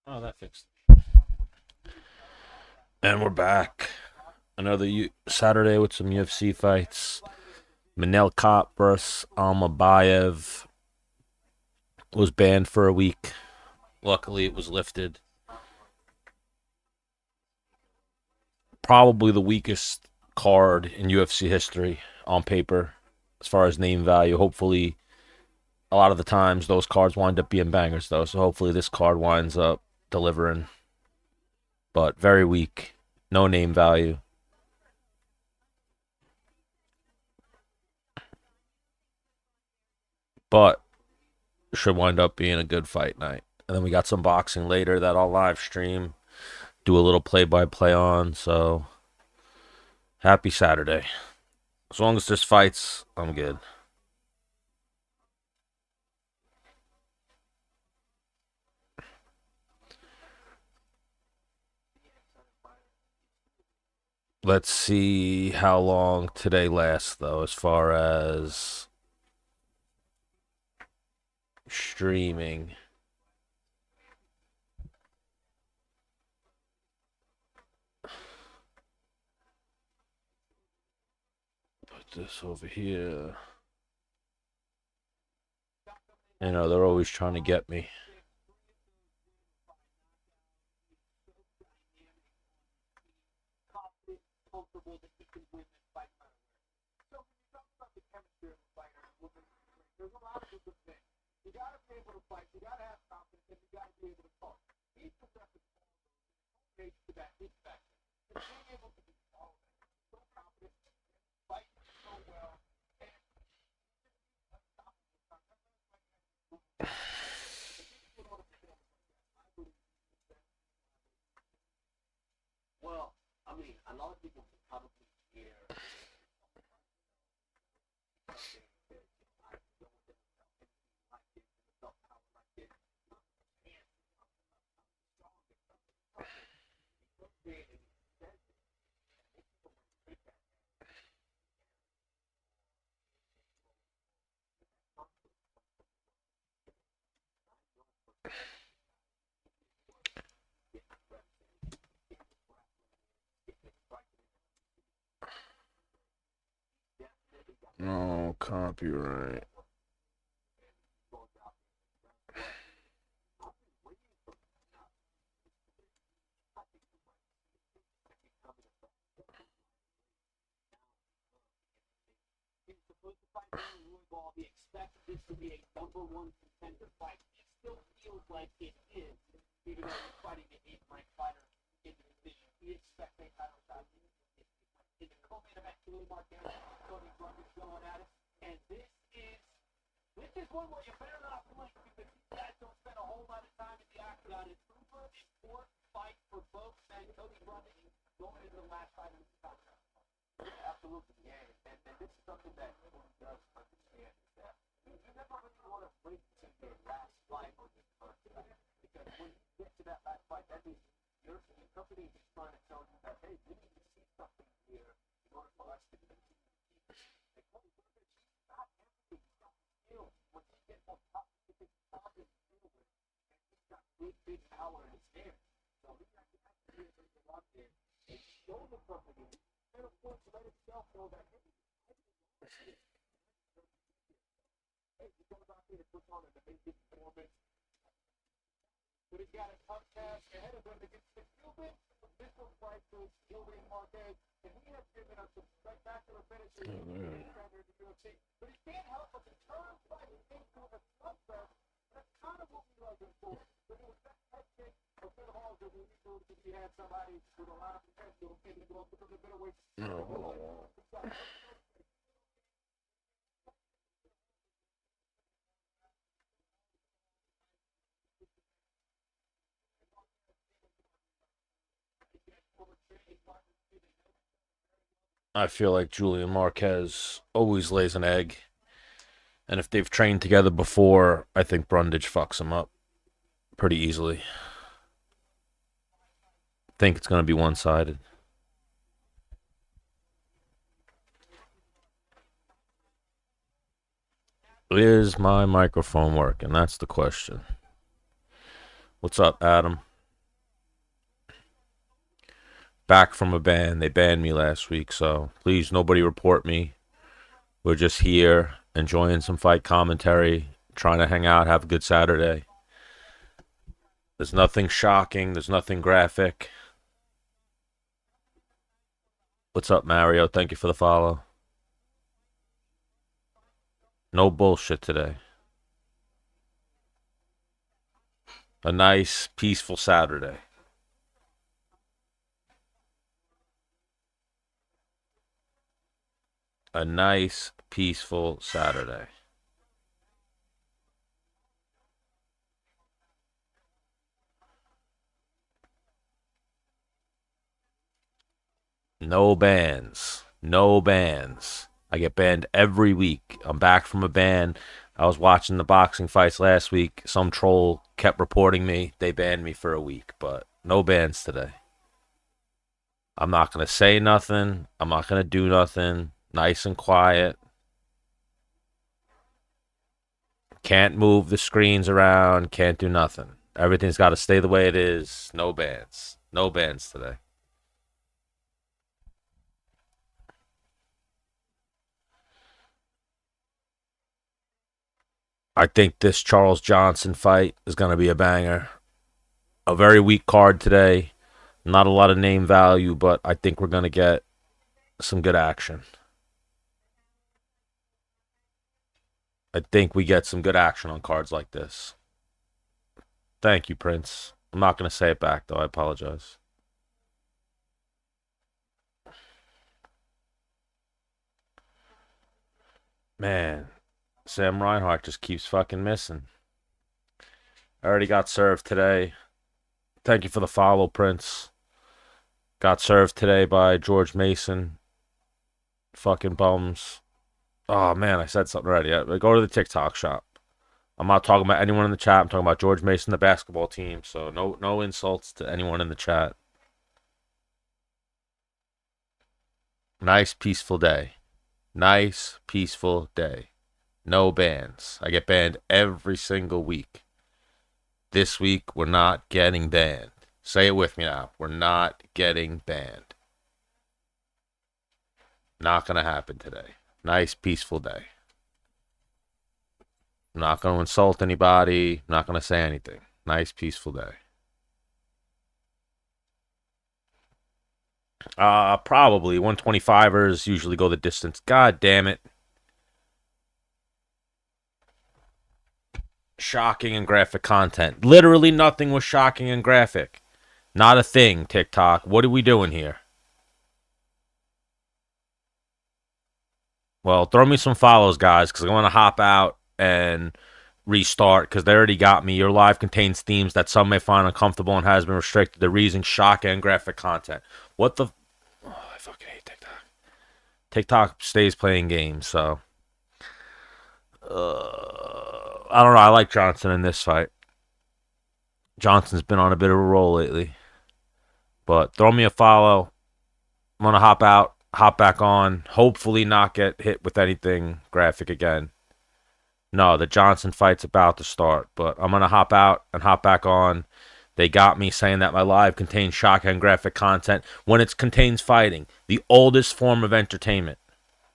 Oh, that fixed. And we're back. Another Saturday with some UFC fights. Manel Kape versus Almabayev was banned for a week. Luckily, it was lifted. Probably the weakest card in UFC history on paper as far as name value. Hopefully, a lot of the times those cards wind up being bangers, though. So hopefully, this card winds up delivering. But very weak. No name value. But should wind up being a good fight night. And then we got some boxing later that I'll live stream, do a little play by play on. So happy Saturday. As long as there's fights, I'm good. Let's see how long today lasts, though, as far as streaming. Put this over here. You know, they're always trying to get me. No copyright. I feel like Julian Marquez always lays an egg. And if they've trained together before, I think Brundage fucks him up pretty easily. Think it's going to be one sided. Is my microphone working? That's the question. What's up, Adam? Back from a ban. They banned me last week, so please nobody report me. We're just here enjoying some fight commentary, trying to hang out, have a good Saturday. There's nothing shocking. There's nothing graphic. What's up, Mario? Thank you for the follow. No bullshit today. A nice, peaceful Saturday. A nice, peaceful Saturday. No bans. No bans. I get banned every week. I'm back from a ban. I was watching the boxing fights last week. Some troll kept reporting me. They banned me for a week, but no bans today. I'm not going to say nothing. I'm not going to do nothing. Nice and quiet. Can't move the screens around. Can't do nothing. Everything's got to stay the way it is. No bans. No bans today. I think this Charles Johnson fight is going to be a banger. A very weak card today. Not a lot of name value, but I think we're going to get some good action. I think we get some good action on cards like this. Thank you, Prince. I'm not going to say it back, though. I apologize. Man, Sam Reinhart just keeps fucking missing. I already got served today. Thank you for the follow, Prince. Got served today by George Mason. Fucking bums. Oh, man, I said something already. Go to the TikTok shop. I'm not talking about anyone in the chat. I'm talking about George Mason, the basketball team. So no insults to anyone in the chat. Nice, peaceful day. Nice, peaceful day. No bans. I get banned every single week. This week, we're not getting banned. Say it with me now. We're not getting banned. Not going to happen today. Nice, peaceful day. I'm not going to insult anybody. I'm not going to say anything. Nice, peaceful day. Probably 125ers usually go the distance. God damn it. Shocking and graphic content. Literally nothing was shocking and graphic. Not a thing, TikTok. What are we doing here? Well, throw me some follows, guys, because I want to hop out and restart because they already got me. Your live contains themes that some may find uncomfortable and has been restricted to reason, shock, and graphic content. What the? Oh, I fucking hate TikTok. TikTok stays playing games, so I don't know. I like Johnson in this fight. Johnson's been on a bit of a roll lately, but throw me a follow. I'm gonna hop out, hop back on. Hopefully, not get hit with anything graphic again. No, the Johnson fight's about to start, but I'm gonna hop out and hop back on. They got me saying that my live contains shock and graphic content when it contains fighting, the oldest form of entertainment.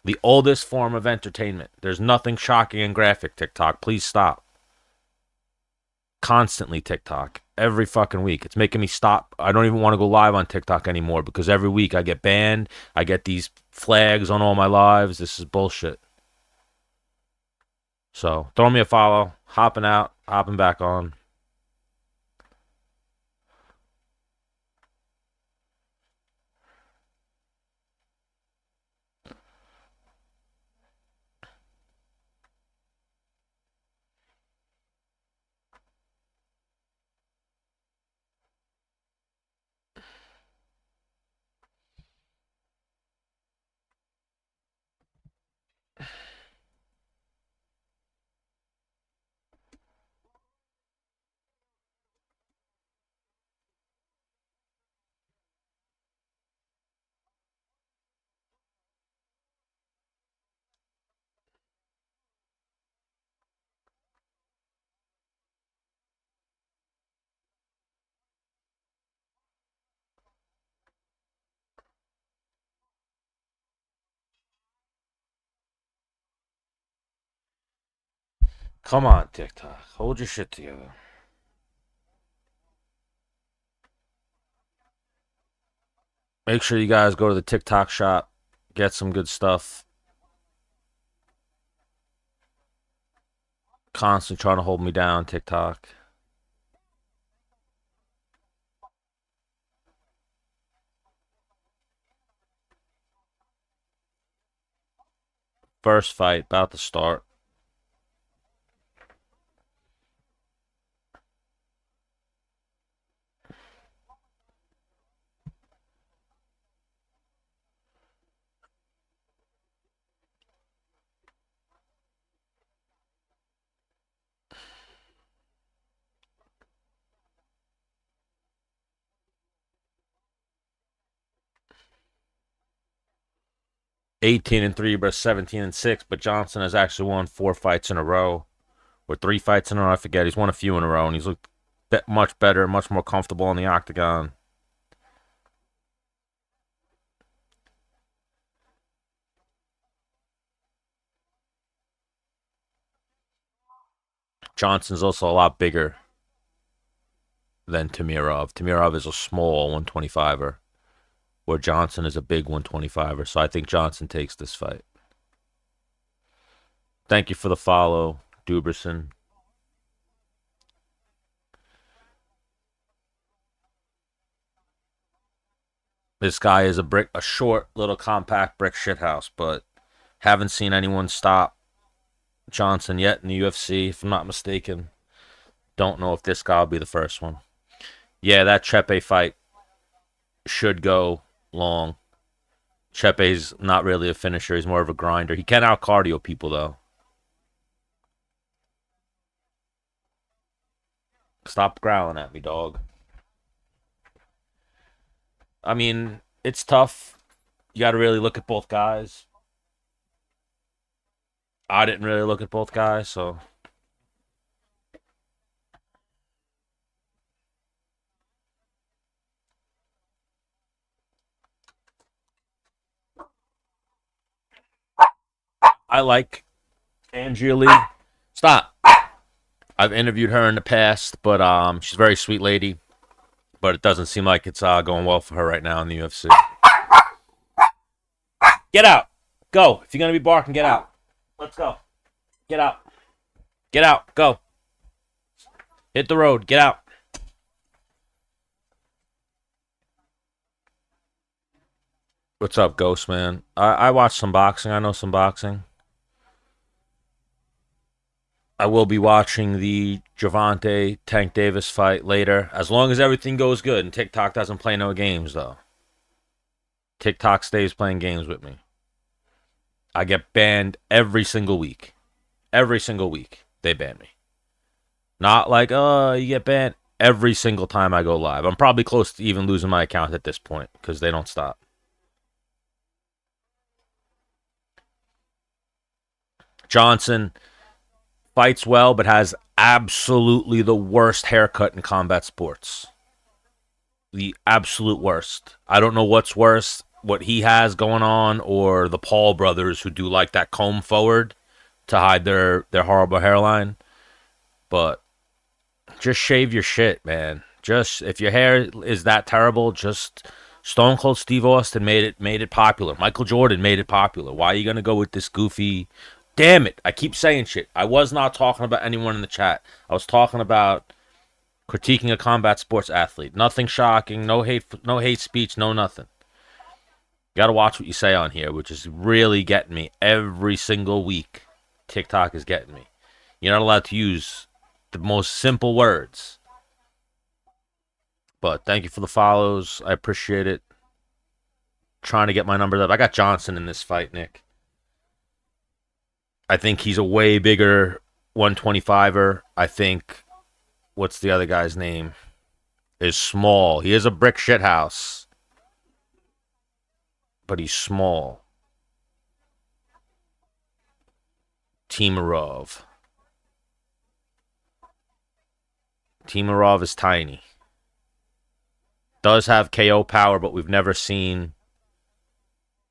The oldest form of entertainment. There's nothing shocking and graphic, TikTok. Please stop. Constantly, TikTok. Every fucking week. It's making me stop. I don't even want to go live on TikTok anymore because every week I get banned. I get these flags on all my lives. This is bullshit. So throw me a follow. Hopping out, hopping back on. Come on, TikTok. Hold your shit together. Make sure you guys go to the TikTok shop, get some good stuff. Constantly trying to hold me down, TikTok. First fight, about to start. (18-3) versus 17-6, but Johnson has actually won 4 fights in a row, or 3 fights in a row. I forget. He's won a few in a row, and he's looked much better, much more comfortable in the octagon. Johnson's also a lot bigger than Tamirov. Tamirov is a small 125er, where Johnson is a big 125er. So I think Johnson takes this fight. Thank you for the follow, Duberson. This guy is a short, little, compact brick shithouse, but haven't seen anyone stop Johnson yet in the UFC, if I'm not mistaken. Don't know if this guy will be the first one. Yeah, that Chepe fight should go long. Chepe's not really a finisher. He's more of a grinder. He can out-cardio people, though. Stop growling at me, dog. I mean, it's tough. You got to really look at both guys. I didn't really look at both guys, so I like Andrea Lee. Stop. I've interviewed her in the past, but she's a very sweet lady. But it doesn't seem like it's going well for her right now in the UFC. Get out. Go. If you're gonna be barking, get out. Let's go. Get out. Get out. Go. Hit the road. Get out. What's up, Ghost Man? I watch some boxing. I know some boxing. I will be watching the Gervonta Tank Davis fight later, as long as everything goes good and TikTok doesn't play no games, though. TikTok stays playing games with me. I get banned every single week. Every single week, they ban me. Not like, oh, you get banned every single time I go live. I'm probably close to even losing my account at this point because they don't stop. Johnson fights well, but has absolutely the worst haircut in combat sports. The absolute worst. I don't know what's worse, what he has going on, or the Paul brothers who do like that comb forward to hide their horrible hairline. But just shave your shit, man. Just if your hair is that terrible, just Stone Cold Steve Austin made it popular. Michael Jordan made it popular. Why are you gonna go with this goofy? Damn it! I keep saying shit. I was not talking about anyone in the chat. I was talking about critiquing a combat sports athlete. Nothing shocking. No hate speech. No nothing. You gotta watch what you say on here, which is really getting me every single week. TikTok is getting me. You're not allowed to use the most simple words. But thank you for the follows. I appreciate it. Trying to get my numbers up. I got Johnson in this fight, Nick. I think he's a way bigger 125er. I think, what's the other guy's name? Is small. He is a brick shithouse, but he's small. Timarov. Timarov is tiny. Does have KO power, but we've never seen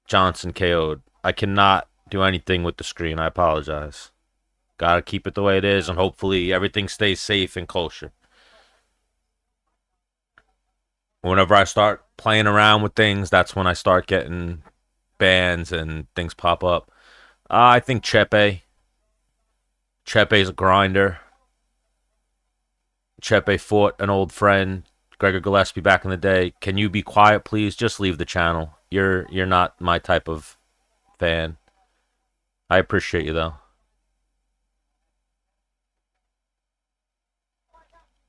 Johnson KO'd. I cannot do anything with the screen. I apologize. Gotta keep it the way it is, and hopefully everything stays safe and kosher. Whenever I start playing around with things, that's when I start getting bans and things pop up. I think Chepe. Chepe's a grinder. Chepe fought an old friend, Gregor Gillespie, back in the day. Can you be quiet, please? Just leave the channel. You're not my type of fan. I appreciate you though.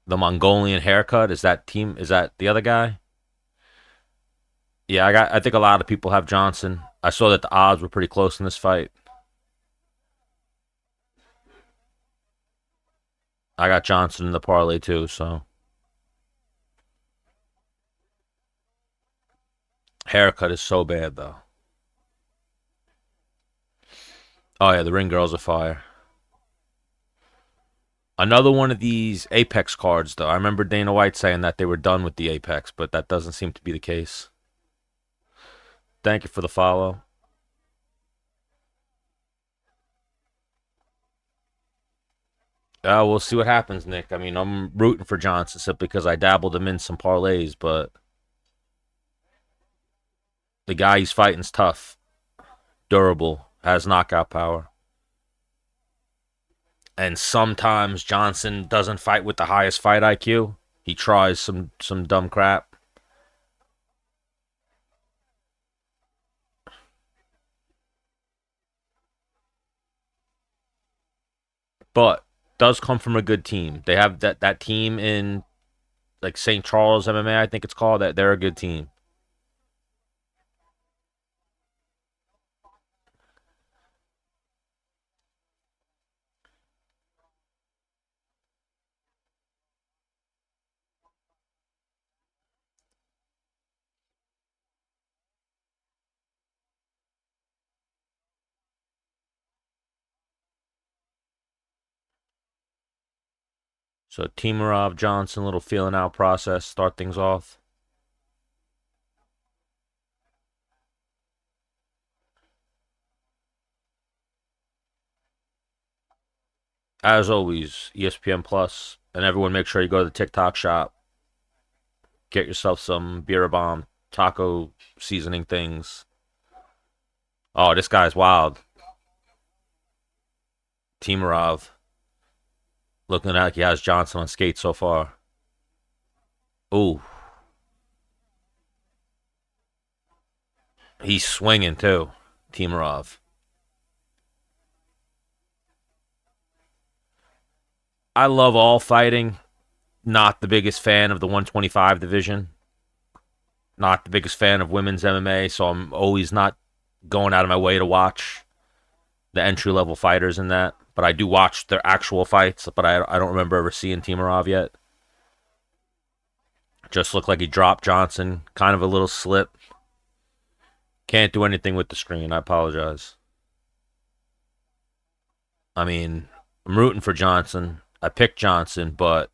The Mongolian haircut, is that team? Is that the other guy? Yeah, I think a lot of people have Johnson. I saw that the odds were pretty close in this fight. I got Johnson in the parlay too, so haircut is so bad though. Oh yeah, the ring girls are fire. Another one of these Apex cards though. I remember Dana White saying that they were done with the Apex, but that doesn't seem to be the case. Thank you for the follow. We'll see what happens, Nick. I mean, I'm rooting for Johnson simply because I dabbled him in some parlays, but the guy he's fighting's tough, durable, has knockout power. And sometimes Johnson doesn't fight with the highest fight IQ. He tries some dumb crap. But does come from a good team. They have that team in like St. Charles MMA, I think it's called. That they're a good team. So Timarov, Johnson, little feeling out process, start things off. As always, ESPN Plus, and everyone make sure you go to the TikTok shop. Get yourself some beer bomb, taco seasoning things. Oh, this guy's wild. Timarov looking like he has Johnson on skates so far. Ooh, he's swinging too, Timarov. I love all fighting. Not the biggest fan of the 125 division. Not the biggest fan of women's MMA, so I'm always not going out of my way to watch the entry level fighters in that. But I do watch their actual fights, but I don't remember ever seeing Timarov yet. Just looked like he dropped Johnson. Kind of a little slip. Can't do anything with the screen. I apologize. I mean, I'm rooting for Johnson. I picked Johnson, but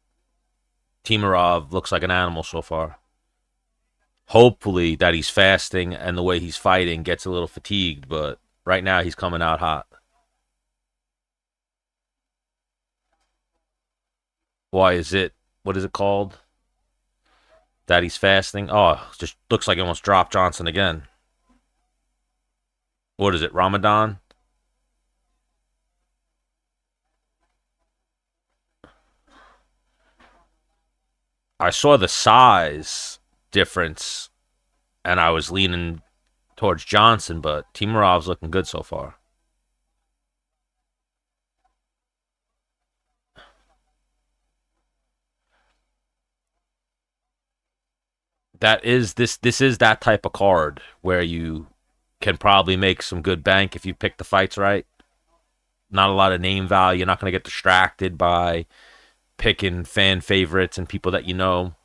Timarov looks like an animal so far. Hopefully that he's fasting and the way he's fighting gets a little fatigued, but right now he's coming out hot. Why is it? What is it called? That he's fasting? Oh, just looks like he almost dropped Johnson again. What is it, Ramadan? I saw the size difference, and I was leaning towards Johnson, but Timarov's looking good so far. This is that type of card where you can probably make some good bank if you pick the fights right. Not a lot of name value. You're not going to get distracted by picking fan favorites and people that you know.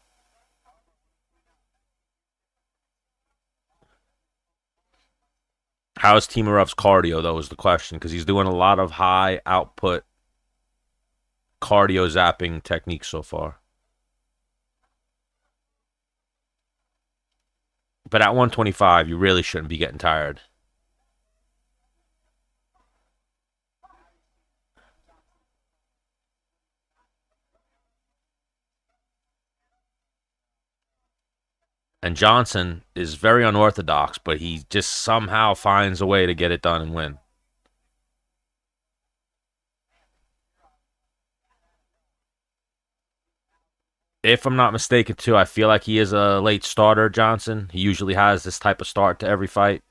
How's Timarov's cardio, though, is the question, because he's doing a lot of high output cardio zapping techniques so far. But at 125, you really shouldn't be getting tired. And Johnson is very unorthodox, but he just somehow finds a way to get it done and win. If I'm not mistaken, too, I feel like he is a late starter, Johnson. He usually has this type of start to every fight.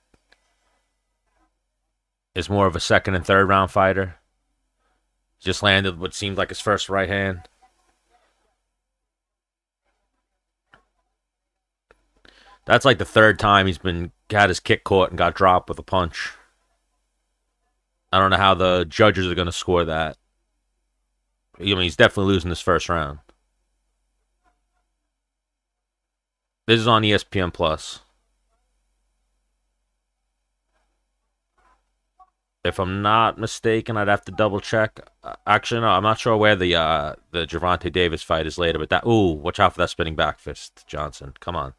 Is more of a second and third round fighter. Just landed what seemed like his first right hand. That's like the third time he's been had his kick caught and got dropped with a punch. I don't know how the judges are going to score that. I mean, he's definitely losing this first round. This is on ESPN Plus. If I'm not mistaken, I'd have to double check. Actually, no, I'm not sure where the Gervonta Davis fight is later, but that watch out for that spinning back fist, Johnson. Come on.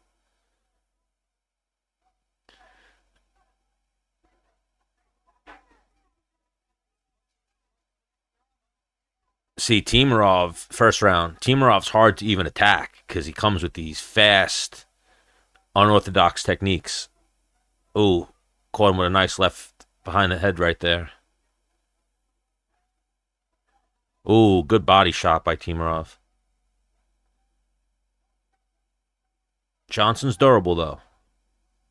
See, Timarov, first round. Timarov's hard to even attack because he comes with these fast, unorthodox techniques. Ooh, caught him with a nice left behind the head right there. Ooh, good body shot by Timarov. Johnson's durable, though.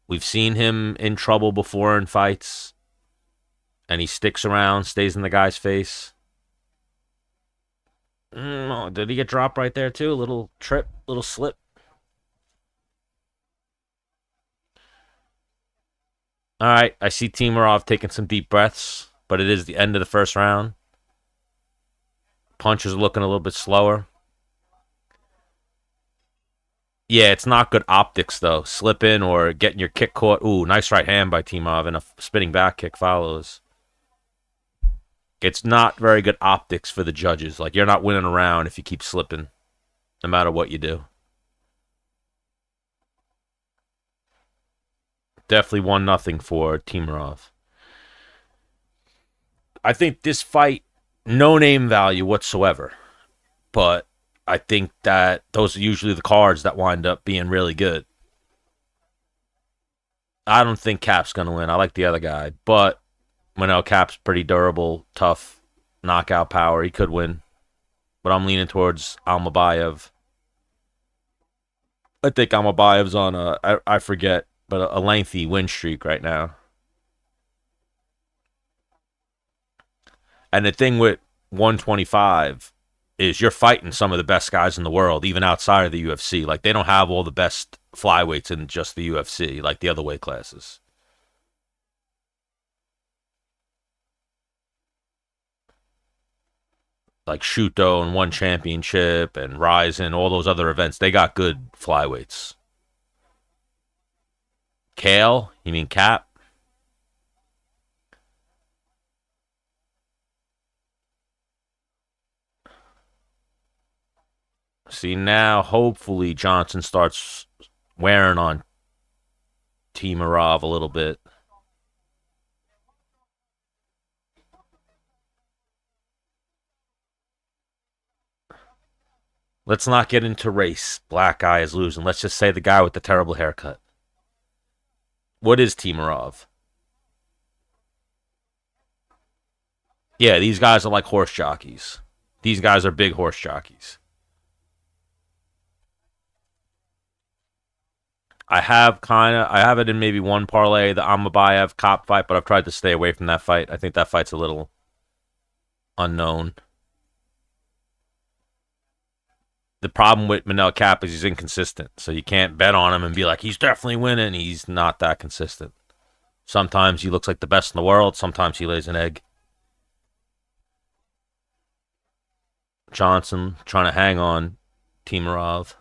We've seen him in trouble before in fights, and he sticks around, stays in the guy's face. Oh, did he get dropped right there, too? A little trip, little slip. All right, I see Timarov taking some deep breaths, but it is the end of the first round. Punches are looking a little bit slower. Yeah, it's not good optics, though. Slipping or getting your kick caught. Ooh, nice right hand by Timarov, and a spinning back kick follows. It's not very good optics for the judges. Like, you're not winning around if you keep slipping, no matter what you do. Definitely 1-0 for Timarov. I think this fight, no name value whatsoever. But I think that those are usually the cards that wind up being really good. I don't think Cap's going to win. I like the other guy. But Manel Cap's pretty durable, tough, knockout power. He could win. But I'm leaning towards Almabayev. I think Almabayev's on I forget, but a lengthy win streak right now. And the thing with 125 is you're fighting some of the best guys in the world, even outside of the UFC. Like, they don't have all the best flyweights in just the UFC, like the other weight classes. Like Shuto and One Championship and Ryzen, all those other events, they got good flyweights. Kale, you mean Cap? See, now hopefully Johnson starts wearing on Timarov a little bit. Let's not get into race. Black guy is losing. Let's just say the guy with the terrible haircut. What is Timarov? Yeah, these guys are like horse jockeys. These guys are big horse jockeys. I have it in maybe one parlay, the Amabayev Cop fight, but I've tried to stay away from that fight. I think that fight's a little unknown. The problem with Manel Cap is he's inconsistent, so you can't bet on him and be like, he's definitely winning. He's not that consistent. Sometimes he looks like the best in the world. Sometimes he lays an egg. Johnson trying to hang on Timarov.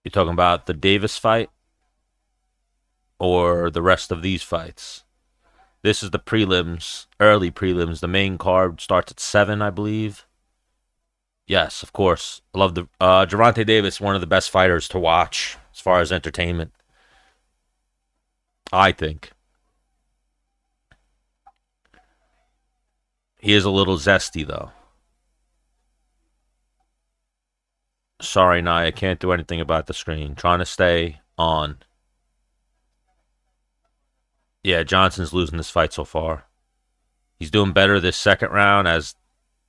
You talking about the Davis fight or the rest of these fights? This is the prelims, early prelims. The main card starts at 7, I believe. Yes, of course. I love the Gervonta Davis, one of the best fighters to watch as far as entertainment. I think he is a little zesty though. Sorry, Nye, I can't do anything about the screen. Trying to stay on. Yeah, Johnson's losing this fight so far. He's doing better this second round as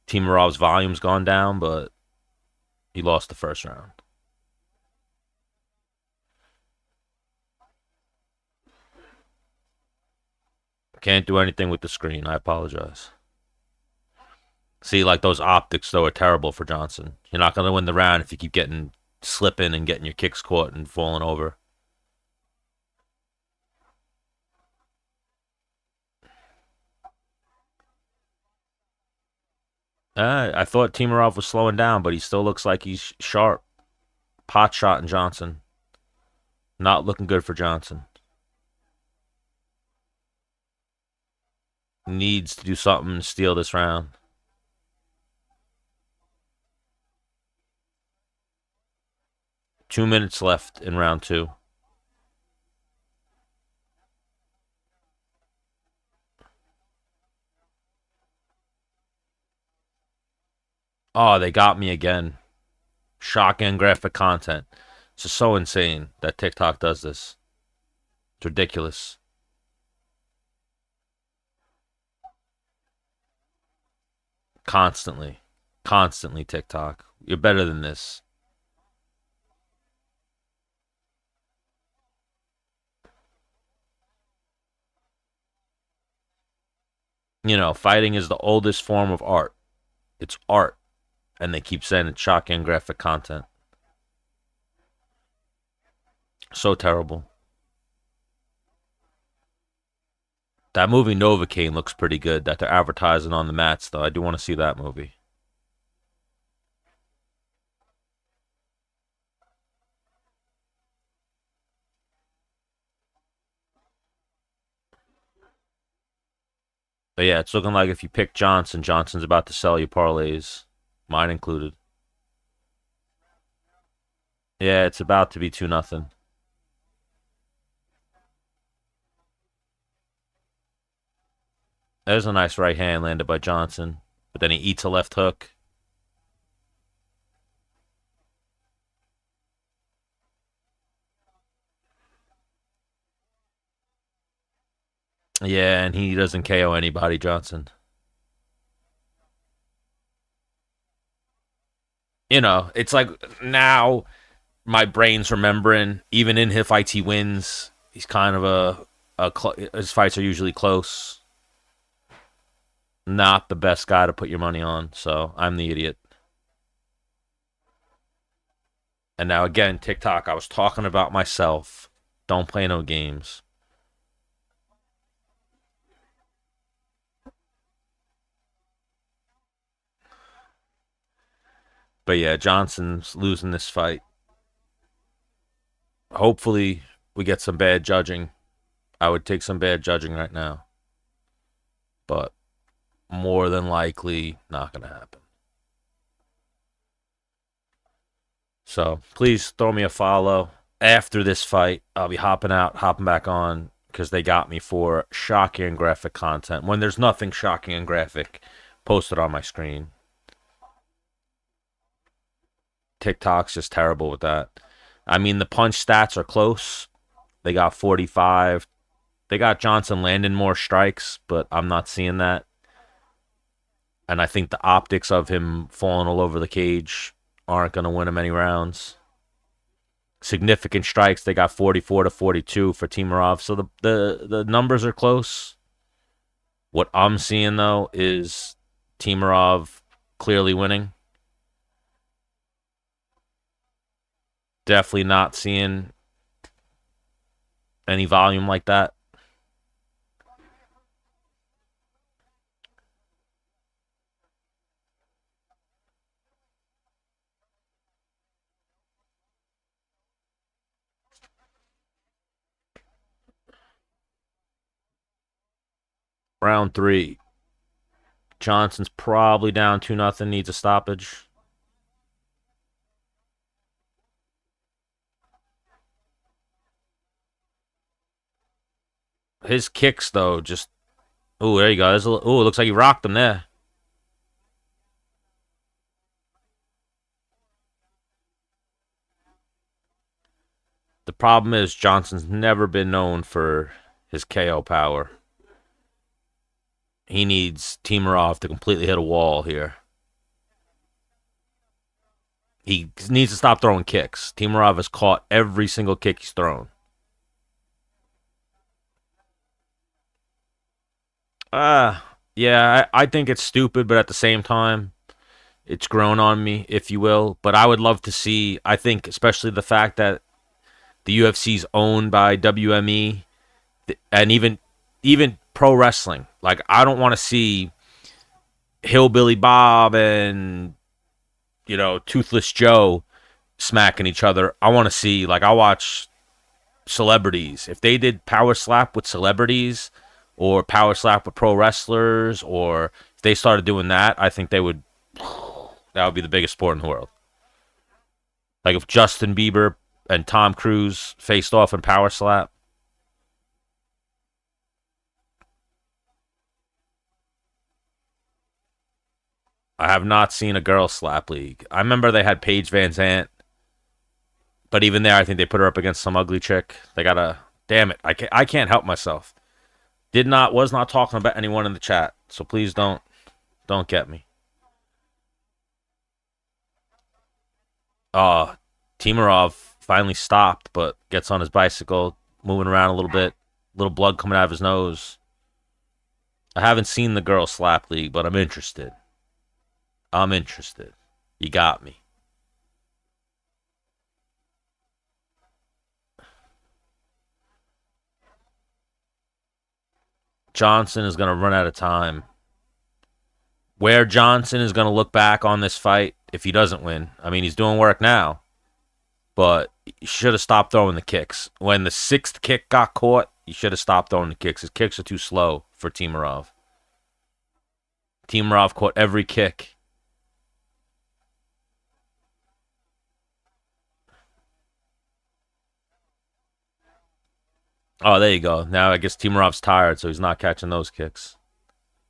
Timurov's volume's gone down, but he lost the first round. Can't do anything with the screen. I apologize. See, like those optics, though, are terrible for Johnson. You're not going to win the round if you keep getting slipping and getting your kicks caught and falling over. I thought Timurov was slowing down, but he still looks like he's sharp. Pot shot in Johnson. Not looking good for Johnson. Needs to do something to steal this round. Two minutes left in round two. Oh, they got me again. Shocking graphic content. It's just so insane that TikTok does this. It's ridiculous. Constantly. Constantly, TikTok. You're better than this. You know, fighting is the oldest form of art. It's art. And they keep saying it's shocking graphic content. So terrible. That movie Novocaine looks pretty good that they're advertising on the mats, though. I do want to see that movie. But yeah, it's looking like if you pick Johnson, Johnson's about to sell you parlays, mine included. Yeah, it's about to be 2-0. There's a nice right hand landed by Johnson, but then he eats a left hook. Yeah, and he doesn't KO anybody, Johnson. You know, it's like now my brain's remembering, even in his fights he wins, he's kind of his fights are usually close. Not the best guy to put your money on, so I'm the idiot. And now again, TikTok, I was talking about myself. Don't play no games. But yeah, Johnson's losing this fight. Hopefully, we get some bad judging. I would take some bad judging right now. But more than likely, not going to happen. So please throw me a follow. After this fight, I'll be hopping out, hopping back on because they got me for shocking and graphic content. When there's nothing shocking and graphic posted on my screen, TikTok's just terrible with that. I mean, the punch stats are close. They got 45. They got Johnson landing more strikes, but I'm not seeing that. And I think the optics of him falling all over the cage aren't going to win him any rounds. Significant strikes, they got 44 to 42 for Timurov. So the numbers are close. What I'm seeing, though, is Timurov clearly winning. Definitely not seeing any volume like that. Round three. Johnson's probably down 2-0, needs a stoppage. His kicks, though, just. Oh, there you go. Oh, it looks like he rocked him there. The problem is Johnson's never been known for his KO power. He needs Timarov to completely hit a wall here. He needs to stop throwing kicks. Timarov has caught every single kick he's thrown. Yeah, I think it's stupid, but at the same time, it's grown on me, if you will. But I would love to see, I think, especially the fact that the UFC's owned by WME and even pro wrestling. Like, I don't want to see Hillbilly Bob and, Toothless Joe smacking each other. I want to see, like, I watch celebrities. If they did power slap with celebrities or power slap with pro wrestlers, or if they started doing that, I think that would be the biggest sport in the world. Like if Justin Bieber and Tom Cruise faced off in power slap. I have not seen a girl slap league. I remember they had Paige Van Zant, but even there, I think they put her up against some ugly chick. They gotta, damn it, I can't help myself. Was not talking about anyone in the chat, so please don't get me. Uh Timarov finally stopped, but gets on his bicycle, moving around a little bit, little blood coming out of his nose. I haven't seen the girl slap league, but I'm interested. I'm interested. You got me. Johnson is going to run out of time. Where Johnson is going to look back on this fight if he doesn't win. I mean, he's doing work now, but he should have stopped throwing the kicks. When the sixth kick got caught, he should have stopped throwing the kicks. His kicks are too slow for Timarov. Timarov caught every kick. Oh, there you go. Now I guess Timarov's tired, so he's not catching those kicks.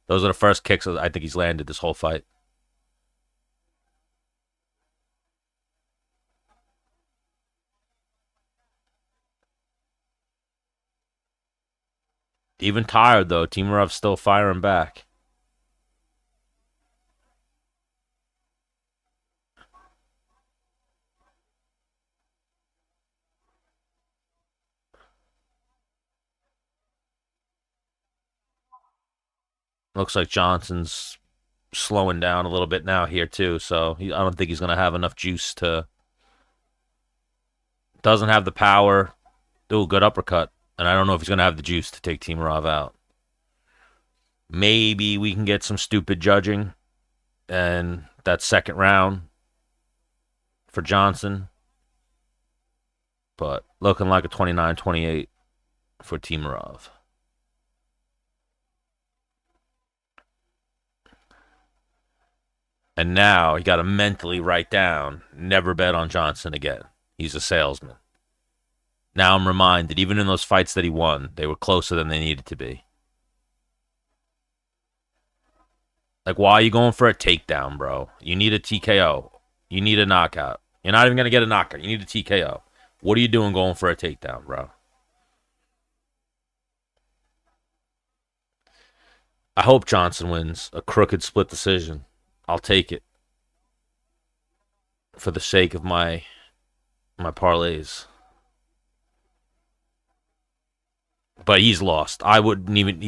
Those are the first kicks I think he's landed this whole fight. Even tired, though, Timarov's still firing back. Looks like Johnson's slowing down a little bit now here, too, so I don't think he's going to have enough juice to... Doesn't have the power. Ooh, good uppercut. And I don't know if he's going to have the juice to take Timarov out. Maybe we can get some stupid judging and that second round for Johnson. But looking like a 29-28 for Timarov. And now you got to mentally write down, never bet on Johnson again. He's a salesman. Now I'm reminded, even in those fights that he won, they were closer than they needed to be. Like, why are you going for a takedown, bro? You need a TKO. You need a knockout. You're not even going to get a knockout. You need a TKO. What are you doing going for a takedown, bro? I hope Johnson wins a crooked split decision. I'll take it for the sake of my parlays. But he's lost. I wouldn't even.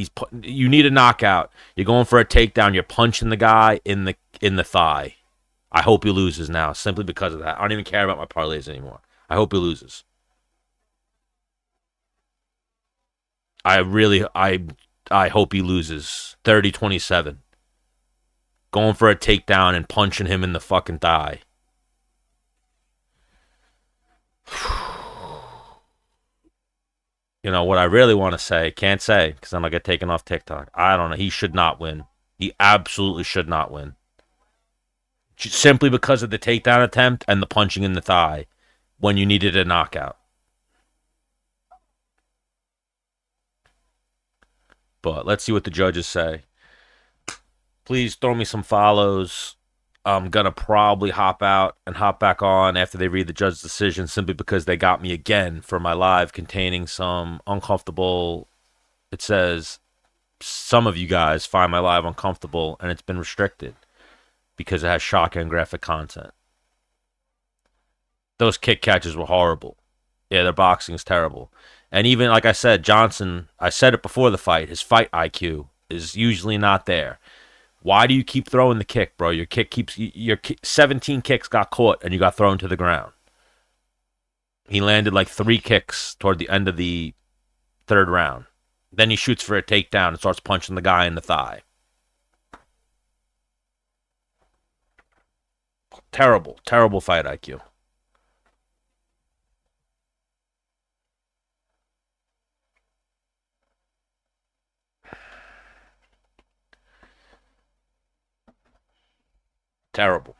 You need a knockout. You're going for a takedown. You're punching the guy in the thigh. I hope he loses now, simply because of that. I don't even care about my parlays anymore. I hope he loses. I hope he loses 30-27. Going for a takedown and punching him in the fucking thigh. You know what I really want to say, can't say because then I'll get taken off TikTok. I don't know. He should not win. He absolutely should not win. Simply because of the takedown attempt and the punching in the thigh when you needed a knockout. But let's see what the judges say. Please throw me some follows. I'm gonna probably hop out and hop back on after they read the judge's decision, simply because they got me again for my live containing some uncomfortable. It says some of you guys find my live uncomfortable, and it's been restricted because it has shocking and graphic content. Those kick catches were horrible. Yeah, their boxing is terrible. And even like I said, Johnson, I said it before the fight, his fight IQ is usually not there. Why do you keep throwing the kick, bro? Your kick keeps your 17 kicks got caught and you got thrown to the ground. He landed like 3 kicks toward the end of the third round. Then he shoots for a takedown and starts punching the guy in the thigh. Terrible, terrible fight IQ. Terrible.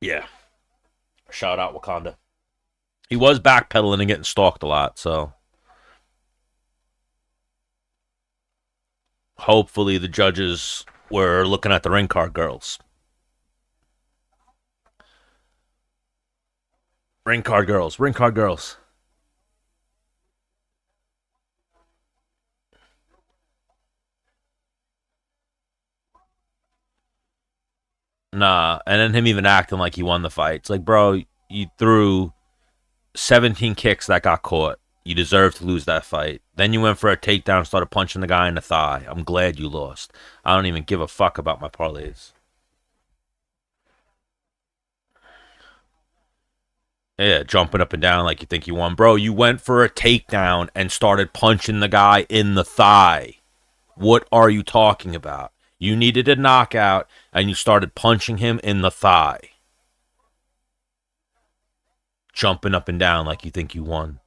Yeah. Shout out Wakanda. He was backpedaling and getting stalked a lot, so hopefully the judges were looking at the ring card girls. Ring card girls. Ring card girls. Nah, and then him even acting like he won the fight. It's like, bro, you threw 17 kicks that got caught. You deserve to lose that fight. Then you went for a takedown and started punching the guy in the thigh. I'm glad you lost. I don't even give a fuck about my parlays. Yeah, jumping up and down like you think you won. Bro, you went for a takedown and started punching the guy in the thigh. What are you talking about? You needed a knockout and you started punching him in the thigh. Jumping up and down like you think you won.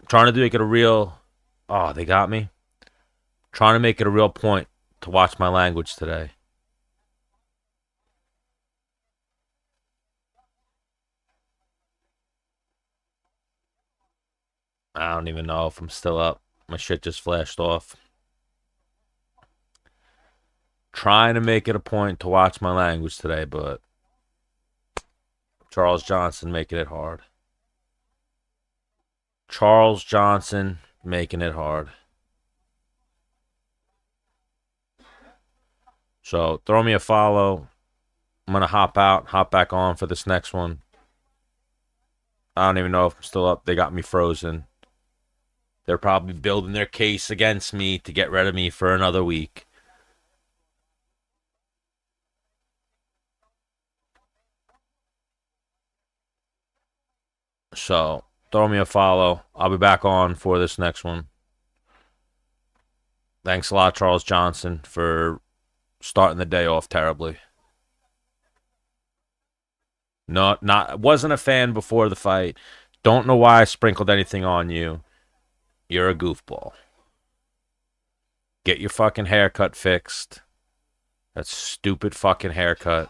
Trying to make it a real. Oh, they got me. Trying to make it a real point to watch my language today. I don't even know if I'm still up. My shit just flashed off. Trying to make it a point to watch my language today, but Charles Johnson making it hard. Charles Johnson making it hard. So throw me a follow. I'm going to hop out, hop back on for this next one. I don't even know if I'm still up. They got me frozen. They're probably building their case against me to get rid of me for another week. So throw me a follow. I'll be back on for this next one. Thanks a lot, Charles Johnson, for starting the day off terribly. No, not wasn't a fan before the fight. Don't know why I sprinkled anything on you. You're a goofball. Get your fucking haircut fixed. That stupid fucking haircut.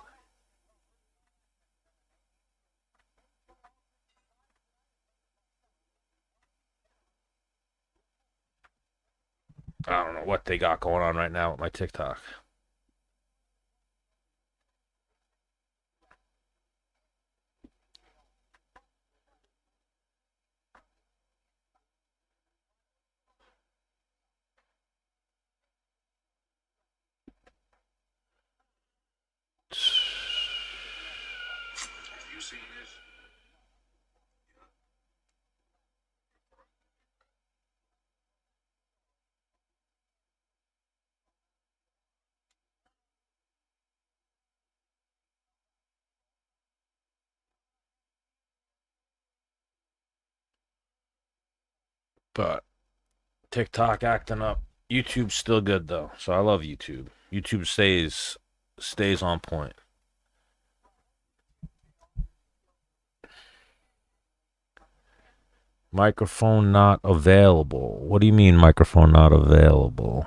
I don't know what they got going on right now with my TikTok. But TikTok acting up. YouTube's still good though, so I love YouTube. YouTube stays on point. Microphone not available. What do you mean microphone not available?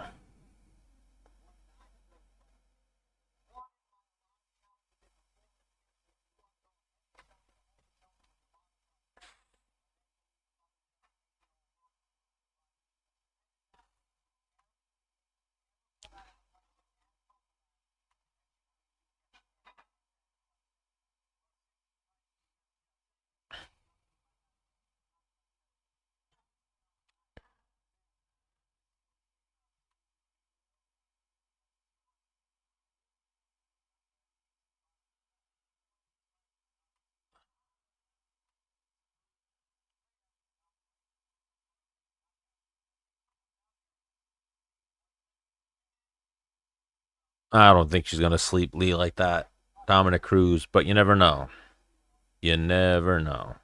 I don't think she's gonna sleep Lee like that, Dominic Cruz. But you never know. You never know.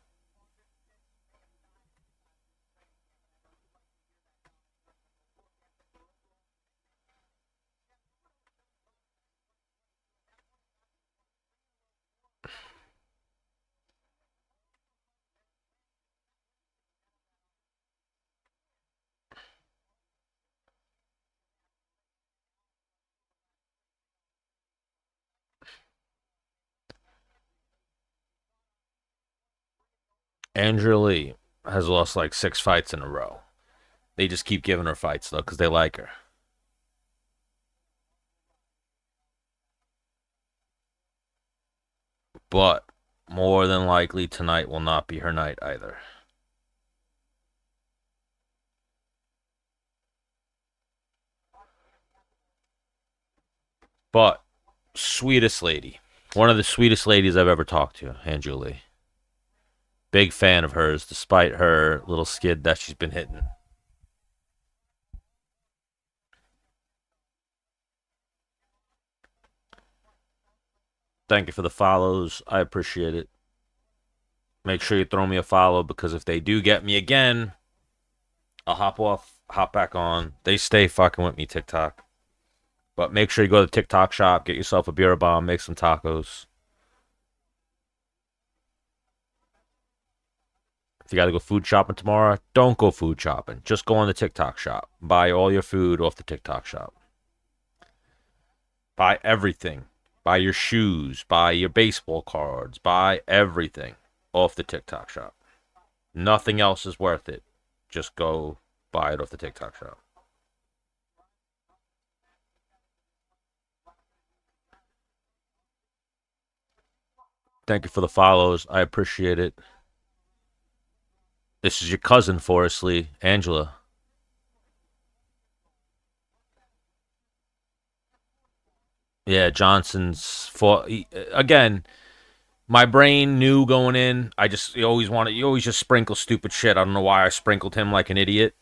Andrea Lee has lost like 6 fights in a row. They just keep giving her fights though because they like her. But more than likely tonight will not be her night either. But sweetest lady, one of the sweetest ladies I've ever talked to, Andrea Lee. Big fan of hers, despite her little skid that she's been hitting. Thank you for the follows. I appreciate it. Make sure you throw me a follow because if they do get me again, I'll hop off, hop back on. They stay fucking with me, TikTok. But make sure you go to the TikTok shop, get yourself a beer bomb, make some tacos. If you got to go food shopping tomorrow, don't go food shopping. Just go on the TikTok shop. Buy all your food off the TikTok shop. Buy everything. Buy your shoes. Buy your baseball cards. Buy everything off the TikTok shop. Nothing else is worth it. Just go buy it off the TikTok shop. Thank you for the follows. I appreciate it. This is your cousin, Forrest Lee, Angela. Yeah, Johnson's for again. My brain knew going in. You always just sprinkle stupid shit. I don't know why I sprinkled him like an idiot.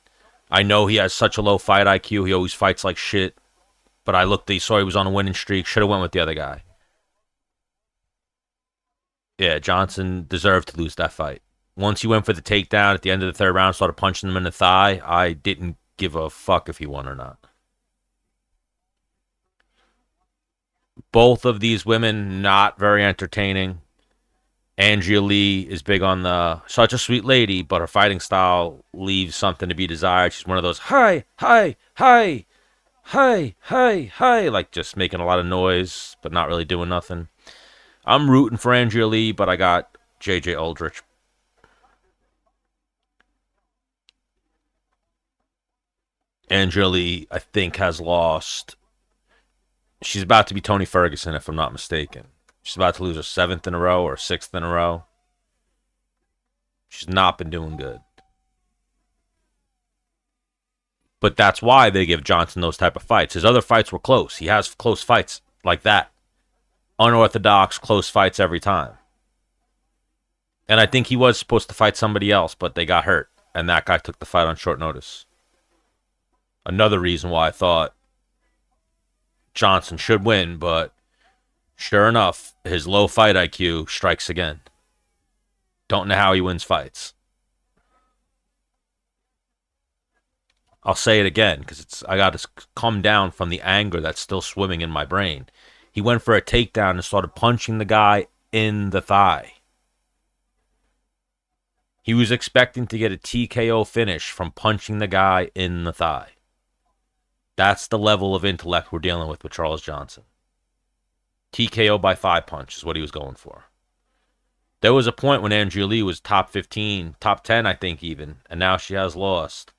I know he has such a low fight IQ. He always fights like shit. But I looked, saw he was on a winning streak. Should have went with the other guy. Yeah, Johnson deserved to lose that fight. Once he went for the takedown at the end of the third round, started punching him in the thigh, I didn't give a fuck if he won or not. Both of these women, not very entertaining. Andrea Lee is big on the such a sweet lady, but her fighting style leaves something to be desired. She's one of those hi, hi, hi, hi, hi, hi, like just making a lot of noise, but not really doing nothing. I'm rooting for Andrea Lee, but I got JJ Aldrich. Andrea Lee, I think, has lost. She's about to be Tony Ferguson, if I'm not mistaken. She's about to lose her 7th in a row or 6th in a row. She's not been doing good. But that's why they give Johnson those type of fights. His other fights were close. He has close fights like that. Unorthodox, close fights every time. And I think he was supposed to fight somebody else, but they got hurt. And that guy took the fight on short notice. Another reason why I thought Johnson should win, but sure enough, his low fight IQ strikes again. Don't know how he wins fights. I'll say it again because I got to come down from the anger that's still swimming in my brain. He went for a takedown and started punching the guy in the thigh. He was expecting to get a TKO finish from punching the guy in the thigh. That's the level of intellect we're dealing with Charles Johnson. TKO by 5 punch is what he was going for. There was a point when Andrea Lee was top 15, top 10, I think even, and now she has lost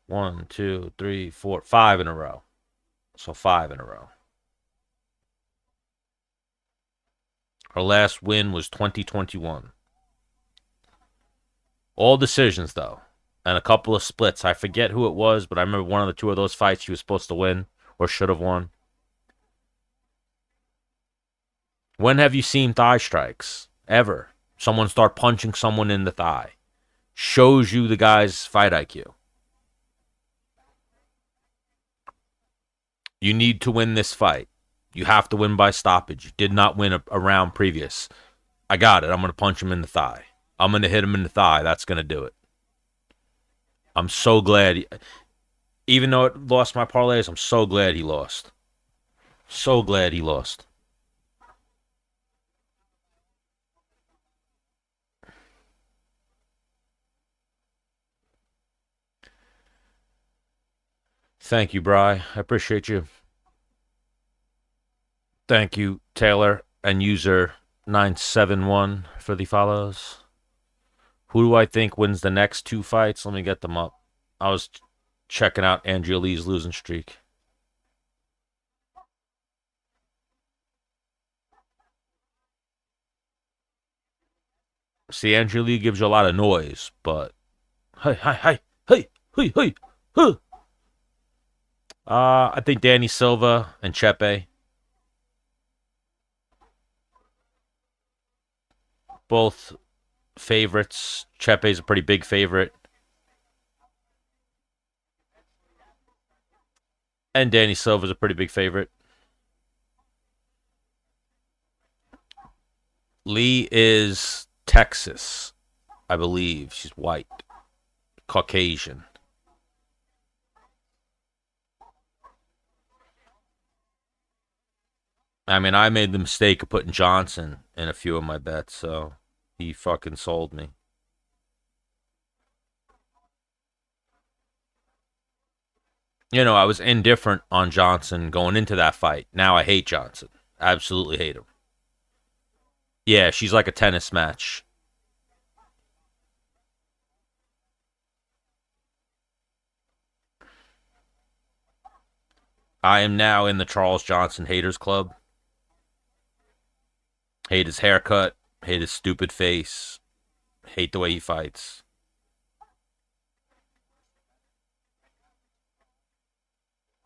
1, 2, 3, 4, 5 in a row. So 5 in a row. Her last win was 2021. All decisions, though, and a couple of splits. I forget who it was, but I remember one of the 2 of those fights she was supposed to win or should have won. When have you seen thigh strikes? Ever. Someone start punching someone in the thigh. Shows you the guy's fight IQ. You need to win this fight. You have to win by stoppage. You did not win a round previous. I got it. I'm going to punch him in the thigh. I'm going to hit him in the thigh. That's going to do it. I'm so glad. Even though it lost my parlays, I'm so glad he lost. So glad he lost. Thank you, Bry. I appreciate you. Thank you, Taylor and user 971 for the follows. Who do I think wins the next two fights? Let me get them up. I was checking out Andrea Lee's losing streak. See, Andrea Lee gives you a lot of noise, but hey, hey, hey, hey, hey, hey, huh. I think Danny Silva and Chepe, both favorites. Chepe's a pretty big favorite. And Danny Silva's a pretty big favorite. Lee is Texas, I believe. She's white, Caucasian. I mean, I made the mistake of putting Johnson in a few of my bets, so he fucking sold me. You know, I was indifferent on Johnson going into that fight. Now I hate Johnson. Absolutely hate him. Yeah, she's like a tennis match. I am now in the Charles Johnson haters club. Hate his haircut. Hate his stupid face. Hate the way he fights.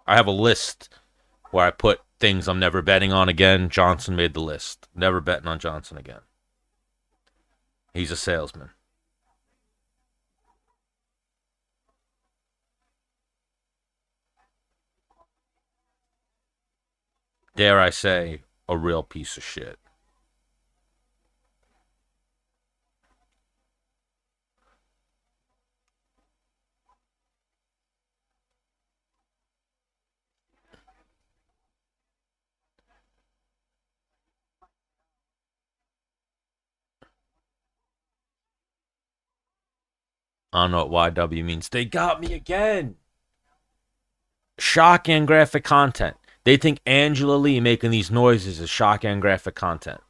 I have a list where I put things I'm never betting on again. Johnson made the list. Never betting on Johnson again. He's a salesman. Dare I say, a real piece of shit. I don't know what YW means. They got me again. Shock and graphic content. They think Angela Lee making these noises is shock and graphic content.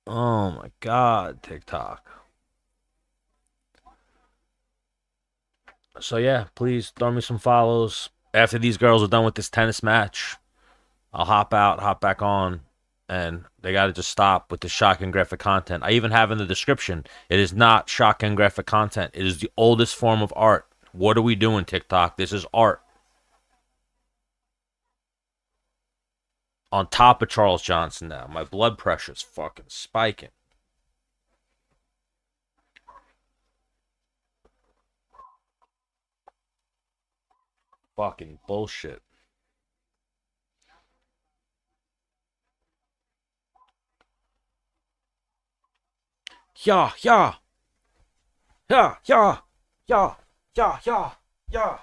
Oh my god, TikTok. So yeah, please throw me some follows. After these girls are done with this tennis match, I'll hop out, hop back on, and they got to just stop with the shock and graphic content. I even have in the description, it is not shock and graphic content. It is the oldest form of art. What are we doing, TikTok? This is art. On top of Charles Johnson now. My blood pressure's fucking spiking. Fucking bullshit. Yeah, yeah, yeah, yeah, yeah, yeah, yeah, yeah.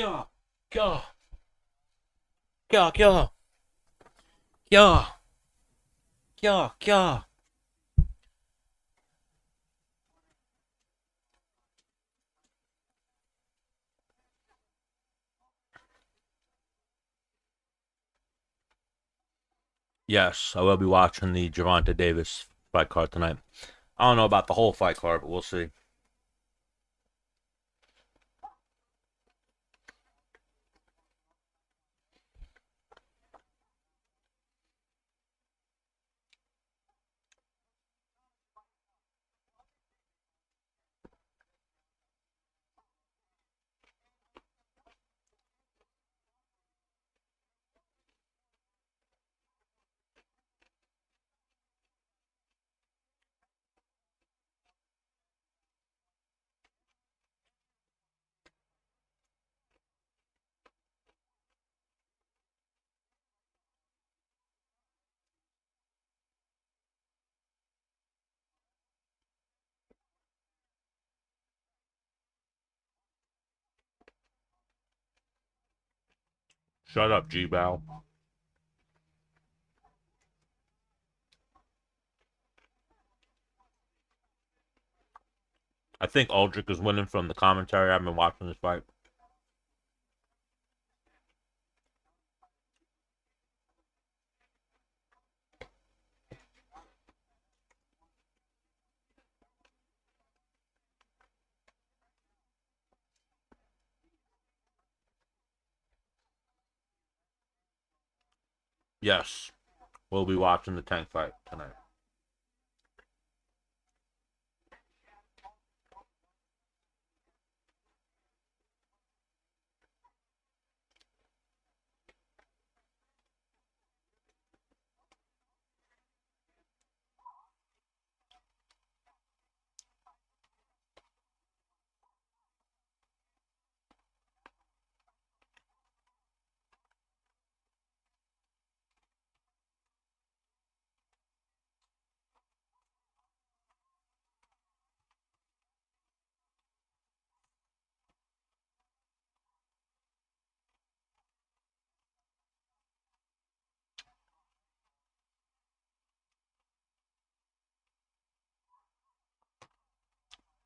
Yeah, yeah, yeah, yeah, yeah, yeah, yeah. Yes, I will be watching the Gervonta Davis fight card tonight. I don't know about the whole fight card, but we'll see. Shut up, G-Bow. I think Aldrich is winning from the commentary. I've been watching this fight. Yes, we'll be watching the Tank fight tonight.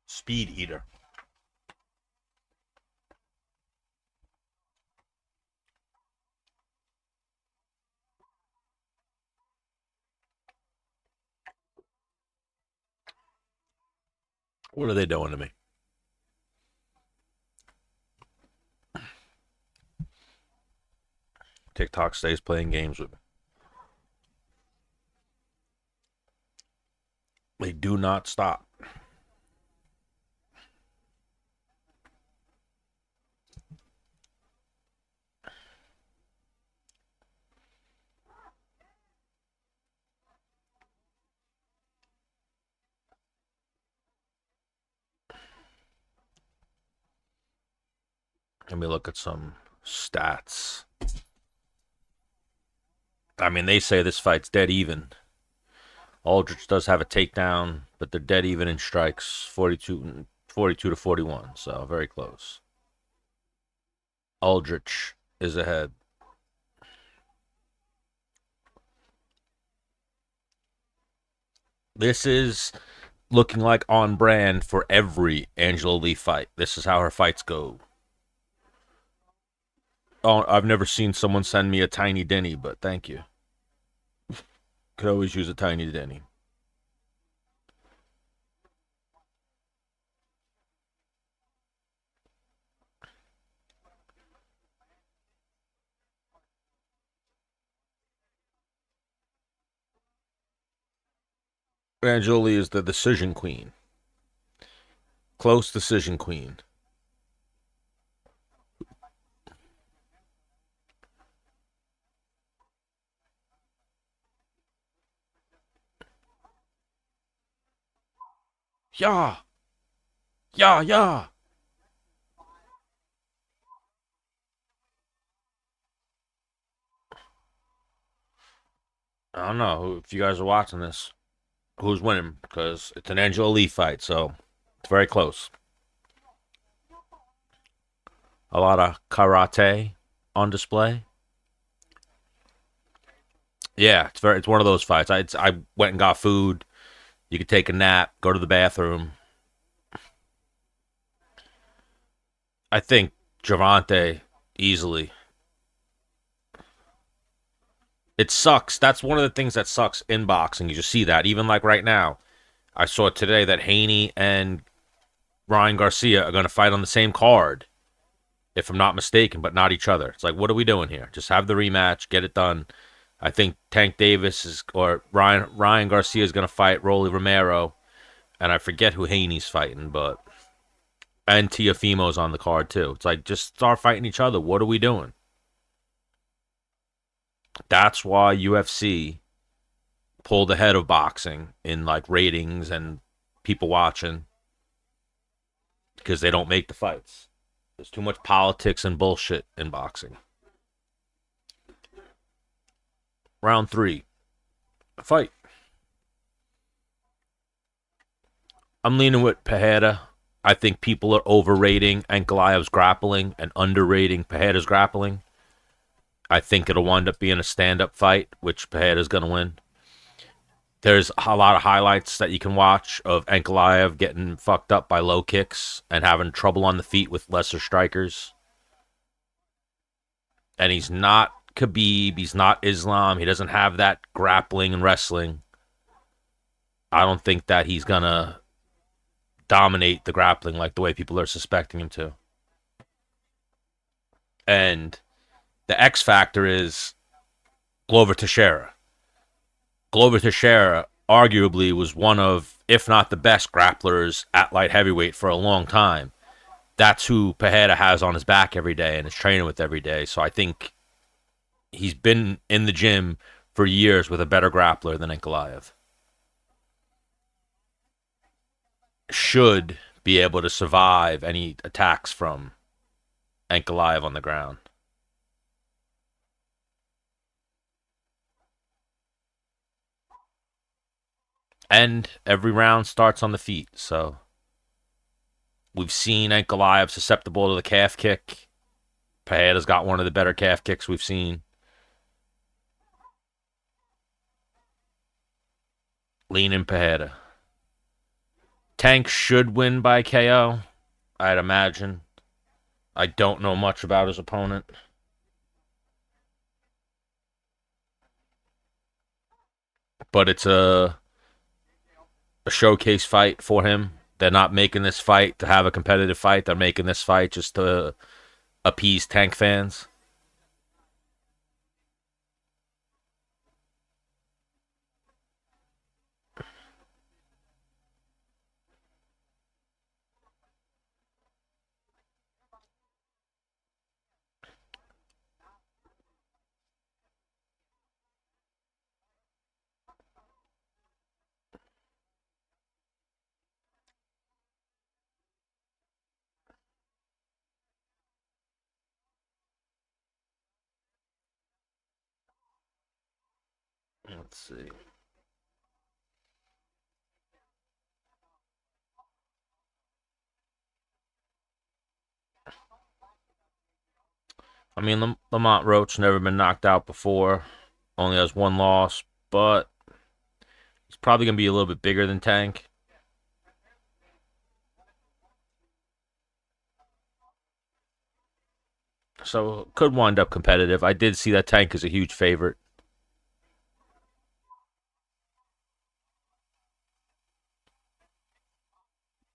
Speed Eater. What are they doing to me? TikTok stays playing games with me. They do not stop. Let me look at some stats. I mean, they say this fight's dead even. Aldrich does have a takedown, but they're dead even in strikes, 42 to 41, so very close. Aldrich is ahead. This is looking like on brand for every Angela Lee fight. This is how her fights go. Oh, I've never seen someone send me a tiny Denny, but thank you. Could always use a tiny Denny. Angela Lee is the decision queen. Close decision queen. Yeah. Yeah, yeah. I don't know if you guys are watching this. Who's winning? Because it's an Angela Lee fight, so it's very close. A lot of karate on display. Yeah, it's one of those fights. I went and got food. You could take a nap, go to the bathroom. I think Javante easily. It sucks. That's one of the things that sucks in boxing. You just see that. Even like right now, I saw today that Haney and Ryan Garcia are going to fight on the same card, if I'm not mistaken, but not each other. It's like, what are we doing here? Just have the rematch, get it done. I think Tank Davis is or Ryan Garcia is going to fight Rolly Romero, and I forget who Haney's fighting, but and Tiafimo's on the card too. It's like just start fighting each other. What are we doing? That's why UFC pulled ahead of boxing in like ratings and people watching because they don't make the fights. There's too much politics and bullshit in boxing. Round 3. Fight. I'm leaning with Pereira. I think people are overrating Ankalaev's grappling and underrating Pereira's grappling. I think it'll wind up being a stand-up fight, which Pereira's going to win. There's a lot of highlights that you can watch of Ankalaev getting fucked up by low kicks and having trouble on the feet with lesser strikers. And he's not Khabib. He's not Islam. He doesn't have that grappling and wrestling. I don't think that he's going to dominate the grappling like the way people are suspecting him to. And the X factor is Glover Teixeira. Glover Teixeira arguably was one of, if not the best grapplers at light heavyweight for a long time. That's who Pereira has on his back every day and is training with every day. So I think he's been in the gym for years with a better grappler than Ankalaev. Should be able to survive any attacks from Ankalaev on the ground. And every round starts on the feet, so we've seen Ankalaev susceptible to the calf kick. Pereira's got one of the better calf kicks we've seen. Lean in Pereira. Tank should win by KO, I'd imagine. I don't know much about his opponent. But it's a showcase fight for him. They're not making this fight to have a competitive fight. They're making this fight just to appease Tank fans. Let's see. I mean, Lamont Roach never been knocked out before. Only has one loss, but he's probably going to be a little bit bigger than Tank. So could wind up competitive. I did see that Tank is a huge favorite.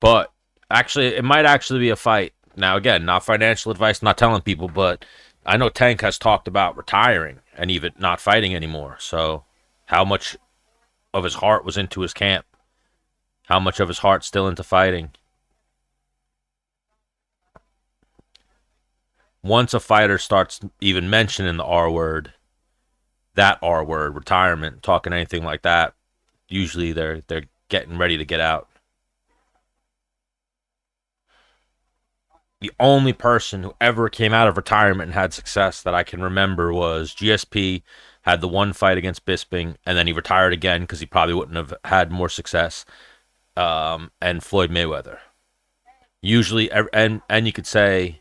But actually, it might actually be a fight. Now, again, not financial advice, not telling people, but I know Tank has talked about retiring and even not fighting anymore. So, how much of his heart was into his camp? How much of his heart still into fighting? Once a fighter starts even mentioning the R word, that R word, retirement, talking anything like that, usually they're getting ready to get out. The only person who ever came out of retirement and had success that I can remember was GSP. Had the one fight against Bisping, and then he retired again because he probably wouldn't have had more success. And Floyd Mayweather. Usually, and you could say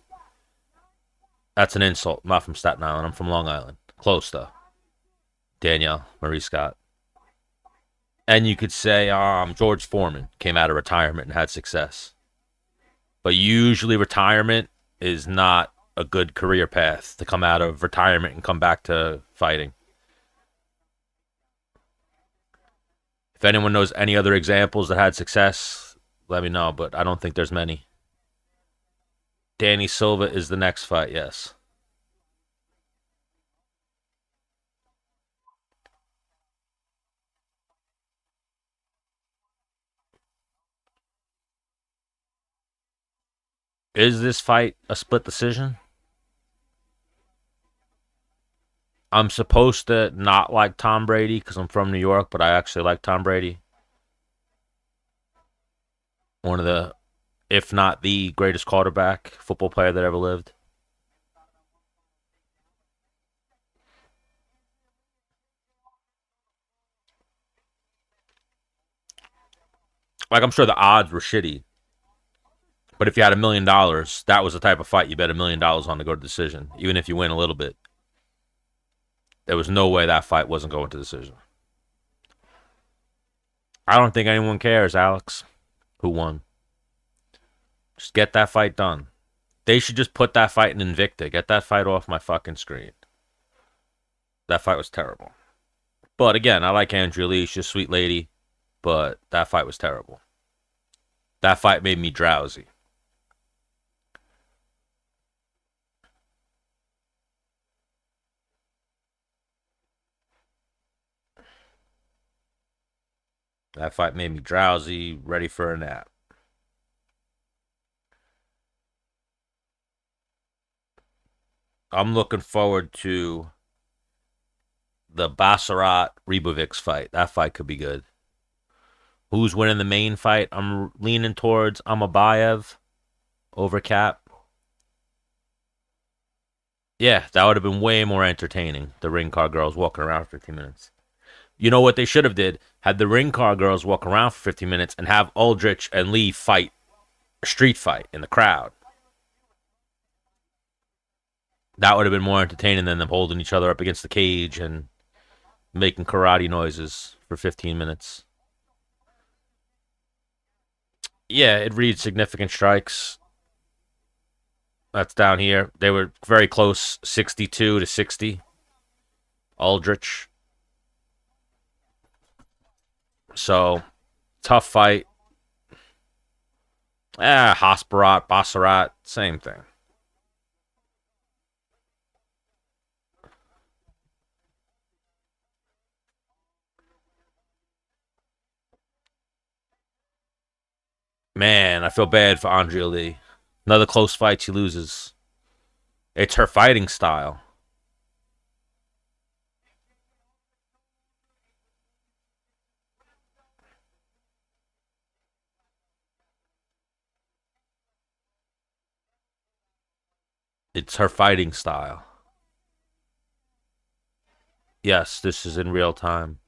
That's an insult. I'm not from Staten Island. I'm from Long Island. Close, though. Danielle Marie Scott. And you could say George Foreman came out of retirement and had success. But usually retirement is not a good career path to come out of retirement and come back to fighting. If anyone knows any other examples that had success, let me know, but I don't think there's many. Danny Silva is the next fight, yes. Is this fight a split decision? I'm supposed to not like Tom Brady because I'm from New York, but I actually like Tom Brady. One of the, if not the greatest quarterback, football player that ever lived. Like, I'm sure the odds were shitty, but if you had $1 million, that was the type of fight you bet $1 million on to go to decision, even if you win a little bit. There was no way that fight wasn't going to decision. I don't think anyone cares, Alex, who won. Just get that fight done. They should just put that fight in Invicta. Get that fight off my fucking screen. That fight was terrible. But again, I like Andrea Lee. She's a sweet lady. But that fight was terrible. That fight made me drowsy. That fight made me drowsy, ready for a nap. I'm looking forward to the Basharat Ribovics fight. That fight could be good. Who's winning the main fight? I'm leaning towards Amabayev over Cap. Yeah, that would have been way more entertaining. The ring car girls walking around for 15 minutes. You know what they should have did? Had the ring car girls walk around for 15 minutes and have Aldrich and Lee fight a street fight in the crowd. That would have been more entertaining than them holding each other up against the cage and making karate noises for 15 minutes. Yeah, it reads significant strikes. That's down here. They were very close, 62 to 60. Aldrich. So, tough fight. Hasparat, Basharat, same thing. Man, I feel bad for Andrea Lee. Another close fight she loses. It's her fighting style. It's her fighting style. Yes, this is in real time.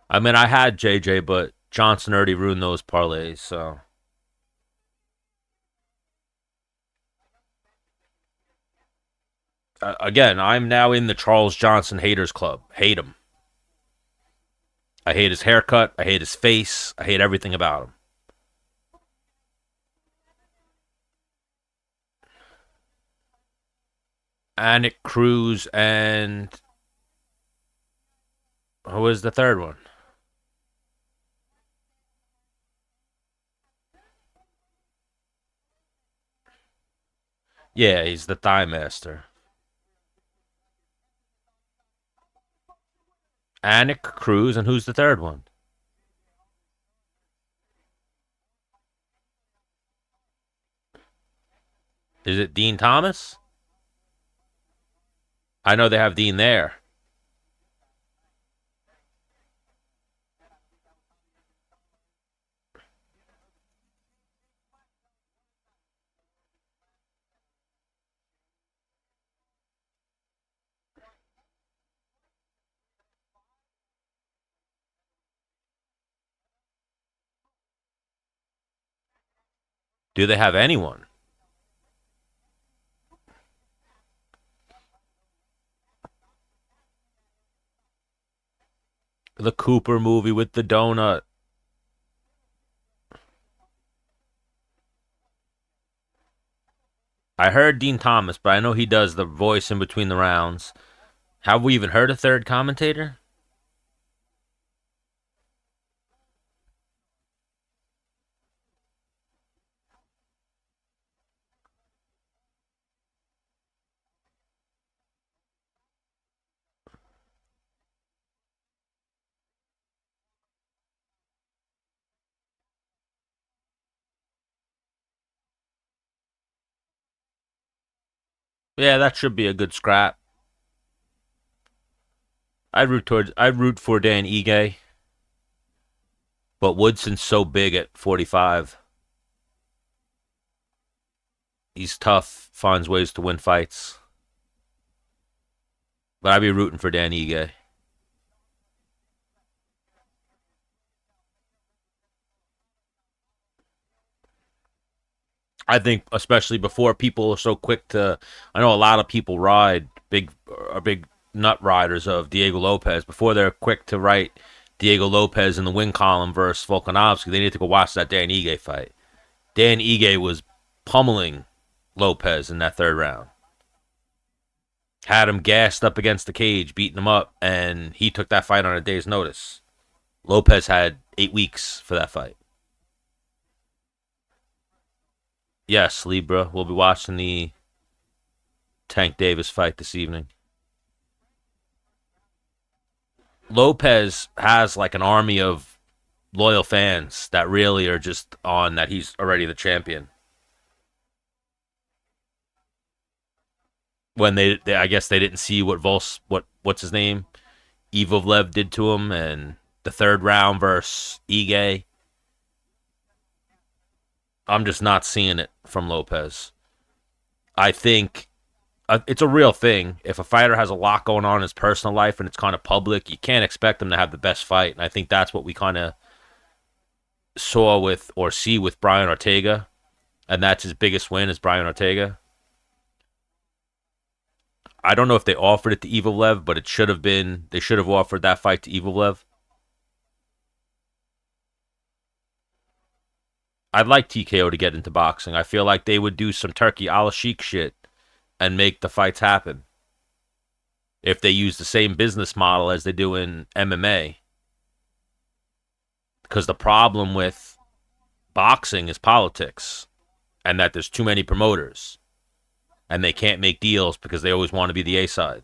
I mean, I had JJ, but Johnson already ruined those parlays, so. Again, I'm now in the Charles Johnson haters club. Hate him. I hate his haircut. I hate his face. I hate everything about him. Anik Cruz and who was the third one? Yeah, he's the Thigh Master. Anik Cruz, and who's the third one? Is it Dean Thomas? I know they have Dean there. Do they have anyone? The Cooper movie with the donut. I heard Dean Thomas, but I know he does the voice in between the rounds. Have we even heard a third commentator? Yeah, that should be a good scrap. I'd root for Dan Ige, but Woodson's so big at 45. He's tough, finds ways to win fights. But I'd be rooting for Dan Ige. I think especially before people are so quick to. I know a lot of people are big nut riders of Diego Lopez. Before they're quick to write Diego Lopez in the win column versus Volkanovski, they need to go watch that Dan Ige fight. Dan Ige was pummeling Lopez in that third round. Had him gassed up against the cage, beating him up, and he took that fight on a day's notice. Lopez had 8 weeks for that fight. Yes, Libra. We'll be watching the Tank Davis fight this evening. Lopez has like an army of loyal fans that really are just on that he's already the champion. When I guess they didn't see what's his name, Evovlev did to him, and the third round versus Ige. I'm just not seeing it from Lopez. I think it's a real thing. If a fighter has a lot going on in his personal life and it's kind of public, you can't expect them to have the best fight. And I think that's what we kind of saw with or see with Brian Ortega, and that's his biggest win is Brian Ortega. I don't know if they offered it to Evovlev, but it should have been. They should have offered that fight to Evovlev. I'd like TKO to get into boxing. I feel like they would do some Turkey a la Sheik shit and make the fights happen if they use the same business model as they do in MMA. Because the problem with boxing is politics and that there's too many promoters and they can't make deals because they always want to be the A side.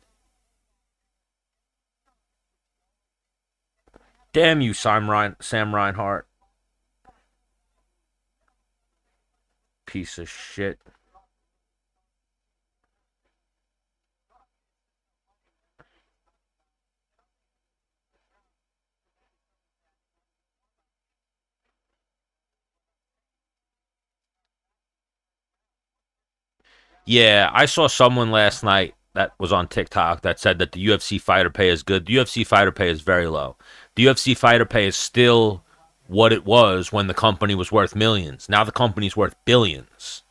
Damn you, Sam Reinhart. Piece of shit. Yeah, I saw someone last night that was on TikTok that said that the UFC fighter pay is good. The UFC fighter pay is very low. The UFC fighter pay is still what it was when the company was worth millions. Now the company's worth billions.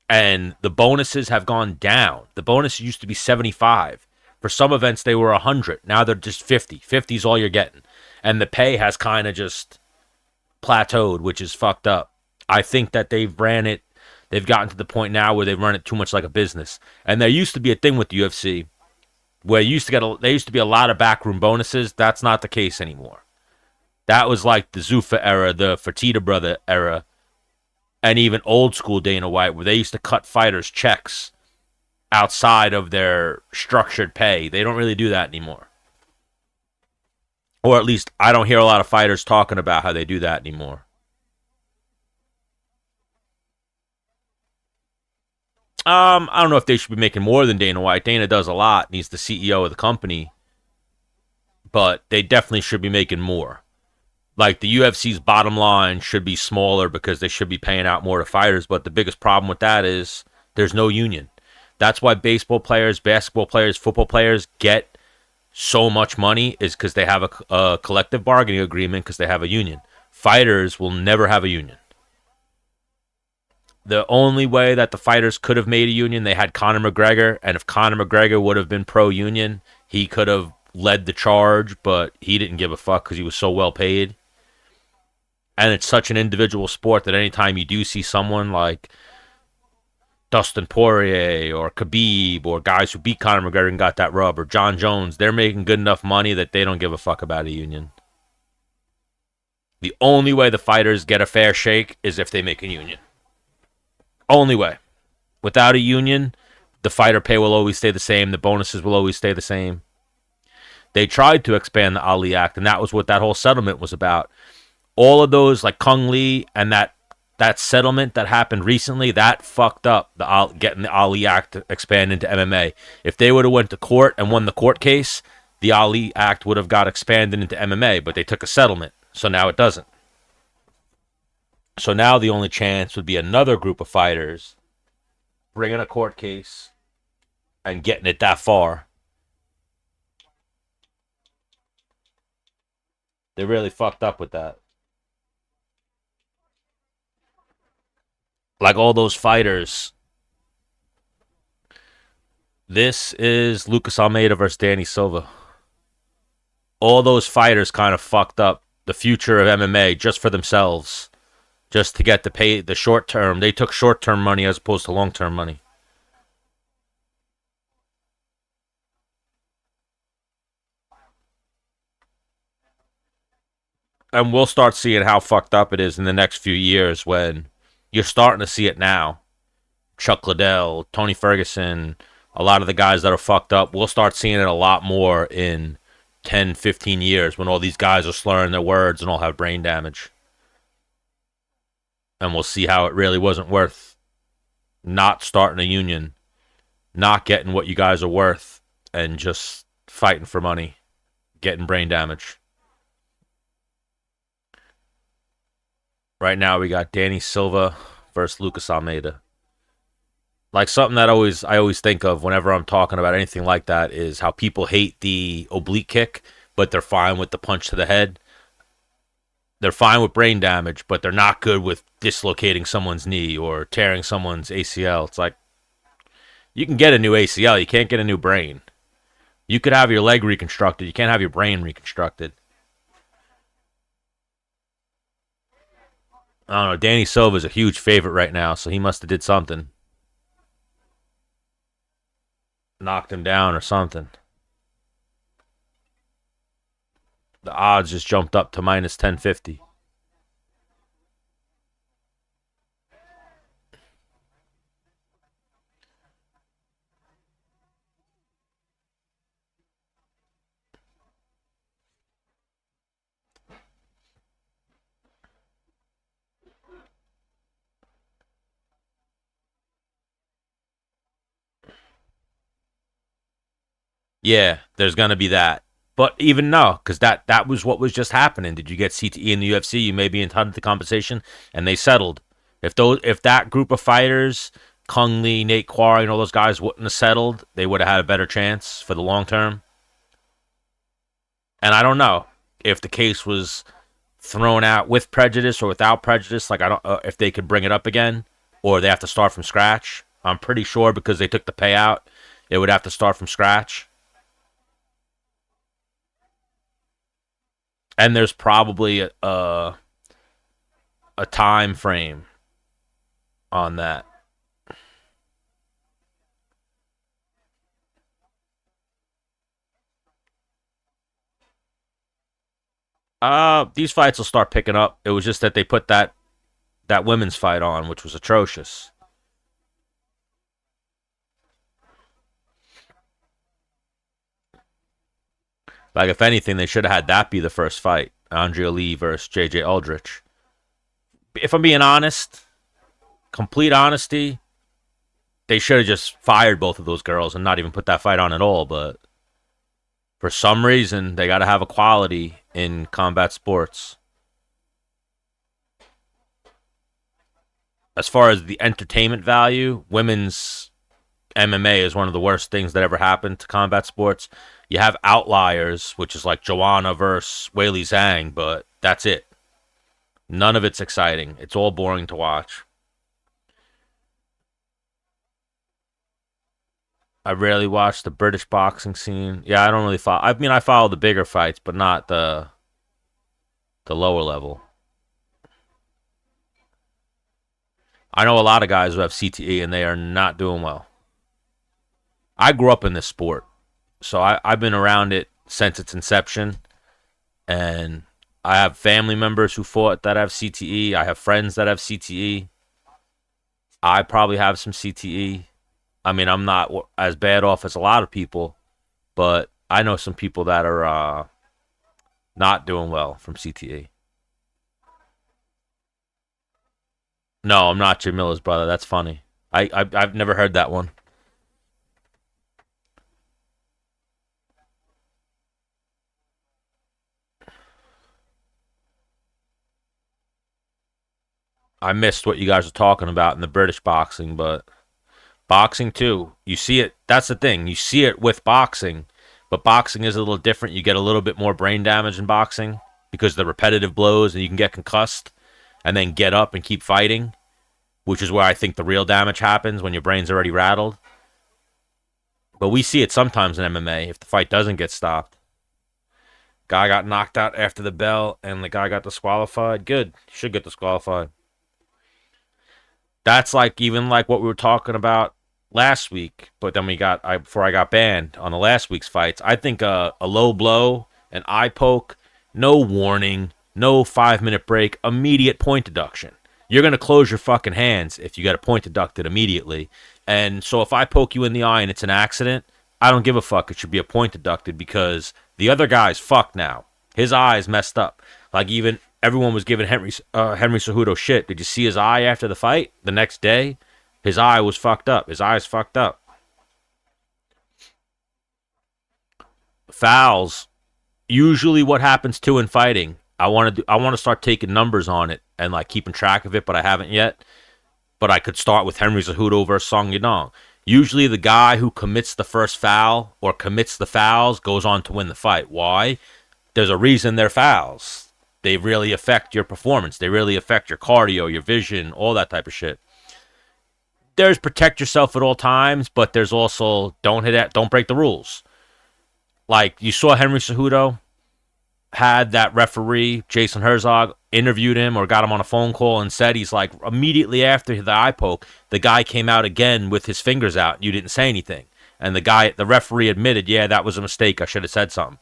And the bonuses have gone down. The bonus used to be 75. For some events they were 100. Now they're just 50. 50 is all you're getting. And the pay has kind of just plateaued, which is fucked up. I think that they've gotten to the point now where they run it too much like a business. And there used to be a thing with the UFC where there used to be a lot of backroom bonuses. That's not the case anymore. That was like the Zuffa era, the Fertitta brother era, and even old school Dana White, where they used to cut fighters checks outside of their structured pay. They don't really do that anymore. Or at least I don't hear a lot of fighters talking about how they do that anymore. I don't know if they should be making more than Dana White. Dana does a lot, and he's the CEO of the company, but they definitely should be making more. Like the UFC's bottom line should be smaller because they should be paying out more to fighters, but the biggest problem with that is there's no union. That's why baseball players, basketball players, football players get so much money is because they have a collective bargaining agreement because they have a union. Fighters will never have a union. The only way that the fighters could have made a union, they had Conor McGregor, and if Conor McGregor would have been pro-union, he could have led the charge, but he didn't give a fuck because he was so well paid. And it's such an individual sport that anytime you do see someone like Dustin Poirier or Khabib or guys who beat Conor McGregor and got that rub, or John Jones, they're making good enough money that they don't give a fuck about a union. The only way the fighters get a fair shake is if they make a union. Only way. Without a union, the fighter pay will always stay the same. The bonuses will always stay the same. They tried to expand the Ali Act, and that was what that whole settlement was about. All of those, like Kung Lee and that settlement that happened recently, that fucked up getting the Ali Act to expand into MMA. If they would have went to court and won the court case, the Ali Act would have got expanded into MMA, but they took a settlement, so now it doesn't. So now the only chance would be another group of fighters bringing a court case and getting it that far. They really fucked up with that. Like all those fighters. This is Lucas Almeida versus Danny Silva. All those fighters kind of fucked up the future of MMA just for themselves. Just to get to pay the short term. They took short term money as opposed to long term money. And we'll start seeing how fucked up it is in the next few years when you're starting to see it now. Chuck Liddell, Tony Ferguson, a lot of the guys that are fucked up, we'll start seeing it a lot more in 10, 15 years when all these guys are slurring their words and all have brain damage. And we'll see how it really wasn't worth not starting a union, not getting what you guys are worth, and just fighting for money, getting brain damage. Right now we got Danny Silva versus Lucas Almeida. Like something that I always think of whenever I'm talking about anything like that is how people hate the oblique kick, but they're fine with the punch to the head. They're fine with brain damage, but they're not good with dislocating someone's knee or tearing someone's ACL. It's like, you can get a new ACL, you can't get a new brain. You could have your leg reconstructed, you can't have your brain reconstructed. I don't know, Danny Silva's a huge favorite right now, so he must have did something. Knocked him down or something. The odds just jumped up to minus 1050. Yeah, there's gonna be that. But even no, because that was what was just happening. Did you get CTE in the UFC? You may be entitled to compensation, and they settled. If that group of fighters, Kung Lee, Nate Quarry, and all those guys wouldn't have settled, they would have had a better chance for the long term. And I don't know if the case was thrown out with prejudice or without prejudice. Like I don't if they could bring it up again, or they have to start from scratch. I'm pretty sure because they took the payout, it would have to start from scratch. And there's probably a time frame on that. These fights will start picking up. It was just that they put that women's fight on, which was atrocious. Like if anything, they should have had that be the first fight. Andrea Lee versus JJ Aldrich. If I'm being honest, complete honesty, they should have just fired both of those girls and not even put that fight on at all. But for some reason, they got to have equality in combat sports. As far as the entertainment value, women's MMA is one of the worst things that ever happened to combat sports. You have outliers, which is like Joanna versus Weili Zhang, but that's it. None of it's exciting. It's all boring to watch. I rarely watch the British boxing scene. Yeah, I don't really follow. I mean, I follow the bigger fights, but not the lower level. I know a lot of guys who have CTE and they are not doing well. I grew up in this sport, so I've been around it since its inception, and I have family members who fought that have CTE. I have friends that have CTE. I probably have some CTE. I mean, I'm not as bad off as a lot of people, but I know some people that are not doing well from CTE. No, I'm not Jim Miller's brother. That's funny. I've never heard that one. I missed what you guys were talking about in the British boxing, but boxing too. You see it. That's the thing. You see it with boxing, but boxing is a little different. You get a little bit more brain damage in boxing because the repetitive blows and you can get concussed and then get up and keep fighting, which is where I think the real damage happens when your brain's already rattled. But we see it sometimes in MMA if the fight doesn't get stopped. Guy got knocked out after the bell and the guy got disqualified. Good. Should get disqualified. That's like even like what we were talking about last week, but then before I got banned on the last week's fights. I think a low blow, an eye poke, no warning, no 5 minute break, immediate point deduction. You're gonna close your fucking hands if you got a point deducted immediately. And so if I poke you in the eye and it's an accident, I don't give a fuck. It should be a point deducted because the other guy's fucked now. His eye's messed up. Like even everyone was giving Henry Cejudo shit. Did you see his eye after the fight? The next day, his eye was fucked up. His eye's fucked up. Fouls. Usually, what happens too in fighting. I want to start taking numbers on it and like keeping track of it, but I haven't yet. But I could start with Henry Cejudo versus Song Yadong. Usually, the guy who commits the first foul or commits the fouls goes on to win the fight. Why? There's a reason they're fouls. They really affect your performance. They really affect your cardio, your vision, all that type of shit. There's protect yourself at all times, but there's also don't hit it, don't break the rules. Like you saw Henry Cejudo had that referee Jason Herzog interviewed him or got him on a phone call and said he's like immediately after the eye poke, the guy came out again with his fingers out. And you didn't say anything, and the referee admitted, yeah, that was a mistake. I should have said something.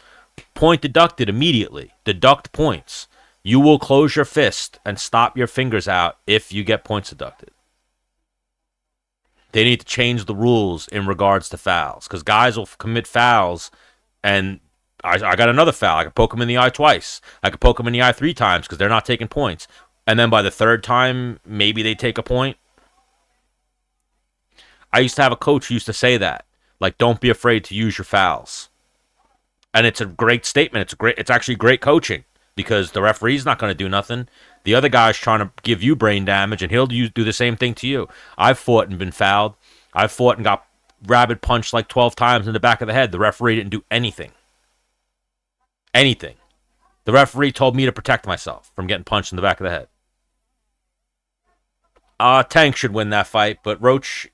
Point deducted immediately. Deduct points. You will close your fist and stop your fingers out if you get points deducted. They need to change the rules in regards to fouls because guys will commit fouls and I got another foul. I could poke them in the eye twice. I could poke them in the eye 3 times because they're not taking points. And then by the third time, maybe they take a point. I used to have a coach who used to say that. Like, don't be afraid to use your fouls. And it's a great statement. It's actually great coaching because the referee's not going to do nothing. The other guy's trying to give you brain damage, and he'll do the same thing to you. I've fought and been fouled. I've fought and got rabbit punched like 12 times in the back of the head. The referee didn't do anything. Anything. The referee told me to protect myself from getting punched in the back of the head. Tank should win that fight, but Roach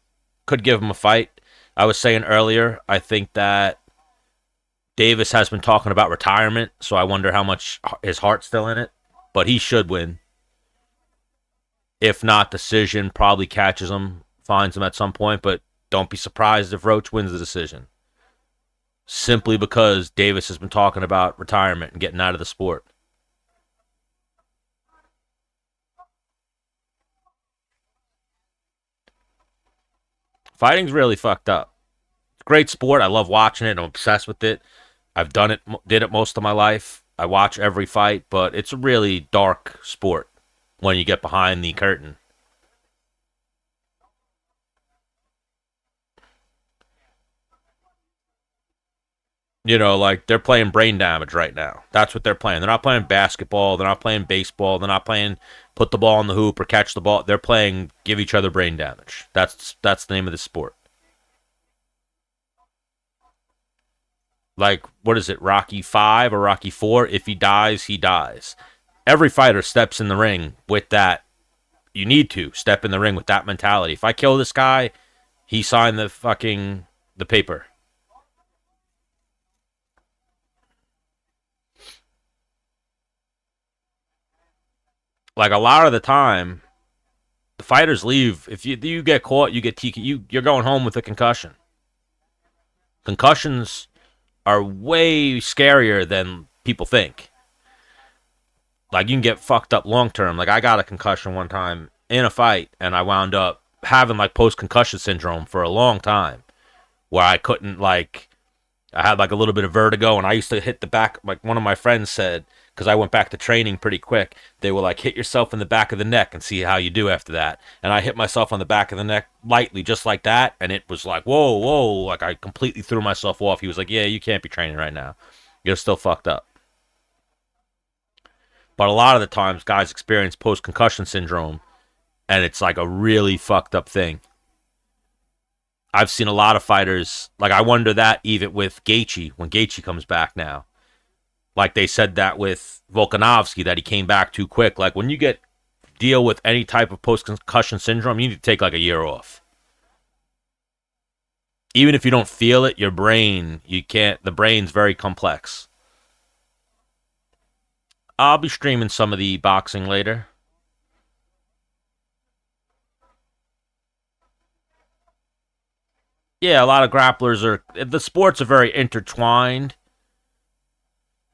could give him a fight. I was saying earlier, I think that Davis has been talking about retirement, so I wonder how much his heart's still in it. But he should win. If not, decision probably catches him, finds him at some point, but don't be surprised if Roach wins the decision. Simply because Davis has been talking about retirement and getting out of the sport. Fighting's really fucked up. It's a great sport. I love watching it. I'm obsessed with it. I've did it most of my life. I watch every fight, but it's a really dark sport when you get behind the curtain. You know, like they're playing brain damage right now. That's what they're playing. They're not playing basketball. They're not playing baseball. They're not playing put the ball in the hoop or catch the ball. They're playing give each other brain damage. That's the name of the sport. Like what is it, Rocky 5 or Rocky 4? If he dies, he dies. Every fighter steps in the ring with that. You need to step in the ring with that mentality. If I kill this guy, he signed the fucking The paper. Like a lot of the time, the fighters leave. If you get caught, you get TK. You're going home with a concussion. Concussions are way scarier than people think. Like you can get fucked up long term. Like I got a concussion one time in a fight, and I wound up having like post concussion syndrome for a long time, where I couldn't like. I had like a little bit of vertigo, and I used to hit the back. Like one of my friends said, because I went back to training pretty quick. They were like, hit yourself in the back of the neck and see how you do after that. And I hit myself on the back of the neck lightly, just like that, and it was like, whoa, whoa, like I completely threw myself off. He was like, yeah, you can't be training right now. You're still fucked up. But a lot of the times, guys experience post concussion syndrome, and it's like a really fucked up thing. I've seen a lot of fighters, like I wonder that even with Gaethje, when Gaethje comes back now. Like they said that with Volkanovski, that he came back too quick. Like when you deal with any type of post-concussion syndrome, you need to take like a year off. Even if you don't feel it, your brain, you can't, the brain's very complex. I'll be streaming some of the boxing later. Yeah, a lot of grapplers the sports are very intertwined.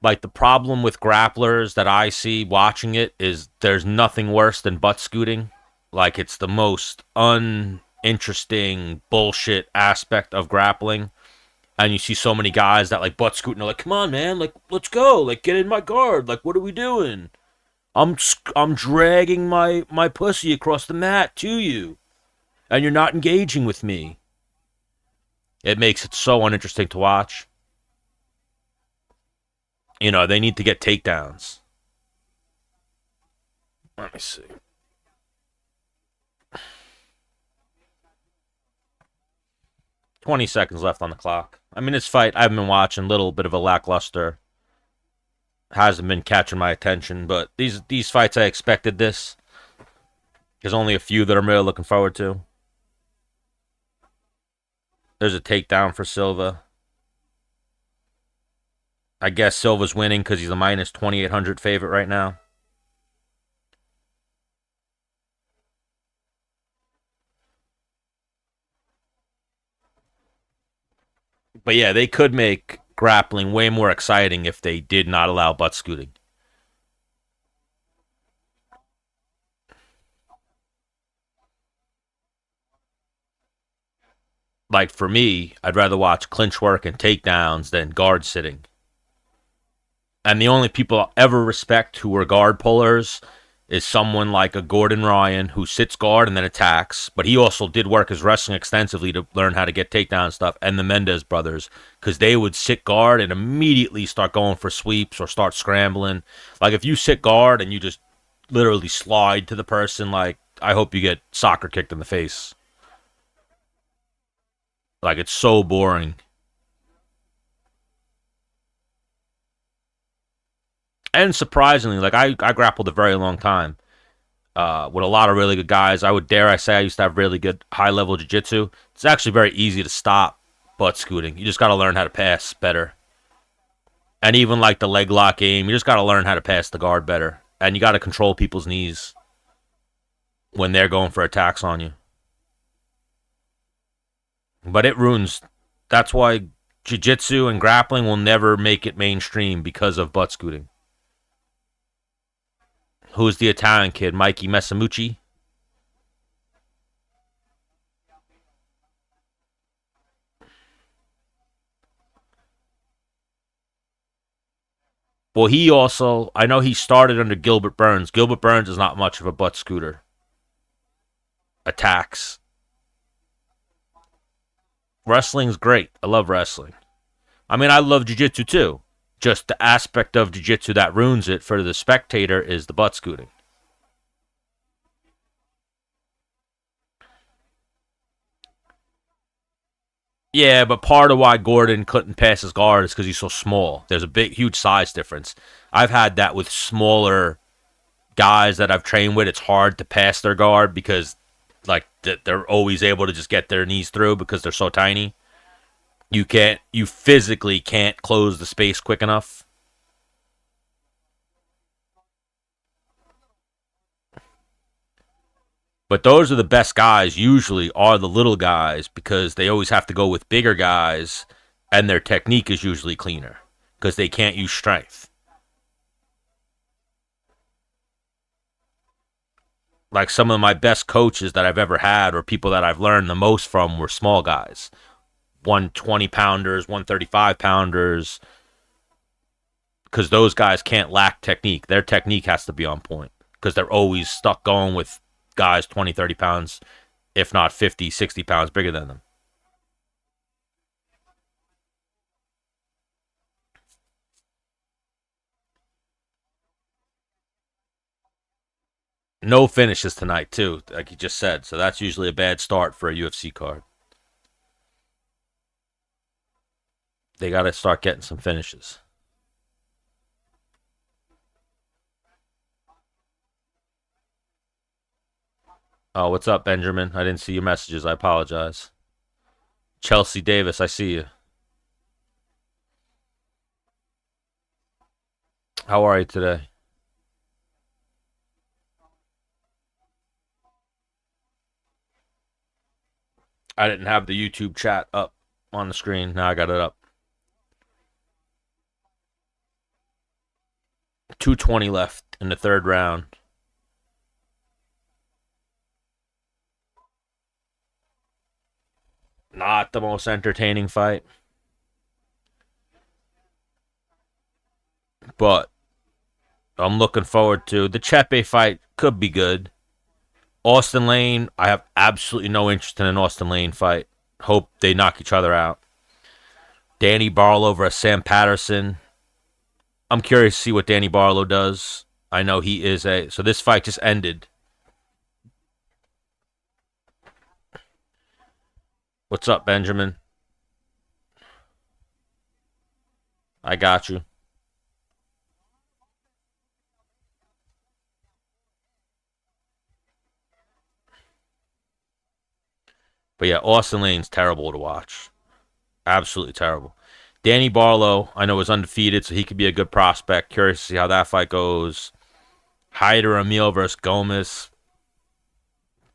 Like the problem with grapplers that I see watching it is there's nothing worse than butt scooting. Like it's the most uninteresting bullshit aspect of grappling. And you see so many guys that like butt scooting are like, come on, man, like let's go, like get in my guard, like what are we doing? I'm dragging my pussy across the mat to you, and you're not engaging with me. It makes it so uninteresting to watch. You know, they need to get takedowns. Let me see. $20 left on the clock. I mean, this fight I've been watching, a little bit of a lackluster. Hasn't been catching my attention, but these fights I expected this. There's only a few that I'm really looking forward to. There's a takedown for Silva. I guess Silva's winning because he's a minus 2,800 favorite right now. But yeah, they could make grappling way more exciting if they did not allow butt scooting. Like for me, I'd rather watch clinch work and takedowns than guard sitting. And the only people I'll ever respect who are guard pullers is someone like a Gordon Ryan who sits guard and then attacks. But he also did work his wrestling extensively to learn how to get takedown stuff. And the Mendez brothers, because they would sit guard and immediately start going for sweeps or start scrambling. Like if you sit guard and you just literally slide to the person, like I hope you get soccer kicked in the face. Like it's so boring. And surprisingly, like I grappled a very long time with a lot of really good guys. I would dare I say I used to have really good high level jiu-jitsu. It's actually very easy to stop butt scooting. You just got to learn how to pass better. And even like the leg lock game, you just got to learn how to pass the guard better. And you got to control people's knees when they're going for attacks on you. But it ruins. That's why jiu-jitsu and grappling will never make it mainstream because of butt scooting. Who's the Italian kid? Mikey Messamucci? Well, he also, I know he started under Gilbert Burns. Gilbert Burns is not much of a butt scooter. Attacks. Wrestling's great. I love wrestling. I mean, I love jiu-jitsu too. Just the aspect of jiu-jitsu that ruins it for the spectator is the butt scooting. Yeah, but part of why Gordon couldn't pass his guard is because he's so small. There's a huge size difference. I've had that with smaller guys that I've trained with. It's hard to pass their guard because, like, they're always able to just get their knees through because they're so tiny. You physically can't close the space quick enough. But those are the best guys, usually are the little guys, because they always have to go with bigger guys, and their technique is usually cleaner because they can't use strength. Like some of my best coaches that I've ever had, or people that I've learned the most from, were small guys, 120 pounders, 135 pounders, because those guys can't lack technique. Their technique has to be on point because they're always stuck going with guys 20, 30 pounds, if not 50, 60 pounds bigger than them. No finishes tonight, too, like you just said. So that's usually a bad start for a UFC card. They got to start getting some finishes. Oh, what's up, Benjamin? I didn't see your messages. I apologize. Chelsea Davis, I see you. How are you today? I didn't have the YouTube chat up on the screen. Now I got it up. 220 left in the third round. Not the most entertaining fight, but I'm looking forward to the Chepe fight. Could be good. Austin Lane, I have absolutely no interest in an Austin Lane fight. Hope they knock each other out. Danny Barlow versus Sam Patterson. I'm curious to see what Danny Barlow does. I know he is a. So this fight just ended. What's up, Benjamin? I got you. But yeah, Austin Lane's terrible to watch. Absolutely terrible. Danny Barlow, I know, is undefeated, so he could be a good prospect. Curious to see how that fight goes. Hyder Emil versus Gomez.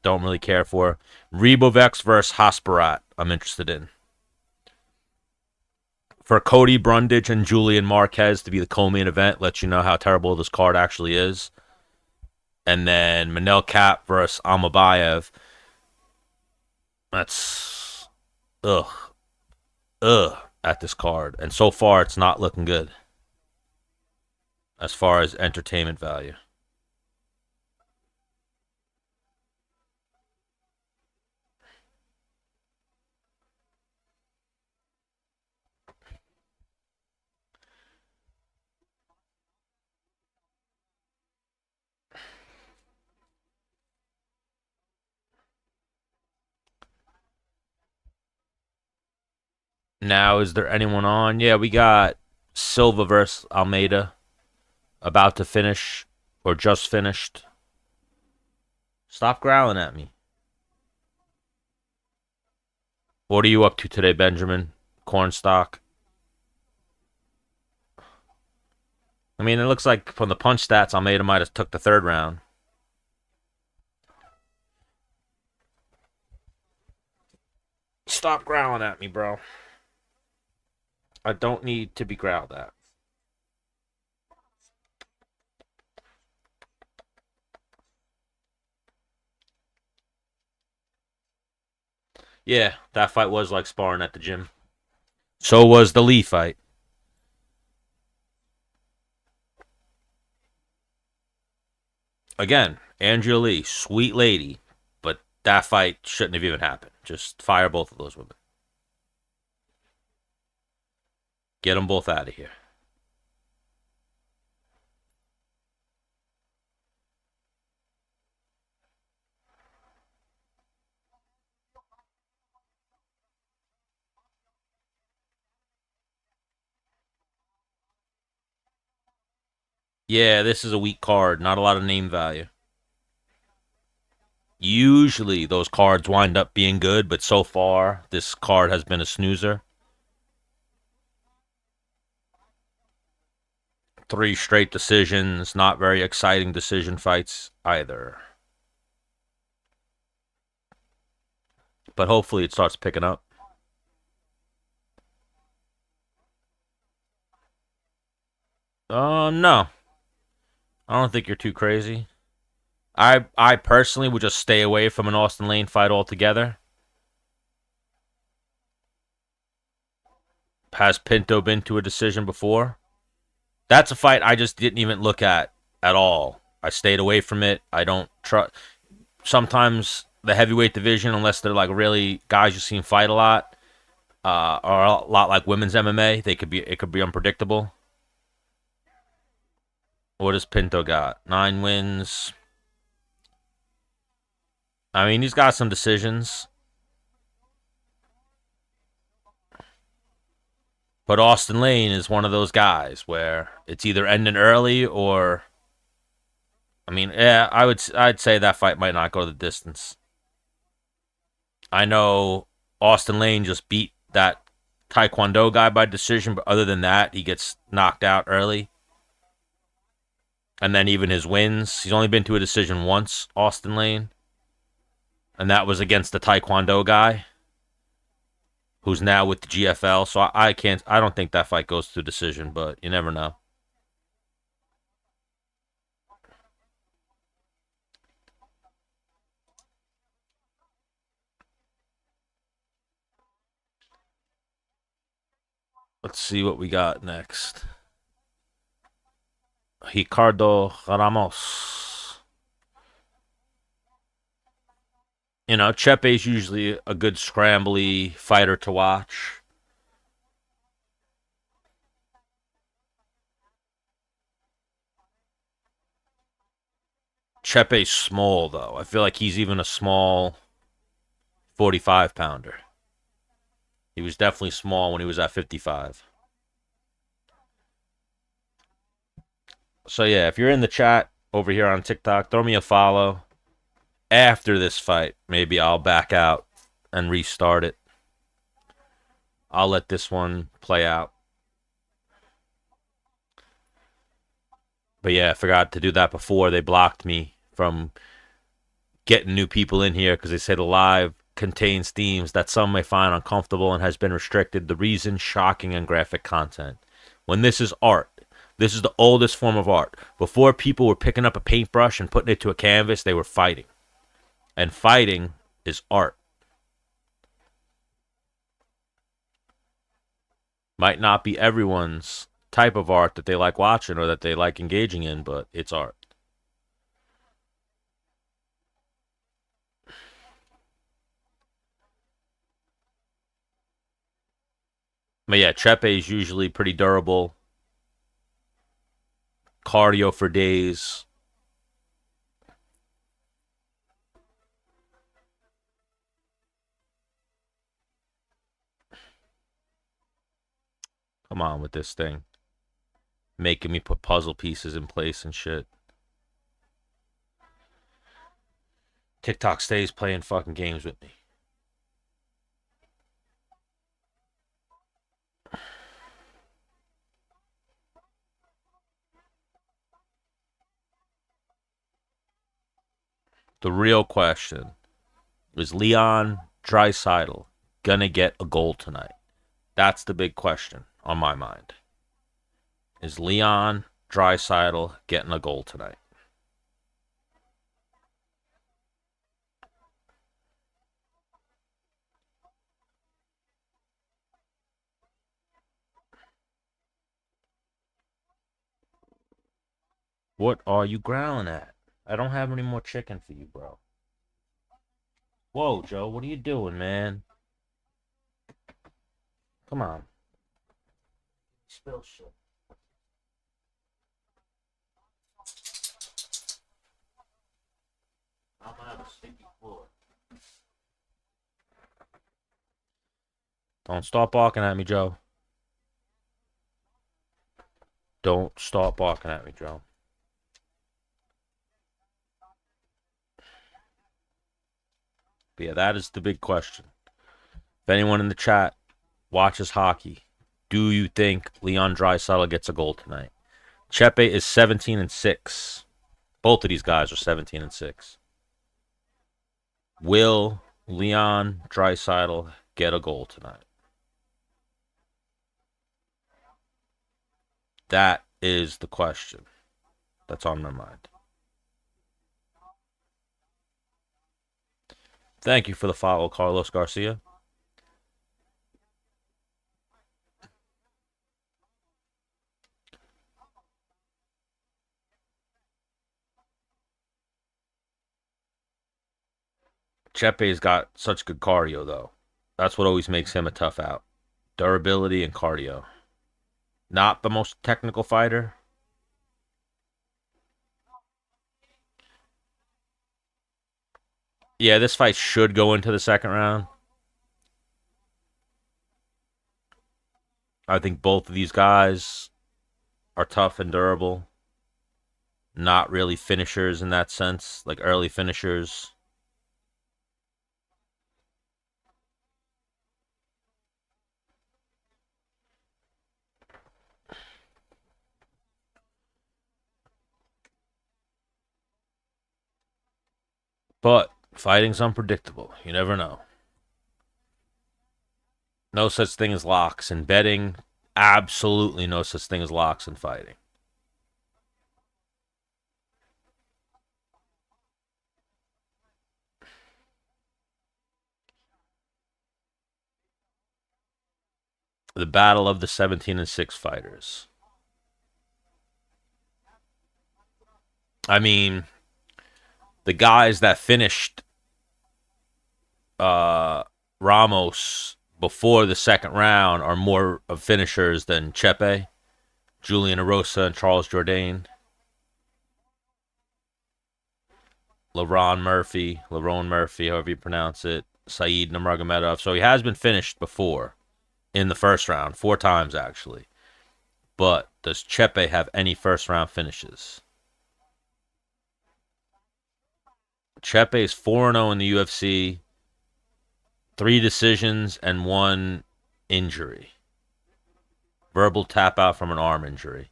Don't really care for. Rebovex versus Hasparat. I'm interested in. For Cody Brundage and Julian Marquez to be the co-main event, lets you know how terrible this card actually is. And then Manel Cap versus Amabayev. That's ugh, at this card. And so far, it's not looking good as far as entertainment value. Now, is there anyone on? Yeah, we got Silva versus Almeida about to finish or just finished. Stop growling at me. What are you up to today, Benjamin? Cornstalk. I mean, it looks like from the punch stats, Almeida might have took the third round. Stop growling at me, bro. I don't need to be growled at. Yeah, that fight was like sparring at the gym. So was the Lee fight. Again, Andrea Lee, sweet lady, but that fight shouldn't have even happened. Just fire both of those women. Get them both out of here. Yeah, this is a weak card. Not a lot of name value. Usually those cards wind up being good, but so far this card has been a snoozer. 3 straight decisions, not very exciting decision fights either. But hopefully it starts picking up. No. I don't think you're too crazy. I personally would just stay away from an Austin Lane fight altogether. Has Pinto been to a decision before? That's a fight I just didn't even look at all. I stayed away from it. I don't trust. Sometimes the heavyweight division, unless they're like really guys you've seen fight a lot, or a lot like women's MMA, it could be unpredictable. What does Pinto got? 9 wins. I mean, he's got some decisions. But Austin Lane is one of those guys where it's either ending early or, I mean, yeah, I'd say that fight might not go the distance. I know Austin Lane just beat that Taekwondo guy by decision, but other than that, he gets knocked out early. And then even his wins, he's only been to a decision once, Austin Lane. And that was against the Taekwondo guy, who's now with the GFL. So I don't think that fight goes to decision, but you never know. Let's see what we got next. Ricardo Ramos. You know, Chepe's usually a good scrambly fighter to watch. Chepe's small, though. I feel like he's even a small 45 pounder. He was definitely small when he was at 55. So, yeah, if you're in the chat over here on TikTok, throw me a follow. After this fight, maybe I'll back out and restart it. I'll let this one play out. But yeah, I forgot to do that before. They blocked me from getting new people in here because they say the live contains themes that some may find uncomfortable and has been restricted. The reason, shocking and graphic content. When this is art, this is the oldest form of art. Before people were picking up a paintbrush and putting it to a canvas, they were fighting. And fighting is art. Might not be everyone's type of art that they like watching or that they like engaging in, but it's art. But yeah, Chepe is usually pretty durable. Cardio for days. Come on with this thing. Making me put puzzle pieces in place and shit. TikTok stays playing fucking games with me. The real question is Leon Draisaitl gonna get a goal tonight? That's the big question on my mind. Is Leon Draisaitl getting a goal tonight? What are you growling at? I don't have any more chicken for you, bro. Whoa, Joe, what are you doing, man? Come on. Spill shit. I'm gonna have a sticky floor. Don't stop barking at me, Joe. Don't stop barking at me, Joe. But yeah, that is the big question. If anyone in the chat watches hockey, do you think Leon Draisaitl gets a goal tonight? Chepe is 17-6. Both of these guys are 17-6. Will Leon Draisaitl get a goal tonight? That is the question that's on my mind. Thank you for the follow, Carlos Garcia. Chepe's got such good cardio, though. That's what always makes him a tough out. Durability and cardio. Not the most technical fighter. Yeah, this fight should go into the second round. I think both of these guys are tough and durable. Not really finishers in that sense, like early finishers. But fighting's unpredictable. You never know. No such thing as locks in betting. Absolutely no such thing as locks in fighting. The battle of the 17-6 fighters. I mean, the guys that finished Ramos before the second round are more of finishers than Chepe, Julian Erosa, and Charles Jourdain. Lerone Murphy, however you pronounce it, Saeed Nurmagomedov. So he has been finished before in the first round, 4 times actually. But does Chepe have any first round finishes? Chepe is 4-0 in the UFC, 3 decisions and 1 injury. Verbal tap out from an arm injury.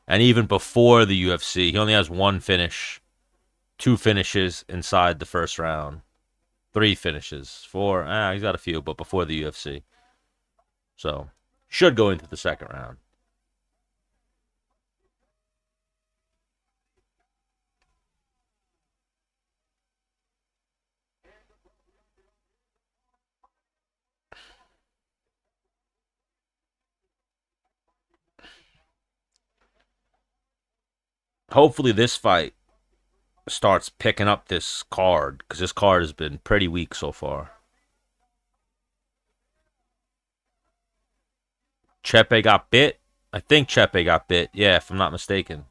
And even before the UFC, he only has 1 finish, 2 finishes inside the first round, 3 finishes, 4. He's got a few, but before the UFC. So, should go into the second round. Hopefully this fight starts picking up this card, because this card has been pretty weak so far. Chepe got bit. I think Chepe got bit. Yeah, if I'm not mistaken.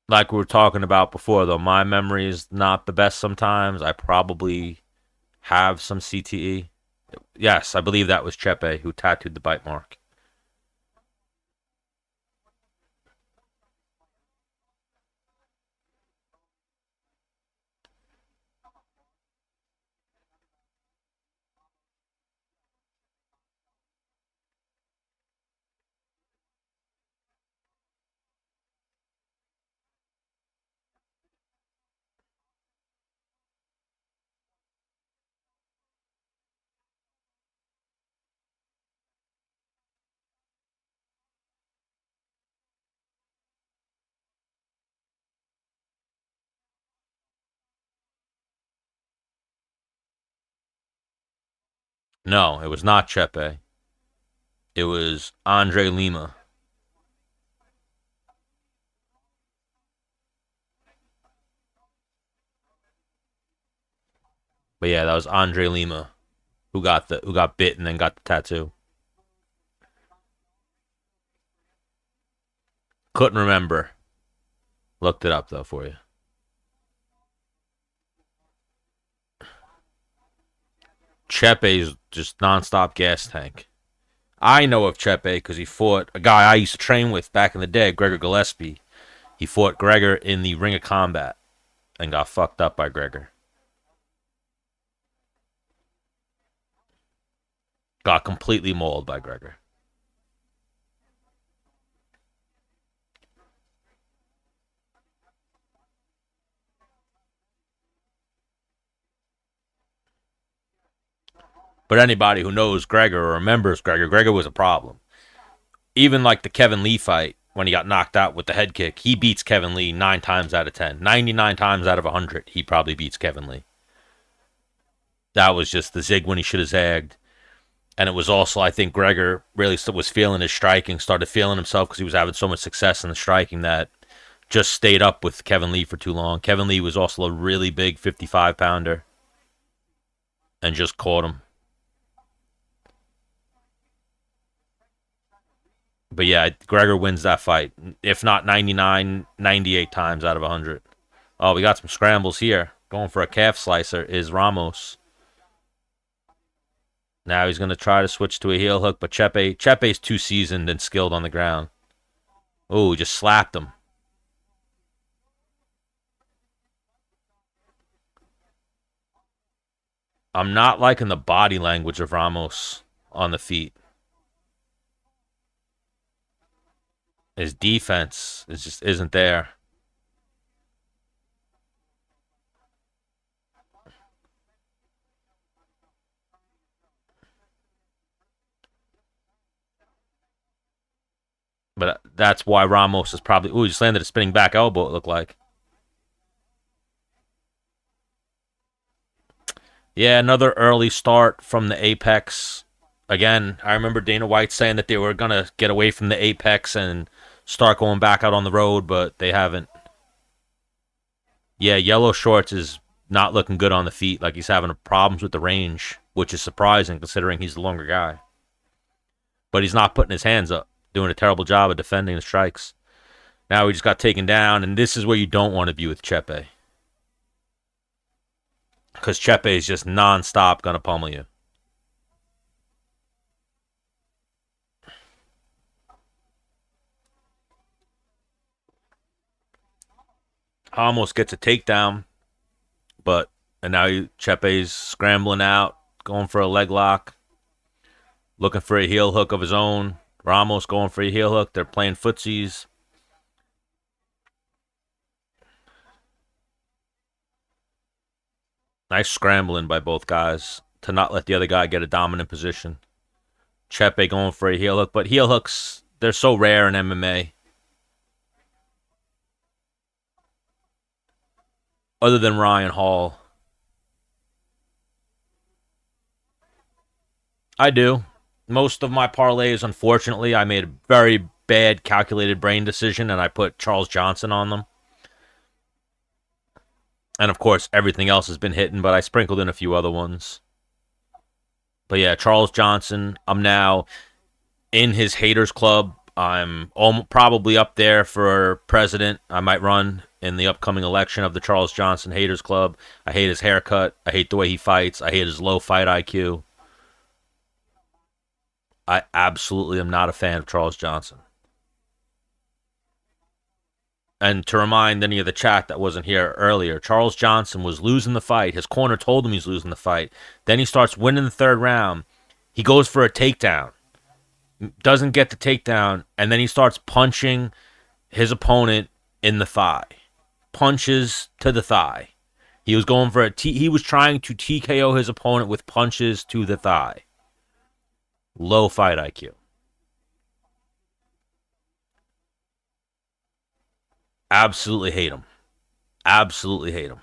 Like we were talking about before, though, my memory is not the best sometimes. I probably have some CTE. Yes, I believe that was Chepe who tattooed the bite mark. No, it was not Chepe. It was Andre Lima. But yeah, that was Andre Lima who got bit and then got the tattoo. Couldn't remember. Looked it up though for you. Chepe's just nonstop gas tank. I know of Chepe because he fought a guy I used to train with back in the day, Gregor Gillespie. He fought Gregor in the Ring of Combat and got fucked up by Gregor. got completely mauled by Gregor. But anybody who knows Gregor or remembers Gregor, Gregor was a problem. Even like the Kevin Lee fight, when he got knocked out with the head kick, he beats Kevin Lee 9 times out of 10. 99 times out of 100, he probably beats Kevin Lee. That was just the zig when he should have zagged. And it was also, I think, Gregor really was feeling his striking, started feeling himself because he was having so much success in the striking that just stayed up with Kevin Lee for too long. Kevin Lee was also a really big 55-pounder and just caught him. But yeah, Gregor wins that fight, if not 99, 98 times out of 100. Oh, we got some scrambles here. Going for a calf slicer is Ramos. Now he's going to try to switch to a heel hook, but Chepe's too seasoned and skilled on the ground. Oh, he just slapped him. I'm not liking the body language of Ramos on the feet. His defense just isn't there. But that's why Ramos is probably... Ooh, he just landed a spinning back elbow, it looked like. Yeah, another early start from the Apex. Again, I remember Dana White saying that they were going to get away from the Apex and start going back out on the road, but they haven't. Yeah, Yellow Shorts is not looking good on the feet. Like he's having problems with the range, which is surprising considering he's the longer guy. But he's not putting his hands up, doing a terrible job of defending the strikes. Now he just got taken down, and this is where you don't want to be with Chepe. Because Chepe is just non-stop going to pummel you. Almost gets a takedown, and now Chepe's scrambling out, going for a leg lock, looking for a heel hook of his own. Ramos going for a heel hook. They're playing footsies. Nice scrambling by both guys to not let the other guy get a dominant position. Chepe going for a heel hook, but heel hooks, they're so rare in MMA. Other than Ryan Hall. I do. Most of my parlays, unfortunately, I made a very bad calculated brain decision and I put Charles Johnson on them. And of course, everything else has been hitting, but I sprinkled in a few other ones. But yeah, Charles Johnson, I'm now in his haters club. I'm probably up there for president. I might run in the upcoming election of the Charles Johnson haters club. I hate his haircut. I hate the way he fights. I hate his low fight IQ. I absolutely am not a fan of Charles Johnson. And to remind any of the chat that wasn't here earlier, Charles Johnson was losing the fight. His corner told him he's losing the fight. Then he starts winning the third round. He goes for a takedown. Doesn't get the takedown. And then he starts punching his opponent in the thigh. Punches to the thigh. He was going for he was trying to TKO his opponent with punches to the thigh. Low fight IQ. Absolutely hate him. Absolutely hate him.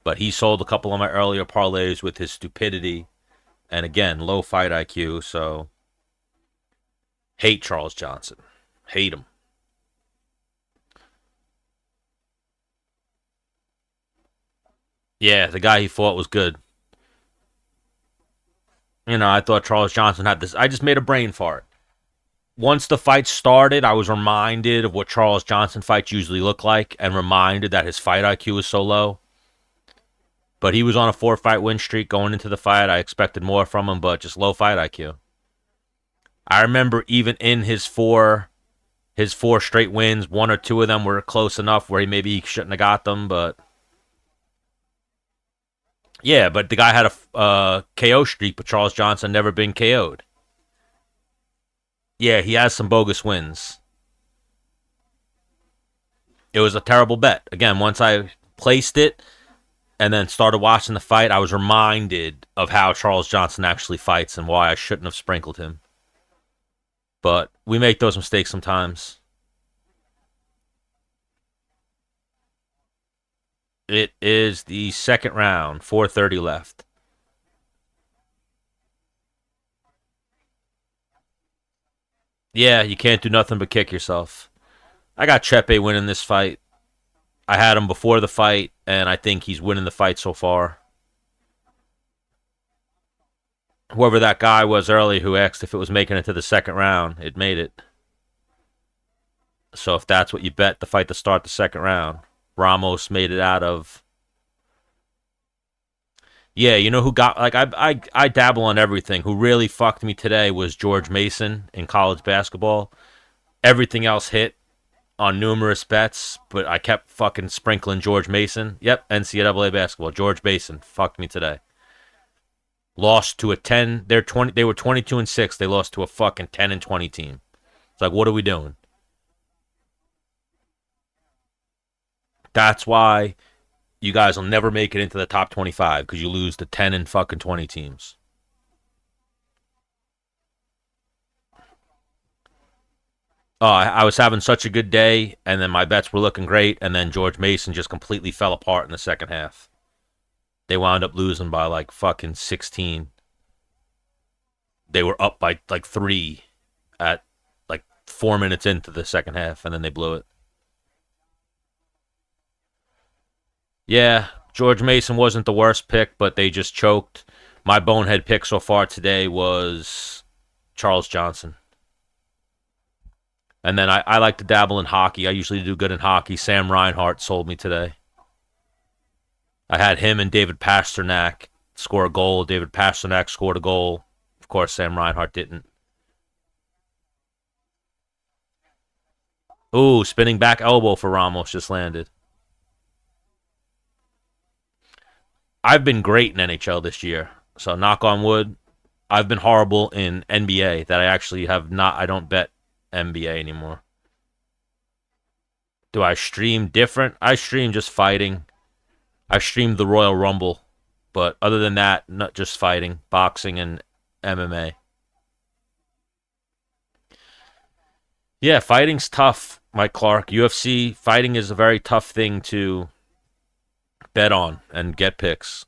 But he sold a couple of my earlier parlays with his stupidity. And again, low fight IQ. So, hate Charles Johnson. Hate him. Yeah, the guy he fought was good. You know, I thought Charles Johnson had this. I just made a brain fart. Once the fight started, I was reminded of what Charles Johnson fights usually look like and reminded that his fight IQ is so low. But he was on a 4-fight win streak going into the fight. I expected more from him, but just low fight IQ. I remember even in his four straight wins, one or two of them were close enough where he shouldn't have got them, but Yeah, but the guy had a KO streak, but Charles Johnson never been KO'd. Yeah, he has some bogus wins. It was a terrible bet. Again, once I placed it and then started watching the fight, I was reminded of how Charles Johnson actually fights and why I shouldn't have sprinkled him. But we make those mistakes sometimes. It is the second round, 4:30 left. Yeah, you can't do nothing but kick yourself. I got Chepe winning this fight. I had him before the fight, and I think he's winning the fight so far. Whoever that guy was early who asked if it was making it to the second round, it made it. So if that's what you bet, the fight to start the second round, Ramos made it out of. Yeah, you know who got like I dabble on everything. Who really fucked me today was George Mason in college basketball. Everything else hit on numerous bets, but I kept fucking sprinkling George Mason. Yep, NCAA basketball. George Mason fucked me today. Lost to a 10. They were 22-6. They lost to a fucking 10-20 team. It's like, what are we doing? That's why you guys will never make it into the top 25 because you lose to 10 and fucking 20 teams. Oh, I was having such a good day, and then my bets were looking great, and then George Mason just completely fell apart in the second half. They wound up losing by like fucking 16. They were up by like 3 at like 4 minutes into the second half, and then they blew it. Yeah, George Mason wasn't the worst pick, but they just choked. My bonehead pick so far today was Charles Johnson. And then I like to dabble in hockey. I usually do good in hockey. Sam Reinhart sold me today. I had him and David Pasternak score a goal. David Pasternak scored a goal. Of course, Sam Reinhart didn't. Ooh, spinning back elbow for Ramos just landed. I've been great in NHL this year. So knock on wood. I've been horrible in NBA that I actually have not. I don't bet NBA anymore. Do I stream different? I stream just fighting. I streamed the Royal Rumble. But other than that, not just fighting, boxing, and MMA. Yeah, fighting's tough, Mike Clark. UFC fighting is a very tough thing to bet on and get picks.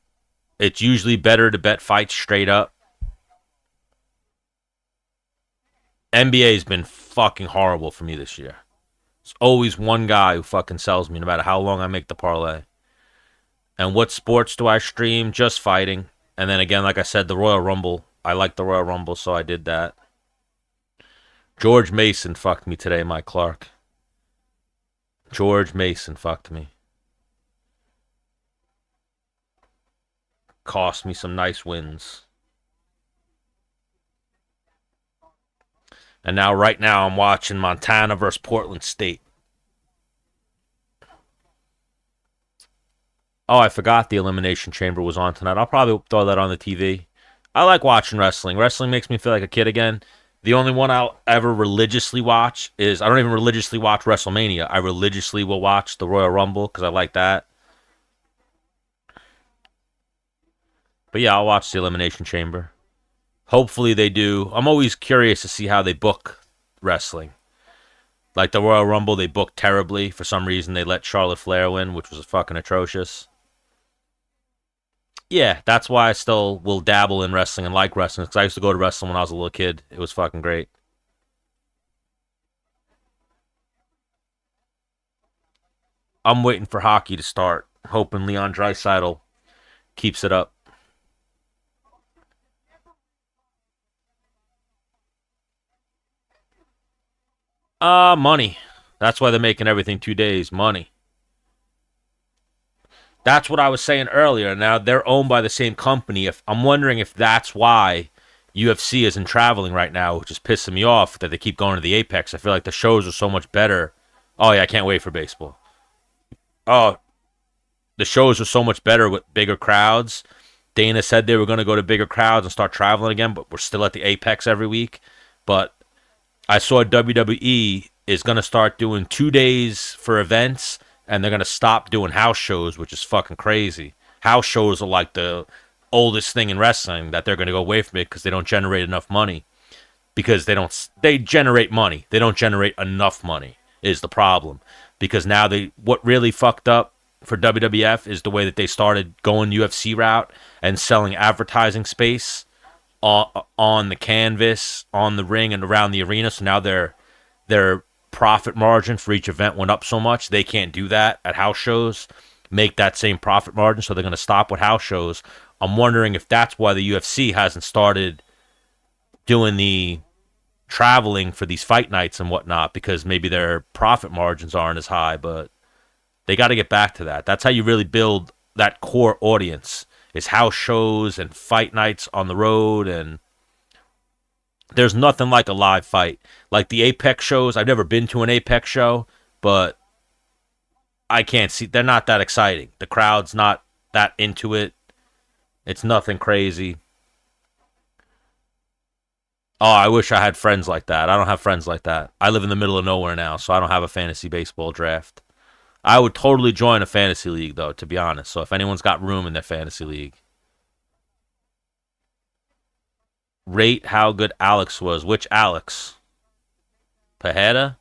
It's usually better to bet fights straight up. NBA's been fucking horrible for me this year. It's always one guy who fucking sells me no matter how long I make the parlay. And what sports do I stream? Just fighting. And then again, like I said, the Royal Rumble. I like the Royal Rumble, so I did that. George Mason fucked me today, Mike Clark. George Mason fucked me. Cost me some nice wins. And now, right now, I'm watching Montana versus Portland State. Oh, I forgot the Elimination Chamber was on tonight. I'll probably throw that on the TV. I like watching wrestling. Wrestling makes me feel like a kid again. The only one I'll ever religiously watch is, I don't even religiously watch WrestleMania. I religiously will watch the Royal Rumble because I like that. But yeah, I'll watch the Elimination Chamber. Hopefully they do. I'm always curious to see how they book wrestling. Like the Royal Rumble, they booked terribly. For some reason, they let Charlotte Flair win, which was fucking atrocious. Yeah, that's why I still will dabble in wrestling and like wrestling. Because I used to go to wrestling when I was a little kid. It was fucking great. I'm waiting for hockey to start. Hoping Leon Draisaitl keeps it up. Money. That's why they're making everything 2 days. Money. That's what I was saying earlier. Now they're owned by the same company. If I'm wondering if that's why UFC isn't traveling right now, which is pissing me off that they keep going to the Apex. I feel like the shows are so much better. Oh yeah, I can't wait for baseball. Oh, the shows are so much better with bigger crowds. Dana said they were going to go to bigger crowds and start traveling again, but we're still at the Apex every week. But I saw WWE is going to start doing 2 days for events, and they're going to stop doing house shows, which is fucking crazy. House shows are like the oldest thing in wrestling that they're going to go away from it because they don't generate enough money. Because they generate money. They don't generate enough money is the problem. Because now what really fucked up for WWF is the way that they started going UFC route and selling advertising space on the canvas, on the ring, and around the arena. So now their profit margin for each event went up so much they can't do that at house shows, make that same profit margin. So they're going to stop with house shows. I'm wondering if that's why the UFC hasn't started doing the traveling for these fight nights and whatnot, because maybe their profit margins aren't as high. But they got to get back to that. That's how you really build that core audience, is house shows and fight nights on the road. And there's nothing like a live fight. Like the Apex shows, I've never been to an Apex show, but I can't see, they're not that exciting. The crowd's not that into it. It's nothing crazy. Oh, I wish I had friends like that. I don't have friends like that. I live in the middle of nowhere now, so I don't have a fantasy baseball draft. I would totally join a fantasy league, though, to be honest. So if anyone's got room in their fantasy league. Rate how good Alex was. Which Alex? Pajeda?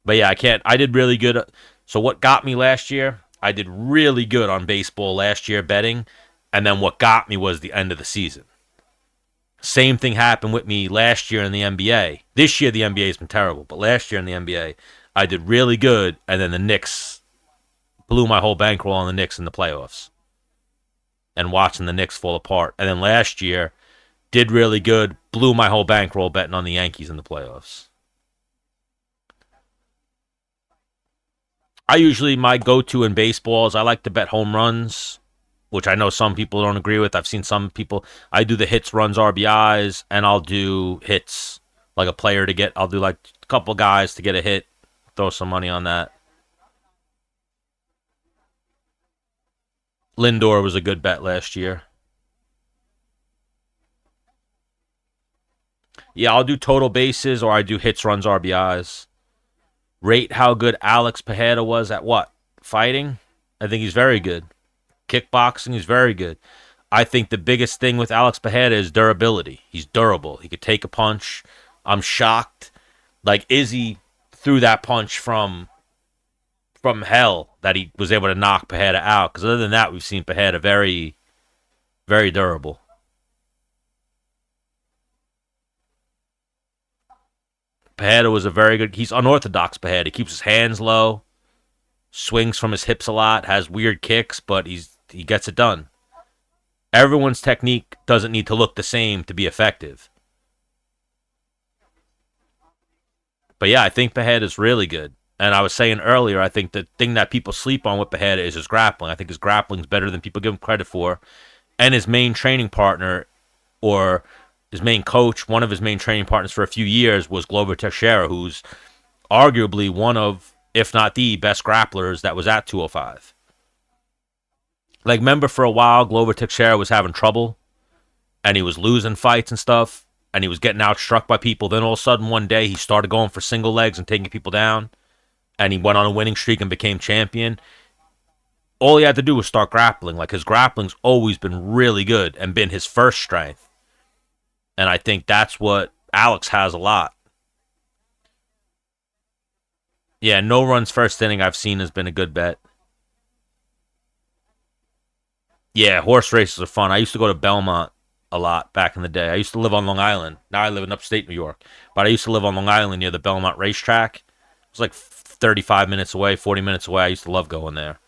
But yeah, I did really good. So what got me last year, I did really good on baseball last year betting. And then what got me was the end of the season. Same thing happened with me last year in the NBA. This year the NBA has been terrible, but last year in the NBA, I did really good, and then the Knicks blew my whole bankroll on the Knicks in the playoffs. And watching the Knicks fall apart. And then last year, did really good, blew my whole bankroll betting on the Yankees in the playoffs. My go-to in baseball is I like to bet home runs, which I know some people don't agree with. I've seen some people. I do the hits, runs, RBIs, and I'll do hits, like a player to get. I'll do like a couple guys to get a hit. Throw some money on that. Lindor was a good bet last year. Yeah, I'll do total bases, or I do hits, runs, RBIs. Rate how good Alex Pajeda was at what? Fighting? I think he's very good. Kickboxing is very good. I think the biggest thing with Alex Pajeda is durability. He's durable. He could take a punch. I'm shocked. Like Izzy threw that punch from hell that he was able to knock Pajeda out. Because other than that, we've seen Pajeda very, very durable. Pajeda was a very good. He's unorthodox. Pajeda. He keeps his hands low, swings from his hips a lot, has weird kicks, but he gets it done. Everyone's technique doesn't need to look the same to be effective. But yeah, I think Pajeda is really good. And I was saying earlier, I think the thing that people sleep on with Pajeda is his grappling. I think his grappling is better than people give him credit for. And his main training partner, or his main coach, one of his main training partners for a few years was Glover Teixeira, who's arguably one of, if not the best grapplers that was at 205. Like, remember for a while, Glover Teixeira was having trouble, and he was losing fights and stuff, and he was getting outstruck by people. Then all of a sudden, one day, he started going for single legs and taking people down, and he went on a winning streak and became champion. All he had to do was start grappling. Like, his grappling's always been really good and been his first strength. And I think that's what Alex has a lot. Yeah, no runs first inning I've seen has been a good bet. Yeah, horse races are fun. I used to go to Belmont a lot back in the day. I used to live on Long Island. Now I live in upstate New York. But I used to live on Long Island near the Belmont racetrack. It was like 35 minutes away, 40 minutes away. I used to love going there.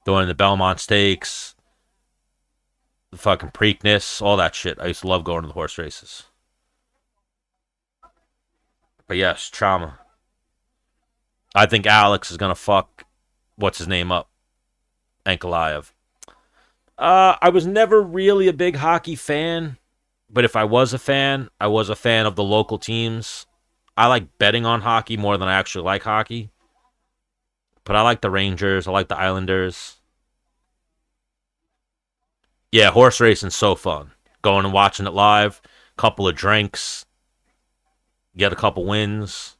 Going to the Belmont Stakes, the fucking Preakness, all that shit. I used to love going to the horse races. But yes, trauma. I think Alex is going to fuck, what's his name up? Ankalaev. I was never really a big hockey fan, but if I was a fan, I was a fan of the local teams. I like betting on hockey more than I actually like hockey. But I like the Rangers. I like the Islanders. Yeah, horse racing's so fun. Going and watching it live, couple of drinks, get a couple wins.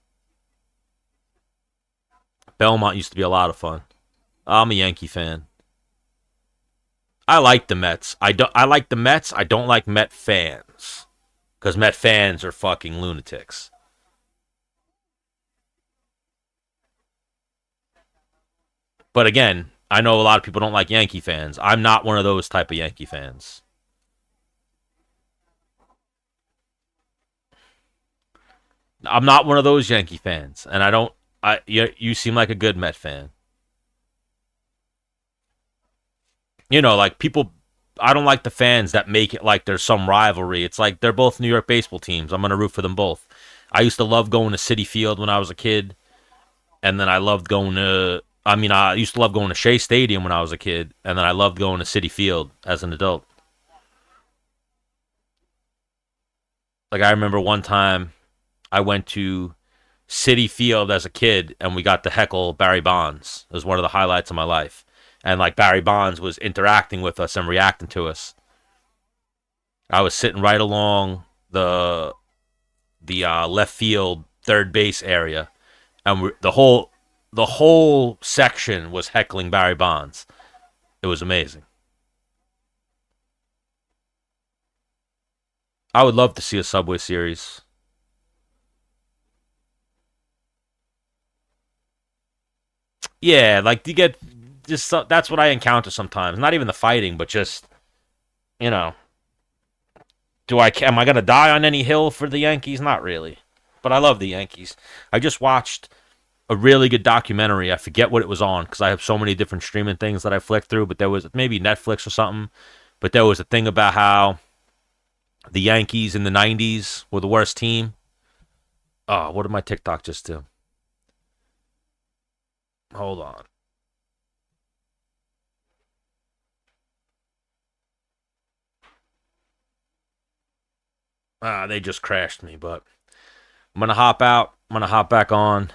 Belmont used to be a lot of fun. I'm a Yankee fan. I like the Mets. I like the Mets. I don't like Met fans because Met fans are fucking lunatics. But again, I know a lot of people don't like Yankee fans. I'm not one of those type of Yankee fans. I'm not one of those Yankee fans, and I don't. You seem like a good Met fan. Like people. I don't like the fans that make it like there's some rivalry. It's like they're both New York baseball teams. I'm gonna root for them both. I used to love going to City Field when I was a kid, and then I loved going to. I mean, I used to love going to Shea Stadium when I was a kid, and then I loved going to City Field as an adult. Like I remember one time I went to City Field as a kid, and we got to heckle Barry Bonds. It was one of the highlights of my life. And like Barry Bonds was interacting with us and reacting to us. I was sitting right along the left field third base area, and the whole section was heckling Barry Bonds. It was amazing. I would love to see a Subway series. Yeah, like you get just that's what I encounter sometimes. Not even the fighting, but just you know, am I gonna die on any hill for the Yankees? Not really, but I love the Yankees. I just watched a really good documentary. I forget what it was on because I have so many different streaming things that I flick through. But there was maybe Netflix or something. But there was a thing about how the Yankees in the '90s were the worst team. Oh, what did my TikTok just do? Hold on. They just crashed me, but I'm gonna hop out. I'm gonna hop back on.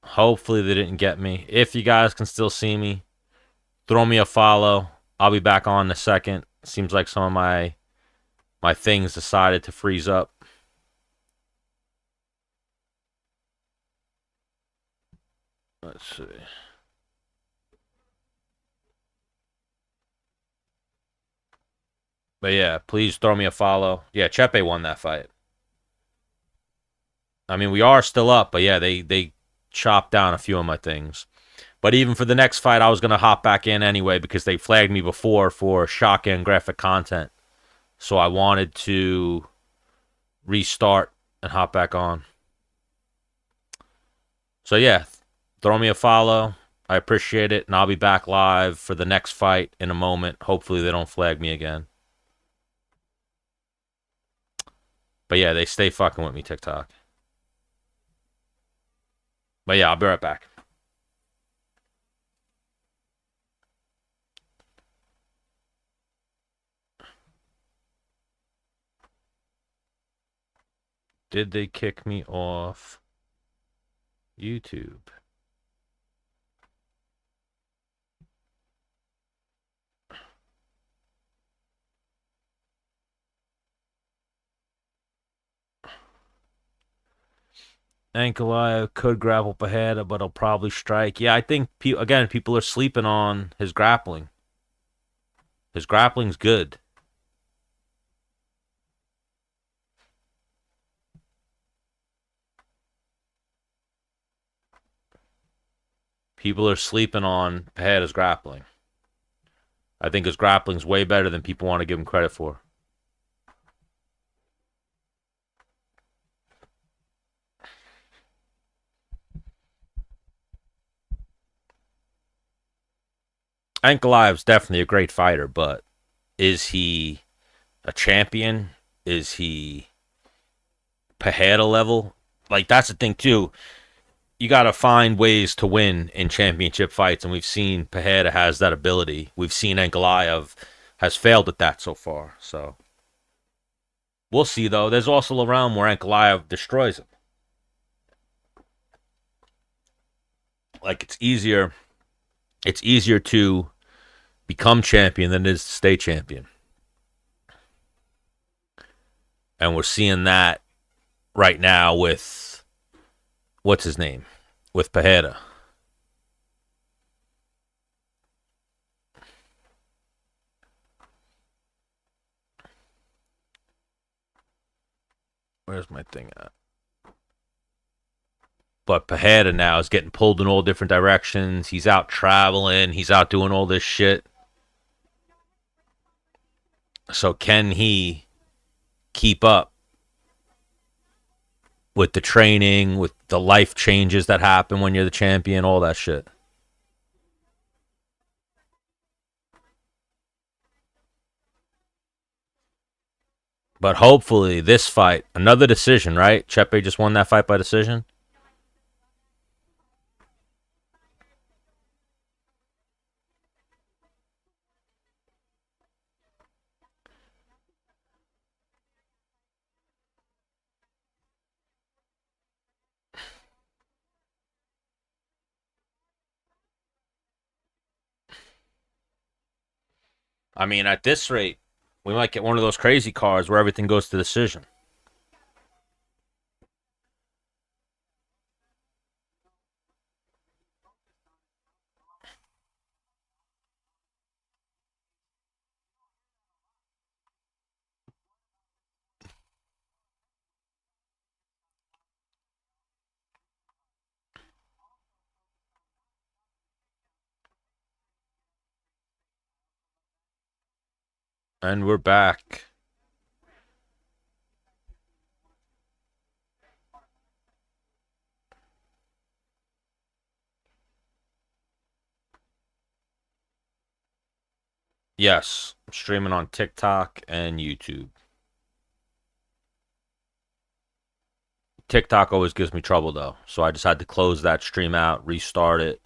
Hopefully they didn't get me. If you guys can still see me, throw me a follow. I'll be back on in a second. Seems like some of my things decided to freeze up. Let's see. But yeah, please throw me a follow. Yeah, Chepe won that fight. I mean, we are still up, but yeah, they chopped down a few of my things. But even for the next fight, I was gonna hop back in anyway because they flagged me before for shotgun graphic content. So I wanted to restart and hop back on. So yeah, throw me a follow. I appreciate it, and I'll be back live for the next fight in a moment. Hopefully they don't flag me again. But yeah, they stay fucking with me, TikTok. But yeah, I'll be right back. Did they kick me off YouTube? Ankalaev could grapple Pajeda, but he'll probably strike. Yeah, I think, again, people are sleeping on his grappling. His grappling's good. People are sleeping on Pajeda's grappling. I think his grappling's way better than people want to give him credit for. Ankalaev's definitely a great fighter, but is he a champion? Is he Pajeda level? Like, that's the thing, too. You got to find ways to win in championship fights, and we've seen Pajeda has that ability. We've seen Ankalaev has failed at that so far, so we'll see, though. There's also a round where Ankalaev destroys him. Like, it's easier It's easier to become champion than it is to stay champion. And we're seeing that right now with what's his name? With Pajeda. Where's my thing at? But Pajeda now is getting pulled in all different directions. He's out traveling. He's out doing all this shit. So can he keep up with the training, with the life changes that happen when you're the champion, all that shit? But hopefully this fight, another decision, right? Chepe just won that fight by decision. I mean, at this rate, we might get one of those crazy cards where everything goes to decision. And we're back. Yes, I'm streaming on TikTok and YouTube. TikTok always gives me trouble though, so I just had to close that stream out, restart it.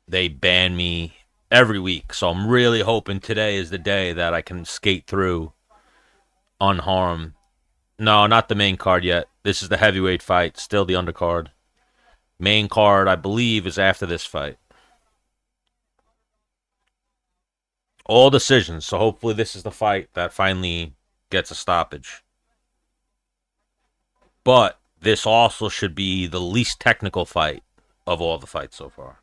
They ban me every week, so I'm really hoping today is the day that I can skate through unharmed. No, not the main card yet. This is the heavyweight fight, still the undercard. Main card, I believe, is after this fight. All decisions, so hopefully this is the fight that finally gets a stoppage. But this also should be the least technical fight of all the fights so far.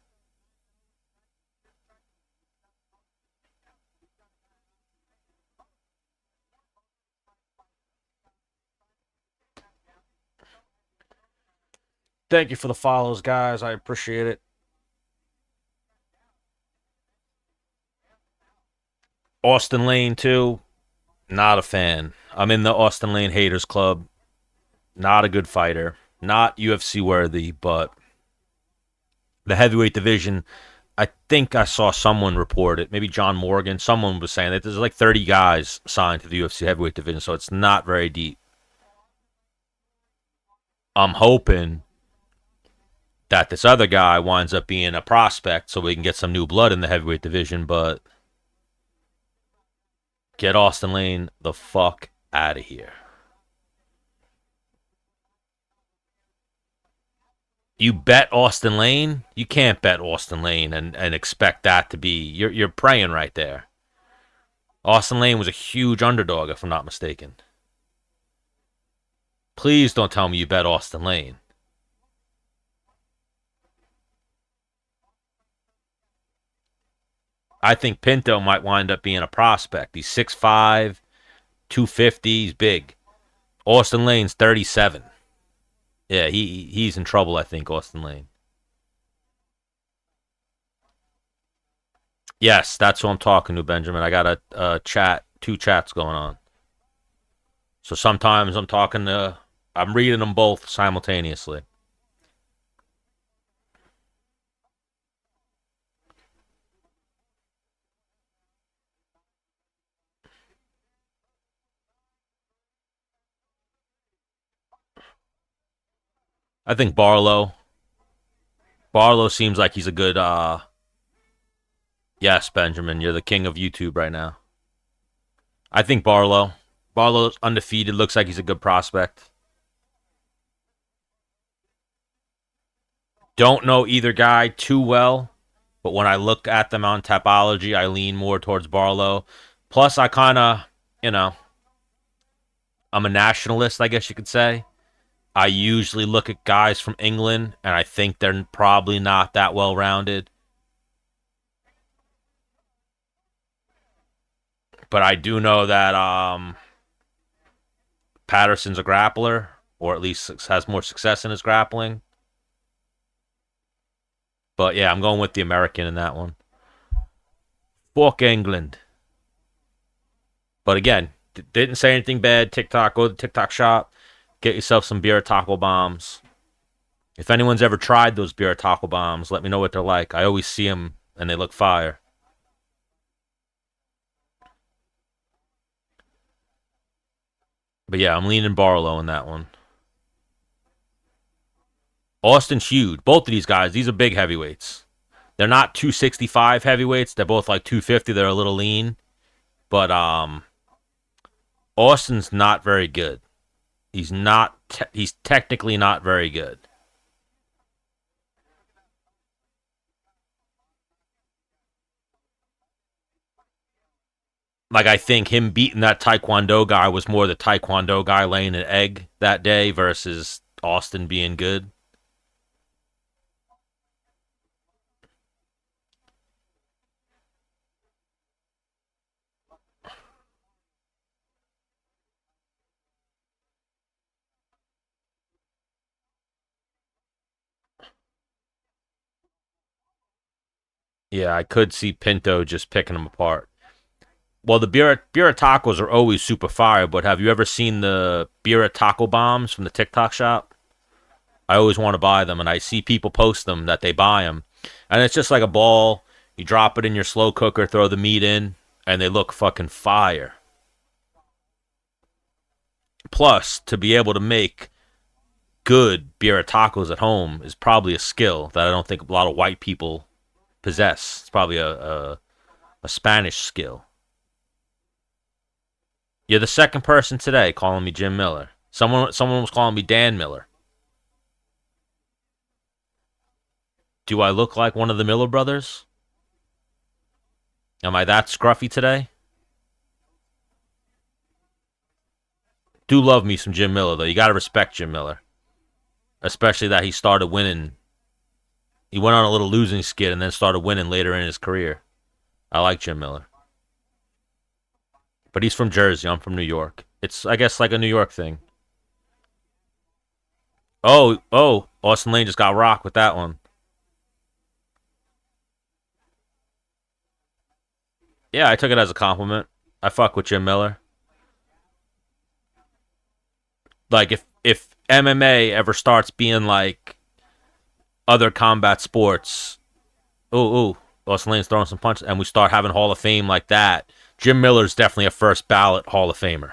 Thank you for the follows, guys. I appreciate it. Austin Lane, too. Not a fan. I'm in the Austin Lane haters club. Not a good fighter. Not UFC worthy, but the heavyweight division, I think I saw someone report it. Maybe John Morgan. Someone was saying that there's like 30 guys signed to the UFC heavyweight division, so it's not very deep. I'm hoping that this other guy winds up being a prospect so we can get some new blood in the heavyweight division, but get Austin Lane the fuck out of here. You bet Austin Lane? You can't bet Austin Lane and expect that to be you're praying right there. Austin Lane was a huge underdog, if I'm not mistaken. Please don't tell me you bet Austin Lane. I think Pinto might wind up being a prospect. He's 6'5", 250. He's big. Austin Lane's 37. Yeah, he's in trouble, I think, Austin Lane. Yes, that's who I'm talking to, Benjamin. I got a chat, two chats going on. So sometimes I'm reading them both simultaneously. I think Barlow seems like he's a good. Yes, Benjamin, you're the king of YouTube right now. I think Barlow's undefeated. Looks like he's a good prospect. Don't know either guy too well, but when I look at them on Tapology, I lean more towards Barlow. Plus, I kind of, you know, I'm a nationalist, I guess you could say. I usually look at guys from England, and I think they're probably not that well rounded. But I do know that Patterson's a grappler, or at least has more success in his grappling. But yeah, I'm going with the American in that one. Fuck England. But again, didn't say anything bad. TikTok, go to the TikTok shop, get yourself some beer taco bombs. If anyone's ever tried those beer taco bombs, let me know what they're like. I always see them and they look fire. But yeah, I'm leaning Barlow in that one. Austin's huge. Both of these guys, these are big heavyweights. They're not 265 heavyweights. They're both like 250. They're a little lean. But Austin's not very good. He's not. He's technically not very good. Like I think him beating that Taekwondo guy was more the Taekwondo guy laying an egg that day versus Austin being good. Yeah, I could see Pinto just picking him apart. Well, the beer tacos are always super fire, but have you ever seen the beer taco bombs from the TikTok shop? I always want to buy them, and I see people post them that they buy them, and it's just like a ball. You drop it in your slow cooker, throw the meat in, and they look fucking fire. Plus, to be able to make good beer tacos at home is probably a skill that I don't think a lot of white people possess. It's probably a Spanish skill. You're the second person today calling me Jim Miller. Someone was calling me Dan Miller. Do I look like one of the Miller brothers? Am I that scruffy today? Do love me some Jim Miller though. You gotta respect Jim Miller, especially that he started winning. He went on a little losing skid and then started winning later in his career. I like Jim Miller, but he's from Jersey. I'm from New York. It's I guess like a New York thing. Oh, Austin Lane just got rocked with that one. Yeah, I took it as a compliment. I fuck with Jim Miller. Like if MMA ever starts being like other combat sports, ooh, Austin Lane's throwing some punches, and we start having Hall of Fame like that. Jim Miller's definitely a first ballot Hall of Famer.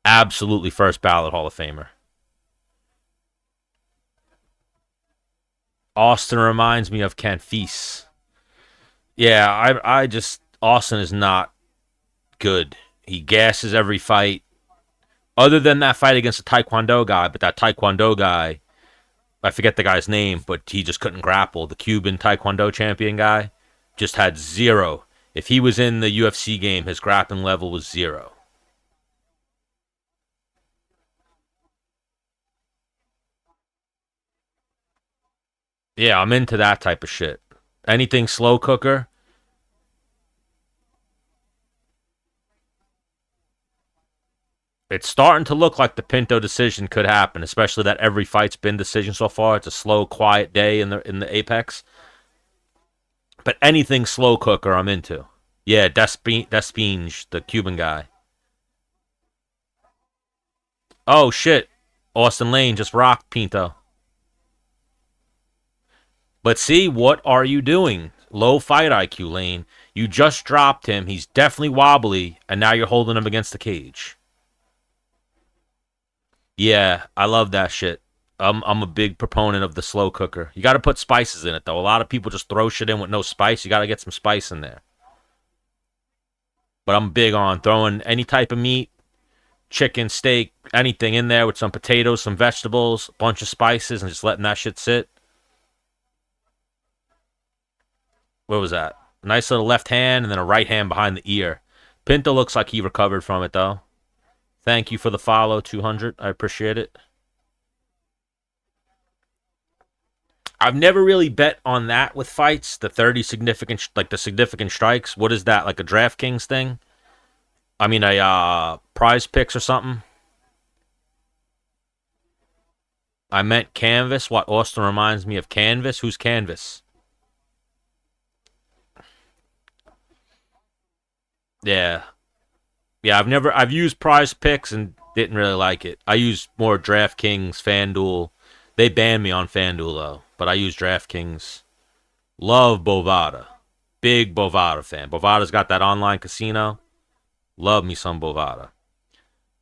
Absolutely first ballot Hall of Famer. Austin reminds me of Canfis. Yeah, I just Austin is not good. He gasses every fight. Other than that fight against the Taekwondo guy, but that Taekwondo guy, I forget the guy's name, but he just couldn't grapple. The Cuban Taekwondo champion guy just had zero. If he was in the UFC game, his grappling level was zero. Yeah, I'm into that type of shit. Anything slow cooker, it's starting to look like the Pinto decision could happen, especially that every fight's been decision so far. It's a slow, quiet day in the Apex. But anything slow cooker, I'm into. Yeah, Despinge, the Cuban guy. Oh shit, Austin Lane just rocked Pinto. But see, what are you doing? Low fight IQ, Lane. You just dropped him. He's definitely wobbly, and now you're holding him against the cage. Yeah, I love that shit. I'm a big proponent of the slow cooker. You got to put spices in it though. A lot of people just throw shit in with no spice. You got to get some spice in there. But I'm big on throwing any type of meat, chicken, steak, anything in there with some potatoes, some vegetables, a bunch of spices, and just letting that shit sit. What was that? Nice little left hand and then a right hand behind the ear. Pinto looks like he recovered from it, though. Thank you for the follow, 200. I appreciate it. I've never really bet on that with fights. The 30 significant, like the significant strikes. What is that? Like a DraftKings thing? I mean, a prize picks or something? I meant Canvas. What? Austin reminds me of Canvas. Who's Canvas? Yeah. Yeah, I've used prize picks and didn't really like it. I use more DraftKings, FanDuel. They banned me on FanDuel, though, but I use DraftKings. Love Bovada. Big Bovada fan. Bovada's got that online casino. Love me some Bovada.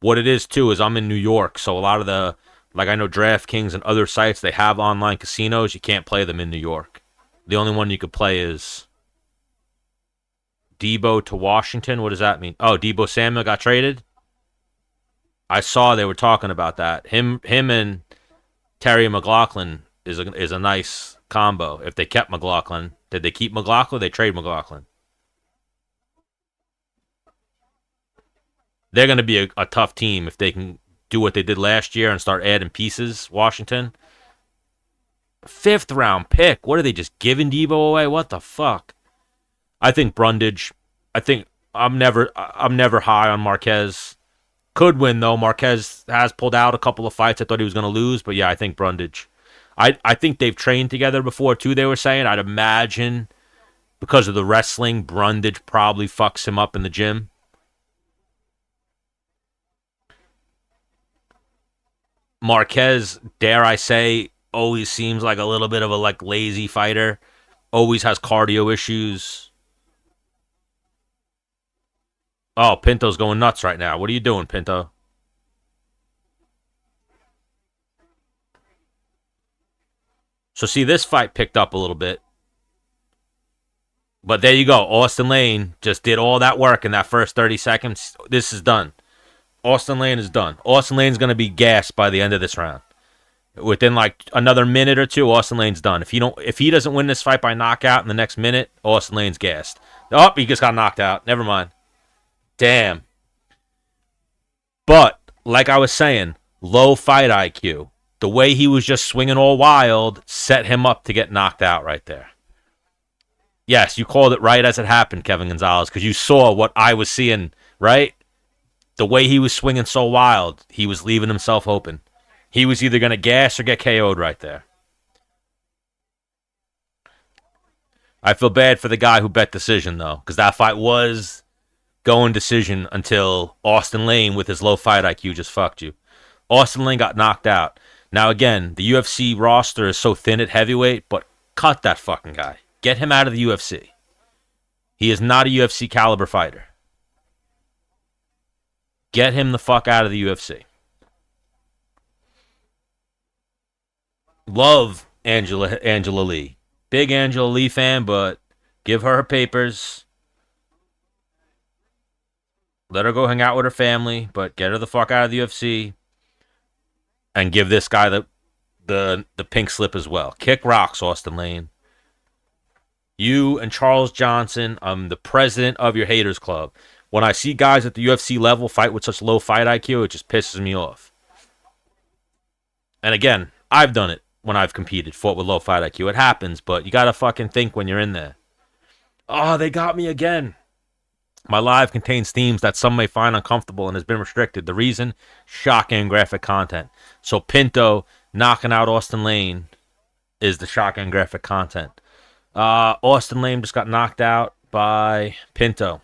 What it is, too, is I'm in New York, so a lot of the, like I know DraftKings and other sites, they have online casinos. You can't play them in New York. The only one you could play is Debo to Washington. What does that mean? Oh, Debo Samuel got traded? I saw they were talking about that. Him and Terry McLaughlin is a nice combo. If they kept McLaughlin, did they keep McLaughlin? They trade McLaughlin. They're going to be a tough team if they can do what they did last year and start adding pieces. Washington, fifth round pick. What are they just giving Debo away? What the fuck? I think Brundage. I think I'm never high on Marquez. Could win though. Marquez has pulled out a couple of fights I thought he was going to lose, but yeah, I think Brundage. I think they've trained together before too. They were saying. I'd imagine because of the wrestling, Brundage probably fucks him up in the gym. Marquez, dare I say, always seems like a little bit of a like lazy fighter. Always has cardio issues. Oh, Pinto's going nuts right now. What are you doing, Pinto? So see, this fight picked up a little bit. But there you go. Austin Lane just did all that work in that first 30 seconds. This is done. Austin Lane is done. Austin Lane's going to be gassed by the end of this round. Within like another minute or two, Austin Lane's done. If he doesn't win this fight by knockout in the next minute, Austin Lane's gassed. Oh, he just got knocked out. Never mind. Damn. But like I was saying, low fight IQ. The way he was just swinging all wild set him up to get knocked out right there. Yes, you called it right as it happened, Kevin Gonzalez, because you saw what I was seeing, right? The way he was swinging so wild, he was leaving himself open. He was either going to gas or get KO'd right there. I feel bad for the guy who bet decision, though, because that fight was going decision until Austin Lane, with his low fight IQ, just fucked you. Austin Lane got knocked out. Now, again, the UFC roster is so thin at heavyweight, but cut that fucking guy. Get him out of the UFC. He is not a UFC caliber fighter. Get him the fuck out of the UFC. Love Angela Lee. Big Angela Lee fan, but give her papers. Let her go hang out with her family, but get her the fuck out of the UFC. And give this guy the pink slip as well. Kick rocks, Austin Lane. You and Charles Johnson, I'm the president of your haters club. When I see guys at the UFC level fight with such low fight IQ, it just pisses me off. And again, I've done it when I've competed, fought with low fight IQ. It happens, but you gotta fucking think when you're in there. Oh, they got me again. My live contains themes that some may find uncomfortable and has been restricted. The reason? Shocking and graphic content. So Pinto knocking out Austin Lane is the shocking and graphic content. Austin Lane just got knocked out by Pinto.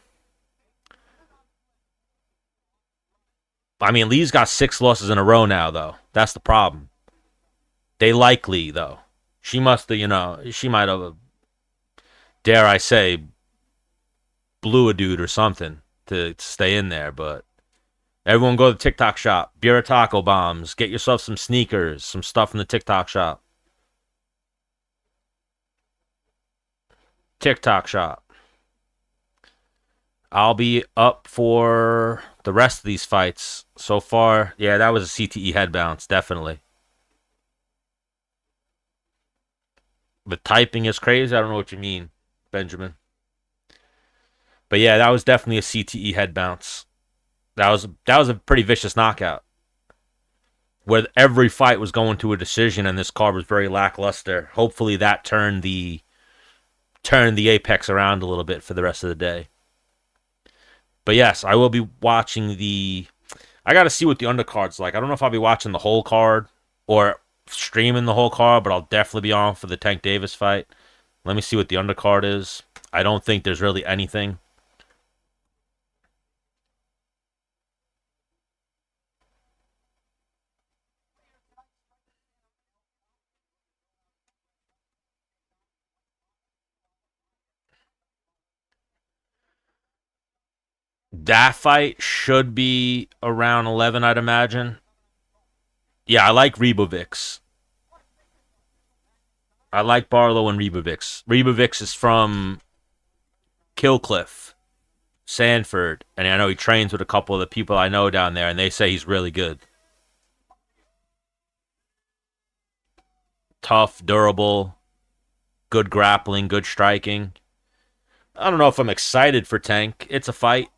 I mean, Lee's got 6 losses in a row now, though. That's the problem. They like Lee, though. She must have, she might have, dare I say, blew a dude or something to stay in there. But everyone go to the TikTok shop. Beer taco bombs. Get yourself some sneakers, some stuff in the TikTok shop. TikTok shop. I'll be up for the rest of these fights. So far, yeah, that was a CTE head bounce, definitely. The typing is crazy. I don't know what you mean. Benjamin. But yeah, that was definitely a CTE head bounce. That was a pretty vicious knockout where every fight was going to a decision, and this card was very lackluster. Hopefully, that turned the apex around a little bit for the rest of the day. But yes, I will be watching the. I got to see what the undercard's like. I don't know if I'll be watching the whole card or streaming the whole card, but I'll definitely be on for the Tank Davis fight. Let me see what the undercard is. I don't think there's really anything. That fight should be around 11, I'd imagine. Yeah, I like Rebovics. I like Barlow and Rebovics. Rebovics is from Killcliff, Sanford, and I know he trains with a couple of the people I know down there, and they say he's really good. Tough, durable, good grappling, good striking. I don't know if I'm excited for Tank. It's a fight.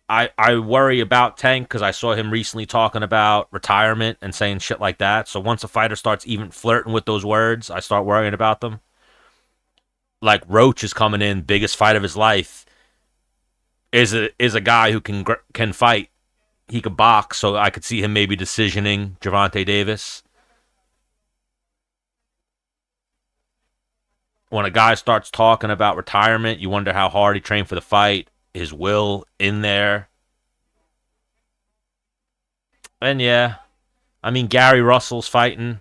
I worry about Tank because I saw him recently talking about retirement and saying shit like that. So once a fighter starts even flirting with those words, I start worrying about them. Like Roach is coming in, biggest fight of his life. Is a guy who can fight. He could box, so I could see him maybe decisioning Gervonta Davis. When a guy starts talking about retirement, you wonder how hard he trained for the fight, his will in there. And yeah, I mean, Gary Russell's fighting.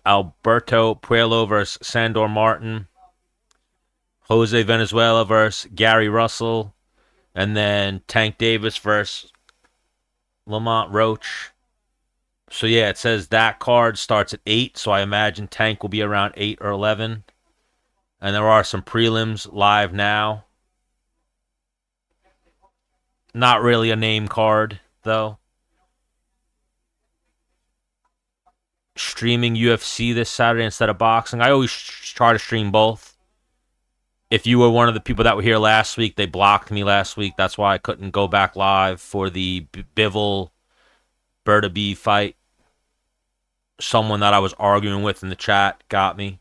Alberto Puello versus Sandor Martin. Jose Venezuela versus Gary Russell. And then Tank Davis versus Lamont Roach. So yeah, it says that card starts at 8, so I imagine Tank will be around 8 or 11. And there are some prelims live now. Not really a name card, though. Streaming UFC this Saturday instead of boxing. I always try to stream both. If you were one of the people that were here last week, they blocked me last week. That's why I couldn't go back live for the Bivol Berta B fight. Someone that I was arguing with in the chat got me.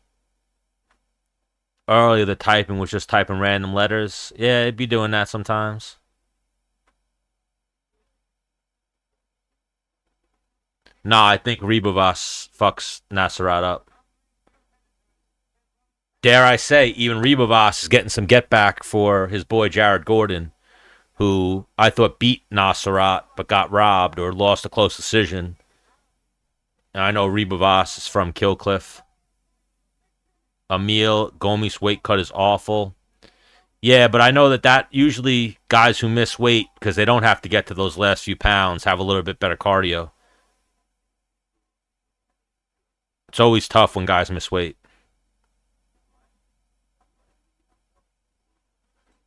Earlier, the typing was just typing random letters. Yeah, it'd be doing that sometimes. Nah, I think Ribovas fucks Nasserat up. Dare I say, even Ribovas is getting some get back for his boy Jared Gordon, who I thought beat Nasserat but got robbed or lost a close decision. And I know Ribovas is from Killcliff. Emil Gomis' weight cut is awful. Yeah, but I know that usually guys who miss weight because they don't have to get to those last few pounds have a little bit better cardio. It's always tough when guys miss weight.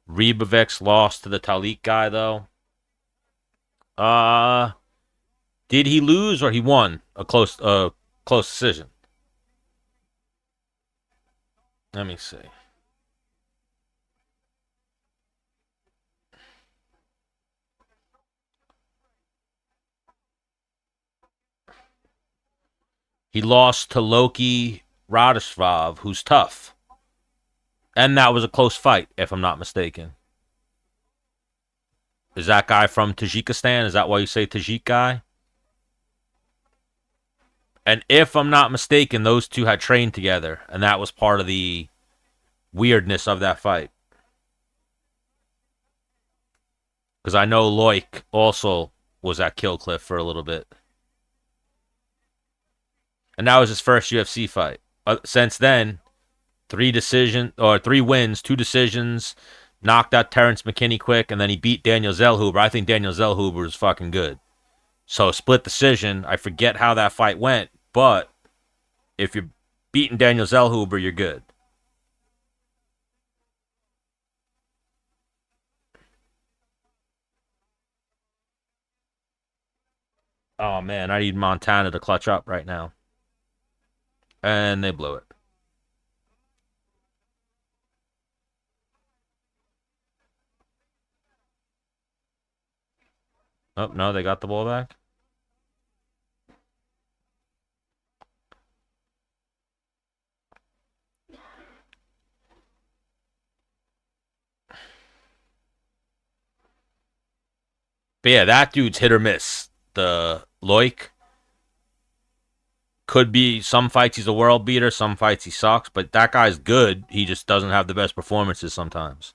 Rebovics lost to the Talik guy though. Uh did he lose or he won a close decision? Let me see. He lost to Loki Radishvav, who's tough. And that was a close fight, if I'm not mistaken. Is that guy from Tajikistan? Is that why you say Tajik guy? And if I'm not mistaken, those two had trained together, and that was part of the weirdness of that fight. Because I know Loic also was at Killcliff for a little bit. And that was his first UFC fight. Since then, 3 wins, 2 decisions, knocked out Terrence McKinney quick, and then he beat Daniel Zellhuber. I think Daniel Zellhuber is fucking good. So split decision. I forget how that fight went, but if you're beating Daniel Zellhuber, you're good. Oh man, I need Montana to clutch up right now. And they blew it. Oh, no, they got the ball back. But yeah, that dude's hit or miss. The Loic could be some fights he's a world beater, some fights he sucks, but that guy's good. He just doesn't have the best performances sometimes.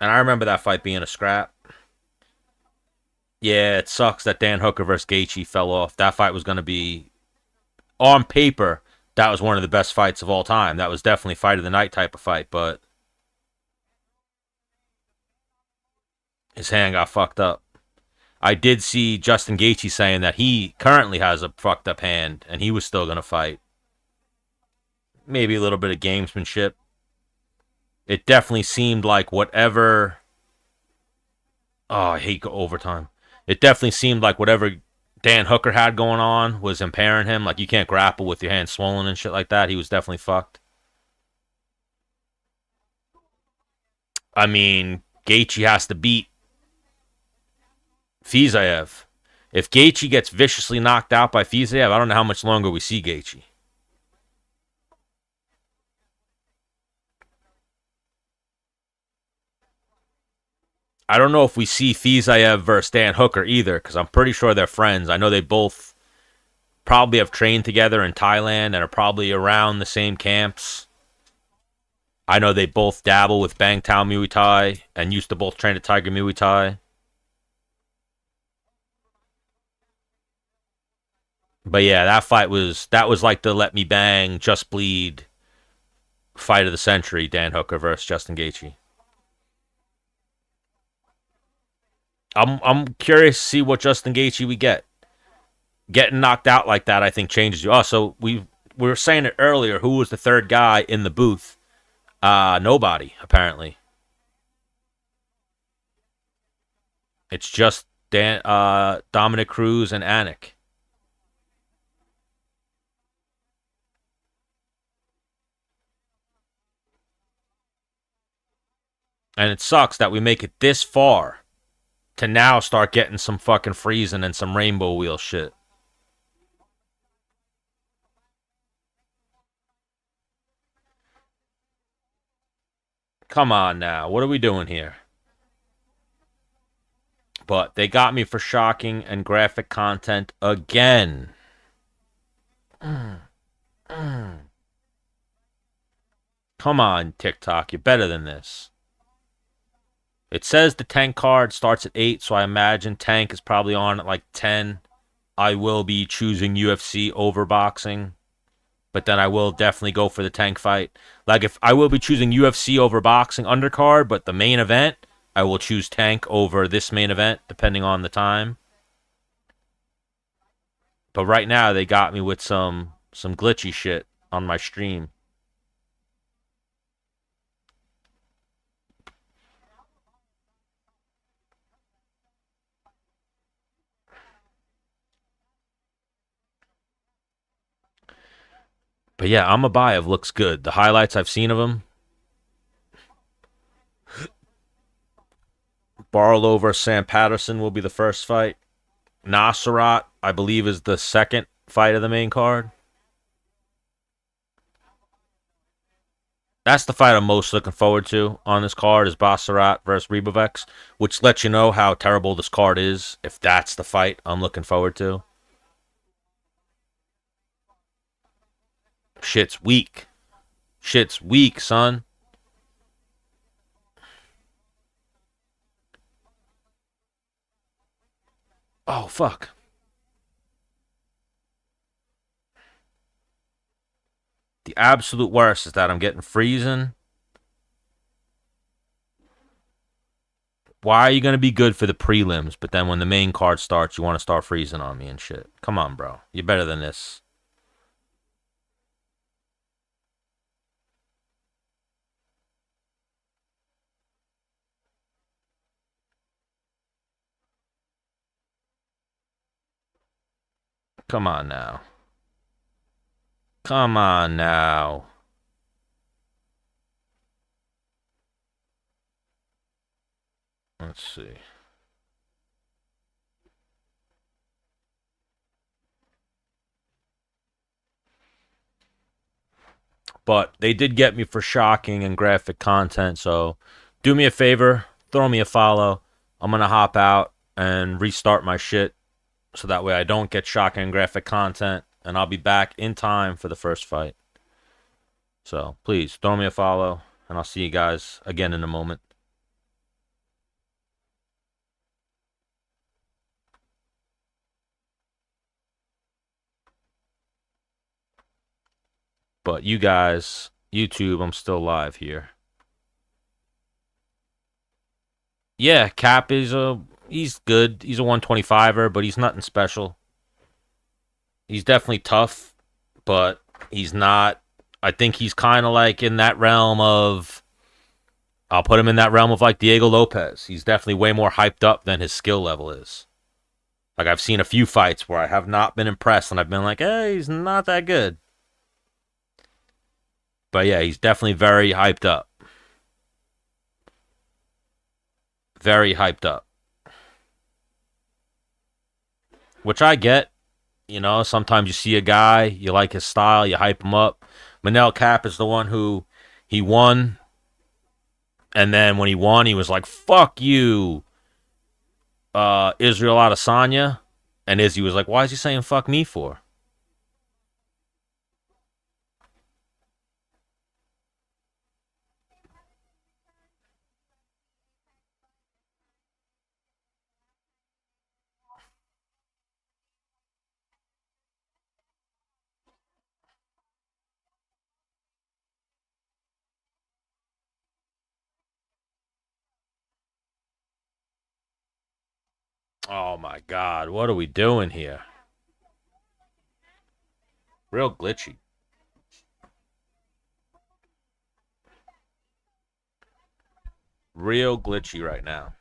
And I remember that fight being a scrap. Yeah, it sucks that Dan Hooker versus Gaethje fell off. That fight was going to be, on paper, that was one of the best fights of all time. That was definitely fight of the night type of fight, but his hand got fucked up. I did see Justin Gaethje saying that he currently has a fucked up hand and he was still going to fight. Maybe a little bit of gamesmanship. It definitely seemed like whatever. Oh, I hate overtime. It definitely seemed like whatever Dan Hooker had going on was impairing him. Like you can't grapple with your hand swollen and shit like that. He was definitely fucked. I mean, Gaethje has to beat Fiziev. If Gaethje gets viciously knocked out by Fiziev, I don't know how much longer we see Gaethje. I don't know if we see Fiziev versus Dan Hooker either, because I'm pretty sure they're friends. I know they both probably have trained together in Thailand and are probably around the same camps. I know they both dabble with Bangtao Muay Thai and used to both train at Tiger Muay Thai. But yeah, that was like the let me bang, just bleed fight of the century. Dan Hooker versus Justin Gaethje. I'm curious to see what Justin Gaethje we get. Getting knocked out like that, I think, changes you. Oh, so we were saying it earlier. Who was the third guy in the booth? Nobody apparently. It's just Dominic Cruz and Anik. And it sucks that we make it this far to now start getting some fucking freezing and some rainbow wheel shit. Come on now. What are we doing here? But they got me for shocking and graphic content again. Mm, mm. Come on, TikTok. You're better than this. It says the Tank card starts at 8, so I imagine Tank is probably on at like 10. I will be choosing UFC over boxing, but then I will definitely go for the Tank fight. Like, if I will be choosing UFC over boxing undercard, but the main event, I will choose Tank over this main event, depending on the time. But right now, they got me with some glitchy shit on my stream. But yeah, Amabayev looks good. The highlights I've seen of him, Barlow versus Sam Patterson will be the first fight. Nasserat, I believe, is the second fight of the main card. That's the fight I'm most looking forward to on this card is Bassarat versus Ribovex, which lets you know how terrible this card is if that's the fight I'm looking forward to. Shit's weak. Shit's weak, son. Oh, fuck. The absolute worst is that I'm getting freezing. Why are you going to be good for the prelims, but then when the main card starts, you want to start freezing on me and shit? Come on, bro. You're better than this. Come on now. Come on now. Let's see. But they did get me for shocking and graphic content. So do me a favor, throw me a follow. I'm going to hop out and restart my shit so that way I don't get shocking and graphic content. And I'll be back in time for the first fight. So please throw me a follow, and I'll see you guys again in a moment. But you guys, YouTube, I'm still live here. Yeah, Cap he's good. He's a 125er, but he's nothing special. He's definitely tough, but he's not. I think he's kind of like in that realm of. I'll put him in that realm of like Diego Lopez. He's definitely way more hyped up than his skill level is. Like I've seen a few fights where I have not been impressed, and I've been like, "Hey, he's not that good." But yeah, he's definitely very hyped up. Very hyped up. Which I get. You know, sometimes you see a guy, you like his style, you hype him up. Manel Cap is the one who he won. And then when he won, he was like, fuck you, Israel Adesanya. And Izzy was like, why is he saying fuck me for? Oh my God, what are we doing here? Real glitchy. Real glitchy right now.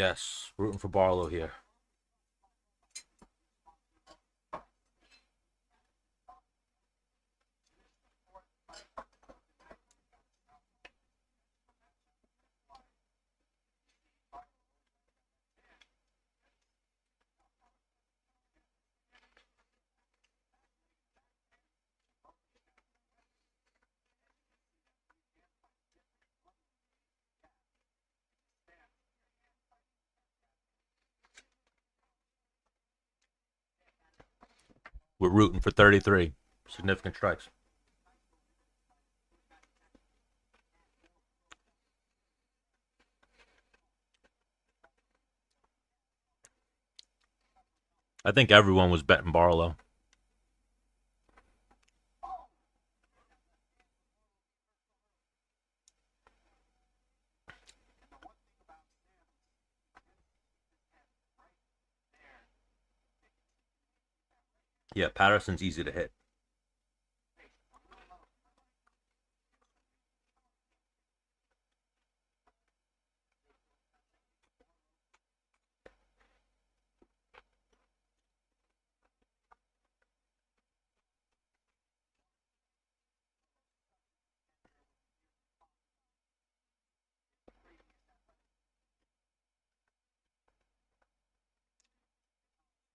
Yes, rooting for Barlow here. We're rooting for 33 significant strikes. I think everyone was betting Barlow. Yeah, Patterson's easy to hit.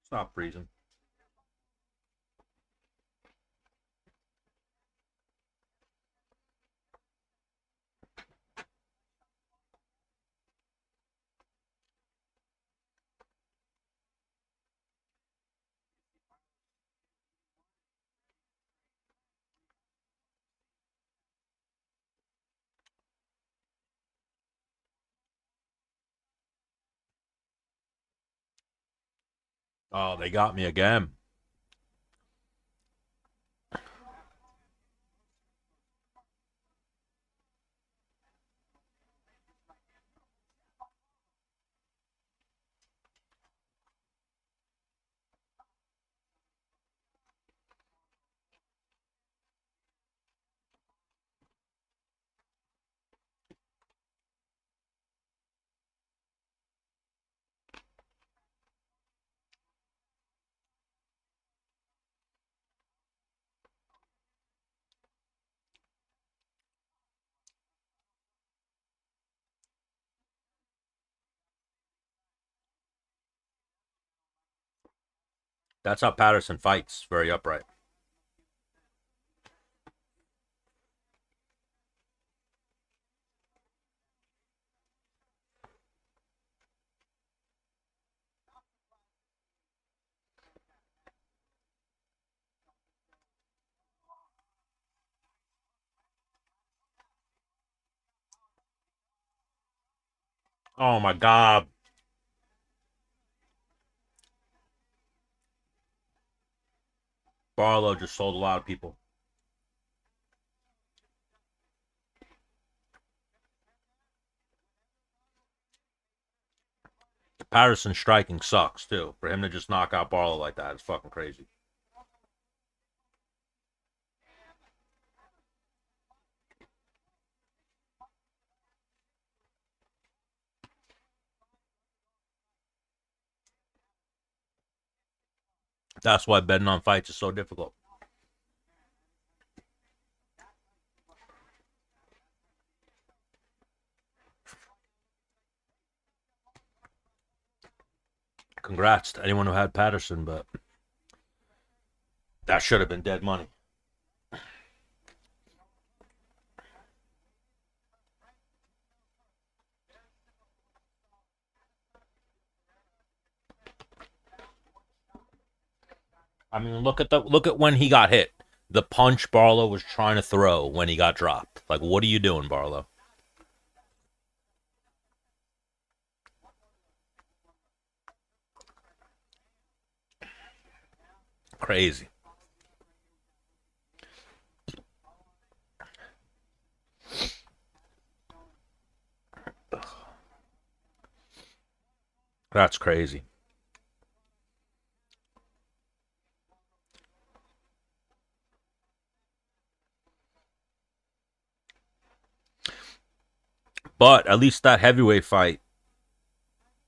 Stop freezing. Oh, they got me again. That's how Patterson fights. Very upright. Oh my God. Barlow just sold a lot of people. Patterson striking sucks too. For him to just knock out Barlow like that is fucking crazy. That's why betting on fights is so difficult. Congrats to anyone who had Patterson, but that should have been dead money. I mean, look at when he got hit. The punch Barlow was trying to throw when he got dropped. Like, what are you doing, Barlow? Crazy. That's crazy. But at least that heavyweight fight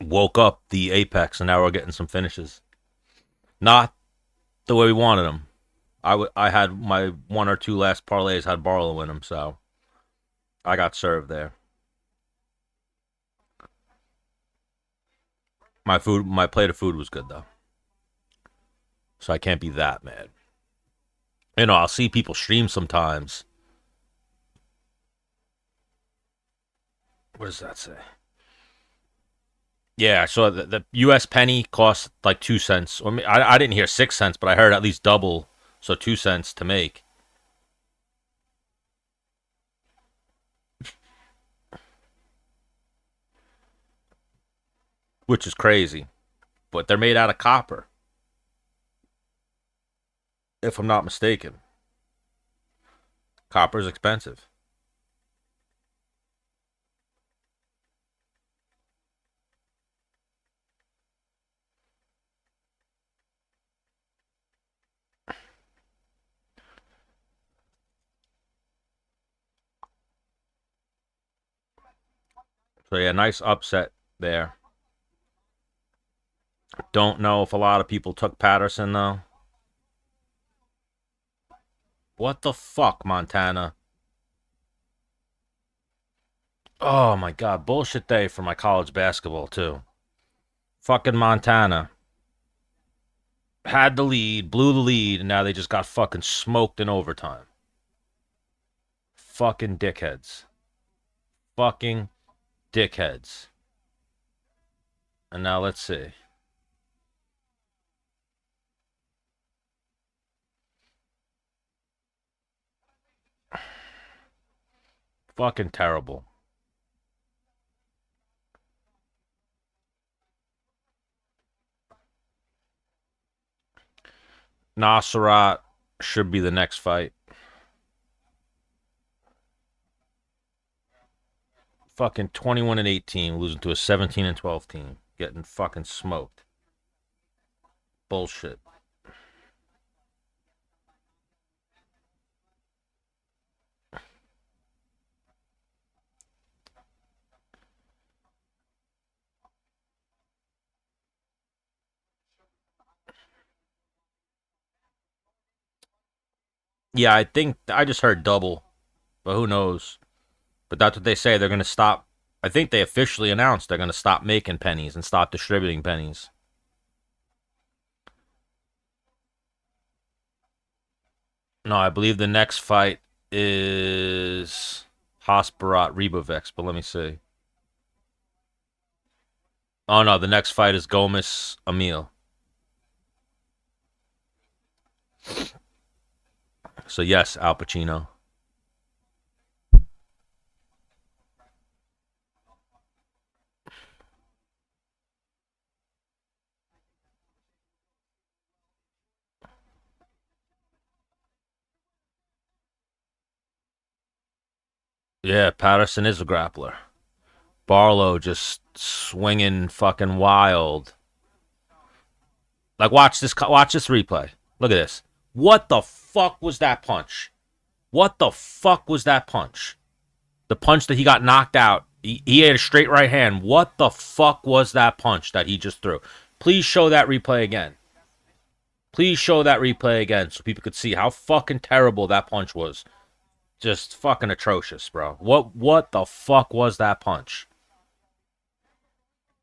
woke up the apex, and now we're getting some finishes. Not the way we wanted them. I had my one or two last parlays had Barlow in them, so I got served there. My plate of food was good though, so I can't be that mad. I'll see people stream sometimes. What does that say? Yeah, so the U.S. penny cost like 2 cents. Or I didn't hear 6 cents, but I heard at least double, so 2 cents to make, which is crazy. But they're made out of copper, if I'm not mistaken. Copper is expensive. So yeah, nice upset there. Don't know if a lot of people took Patterson though. What the fuck, Montana? Oh my god, bullshit day for my college basketball too. Fucking Montana had the lead, blew the lead, and now they just got fucking smoked in overtime. Fucking dickheads. Fucking dickheads. And now let's see. Fucking terrible. Nasserat should be the next fight. Fucking 21-18, losing to a 17-12 team. Getting fucking smoked. Bullshit. Yeah, I think I just heard double, but who knows? But that's what they say. They're going to stop. I think they officially announced they're going to stop making pennies and stop distributing pennies. No, I believe the next fight is Hasparat Ribovex, but let me see. Oh no, the next fight is Gomez Emil. So yes, Al Pacino. Yeah, Patterson is a grappler. Barlow just swinging fucking wild. Like watch this replay. Look at this. What the fuck was that punch? What the fuck was that punch? The punch that he got knocked out. He had a straight right hand. What the fuck was that punch that he just threw? Please show that replay again. Please show that replay again so people could see how fucking terrible that punch was. Just fucking atrocious, bro. What the fuck was that punch?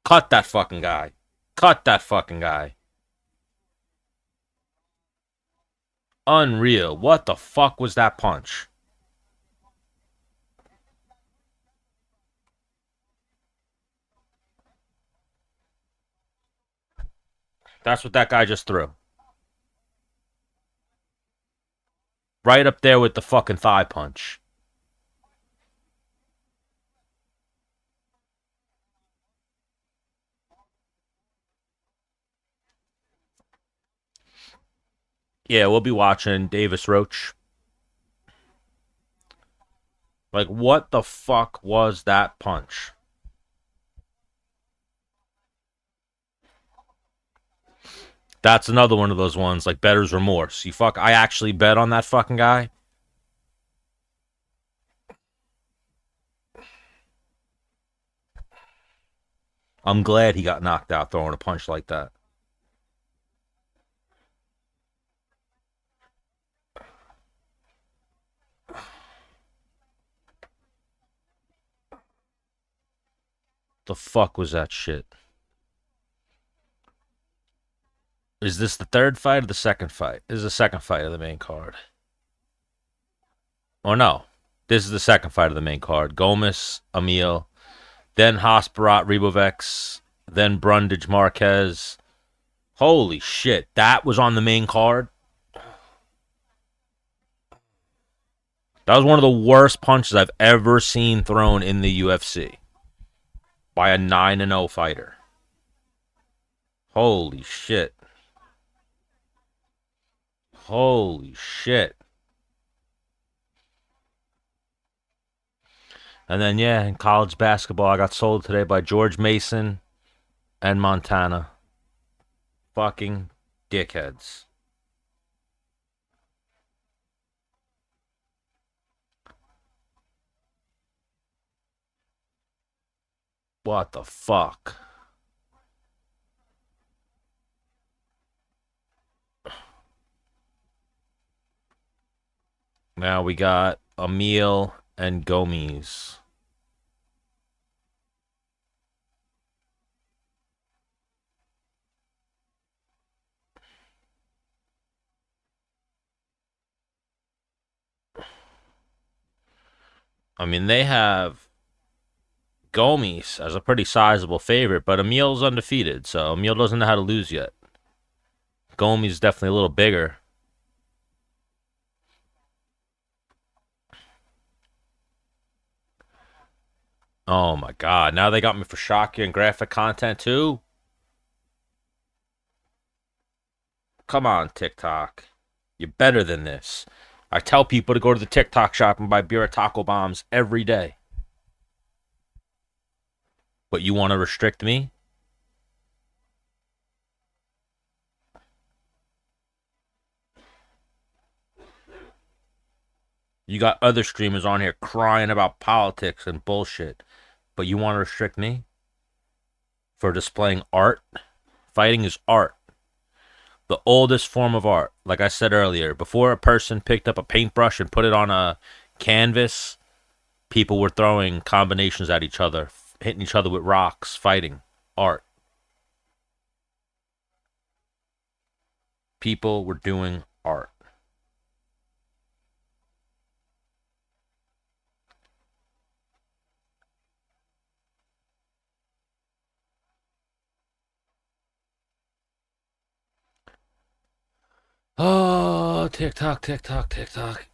Cut that fucking guy. Cut that fucking guy. Unreal. What the fuck was that punch? That's what that guy just threw. Right up there with the fucking thigh punch. Yeah, we'll be watching Davis Roach. Like, what the fuck was that punch? That's another one of those ones, like better's remorse. I actually bet on that fucking guy. I'm glad he got knocked out throwing a punch like that. The fuck was that shit? Is this the third fight or the second fight? This is the second fight of the main card. Or no, this is the second fight of the main card. Gomez, Emil, then Hasparat, Ribovex, then Brundage, Marquez. Holy shit, that was on the main card. That was one of the worst punches I've ever seen thrown in the UFC by a 9-0 fighter. Holy shit. Holy shit. And then, yeah, in college basketball, I got sold today by George Mason and Montana. Fucking dickheads. What the fuck? Now we got Emil and Gomez. I mean, they have Gomez as a pretty sizable favorite, but Emil's undefeated, so Emil doesn't know how to lose yet. Gomez is definitely a little bigger. Oh my god, now they got me for Shocky and graphic content too? Come on, TikTok. You're better than this. I tell people to go to the TikTok shop and buy beer at Taco Bombs every day. But you want to restrict me? You got other streamers on here crying about politics and bullshit. But you want to restrict me for displaying art? Fighting is art. The oldest form of art. Like I said earlier, before a person picked up a paintbrush and put it on a canvas, people were throwing combinations at each other, hitting each other with rocks, fighting. Art. People were doing art. Oh, TikTok, TikTok, TikTok.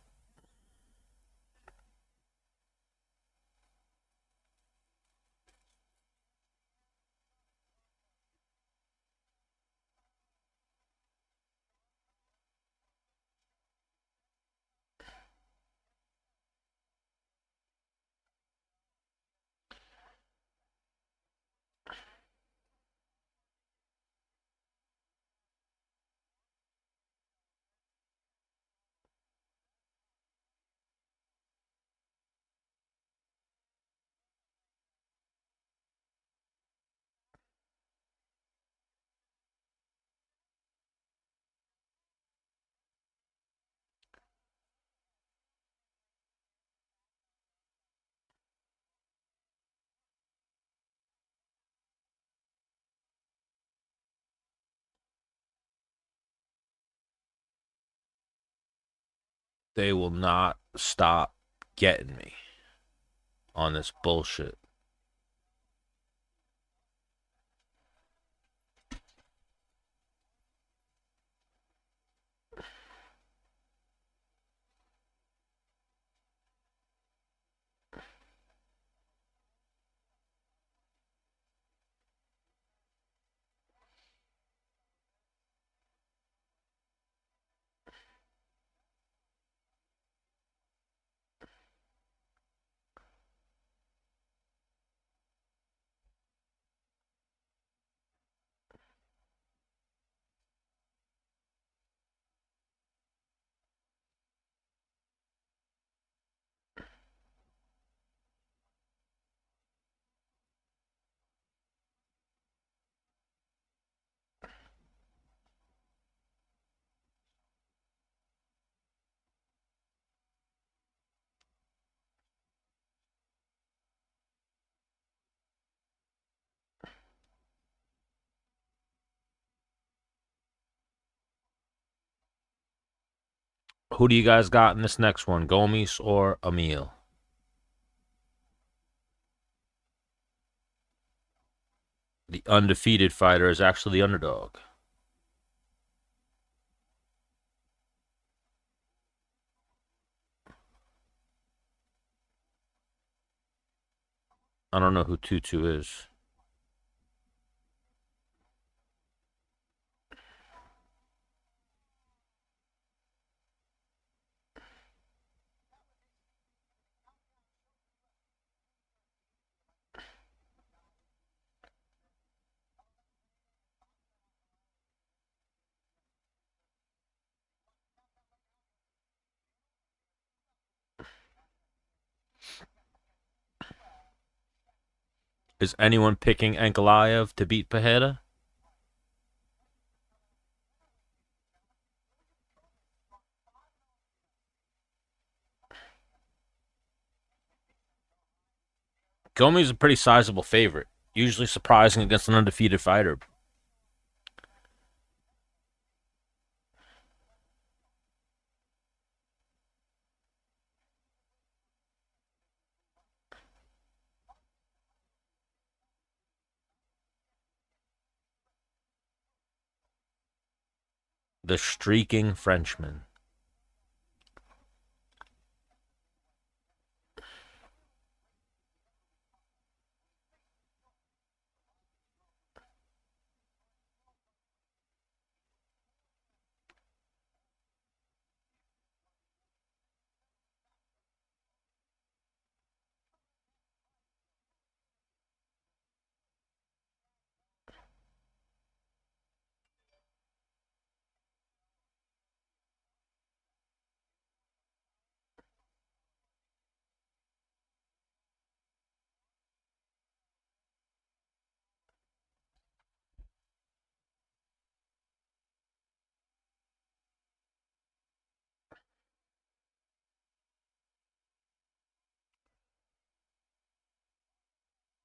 They will not stop getting me on this bullshit. Who do you guys got in this next one, Gomes or Emil? The undefeated fighter is actually the underdog. I don't know who Tutu is. Is anyone picking Ankalaev to beat Pereira? Gomes is a pretty sizable favorite. Usually surprising against an undefeated fighter. The streaking Frenchman.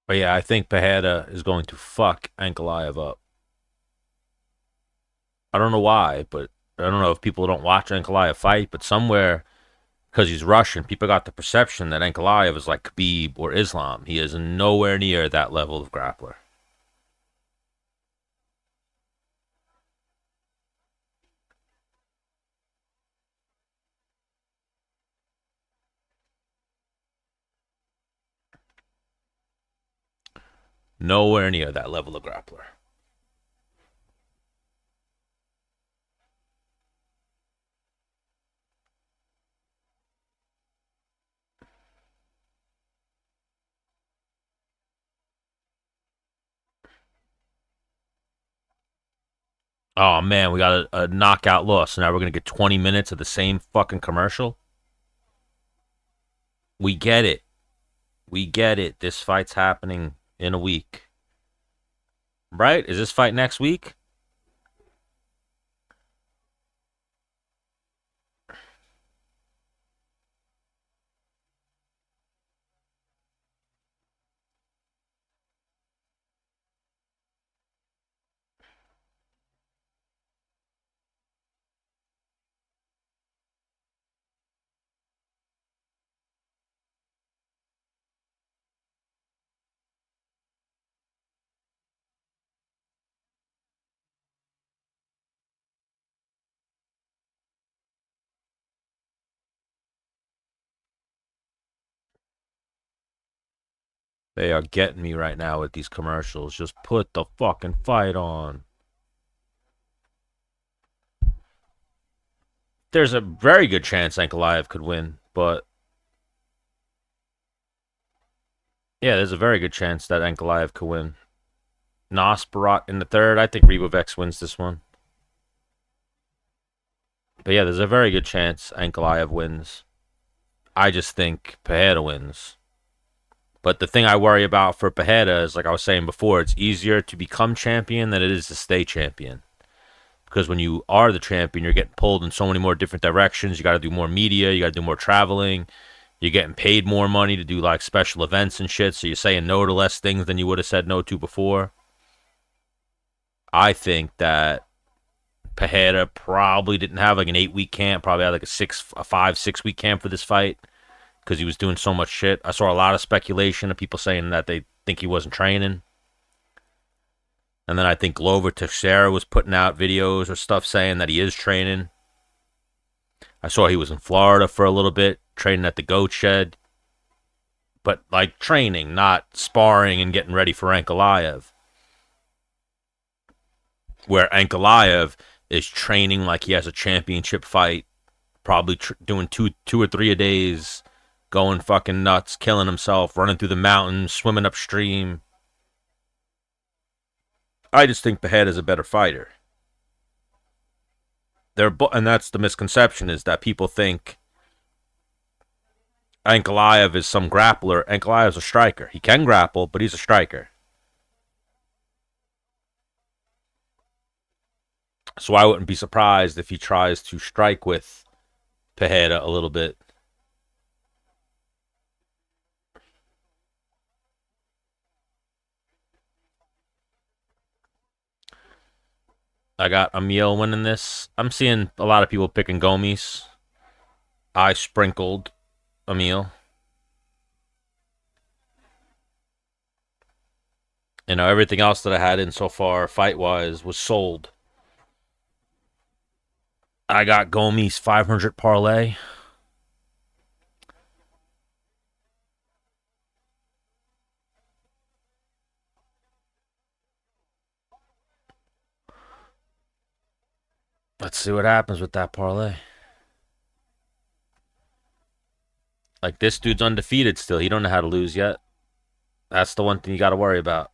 But yeah, I think Pereira is going to fuck Ankalaev up. I don't know why, but I don't know if people don't watch Ankalaev fight, but somewhere, because he's Russian, people got the perception that Ankalaev is like Khabib or Islam. He is nowhere near that level of grappler. Nowhere near that level of grappler. Oh man, we got a knockout loss. So now we're gonna get 20 minutes of the same fucking commercial. We get it. We get it. This fight's happening in a week. Right? Is this fight next week? They are getting me right now with these commercials. Just put the fucking fight on. There's a very good chance Ankalaev could win, but yeah, there's a very good chance that Ankalaev could win. Nosferat in the third. I think Ribovex wins this one. But yeah, there's a very good chance Ankalaev wins. I just think Pereira wins. But the thing I worry about for Pereira is, like I was saying before, it's easier to become champion than it is to stay champion. Because when you are the champion, you're getting pulled in so many more different directions. You got to do more media. You got to do more traveling. You're getting paid more money to do like special events and shit. So you're saying no to less things than you would have said no to before. I think that Pereira probably didn't have like an 8-week camp, probably had like a 5-6 week camp for this fight because he was doing so much shit. I saw a lot of speculation of people saying that they think he wasn't training. And then I think Glover Teixeira was putting out videos or stuff saying that he is training. I saw he was in Florida for a little bit, training at the Goat Shed. But like training, not sparring and getting ready for Ankalaev. Where Ankalaev is training like he has a championship fight, probably doing two or three a days, going fucking nuts, killing himself, running through the mountains, swimming upstream. I just think Behead is a better fighter. And that's the misconception, is that people think Ankalaev is some grappler. Ankalaev is a striker. He can grapple, but he's a striker. So I wouldn't be surprised if he tries to strike with Pereira a little bit. I got Emil winning this. I'm seeing a lot of people picking Gomes. I sprinkled Emil. You know, everything else that I had in so far, fight-wise, was sold. I got Gomes 500 parlay. Let's see what happens with that parlay. Like, this dude's undefeated still. He don't know how to lose yet. That's the one thing you got to worry about.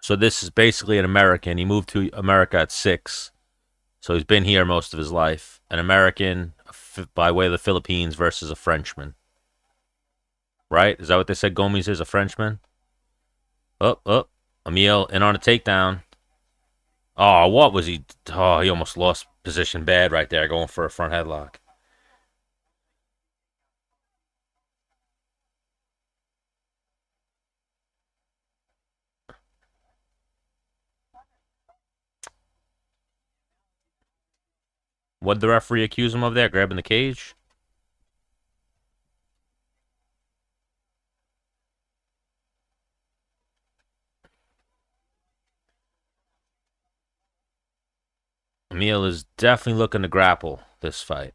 So this is basically an American. He moved to America at 6. So he's been here most of his life. An American by way of the Philippines versus a Frenchman. Right? Is that what they said Gomes is, a Frenchman? Up. Emil in on a takedown. Oh, what was he? Oh, he almost lost position bad right there, going for a front headlock. What'd the referee accuse him of there? Grabbing the cage? Emil is definitely looking to grapple this fight.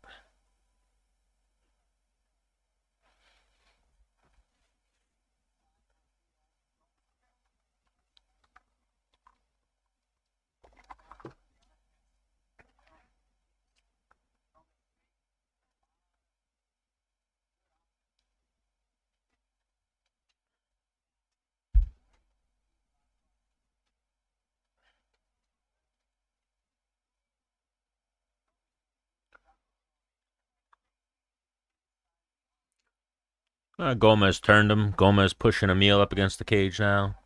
Gomez turned him. Gomez pushing Emil up against the cage now.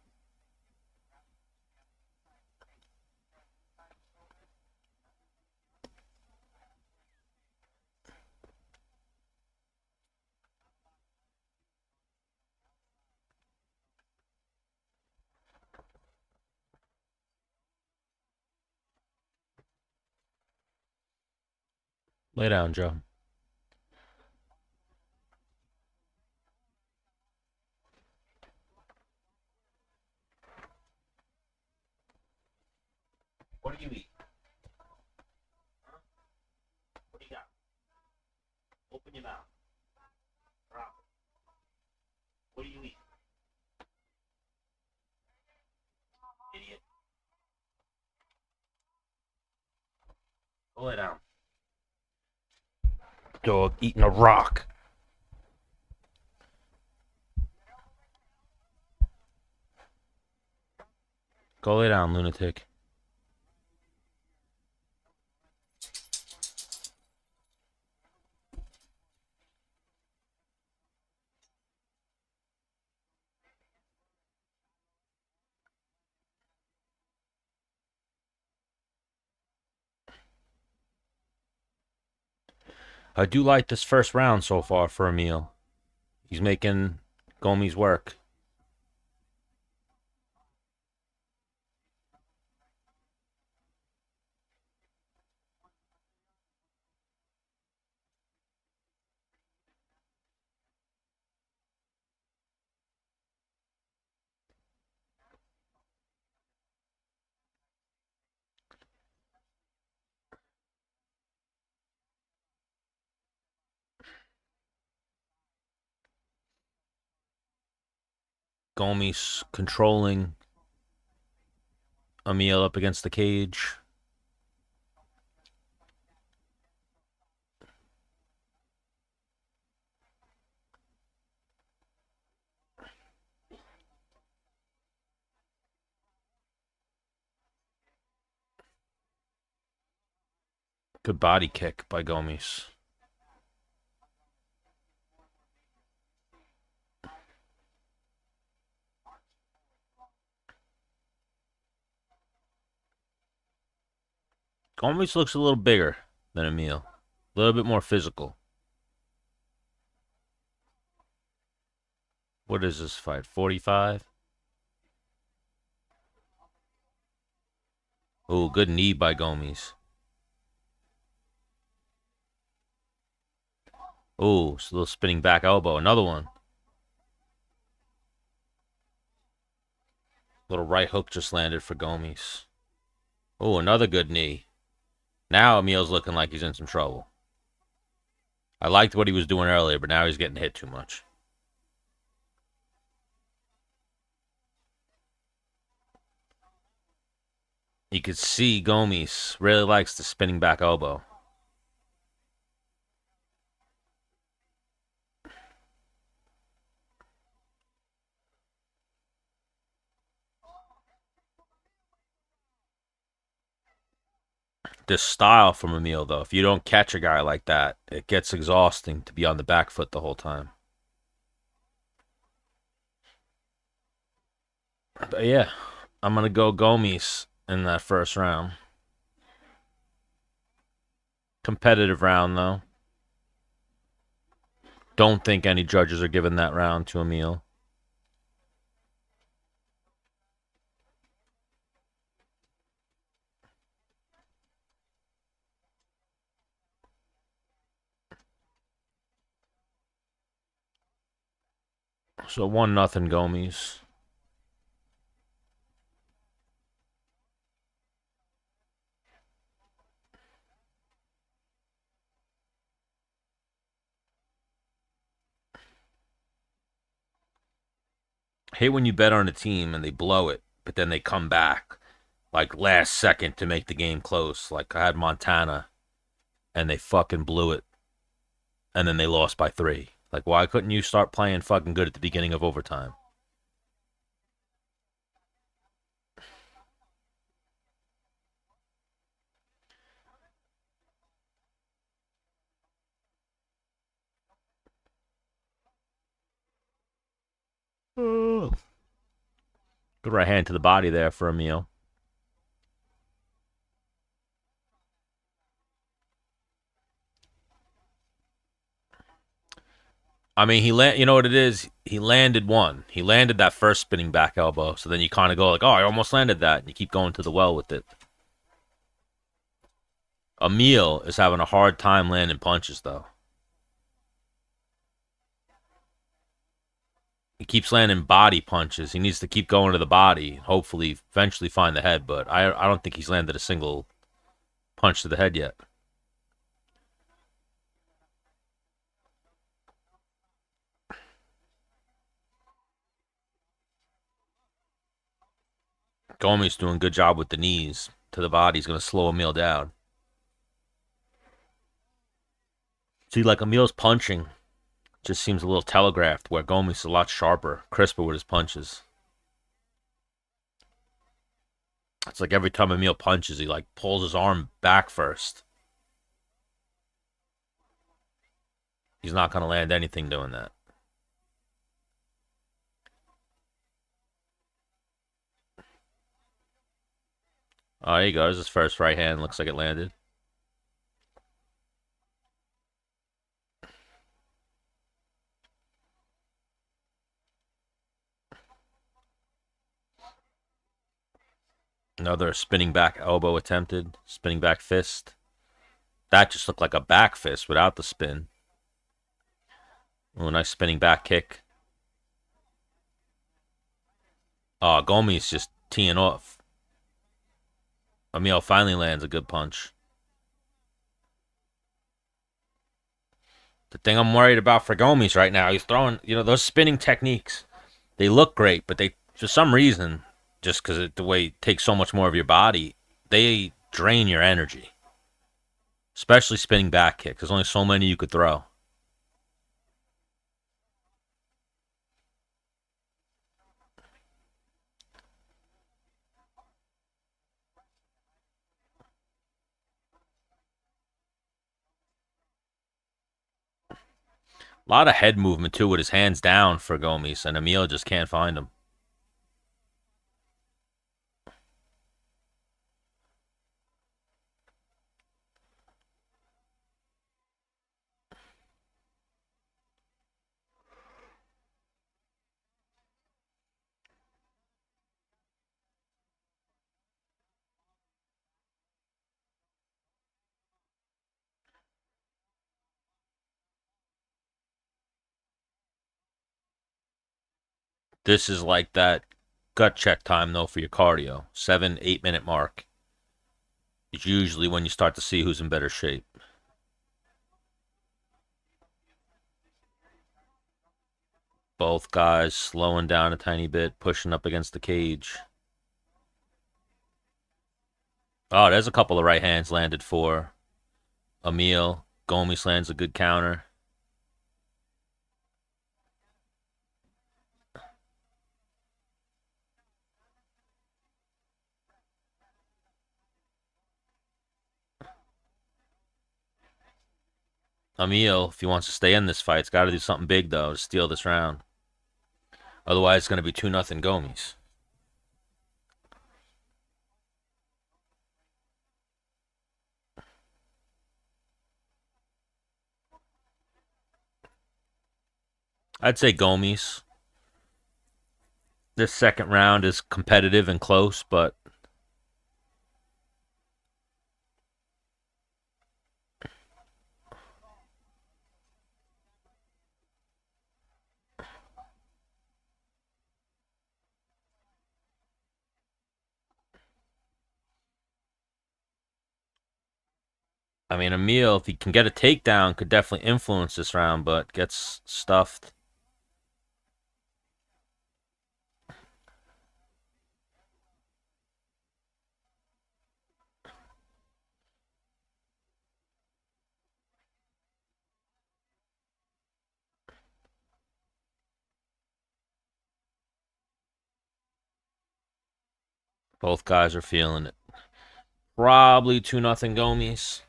Lay down, Joe. What do you eat? What do you got? Open your mouth. What do you eat? Idiot. Go lay down. Dog eating a rock. Go lay down, lunatic. I do like this first round so far for Emil. He's making Gomes work. Gomes controlling Emil up against the cage. Good body kick by Gomes. Gomes looks a little bigger than Emil. A little bit more physical. What is this fight? 45? Oh, good knee by Gomes. Oh, a little spinning back elbow. Another one. Little right hook just landed for Gomes. Oh, another good knee. Now Emil's looking like he's in some trouble. I liked what he was doing earlier, but now he's getting hit too much. You could see Gomes really likes the spinning back elbow. This style from Emil, though, if you don't catch a guy like that, it gets exhausting to be on the back foot the whole time. But yeah, I'm going to go Gomes in that first round. Competitive round, though. Don't think any judges are giving that round to Emil. So 1-0 Gomes. I hate when you bet on a team and they blow it, but then they come back like last second to make the game close. Like I had Montana and they fucking blew it and then they lost by 3. Like why couldn't you start playing fucking good at the beginning of overtime? Good right hand to the body there for Emil. I mean, you know what it is? He landed one. He landed that first spinning back elbow. So then you kind of go like, oh, I almost landed that. And you keep going to the well with it. Emil is having a hard time landing punches, though. He keeps landing body punches. He needs to keep going to the body. Hopefully, eventually find the head. But I don't think he's landed a single punch to the head yet. Gomes doing a good job with the knees to the body. He's going to slow Emil down. See, like Emil's punching just seems a little telegraphed, where Gomes is a lot sharper, crisper with his punches. It's like every time Emil punches, he like pulls his arm back first. He's not going to land anything doing that. Oh, there he goes. His first right hand looks like it landed. Another spinning back elbow attempted. Spinning back fist. That just looked like a back fist without the spin. Oh, nice spinning back kick. Oh, Gomi's just teeing off. Emil finally lands a good punch. The thing I'm worried about for Gomes right now, he's throwing, those spinning techniques. They look great, but they, for some reason, just because the way it takes so much more of your body, they drain your energy. Especially spinning back kicks. There's only so many you could throw. A lot of head movement too with his hands down for Gomes, and Emil just can't find him. This is like that gut check time though for your cardio. 7, 8 minute mark. It's usually when you start to see who's in better shape. Both guys slowing down a tiny bit, pushing up against the cage. Oh, there's a couple of right hands landed for Emil. Gomes lands a good counter. Emil, if he wants to stay in this fight, has got to do something big though to steal this round. Otherwise, it's going to be 2-0 Gomes. I'd say Gomes. This second round is competitive and close, but I mean, Emil, if he can get a takedown, could definitely influence this round, but gets stuffed. Both guys are feeling it. Probably 2-0 Gomes.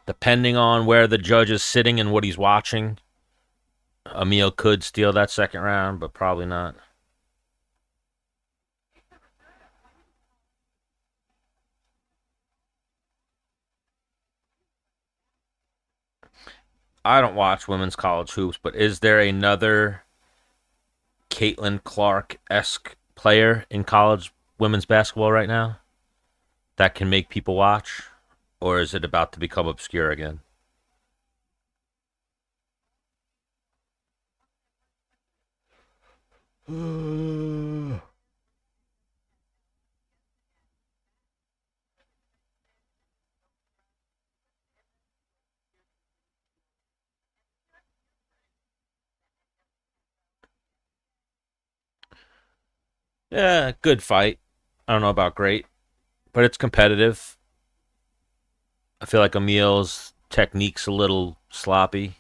Depending on where the judge is sitting and what he's watching, Emil could steal that second round, but probably not. I don't watch women's college hoops, but is there another Caitlin Clark-esque player in college women's basketball right now that can make people watch? Or is it about to become obscure again? Yeah, good fight. I don't know about great, but it's competitive. I feel like Emil's technique's a little sloppy.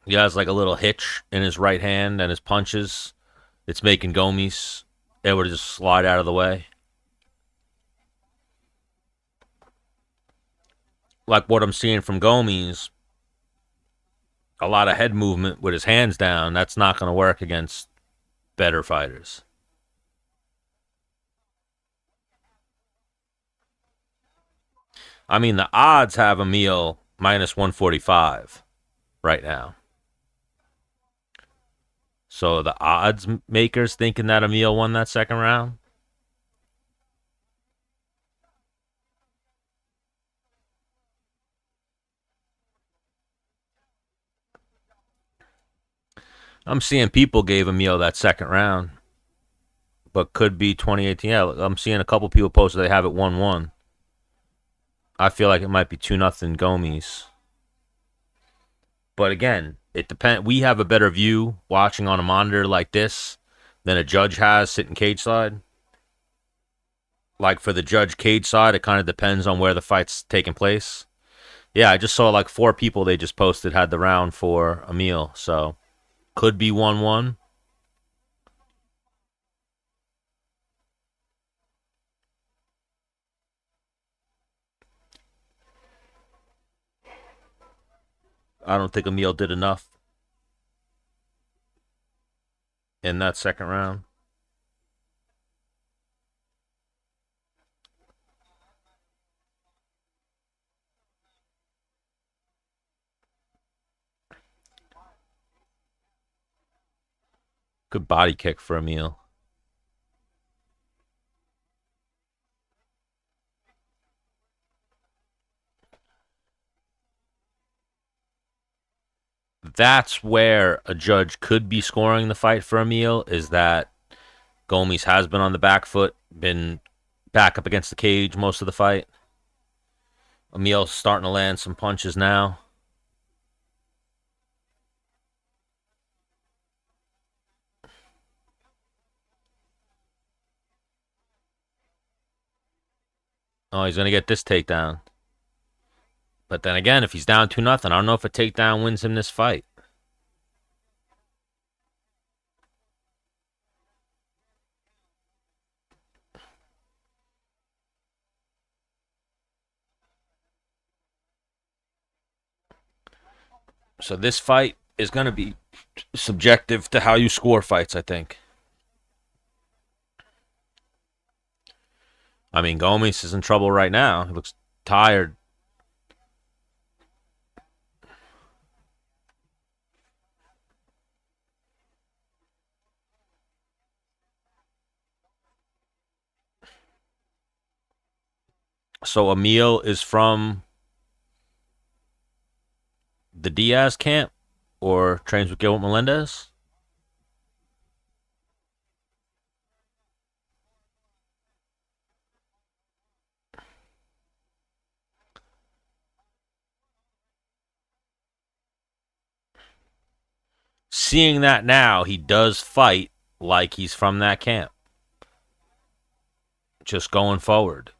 He has like a little hitch in his right hand and his punches. It's making Gomes able to just slide out of the way. Like what I'm seeing from Gomes, a lot of head movement with his hands down. That's not going to work against better fighters. I mean, the odds have Emil minus 145 right now. So the odds makers thinking that Emil won that second round. I'm seeing people gave Emil that second round, but could be 2018. Yeah, I'm seeing a couple people post they have it 1-1. I feel like it might be 2-0 Gomes. But again, it depends. We have a better view watching on a monitor like this than a judge has sitting cage side. Like for the judge cage side, it kind of depends on where the fight's taking place. Yeah, I just saw like 4 people they just posted had the round for Emil, so could be 1-1. I don't think Emil did enough in that second round. Good body kick for Emil. That's where a judge could be scoring the fight for Emil, is that Gomes has been on the back foot, been back up against the cage most of the fight. Emil's starting to land some punches now. Oh, he's going to get this takedown. But then again, if he's down 2-0, I don't know if a takedown wins him this fight. So this fight is going to be subjective to how you score fights, I think. I mean, Gomes is in trouble right now. He looks tired. So Emil is from the Diaz camp or trains with Gilbert Melendez? Seeing that now, he does fight like he's from that camp. Just going forward.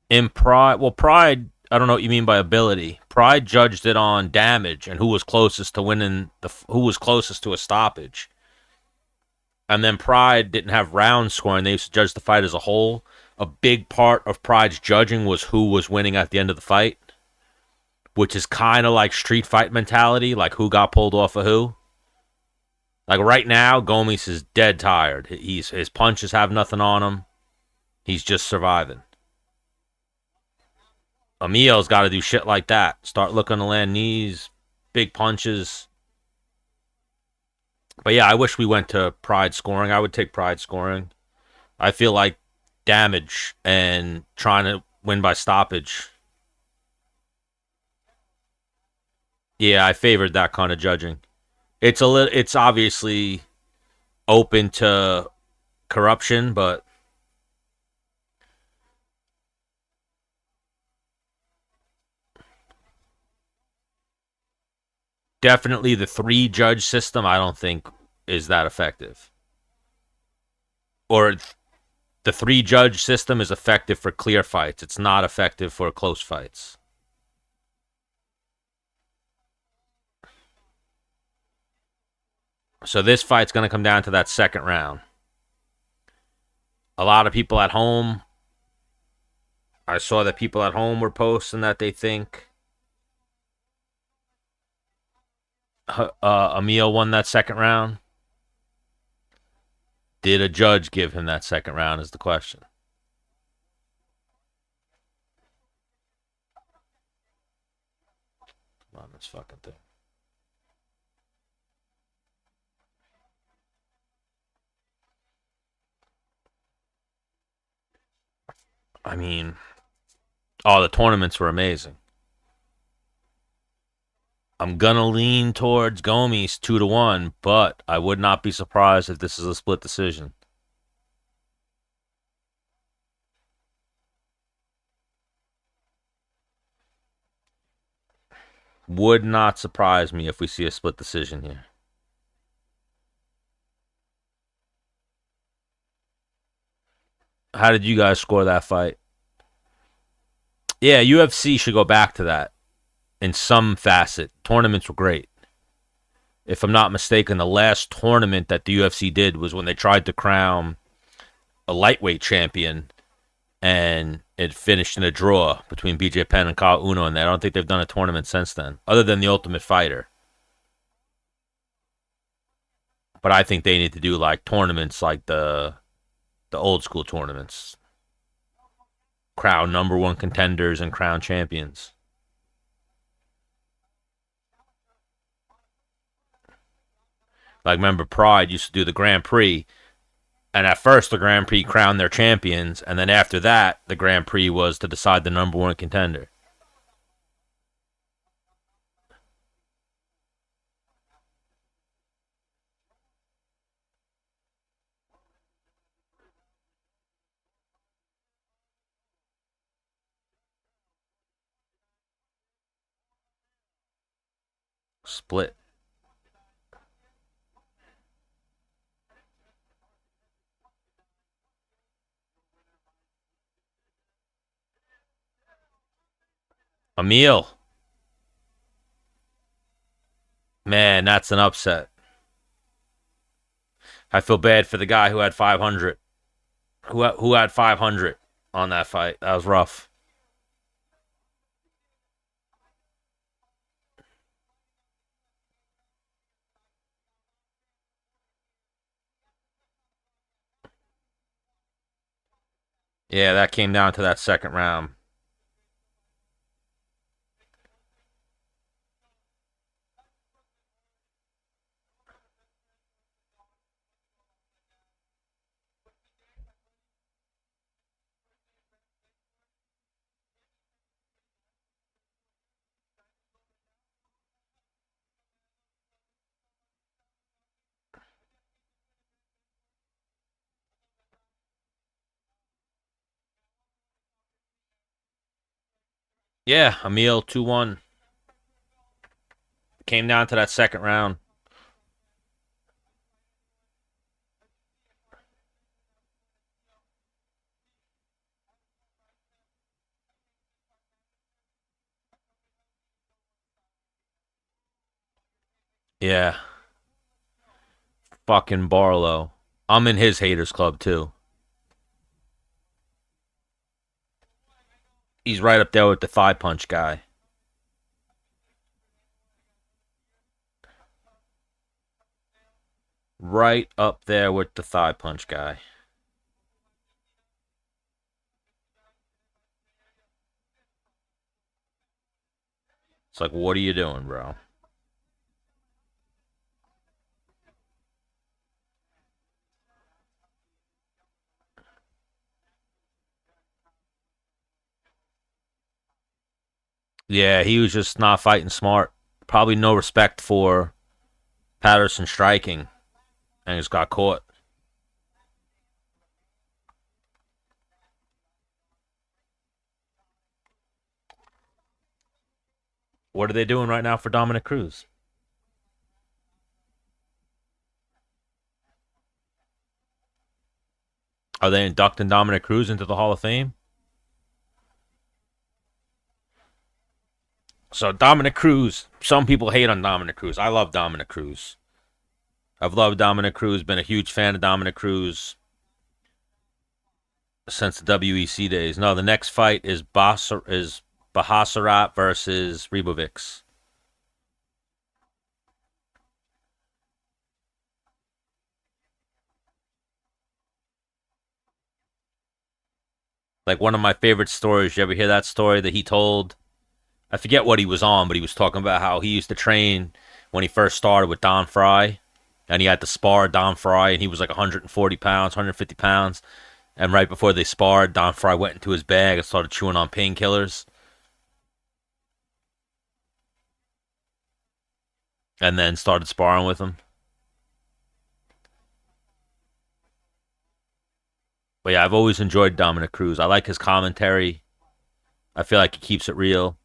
In Pride, well, Pride, I don't know what you mean by ability. Pride judged it on damage and who was closest to winning who was closest to a stoppage. And then Pride didn't have round scoring. They used to judge the fight as a whole. A big part of Pride's judging was who was winning at the end of the fight, which is kind of like street fight mentality, like who got pulled off of who. Like right now, Gomes is dead tired. His punches have nothing on him. He's just surviving. Emil's got to do shit like that. Start looking to land knees, big punches. But yeah, I wish we went to Pride scoring. I would take Pride scoring. I feel like damage and trying to win by stoppage. Yeah, I favored that kind of judging. It's obviously open to corruption, but definitely the 3 judge system I don't think is that effective. Or the 3 judge system is effective for clear fights. It's not effective for close fights. So this fight's going to come down to that second round. A lot of people at home, I saw that people at home were posting that they think Emil won that second round. Did a judge give him that second round is the question. this fucking thing. I mean, oh, the tournaments were amazing. I'm gonna lean towards Gomes 2-1, but I would not be surprised if this is a split decision. Would not surprise me if we see a split decision here. How did you guys score that fight? Yeah, UFC should go back to that in some facet. Tournaments were great. If I'm not mistaken, the last tournament that the UFC did was when they tried to crown a lightweight champion, and it finished in a draw between BJ Penn and Kyle Uno, and I don't think they've done a tournament since then, other than the Ultimate Fighter. But I think they need to do like tournaments like the old school tournaments, crown number one contenders and crown champions. Like, remember, Pride used to do the Grand Prix, and at first the Grand Prix crowned their champions, and then after that, the Grand Prix was to decide the number one contender. Split. Emil. Man, that's an upset. I feel bad for the guy who had 500. Who had 500 on that fight. That was rough. Yeah, that came down to that second round. Yeah, Emil 2-1. Came down to that second round. Yeah, fucking Barlow. I'm in his haters club too. He's right up there with the thigh punch guy. Right up there with the thigh punch guy. It's like, what are you doing, bro? Yeah, he was just not fighting smart. Probably no respect for Patterson striking, and just got caught. What are they doing right now for Dominic Cruz? Are they inducting Dominic Cruz into the Hall of Fame? So Dominic Cruz, some people hate on Dominic Cruz. I love Dominic Cruz. I've loved Dominic Cruz, been a huge fan of Dominic Cruz since the WEC days. No, the next fight is Bahasarat versus Ribovics. Like, one of my favorite stories. You ever hear that story that he told I forget what he was on, but he was talking about how he used to train when he first started with Don Fry, and he had to spar Don Fry, and he was like 140 pounds, 150 pounds. And right before they sparred, Don Fry went into his bag and started chewing on painkillers, and then started sparring with him. But yeah, I've always enjoyed Dominic Cruz. I like his commentary. I feel like he keeps it real.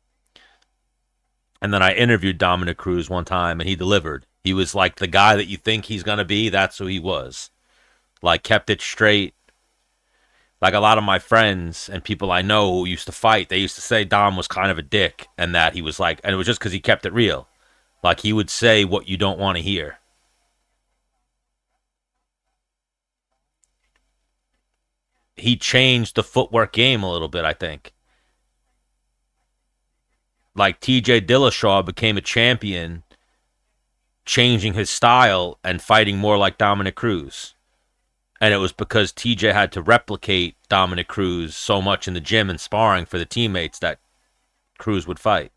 And then I interviewed Dominic Cruz one time, and he delivered. He was like the guy that you think he's gonna be. That's who he was. Like kept it straight. Like a lot of my friends and people I know who used to fight, they used to say Dom was kind of a dick, and that he was like, and it was just because he kept it real. Like he would say what you don't want to hear. He changed the footwork game a little bit, I think. Like TJ Dillashaw became a champion, changing his style and fighting more like Dominic Cruz. And it was because TJ had to replicate Dominic Cruz so much in the gym and sparring for the teammates that Cruz would fight.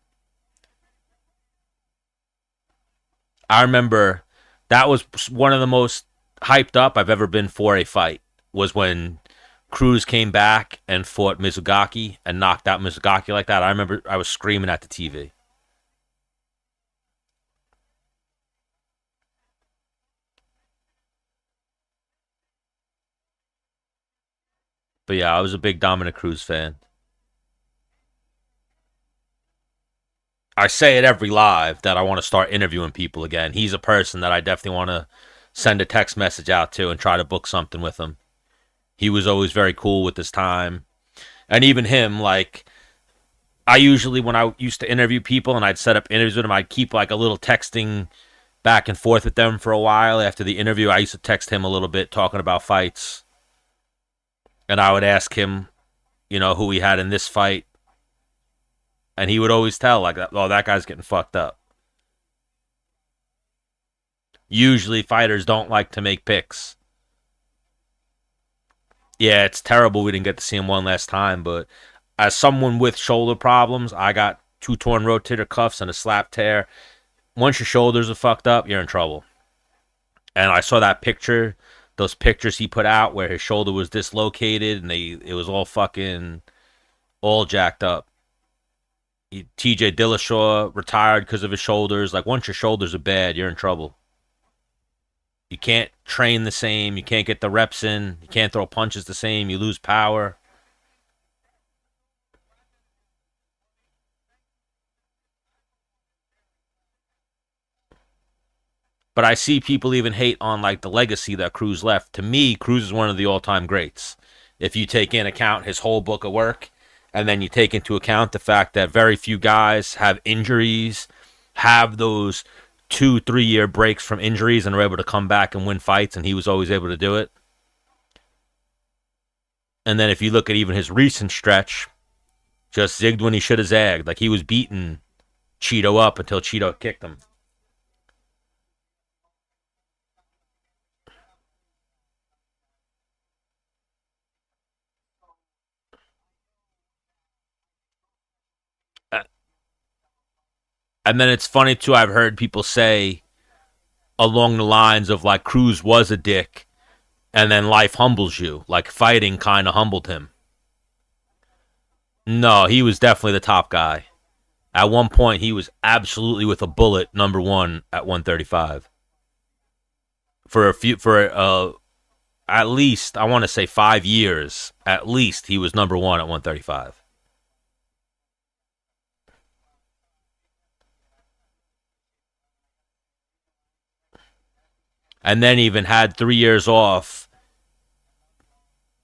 I remember that was one of the most hyped up I've ever been for a fight was when Cruz came back and fought Mizugaki and knocked out Mizugaki like that. I remember I was screaming at the TV. But yeah, I was a big Dominic Cruz fan. I say it every live that I want to start interviewing people again. He's a person that I definitely want to send a text message out to and try to book something with him. He was always very cool with his time. And even him, like, I usually, when I used to interview people and I'd set up interviews with them, I'd keep like a little texting back and forth with them for a while after the interview. I used to text him a little bit talking about fights. And I would ask him, who he had in this fight. And he would always tell, like, oh, that guy's getting fucked up. Usually fighters don't like to make picks. Yeah, it's terrible we didn't get to see him one last time, but as someone with shoulder problems, I got two torn rotator cuffs and a slap tear. Once your shoulders are fucked up, you're in trouble. And I saw that picture, those pictures he put out where his shoulder was dislocated and it was all fucking all jacked up. TJ Dillashaw retired because of his shoulders. Like once your shoulders are bad, you're in trouble. You can't train the same. You can't get the reps in. You can't throw punches the same. You lose power. But I see people even hate on like the legacy that Cruz left. To me, Cruz is one of the all-time greats. If you take in account his whole book of work, and then you take into account the fact that very few guys have injuries, have those 2-3 year breaks from injuries, and are able to come back and win fights, and he was always able to do it. And then if you look at even his recent stretch, just zigged when he should have zagged. Like he was beating Cheeto up until Cheeto kicked him. And then it's funny too, I've heard people say along the lines of like Cruz was a dick and then life humbles you. Like fighting kind of humbled him. No, he was definitely the top guy. At one point, he was absolutely with a bullet number one at 135. For at least I want to say 5 years. At least he was number one at 135. And then even had 3 years off.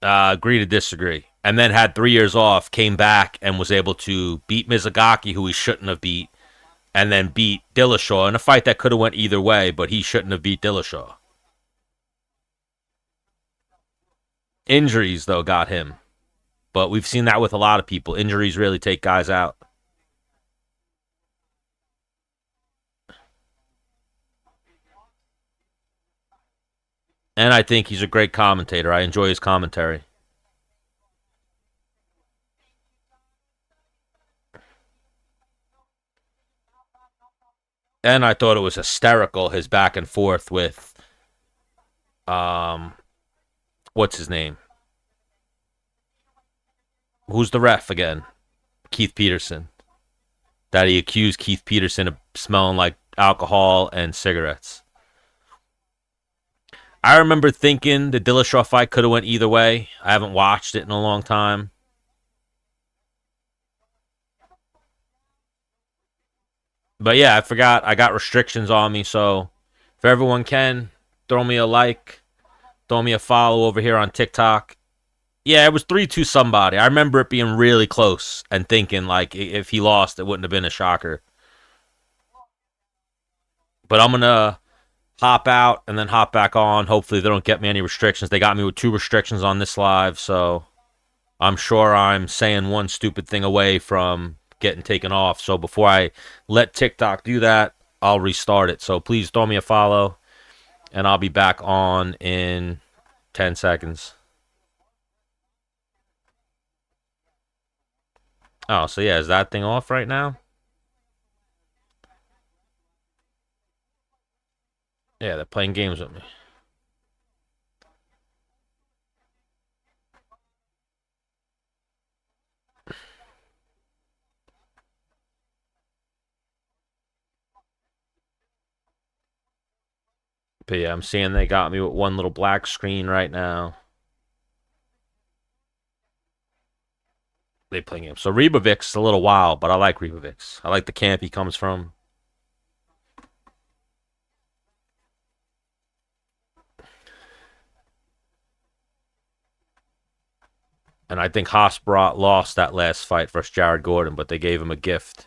Agree to disagree. And then had 3 years off, came back and was able to beat Mizugaki, who he shouldn't have beat, and then beat Dillashaw in a fight that could have went either way, but he shouldn't have beat Dillashaw. Injuries, though, got him. But we've seen that with a lot of people. Injuries really take guys out. And I think he's a great commentator. I enjoy his commentary. And I thought it was hysterical, his back and forth with um what's his name? Who's the ref again? Keith Peterson. That he accused Keith Peterson of smelling like alcohol and cigarettes. I remember thinking the Dillashaw fight could have went either way. I haven't watched it in a long time. But yeah, I forgot I got restrictions on me, so if everyone can, throw me a like, throw me a follow over here on TikTok. Yeah, it was 3-2 somebody. I remember it being really close and thinking like if he lost, it wouldn't have been a shocker. But I'm gonna hop out and then hop back on. Hopefully they don't get me any restrictions. They got me with 2 restrictions on this live, so I'm sure I'm saying one stupid thing away from getting taken off. So before I let TikTok do that, I'll restart it. So please throw me a follow, and I'll be back on in 10 seconds. Oh, so yeah, is that thing off right now? Yeah, they're playing games with me. But yeah, I'm seeing they got me with one little black screen right now. They playing games. So Rebovic's a little wild, but I like Rebovic's. I like the camp he comes from. And I think Hosbrock lost that last fight versus Jared Gordon, but they gave him a gift.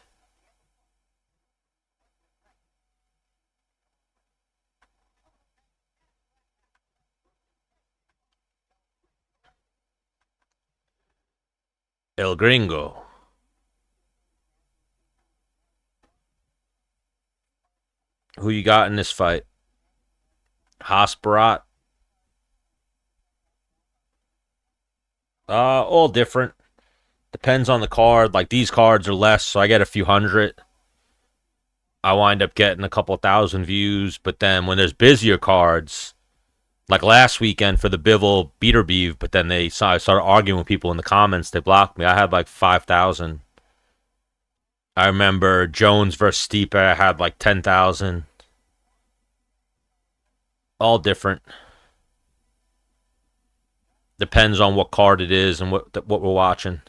El Gringo. Who you got in this fight? Hosbrock. All different. Depends on the card. Like these cards are less, so I get a few hundred. I wind up getting a couple thousand views, but then when there's busier cards, like last weekend for the Bivol Beaterbeeve, but then I started arguing with people in the comments. They blocked me. I had like 5,000. I remember Jones versus Stipe. I had like 10,000. All different. Depends on what card it is and what we're watching.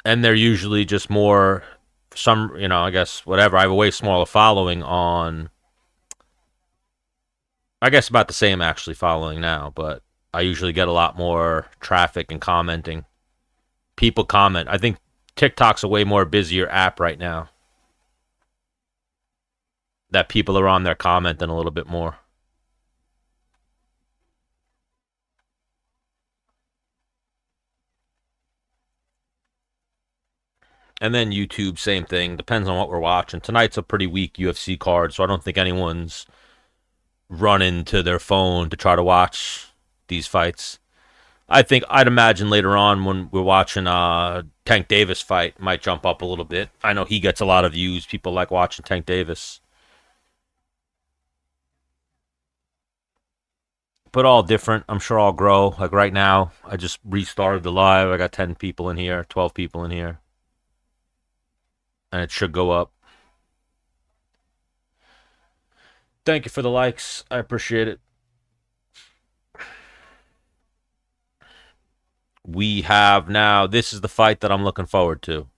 And they're usually just more some, I guess whatever. I have a way smaller following on. I guess about the same actually following now, but I usually get a lot more traffic and commenting. People comment. I think TikTok's a way more busier app right now. That people are on there commenting a little bit more. And then YouTube, same thing. Depends on what we're watching. Tonight's a pretty weak UFC card, so I don't think anyone's running to their phone to try to watch these fights. I'd imagine later on when we're watching Tank Davis fight might jump up a little bit. I know he gets a lot of views. People like watching Tank Davis. But all different. I'm sure I'll grow. Like right now, I just restarted the live. I got 10 people in here, 12 people in here. And it should go up. Thank you for the likes. I appreciate it. We have now, this is the fight that I'm looking forward to.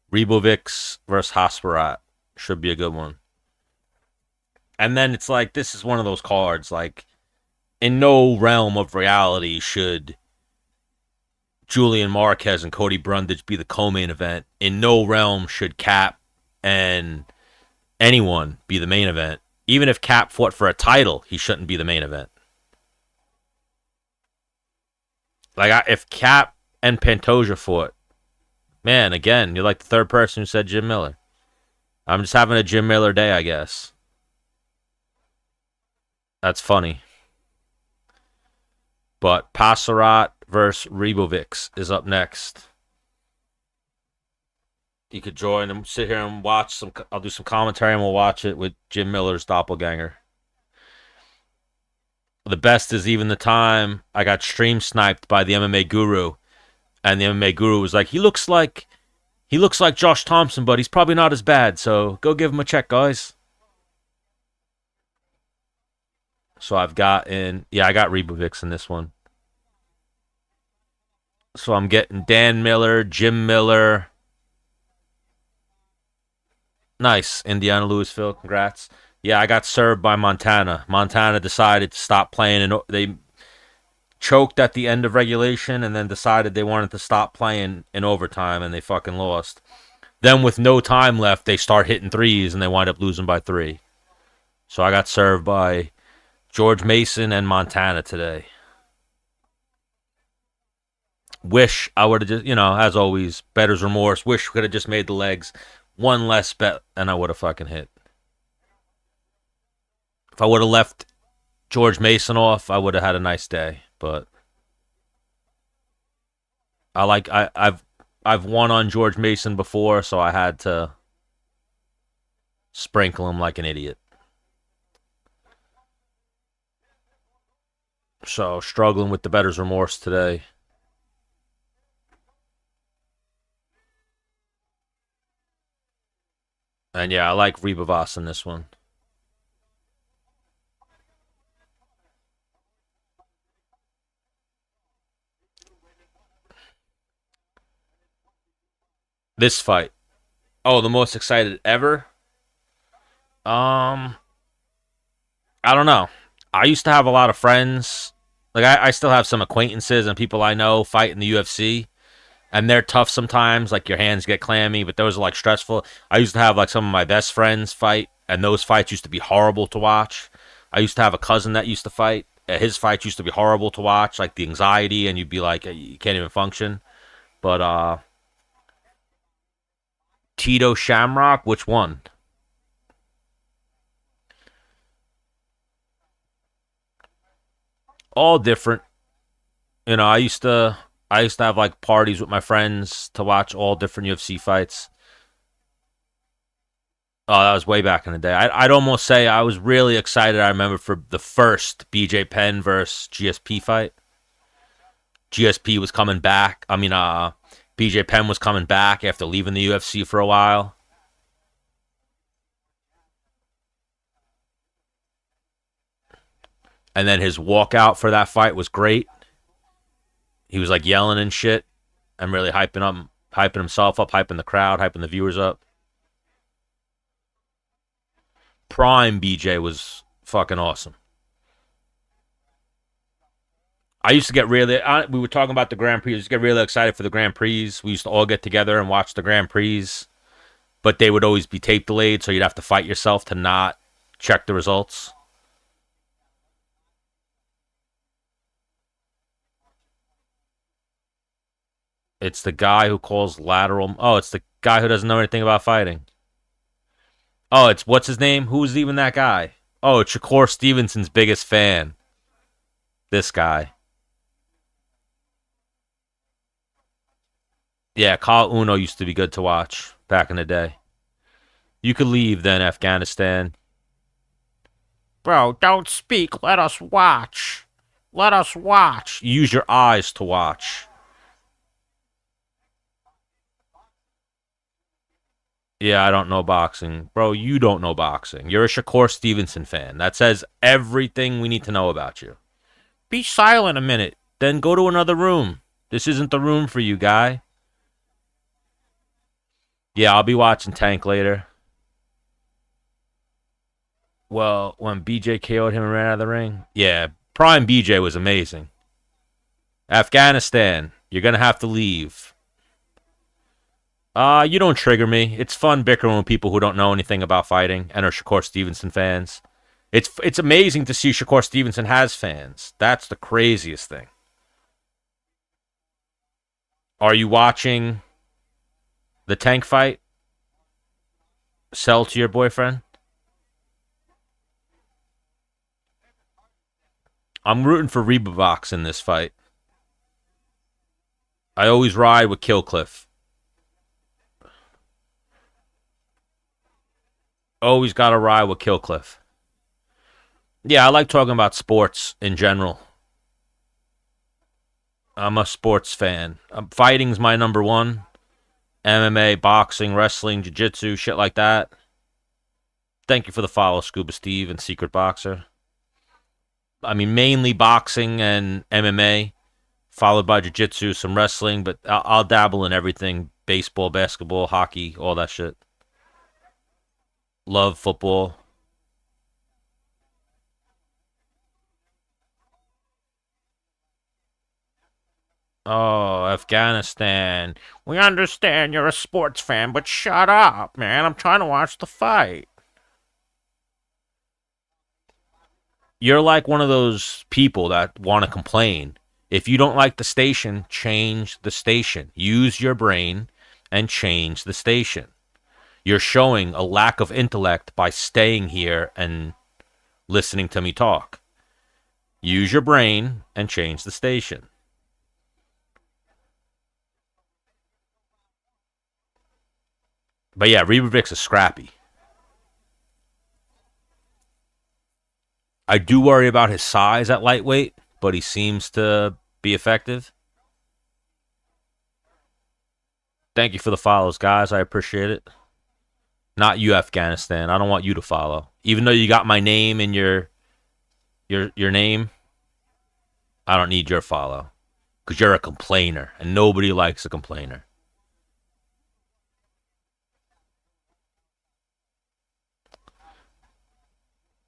Rebovics versus Hasparat. Should be a good one. And then it's like, this is one of those cards, like, in no realm of reality should Julian Marquez and Cody Brundage be the co-main event. In no realm should Cap and anyone be the main event. Even if Cap fought for a title, he shouldn't be the main event. Like, if Cap and Pantoja fought, man, again, you're like the third person who said Jim Miller. I'm just having a Jim Miller day, I guess. That's funny. But Passarat versus Ribovics is up next. You could join and sit here and watch some. I'll do some commentary and we'll watch it with Jim Miller's doppelganger. The best is even the time I got stream sniped by the MMA guru, and the MMA guru was like, he looks like Josh Thompson, but he's probably not as bad. So go give him a check, guys. So I got Ribovics in this one. So I'm getting Dan Miller, Jim Miller. Nice. Indiana Louisville. Congrats. Yeah, I got served by Montana. Montana decided to stop playing, and they choked at the end of regulation and then decided they wanted to stop playing in overtime, and they fucking lost. Then with no time left, they start hitting threes, and they wind up losing by 3. So I got served by George Mason and Montana today. Wish I would have just, as always, better's remorse. Wish we could have just made the legs one less bet, and I would have fucking hit. If I would have left George Mason off, I would have had a nice day. But I've won on George Mason before, so I had to sprinkle him like an idiot. So struggling with the better's remorse today. And yeah, I like Ribavas in this one. This fight. Oh, the most excited ever? I don't know. I used to have a lot of friends. Like I still have some acquaintances and people I know fight in the UFC. And they're tough sometimes, like your hands get clammy, but those are like stressful. I used to have like some of my best friends fight, and those fights used to be horrible to watch. I used to have a cousin that used to fight. His fights used to be horrible to watch, like the anxiety, and you'd be like, you can't even function. But Tito Shamrock, which one? All different. I used to have like parties with my friends to watch all different UFC fights. Oh, that was way back in the day. I'd almost say I was really excited. I remember for the first BJ Penn versus GSP fight. GSP was coming back. BJ Penn was coming back after leaving the UFC for a while. And then his walkout for that fight was great. He was like yelling and shit and really hyping himself up, hyping the crowd, hyping the viewers up. Prime BJ was fucking awesome. I used to get really. We were talking about the Grand Prix. I used to get really excited for the Grand Prix. We used to all get together and watch the Grand Prix, but they would always be tape delayed, so you'd have to fight yourself to not check the results. It's the guy who calls lateral. Oh, it's the guy who doesn't know anything about fighting. Oh, it's what's his name? Who's even that guy? Oh, it's Shakur Stevenson's biggest fan. This guy. Yeah, Kyle Uno used to be good to watch back in the day. You could leave then, Afghanistan. Bro, don't speak. Let us watch. Let us watch. Use your eyes to watch. Yeah, I don't know boxing. Bro, you don't know boxing. You're a Shakur Stevenson fan. That says everything we need to know about you. Be silent a minute. Then go to another room. This isn't the room for you, guy. Yeah, I'll be watching Tank later. Well, when BJ KO'd him and ran out of the ring. Yeah, Prime BJ was amazing. Afghanistan, you're going to have to leave. You don't trigger me. It's fun bickering with people who don't know anything about fighting and are Shakur Stevenson fans. It's amazing to see Shakur Stevenson has fans. That's the craziest thing. Are you watching the Tank fight? Sell to your boyfriend? I'm rooting for Ribavox in this fight. I always ride with Killcliff. Always got to ride with Killcliff. Yeah, I like talking about sports in general. I'm a sports fan. Fighting's my number one. MMA, boxing, wrestling, jiu-jitsu, shit like that. Thank you for the follow, Scuba Steve and Secret Boxer. I mean, mainly boxing and MMA, followed by jiu-jitsu, some wrestling, but I'll dabble in everything. Baseball, basketball, hockey, all that shit. Love football. Oh, Afghanistan. We understand you're a sports fan, but shut up, man. I'm trying to watch the fight. You're like one of those people that want to complain. If you don't like the station, change the station. Use your brain and change the station. You're showing a lack of intellect by staying here and listening to me talk. Use your brain and change the station. But yeah, Rebovic's is scrappy. I do worry about his size at lightweight, but he seems to be effective. Thank you for the follows, guys. I appreciate it. Not you, Afghanistan. I don't want you to follow. Even though you got my name in your name, I don't need your follow. Because you're a complainer, and nobody likes a complainer.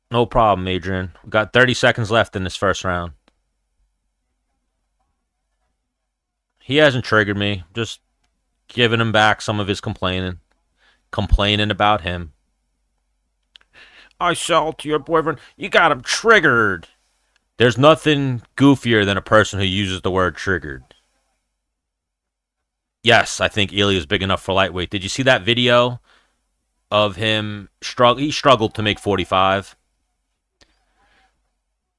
No problem, Adrian. We got 30 seconds left in this first round. He hasn't triggered me. Just giving him back some of his complaining. Complaining about him. I sell to your boyfriend. You got him triggered. There's nothing goofier than a person who uses the word triggered. Yes, I think Ilya is big enough for lightweight. Did you see that video of him struggle? He struggled to make 45.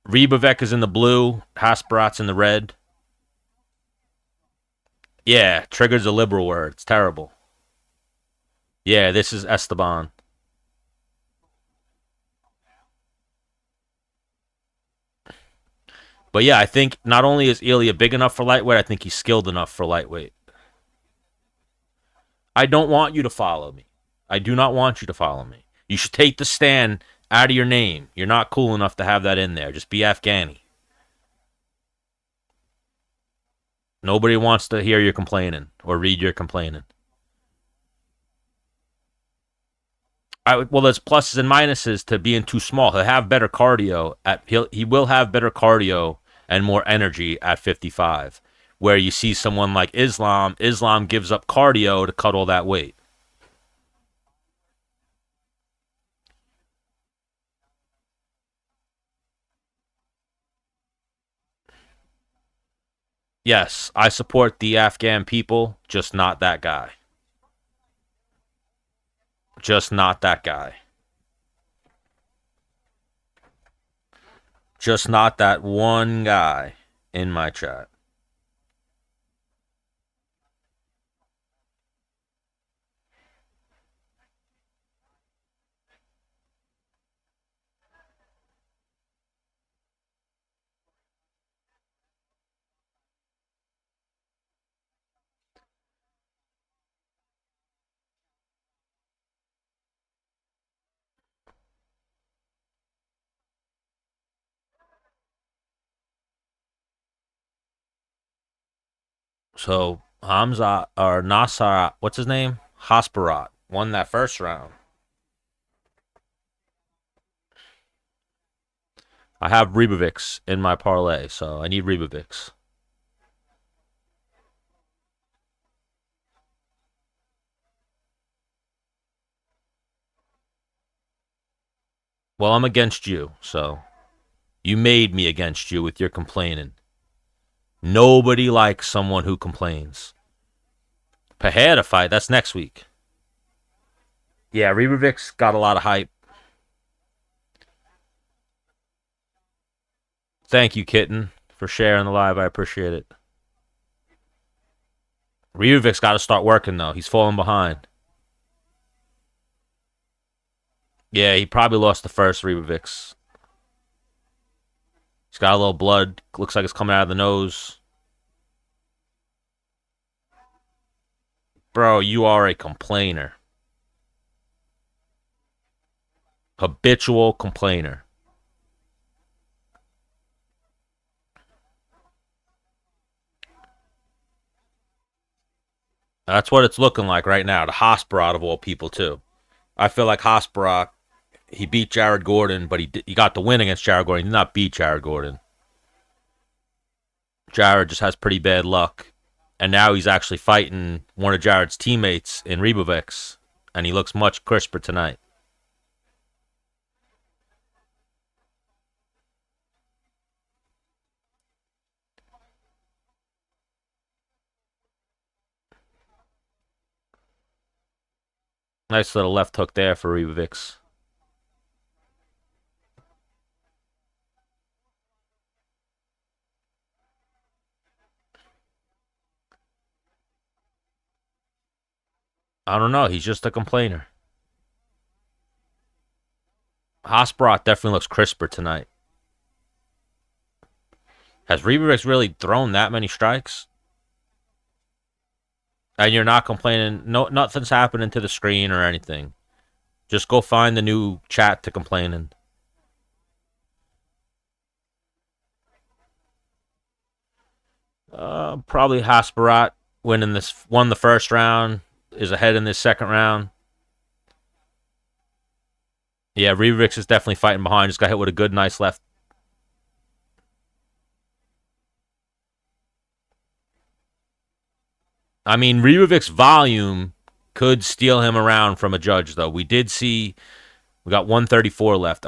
Rebovec is in the blue. Hasperat's in the red. Yeah, triggered's a liberal word. It's terrible. Yeah, this is Esteban. But yeah, I think not only is Ilya big enough for lightweight, I think he's skilled enough for lightweight. I don't want you to follow me. I do not want you to follow me. You should take the stand out of your name. You're not cool enough to have that in there. Just be Afghani. Nobody wants to hear you complaining or read your complaining. Well, there's pluses and minuses to being too small. He'll have better cardio he will have better cardio and more energy at 55. Where you see someone like Islam gives up cardio to cut all that weight. Yes, I support the Afghan people, just not that guy. Just not that guy. Just not that one guy in my chat. So Hamza or Nasser, what's his name? Hasparat won that first round. I have Rebovix in my parlay, so I need Rebovix. Well, I'm against you, so you made me against you with your complaining. Nobody likes someone who complains. Paheda fight, that's next week. Yeah, Rebovix got a lot of hype. Thank you, Kitten, for sharing the live. I appreciate it. Rivic's got to start working, though. He's falling behind. Yeah, he probably lost the first Rivic's. He's got a little blood. Looks like it's coming out of the nose. Bro, you are a complainer. Habitual complainer. That's what it's looking like right now. The Hospital of all people, too. I feel like Hospital, he beat Jared Gordon, but he got the win against Jared Gordon. He did not beat Jared Gordon. Jared just has pretty bad luck. And now he's actually fighting one of Jared's teammates in Ribovics, and he looks much crisper tonight. Nice little left hook there for Ribovics. I don't know. He's just a complainer. Hosbrot definitely looks crisper tonight. Has Ribovics really thrown that many strikes? And you're not complaining. No, nothing's happening to the screen or anything. Just go find the new chat to complain in. Probably Hasparat won the first round, is ahead in this second round. Yeah, Ribovics is definitely fighting behind. Just got hit with a good, nice left. I mean, Ribovic's volume could steal him around from a judge, though. We got 134 left.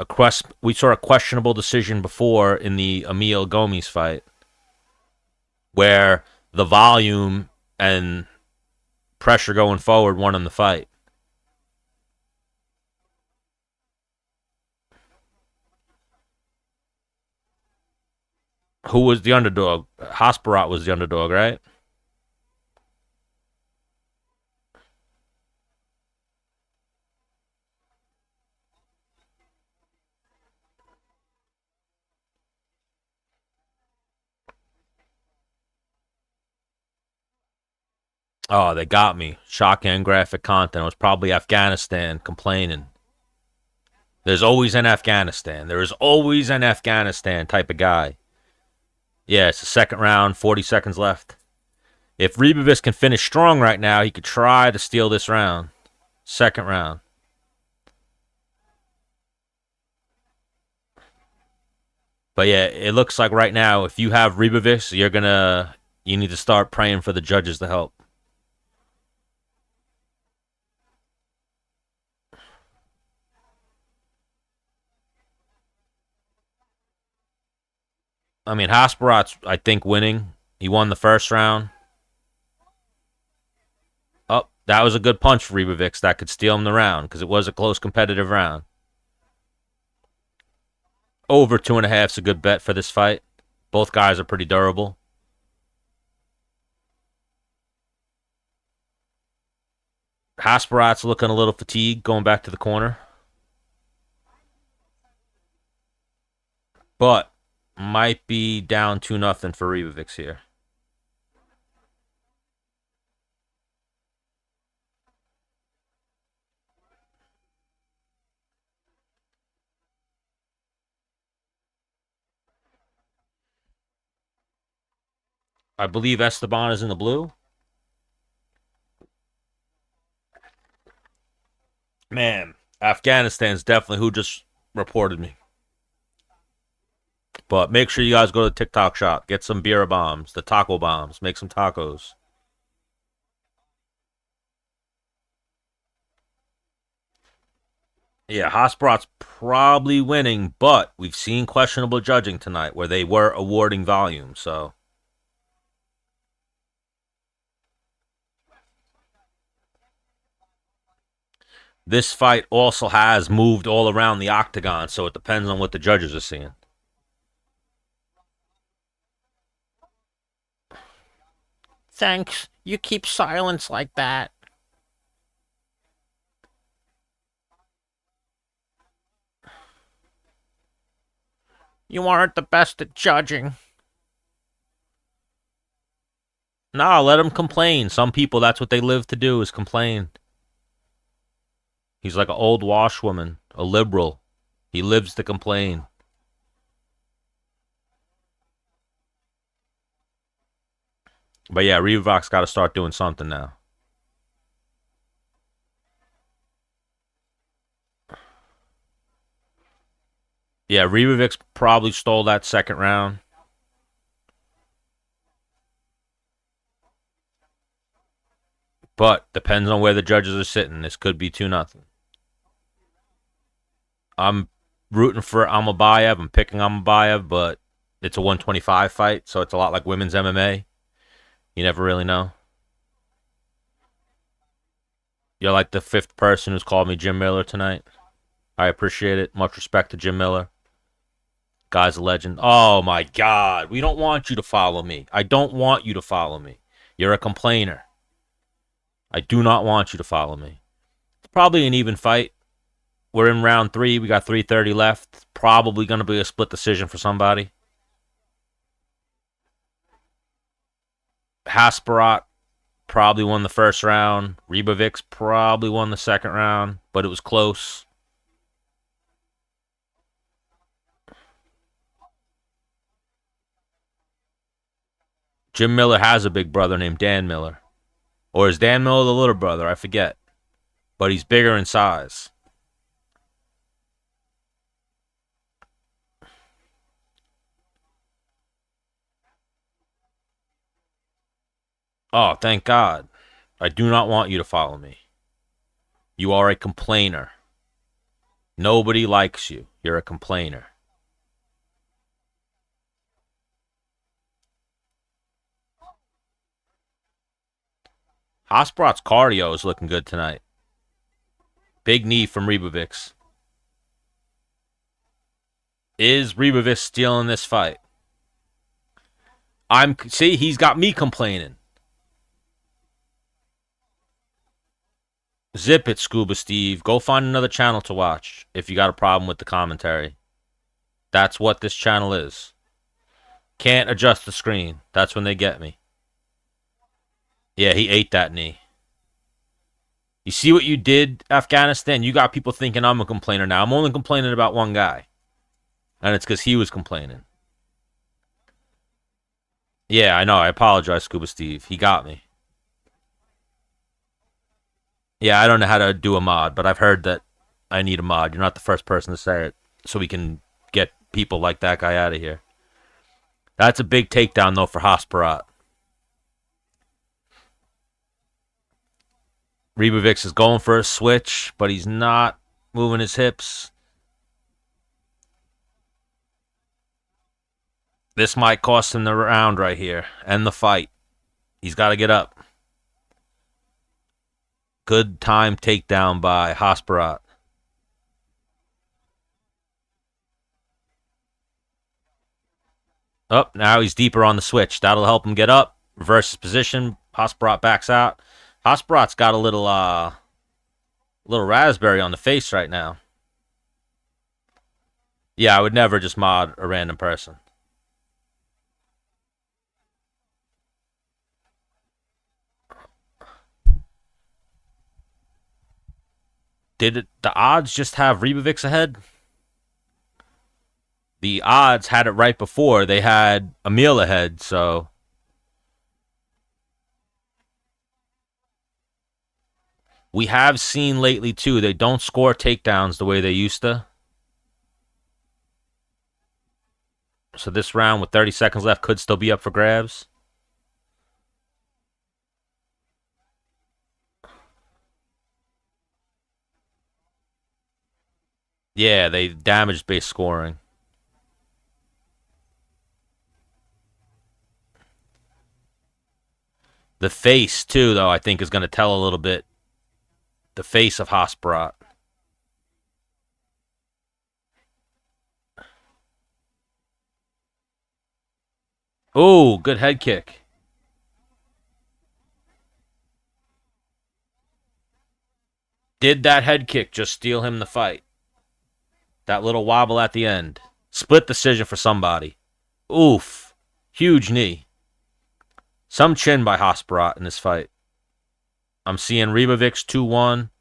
We saw a questionable decision before in the Emil Gomes fight, where the volume and pressure going forward won in the fight. Who was the underdog? Hasparat was the underdog, right? Oh, they got me. Shotgun graphic content. It was probably Afghanistan complaining. There's always an Afghanistan. There is always an Afghanistan type of guy. Yeah, it's the second round, 40 seconds left. If Ribovics can finish strong right now, he could try to steal this round. Second round. But yeah, it looks like right now, if you have Ribovics, you need to start praying for the judges to help. I mean, Hasparat's, I think, winning. He won the first round. Oh, that was a good punch for Ribovics. That could steal him the round because it was a close competitive round. Over 2.5 is a good bet for this fight. Both guys are pretty durable. Hasparat's looking a little fatigued going back to the corner. But might be down 2-0 for Ribovics here. I believe Esteban is in the blue. Man, Afghanistan's definitely who just reported me. But make sure you guys go to the TikTok shop. Get some beer bombs, the taco bombs. Make some tacos. Yeah, Hasparat's probably winning, but we've seen questionable judging tonight where they were awarding volume, so. This fight also has moved all around the octagon, so it depends on what the judges are seeing. Thanks. You keep silence like that. You aren't the best at judging. No, let him complain. Some people, that's what they live to do, is complain. He's like an old washwoman, a liberal. He lives to complain. But yeah, Reebok's got to start doing something now. Yeah, Reebok probably stole that second round. But depends on where the judges are sitting. This could be 2-0. I'm rooting for Amabayev. I'm picking Amabayev, but it's a 125 fight, so it's a lot like women's MMA. You never really know. You're like the fifth person who's called me Jim Miller tonight. I appreciate it. Much respect to Jim Miller. Guy's a legend. Oh my God. We don't want you to follow me. I don't want you to follow me. You're a complainer. I do not want you to follow me. It's probably an even fight. We're in round 3. We got 3:30 left. Probably going to be a split decision for somebody. Hasparat probably won the first round. Reebok probably won the second round, but it was close. Jim Miller has a big brother named Dan Miller. Or is Dan Miller the little brother? I forget. But he's bigger in size. Oh, thank God. I do not want you to follow me. You are a complainer. Nobody likes you. You're a complainer. Hasparat's cardio is looking good tonight. Big knee from Reebok. Is Reebok stealing this fight? See, he's got me complaining. Zip it, Scuba Steve. Go find another channel to watch if you got a problem with the commentary. That's what this channel is. Can't adjust the screen. That's when they get me. Yeah, he ate that knee. You see what you did, Afghanistan? You got people thinking I'm a complainer now. I'm only complaining about one guy. And it's because he was complaining. Yeah, I know. I apologize, Scuba Steve. He got me. Yeah, I don't know how to do a mod, but I've heard that I need a mod. You're not the first person to say it, so we can get people like that guy out of here. That's a big takedown, though, for Hasparat. Reebok is going for a switch, but he's not moving his hips. This might cost him the round right here and the fight. He's got to get up. Good time takedown by Hasparat. Oh, now he's deeper on the switch. That'll help him get up. Reverse his position. Hasparat backs out. Hasparat's got a little raspberry on the face right now. Yeah, I would never just mod a random person. Did the odds just have Reebok ahead? The odds had it right before. They had Emil ahead, so we have seen lately, too, they don't score takedowns the way they used to. So this round with 30 seconds left could still be up for grabs. Yeah, they damaged base scoring. The face, too, though, I think is going to tell a little bit. The face of Hasparat. Oh, good head kick. Did that head kick just steal him the fight? That little wobble at the end. Split decision for somebody. Oof. Huge knee. Some chin by Hosparat in this fight. I'm seeing Ribovic's 2-1.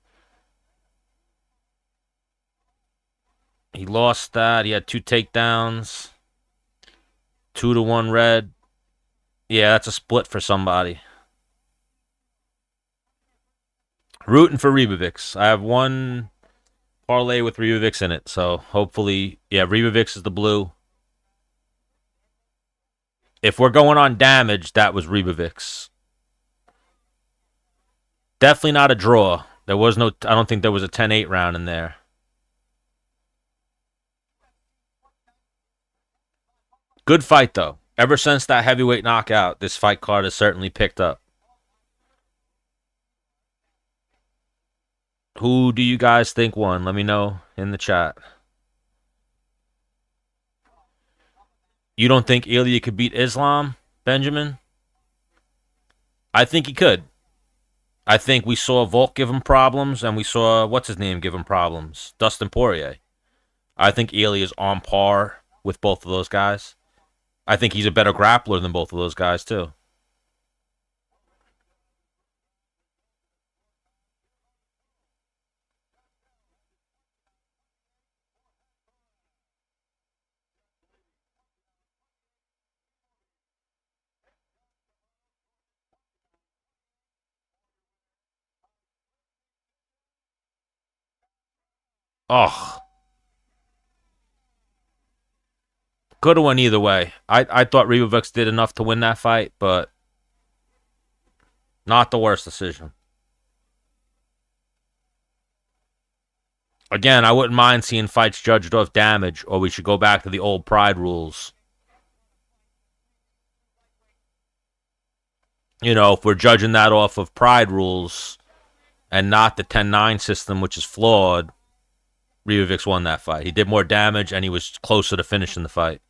He lost that. He had 2 takedowns. 2-1 red. Yeah, that's a split for somebody. Rooting for Ribovics. I have one parlay with Ribovics in it, so hopefully, yeah, Ribovics is the blue. If we're going on damage, that was Ribovics. Definitely not a draw. There was no, I don't think there was a 10-8 round in there. Good fight, though. Ever since that heavyweight knockout, this fight card has certainly picked up. Who do you guys think won? Let me know in the chat. You don't think Ilya could beat Islam, Benjamin? I think he could. I think we saw Volk give him problems, and we saw, what's his name, give him problems? Dustin Poirier. I think Ilya is on par with both of those guys. I think he's a better grappler than both of those guys, too. Oh, good one either way. I thought Ribovics did enough to win that fight, but not the worst decision. Again, I wouldn't mind seeing fights judged off damage, or we should go back to the old Pride rules. You know, if we're judging that off of Pride rules and not the 10-9 system, which is flawed, Ribovics won that fight. He did more damage, and he was closer to finishing the fight.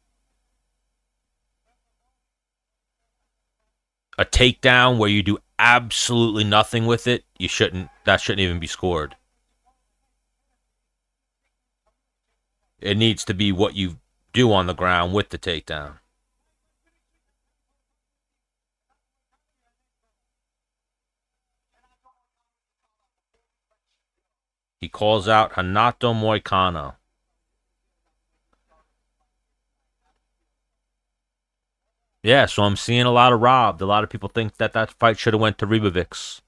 A takedown where you do absolutely nothing with it, that shouldn't even be scored. It needs to be what you do on the ground with the takedown. He calls out Hanato Moicano. Yeah, so I'm seeing a lot of robbed. A lot of people think that fight should have went to Ribovics.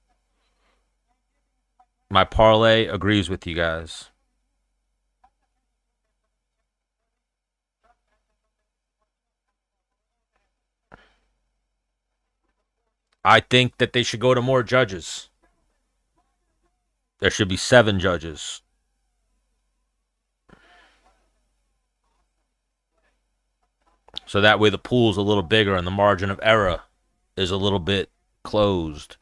My parlay agrees with you guys. I think that they should go to more judges. There should be 7 judges. So that way the pool's a little bigger and the margin of error is a little bit closed.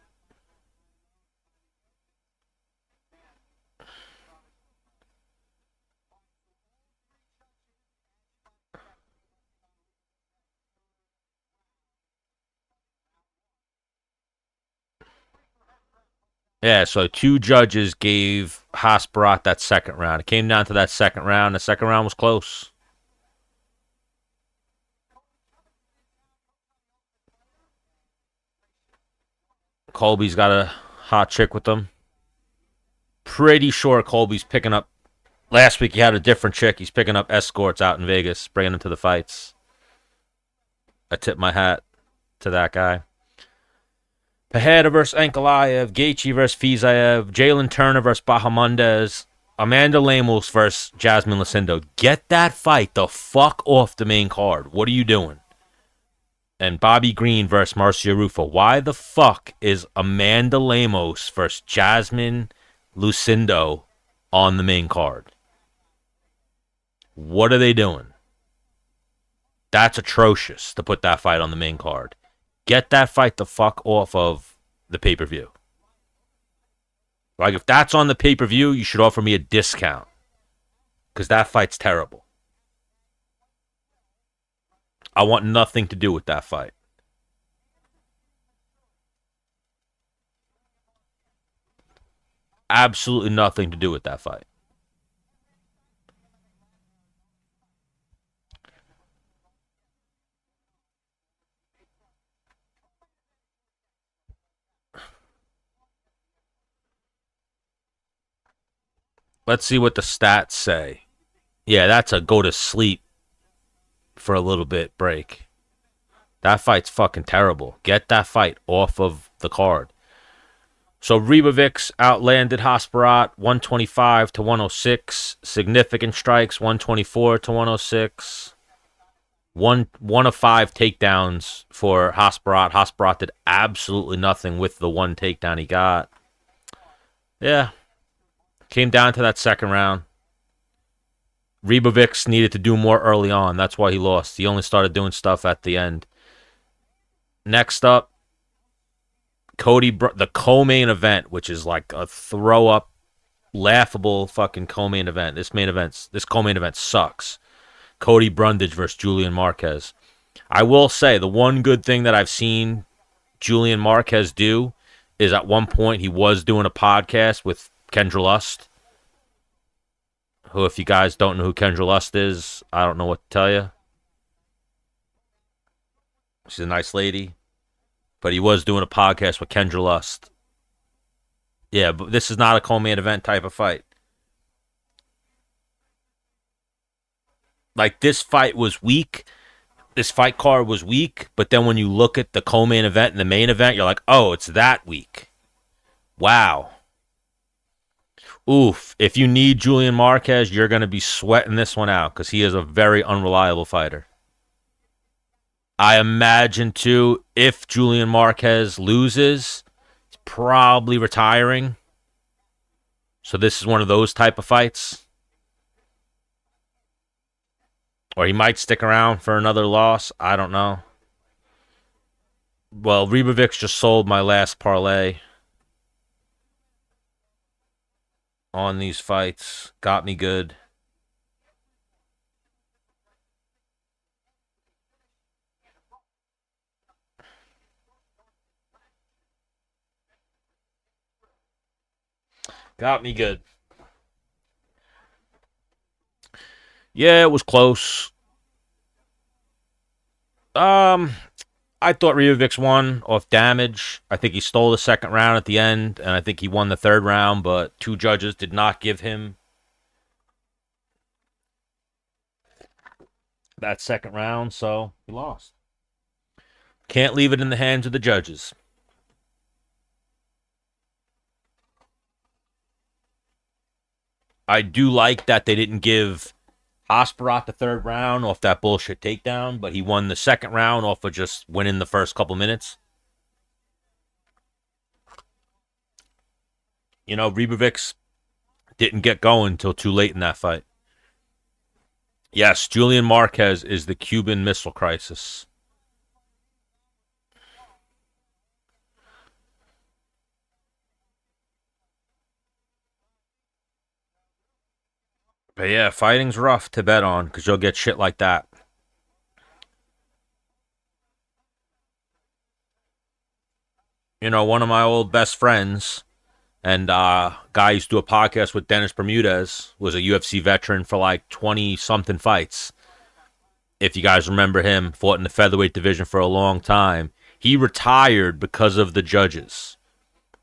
Yeah, so 2 judges gave Hosparat that second round. It came down to that second round. The second round was close. Colby's got a hot chick with him. Pretty sure Colby's picking up. Last week he had a different chick. He's picking up escorts out in Vegas, bringing them to the fights. I tip my hat to that guy. Pajeda versus Ankalaev, Gaethje versus Fiziev, Jalen Turner versus Bahamondes, Amanda Lemos versus Jasmine Lucindo. Get that fight the fuck off the main card. What are you doing? And Bobby Green versus Marcia Rufo. Why the fuck is Amanda Lemos versus Jasmine Lucindo on the main card? What are they doing? That's atrocious to put that fight on the main card. Get that fight the fuck off of the pay-per-view. Like, if that's on the pay-per-view, you should offer me a discount. Because that fight's terrible. I want nothing to do with that fight. absolutely nothing to do with that fight. Let's see what the stats say. Yeah, that's a go to sleep for a little bit break. That fight's fucking terrible. Get that fight off of the card. So Ribovics outlanded Hasparat 125 to 106. Significant strikes 124 to 106. One of 5 takedowns for Hasparat. Hasparat did absolutely nothing with the one takedown he got. Yeah. Came down to that second round. Ribovics needed to do more early on. That's why he lost. He only started doing stuff at the end. Next up, the co-main event, which is like a throw-up, laughable fucking co-main event. This co-main event sucks. Cody Brundage versus Julian Marquez. I will say the one good thing that I've seen Julian Marquez do is at one point he was doing a podcast with Kendra Lust, who, if you guys don't know who Kendra Lust is, I don't know what to tell you. She's a nice lady. But he was doing a podcast with Kendra Lust. Yeah, but this is not a co-main event type of fight. Like, this fight was weak. This fight card was weak. But then when you look at the co-main event and the main event, you're like, oh, it's that weak. Wow. Oof. If you need Julian Marquez, you're going to be sweating this one out because he is a very unreliable fighter. I imagine, too, if Julian Marquez loses, he's probably retiring. So this is one of those type of fights. Or he might stick around for another loss. I don't know. Well, Ribovics just sold my last parlay on these fights. Got me good. Got me good. Yeah, it was close. I thought Ribovics won off damage. I think he stole the second round at the end, and I think he won the third round, but 2 judges did not give him that second round, so he lost. Can't leave it in the hands of the judges. I do like that they didn't give Hasparat the third round off that bullshit takedown, but he won the second round off of just winning the first couple minutes. You know, Ribovics didn't get going until too late in that fight. Yes, Julian Marquez is the Cuban Missile Crisis. But yeah, fighting's rough to bet on because you'll get shit like that. You know, one of my old best friends and guy used to do a podcast with Dennis Bermudez, was a UFC veteran for like 20-something fights. If you guys remember him, fought in the featherweight division for a long time. He retired because of the judges.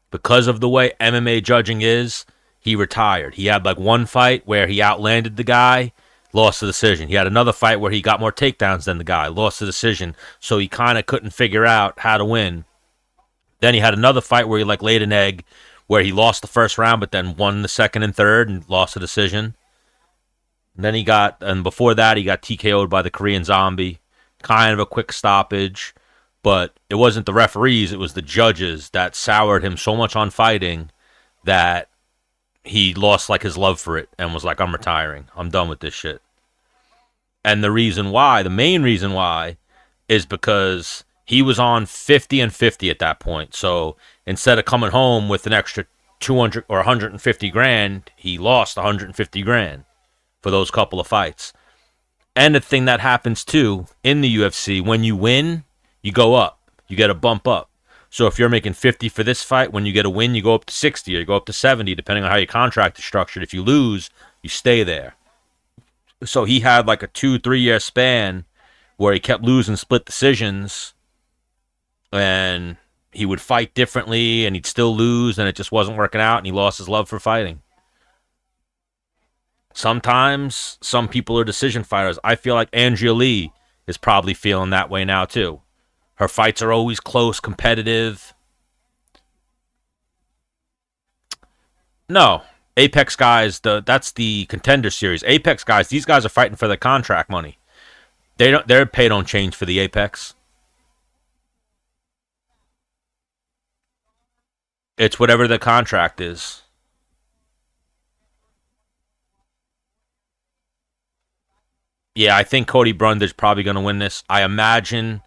Because of the way MMA judging is, he retired. He had like one fight where he outlanded the guy, lost the decision. He had another fight where he got more takedowns than the guy, lost the decision. So he kind of couldn't figure out how to win. Then he had another fight where he like laid an egg, where he lost the first round, but then won the second and third and lost the decision. And then and before that, he got TKO'd by the Korean Zombie. Kind of a quick stoppage, but it wasn't the referees, it was the judges that soured him so much on fighting that he lost like his love for it and was like, I'm retiring. I'm done with this shit. And the main reason why, is because he was on 50 and 50 at that point. So instead of coming home with an extra 200 or 150 grand, he lost 150 grand for those couple of fights. And the thing that happens too in the UFC, when you win, you go up. You get a bump up. So if you're making 50 for this fight, when you get a win, you go up to 60 or you go up to 70, depending on how your contract is structured. If you lose, you stay there. So he had like a 2-3 year span where he kept losing split decisions, and he would fight differently and he'd still lose, and it just wasn't working out, and he lost his love for fighting. Sometimes some people are decision fighters. I feel like Andrea Lee is probably feeling that way now too. Her fights are always close, competitive. No, Apex guys, that's the Contender Series. Apex guys, these guys are fighting for their contract money. Their pay don't change for the Apex. It's whatever the contract is. Yeah, I think Cody Brundage probably going to win this. I imagine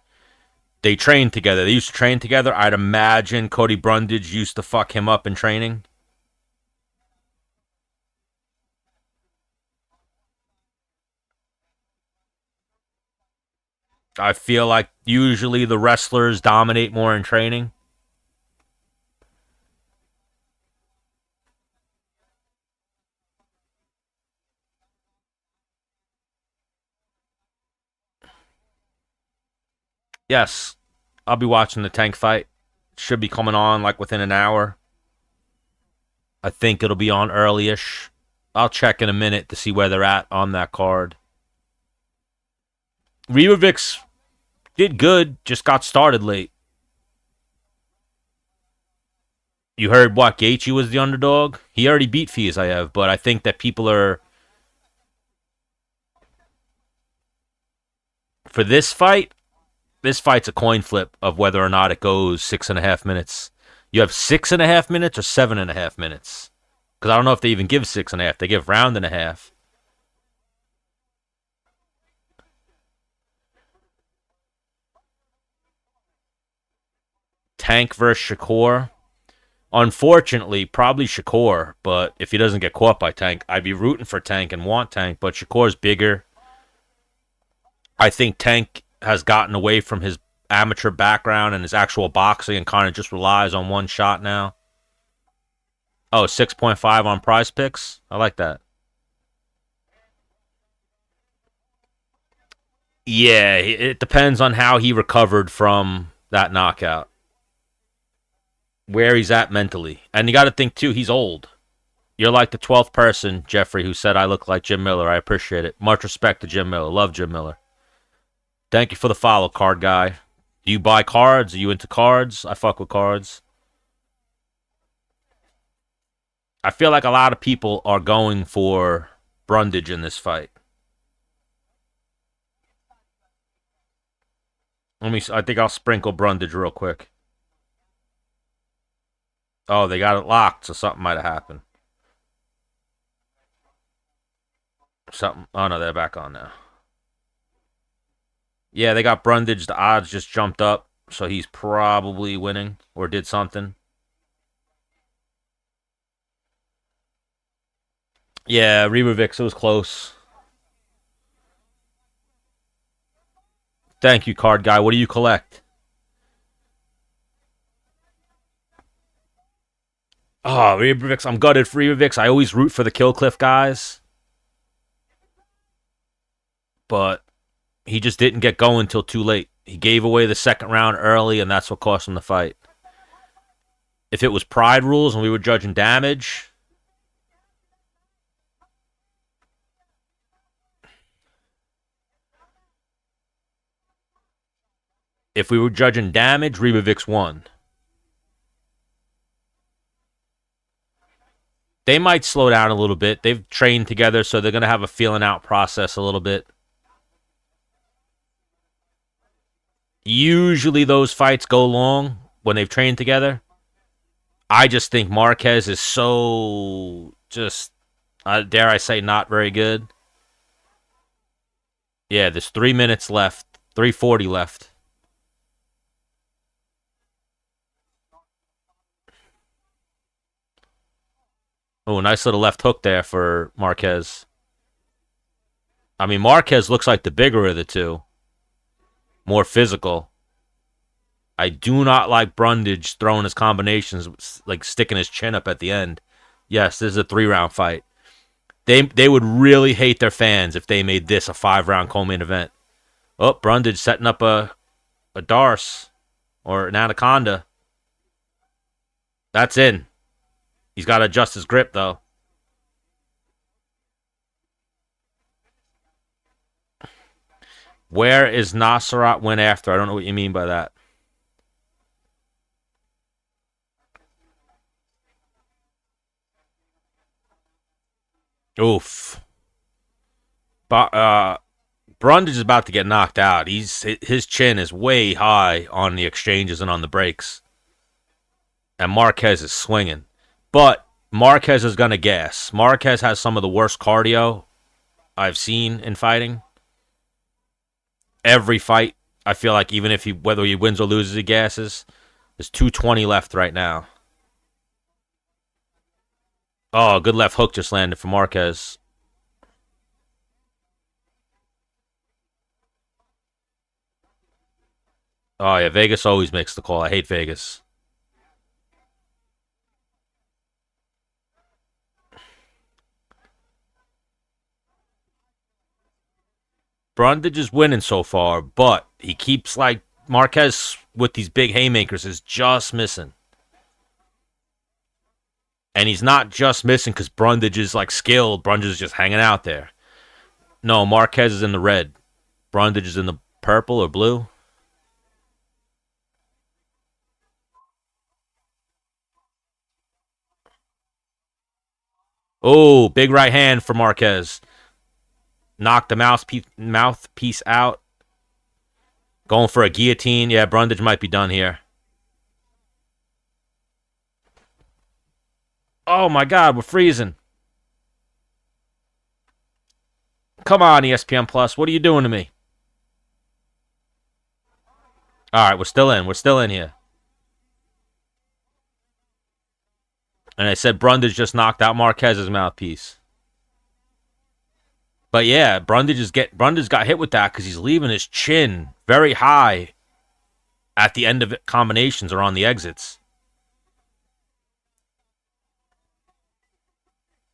they trained together. They used to train together. I'd imagine Cody Brundage used to fuck him up in training. I feel like usually the wrestlers dominate more in training. Yes, I'll be watching the Tank fight. Should be coming on like within an hour. I think it'll be on early-ish. I'll check in a minute to see where they're at on that card. Reavovix did good, just got started late. You heard what? Gaethje was the underdog? He already beat Fiziev, but I think that people are... For this fight's a coin flip of whether or not it goes 6.5 minutes. You have 6.5 minutes or 7.5 minutes. Because I don't know if they even give 6.5. They give round and a half. Tank versus Shakur. Unfortunately, probably Shakur, but if he doesn't get caught by Tank, I'd be rooting for Tank and want Tank, but Shakur's bigger. I think Tank has gotten away from his amateur background and his actual boxing and kind of just relies on one shot now. Oh, 6.5 on Prize Picks? I like that. Yeah, it depends on how he recovered from that knockout, where he's at mentally. And you got to think, too, he's old. You're like the 12th person, Jeffrey, who said I look like Jim Miller. I appreciate it. Much respect to Jim Miller. Love Jim Miller. Thank you for the follow, card guy. Do you buy cards? Are you into cards? I fuck with cards. I feel like a lot of people are going for Brundage in this fight. I think I'll sprinkle Brundage real quick. Oh, they got it locked, so something might have happened. Something. Oh no, they're back on now. Yeah, they got Brundage. The odds just jumped up, so he's probably winning or did something. Yeah, Reavovix, it was close. Thank you, card guy. What do you collect? Oh, Reavovix. I'm gutted for Reavovix. I always root for the Killcliff guys, but he just didn't get going until too late. He gave away the second round early, and that's what cost him the fight. If it was Pride rules and we were judging damage, Reavovix won. They might slow down a little bit. They've trained together, so they're going to have a feeling out process a little bit. Usually those fights go long when they've trained together. I just think Marquez is so just, dare I say, not very good. Yeah, there's 3 minutes left. 3:40 left. Oh, nice little left hook there for Marquez. I mean, Marquez looks like the bigger of the two. More physical. I do not like Brundage throwing his combinations, like sticking his chin up at the end. Yes, this is a 3-round fight. They would really hate their fans if they made this a 5-round co-main event. Oh, Brundage setting up a Darce or an Anaconda. That's in. He's got to adjust his grip, though. Where is Nasserat went after? I don't know what you mean by that. Oof. But Brundage is about to get knocked out. His chin is way high on the exchanges and on the breaks, and Marquez is swinging. But Marquez is gonna gas. Marquez has some of the worst cardio I've seen in fighting. Every fight, I feel like even if whether he wins or loses, he gasses. There's 220 left right now. Oh, good left hook just landed for Marquez. Oh yeah, Vegas always makes the call. I hate Vegas. Brundage is winning so far, but he keeps like Marquez with these big haymakers is just missing. And he's not just missing because Brundage is like skilled. Brundage is just hanging out there. No, Marquez is in the red. Brundage is in the purple or blue. Oh, big right hand for Marquez. Knocked the mouthpiece out. Going for a guillotine. Yeah, Brundage might be done here. Oh my God, we're freezing. Come on, ESPN Plus. What are you doing to me? All right, we're still in. We're still in here. And I said Brundage just knocked out Marquez's mouthpiece. But yeah, Brundage got hit with that because he's leaving his chin very high at the end of it, combinations or on the exits.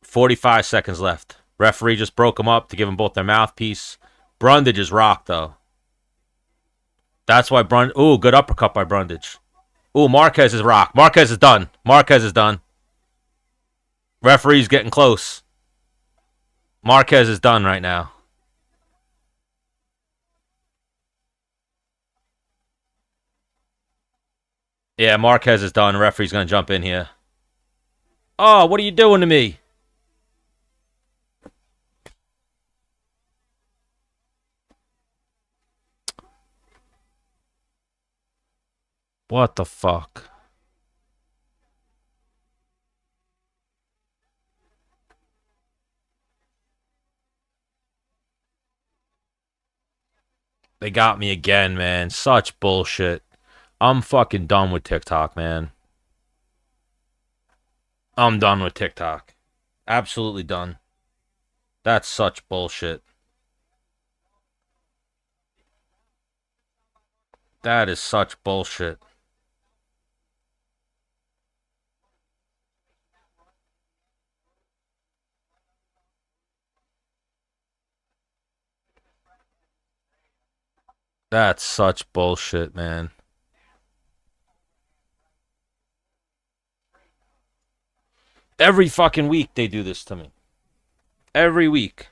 45 seconds left. Referee just broke them up to give them both their mouthpiece. Brundage is rocked though. That's why Ooh, good uppercut by Brundage. Ooh, Marquez is rocked. Marquez is done. Marquez is done. Referee's getting close. Marquez is done right now. Yeah, Marquez is done. Referee's going to jump in here. Oh, what are you doing to me? What the fuck? They got me again, man. Such bullshit. I'm fucking done with TikTok, man. I'm done with TikTok. Absolutely done. That's such bullshit. That is such bullshit. That's such bullshit, man. Every fucking week they do this to me. Every week.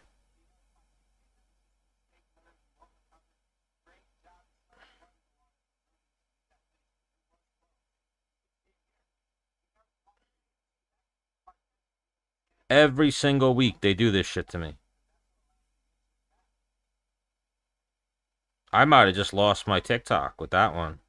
Every single week they do this shit to me. I might have just lost my TikTok with that one.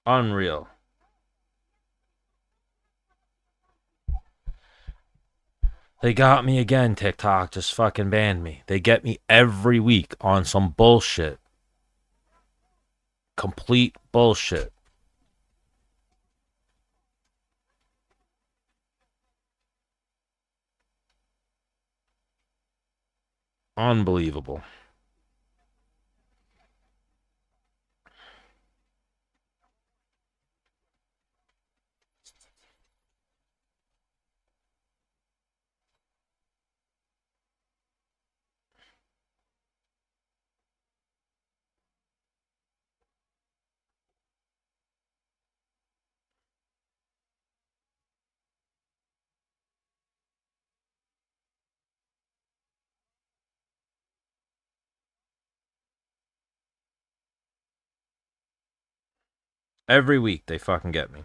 Unreal. They got me again, TikTok. Just fucking banned me. They get me every week on some bullshit. Complete bullshit. Unbelievable. Every week they fucking get me.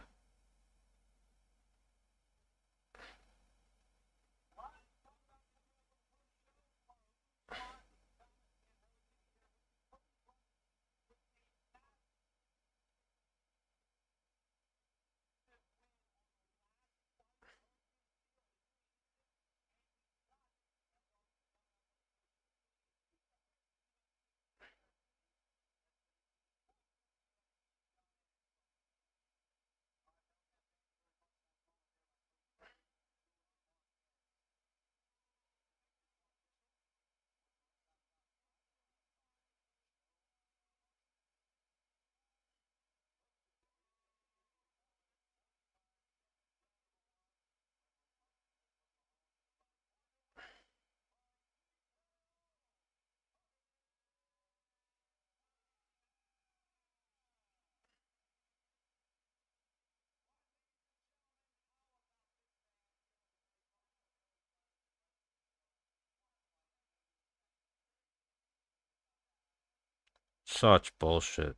Such bullshit.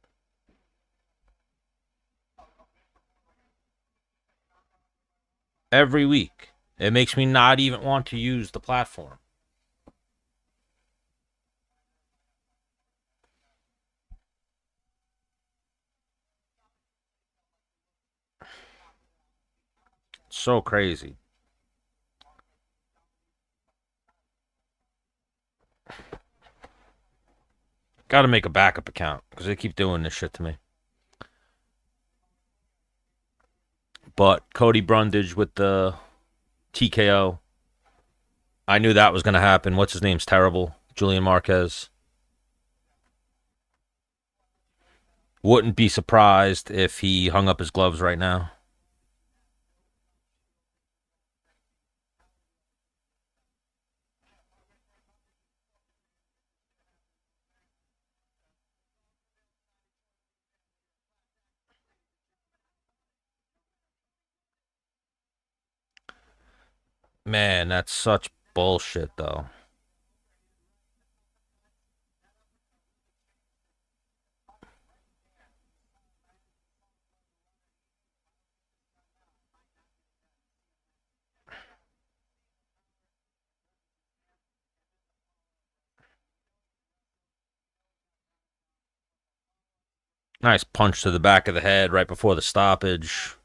Every week. It makes me not even want to use the platform. So crazy. Got to make a backup account because they keep doing this shit to me. But Cody Brundage with the TKO. I knew that was going to happen. What's his name's terrible? Julian Marquez. Wouldn't be surprised if he hung up his gloves right now. Man, that's such bullshit, though. Nice punch to the back of the head right before the stoppage.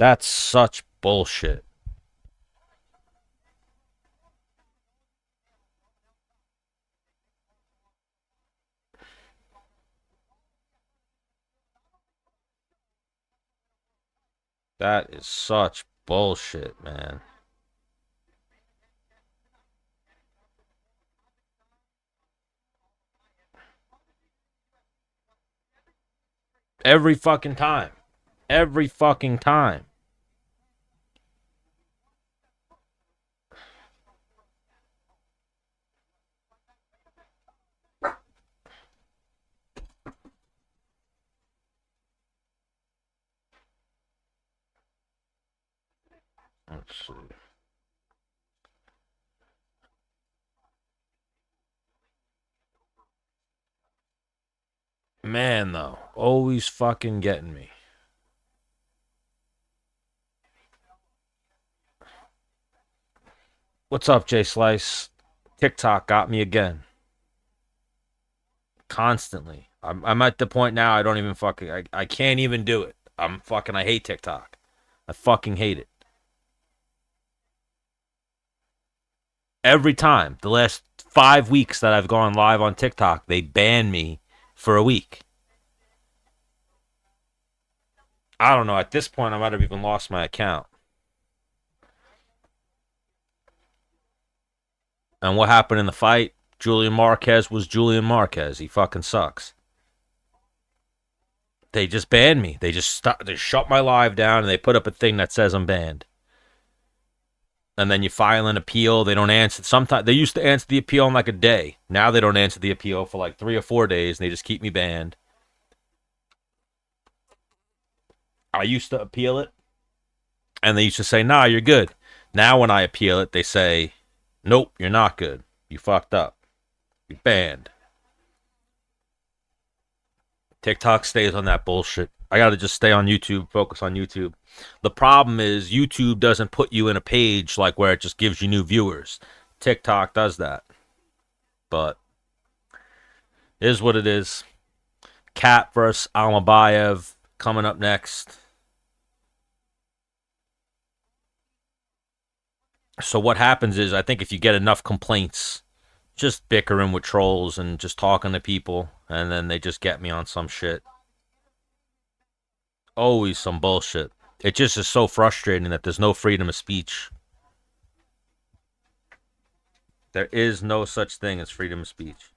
That's such bullshit. That is such bullshit, man. Every fucking time. Every fucking time. Let's see. Man, though, always fucking getting me. What's up, Jay Slice? TikTok got me again. Constantly. I'm at the point now I don't even fucking I can't even do it. I hate TikTok. I fucking hate it. Every time. The last 5 weeks that I've gone live on TikTok, they ban me for a week. I don't know. At this point, I might have even lost my account. And what happened in the fight? Julian Marquez was Julian Marquez. He fucking sucks. They just banned me. They shut my live down and they put up a thing that says I'm banned. And then you file an appeal. They don't answer. Sometimes they used to answer the appeal in like a day. Now they don't answer the appeal for like 3 or 4 days, and they just keep me banned. I used to appeal it, and they used to say, "Nah, you're good." Now when I appeal it, they say, "Nope, you're not good. You fucked up. You're banned." TikTok stays on that bullshit. I gotta just stay on YouTube, focus on YouTube. The problem is YouTube doesn't put you in a page like where it just gives you new viewers. TikTok does that, but it is what it is. Cat versus Almabayev coming up next. So what happens is, I think if you get enough complaints, just bickering with trolls and just talking to people, and then they just get me on some shit. Always some bullshit. It just is so frustrating that there's no freedom of speech. There is no such thing as freedom of speech.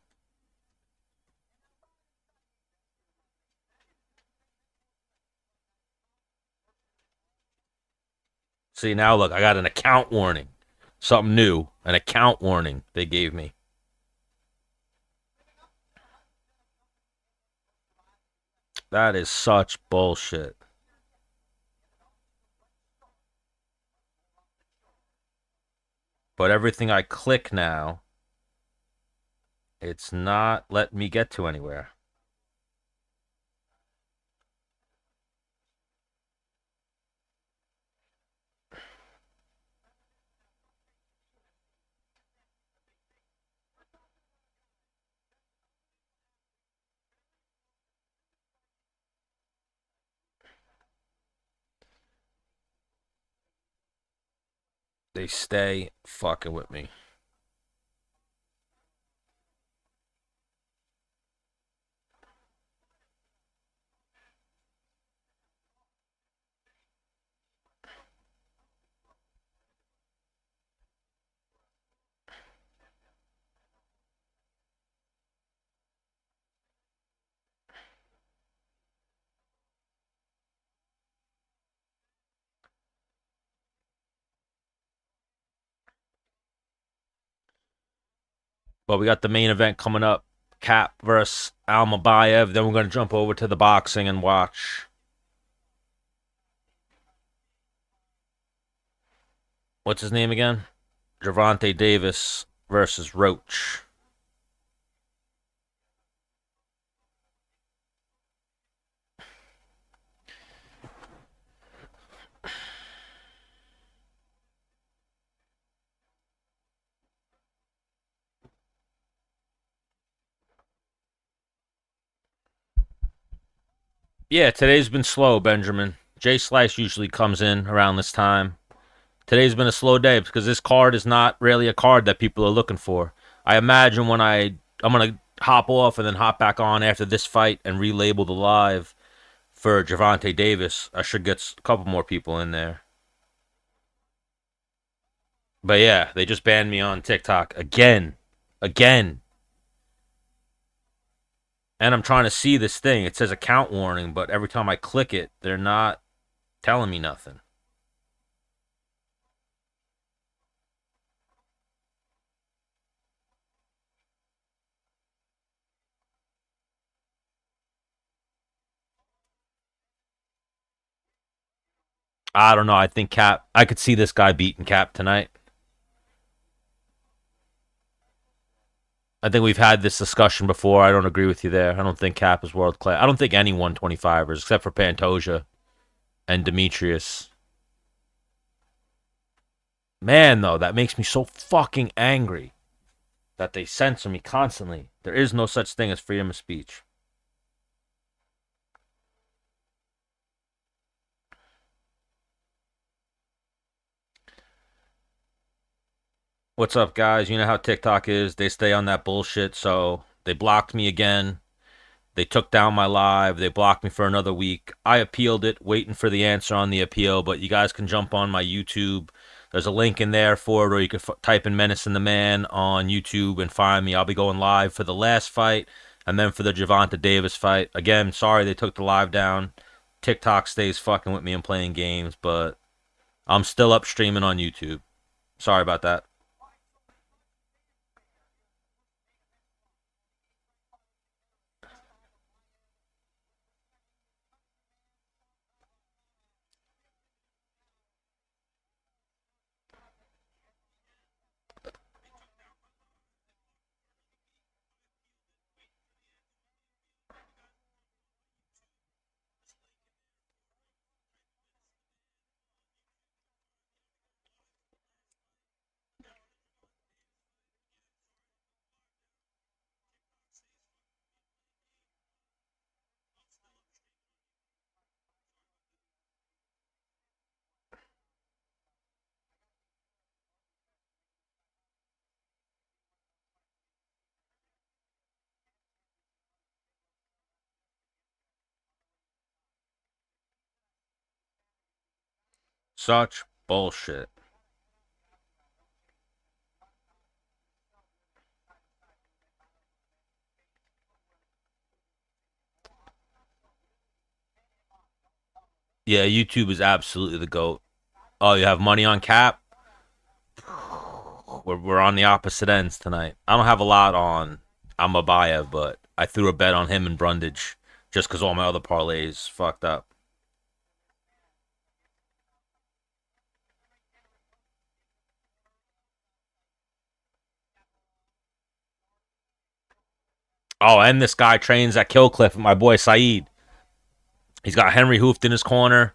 See, now look, I got an account warning. Something new. An account warning they gave me. That is such bullshit. But everything I click now, it's not letting me get to anywhere. They stay fucking with me. But we got the main event coming up. Cap versus Almabayev. Then we're going to jump over to the boxing and watch. What's his name again? Gervonta Davis versus Roach. Yeah, today's been slow, Benjamin. Jay Slice usually comes in around this time. Today's been a slow day because this card is not really a card that people are looking for. I imagine when I'm gonna hop off and then hop back on after this fight and relabel the live for Gervonta Davis, I should get a couple more people in there. But yeah, they just banned me on TikTok again. Again. And I'm trying to see this thing. It says account warning, but every time I click it, they're not telling me nothing. I don't know. I think Cap. I could see this guy beating Cap tonight. I think we've had this discussion before. I don't agree with you there. I don't think Cap is world class. I don't think any 125ers except for Pantoja and Demetrius. Man, though, that makes me so fucking angry that they censor me constantly. There is no such thing as freedom of speech. What's up, guys? You know how TikTok is. They stay on that bullshit, so they blocked me again. They took down my live. They blocked me for another week. I appealed it, waiting for the answer on the appeal, but you guys can jump on my YouTube. There's a link in there for it, or you can type in Menace and the Man on YouTube and find me. I'll be going live for the last fight and then for the Gervonta Davis fight. Again, sorry they took the live down. TikTok stays fucking with me and playing games, but I'm still up streaming on YouTube. Sorry about that. Such bullshit. Yeah, YouTube is absolutely the GOAT. Oh, you have money on Cap? We're on the opposite ends tonight. I don't have a lot on Amabayev, but I threw a bet on him and Brundage just because all my other parlays fucked up. Oh, and this guy trains at Killcliff, my boy Saeed. He's got Henry Hooft in his corner,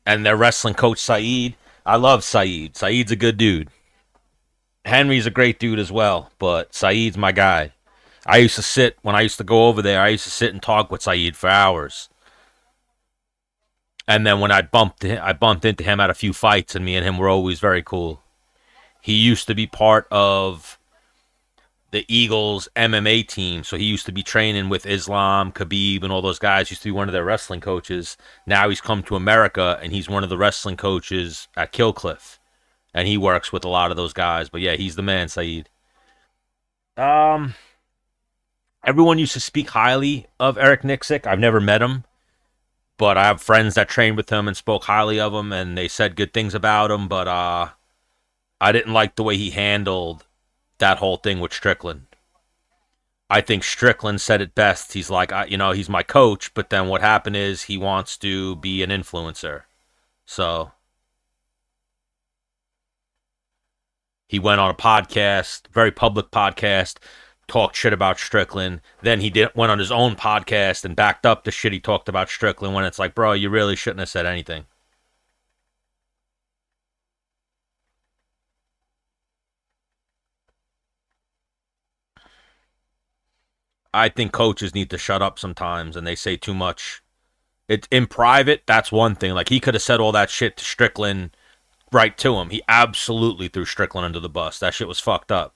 and their wrestling coach Saeed. I love Saeed. Saeed's a good dude. Henry's a great dude as well, but Saeed's my guy. I used to sit when I used to go over there. I used to sit and talk with Saeed for hours. And then when I bumped into him at a few fights, and me and him were always very cool. He used to be part of the Eagles MMA team, so he used to be training with Islam, Khabib, and all those guys. Used to be one of their wrestling coaches. Now he's come to America, and he's one of the wrestling coaches at Killcliff, and he works with a lot of those guys. But yeah, he's the man, Saeed. Um, Everyone used to speak highly of Eric Nixick. I've never met him, but I have friends that trained with him and spoke highly of him, and they said good things about him. But I didn't like the way he handled that whole thing with Strickland. I think Strickland said it best. He's like, he's my coach, but then what happened is he wants to be an influencer. So he went on a podcast, very public podcast, talked shit about Strickland. Then went on his own podcast and backed up the shit he talked about Strickland. When it's like, bro, you really shouldn't have said anything. I think coaches need to shut up sometimes, and they say too much. It in private, that's one thing. Like he could have said all that shit to Strickland right to him. He absolutely threw Strickland under the bus. That shit was fucked up.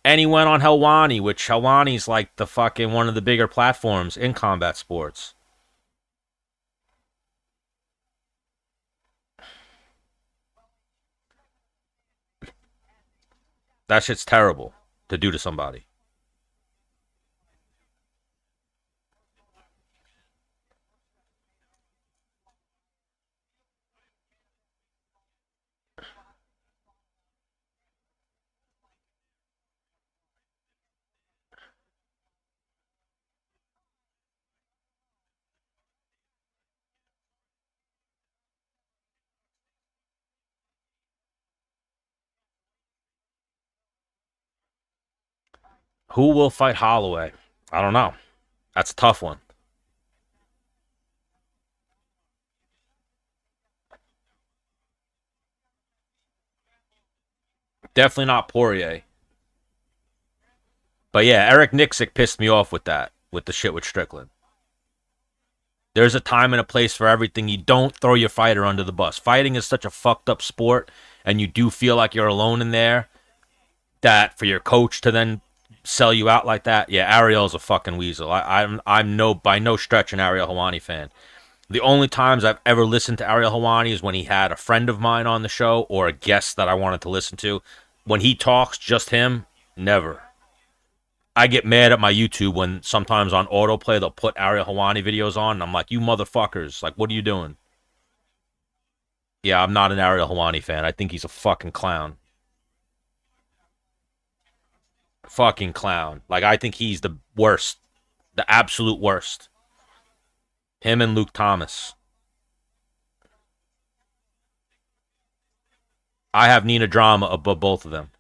And he went on Helwani, which Helwani's like the fucking one of the bigger platforms in combat sports. That shit's terrible to do to somebody. Who will fight Holloway? I don't know. That's a tough one. Definitely not Poirier. But yeah, Eric Nixick pissed me off with that, with the shit with Strickland. There's a time and a place for everything. You don't throw your fighter under the bus. Fighting is such a fucked up sport, and you do feel like you're alone in there. That for your coach to then sell you out like that, yeah, Ariel's a fucking weasel. I'm no by no stretch an Ariel Hawani fan. The only times I've ever listened to Ariel Hawani is when he had a friend of mine on the show or a guest that I wanted to listen to. When he talks, just him, never. I get mad at my YouTube when sometimes on autoplay they'll put Ariel Hawani videos on, and I'm like, you motherfuckers, like, what are you doing? Yeah, I'm not an Ariel Hawani fan. I think he's a fucking clown. Fucking clown. Like, I think he's the worst. The absolute worst. Him and Luke Thomas. I have Nina Drama above both of them.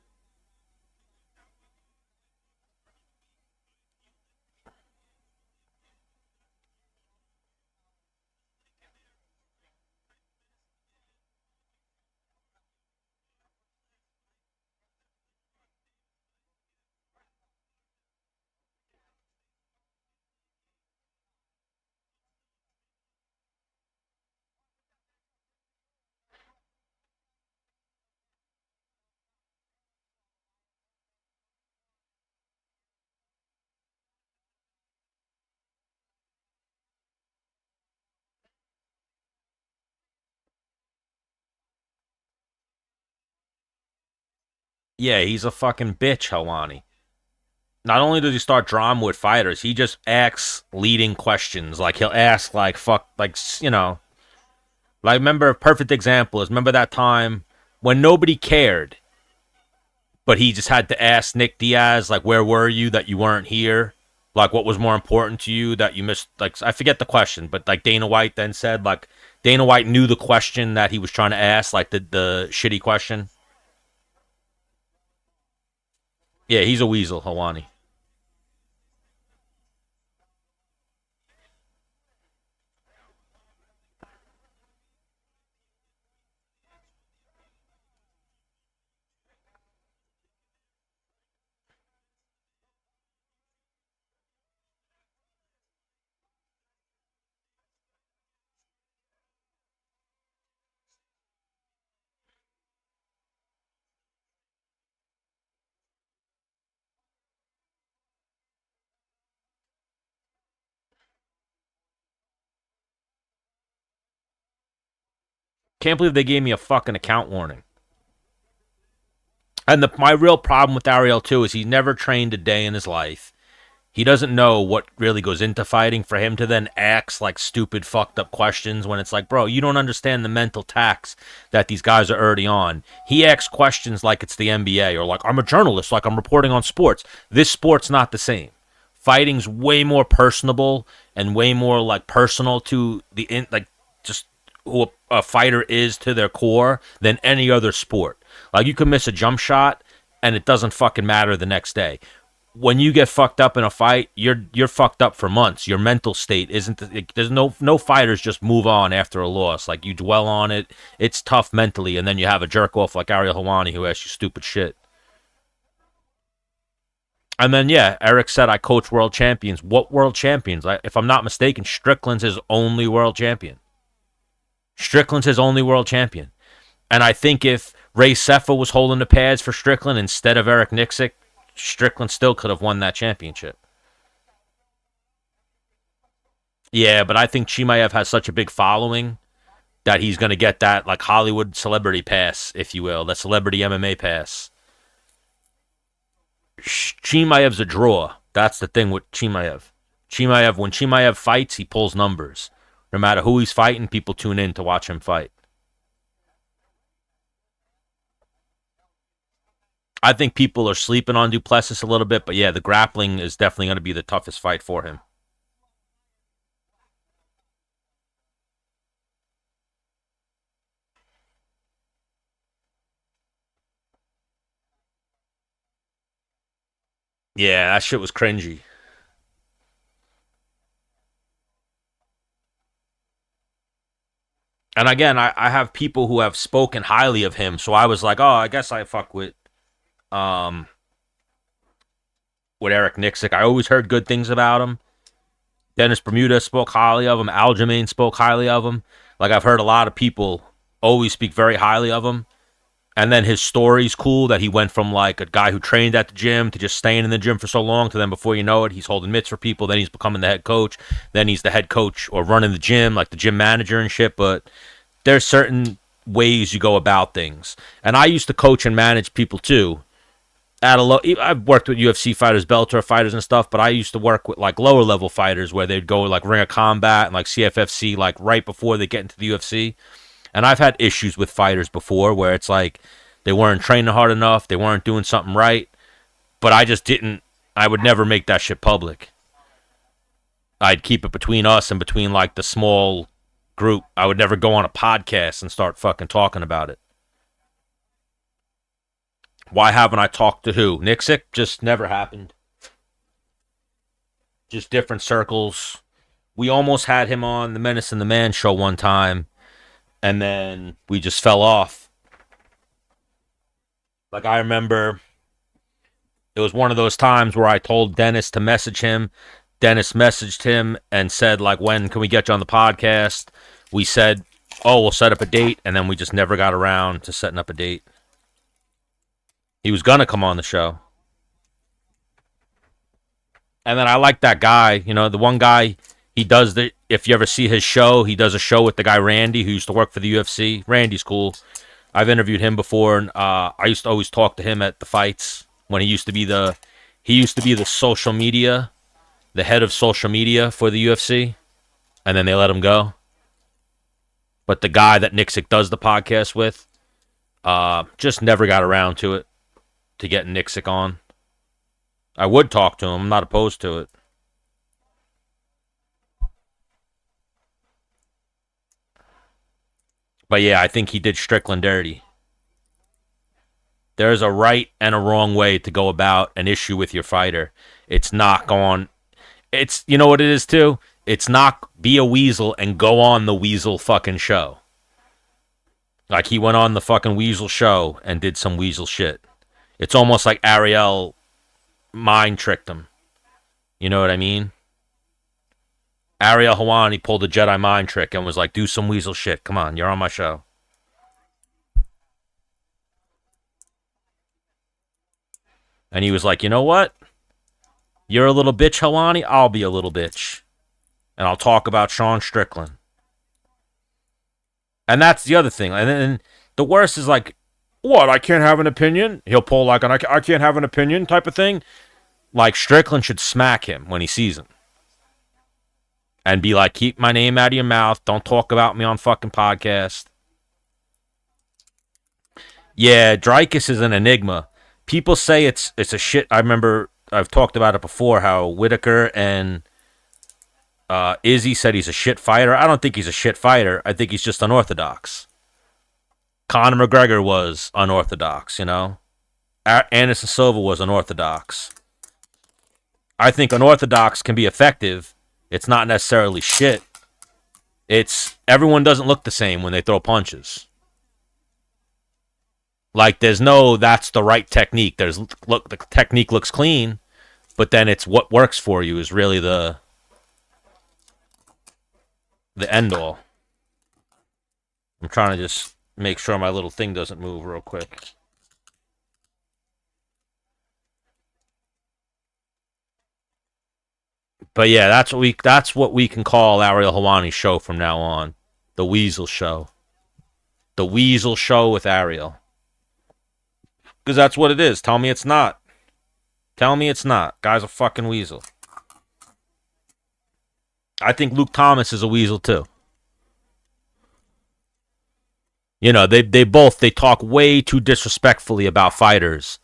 Yeah, he's a fucking bitch, Helwani. Not only does he start drama with fighters, he just asks leading questions. Like he'll ask like fuck like like remember a perfect example is remember that time when nobody cared, but he just had to ask Nick Diaz like where were you that you weren't here? Like what was more important to you that you missed like I forget the question, but like Dana White then said like Dana White knew the question that he was trying to ask, like the shitty question. Yeah, he's a weasel, Hawani. Can't believe they gave me a fucking account warning. And my real problem with Ariel too is he's never trained a day in his life. He doesn't know what really goes into fighting for him to then ask like stupid fucked up questions when it's like, bro, you don't understand the mental tax that these guys are already on. He asks questions like it's the NBA or like I'm a journalist, like I'm reporting on sports. This sport's not the same. Fighting's way more personable and way more like personal to like just who a fighter is to their core than any other sport. Like you can miss a jump shot and it doesn't fucking matter the next day. When you get fucked up in a fight, you're fucked up for months. Your mental state isn't. There's no fighters just move on after a loss. Like you dwell on it. It's tough mentally, and then you have a jerk off like Ariel Hawani who asks you stupid shit. And then yeah, Eric said I coach world champions. What world champions? If I'm not mistaken, Strickland's his only world champion. Strickland's his only world champion. And I think if Ray Cefa was holding the pads for Strickland instead of Eric Nixick, Strickland still could have won that championship. Yeah, but I think Chimaev has such a big following that he's going to get that like Hollywood celebrity pass, if you will, that celebrity MMA pass. Chimaev's a draw. That's the thing with Chimaev. When Chimaev fights, he pulls numbers. No matter who he's fighting, people tune in to watch him fight. I think people are sleeping on Duplessis a little bit, but yeah, the grappling is definitely going to be the toughest fight for him. Yeah, that shit was cringy. And again, I have people who have spoken highly of him, so I was like, oh, I guess I fuck um with Eric Nixick. I always heard good things about him. Dennis Bermuda spoke highly of him. Aljamain spoke highly of him. Like I've heard a lot of people always speak very highly of him. And then his story's cool that he went from like a guy who trained at the gym to just staying in the gym for so long to then before you know it, he's holding mitts for people. Then he's becoming the head coach. Then he's the head coach or running the gym, like the gym manager and shit. But there's certain ways you go about things. And I used to coach and manage people too. At a low, I've worked with UFC fighters, Bellator fighters, and stuff. But I used to work with like lower level fighters where they'd go like Ring of Combat and like CFFC, like right before they get into the UFC. And I've had issues with fighters before where it's like they weren't training hard enough, they weren't doing something right, but I just didn't. I would never make that shit public. I'd keep it between us and between like the small group. I would never go on a podcast and start fucking talking about it. Why haven't I talked to who? Nixick? Just never happened. Just different circles. We almost had him on the Menace and the Man show one time, and then we just fell off. Like I remember it was one of those times where I told Dennis to message him. Dennis messaged him and said, like, when can we get you on the podcast? We said, oh, we'll set up a date, and then we just never got around to setting up a date. He was gonna come on the show. And then I like that guy, you know, the one guy, he does the, if you ever see his show, he does a show with the guy Randy, who used to work for the UFC. Randy's cool. I've interviewed him before, and I used to always talk to him at the fights when he used to be the social media, the head of social media for the UFC, and then they let him go. But the guy that Nixick does the podcast with, just never got around to it, to getting Nixick on. I would talk to him. I'm not opposed to it. But yeah, I think he did Strickland dirty. There's a right and a wrong way to go about an issue with your fighter. It's not going. It's, you know what it is too? It's not be a weasel and go on the weasel fucking show. Like he went on the fucking weasel show and did some weasel shit. It's almost like Ariel mind tricked him. You know what I mean? Ariel Helwani pulled a Jedi mind trick and was like, do some weasel shit. Come on, you're on my show. And he was like, you know what? You're a little bitch, Helwani. I'll be a little bitch. And I'll talk about Sean Strickland. And that's the other thing. And then the worst is like, what? I can't have an opinion? He'll pull like an I can't have an opinion type of thing. Like Strickland should smack him when he sees him. And be like, keep my name out of your mouth. Don't talk about me on fucking podcast. Yeah, Dreykus is an enigma. People say it's a shit. I remember I've talked about it before, how Whitaker and Izzy said he's a shit fighter. I don't think he's a shit fighter. I think he's just unorthodox. Conor McGregor was unorthodox, you know. Anderson Silva was unorthodox. I think unorthodox can be effective. It's not necessarily shit. It's everyone doesn't look the same when they throw punches. Like there's no that's the right technique. There's look the technique looks clean, but then it's what works for you is really the end all. I'm trying to just make sure my little thing doesn't move real quick. But yeah, that's what we can call Ariel Helwani's show from now on. The Weasel Show. The Weasel Show with Ariel. Because that's what it is. Tell me it's not. Tell me it's not. Guy's a fucking weasel. I think Luke Thomas is a weasel too. You know, they talk way too disrespectfully about fighters.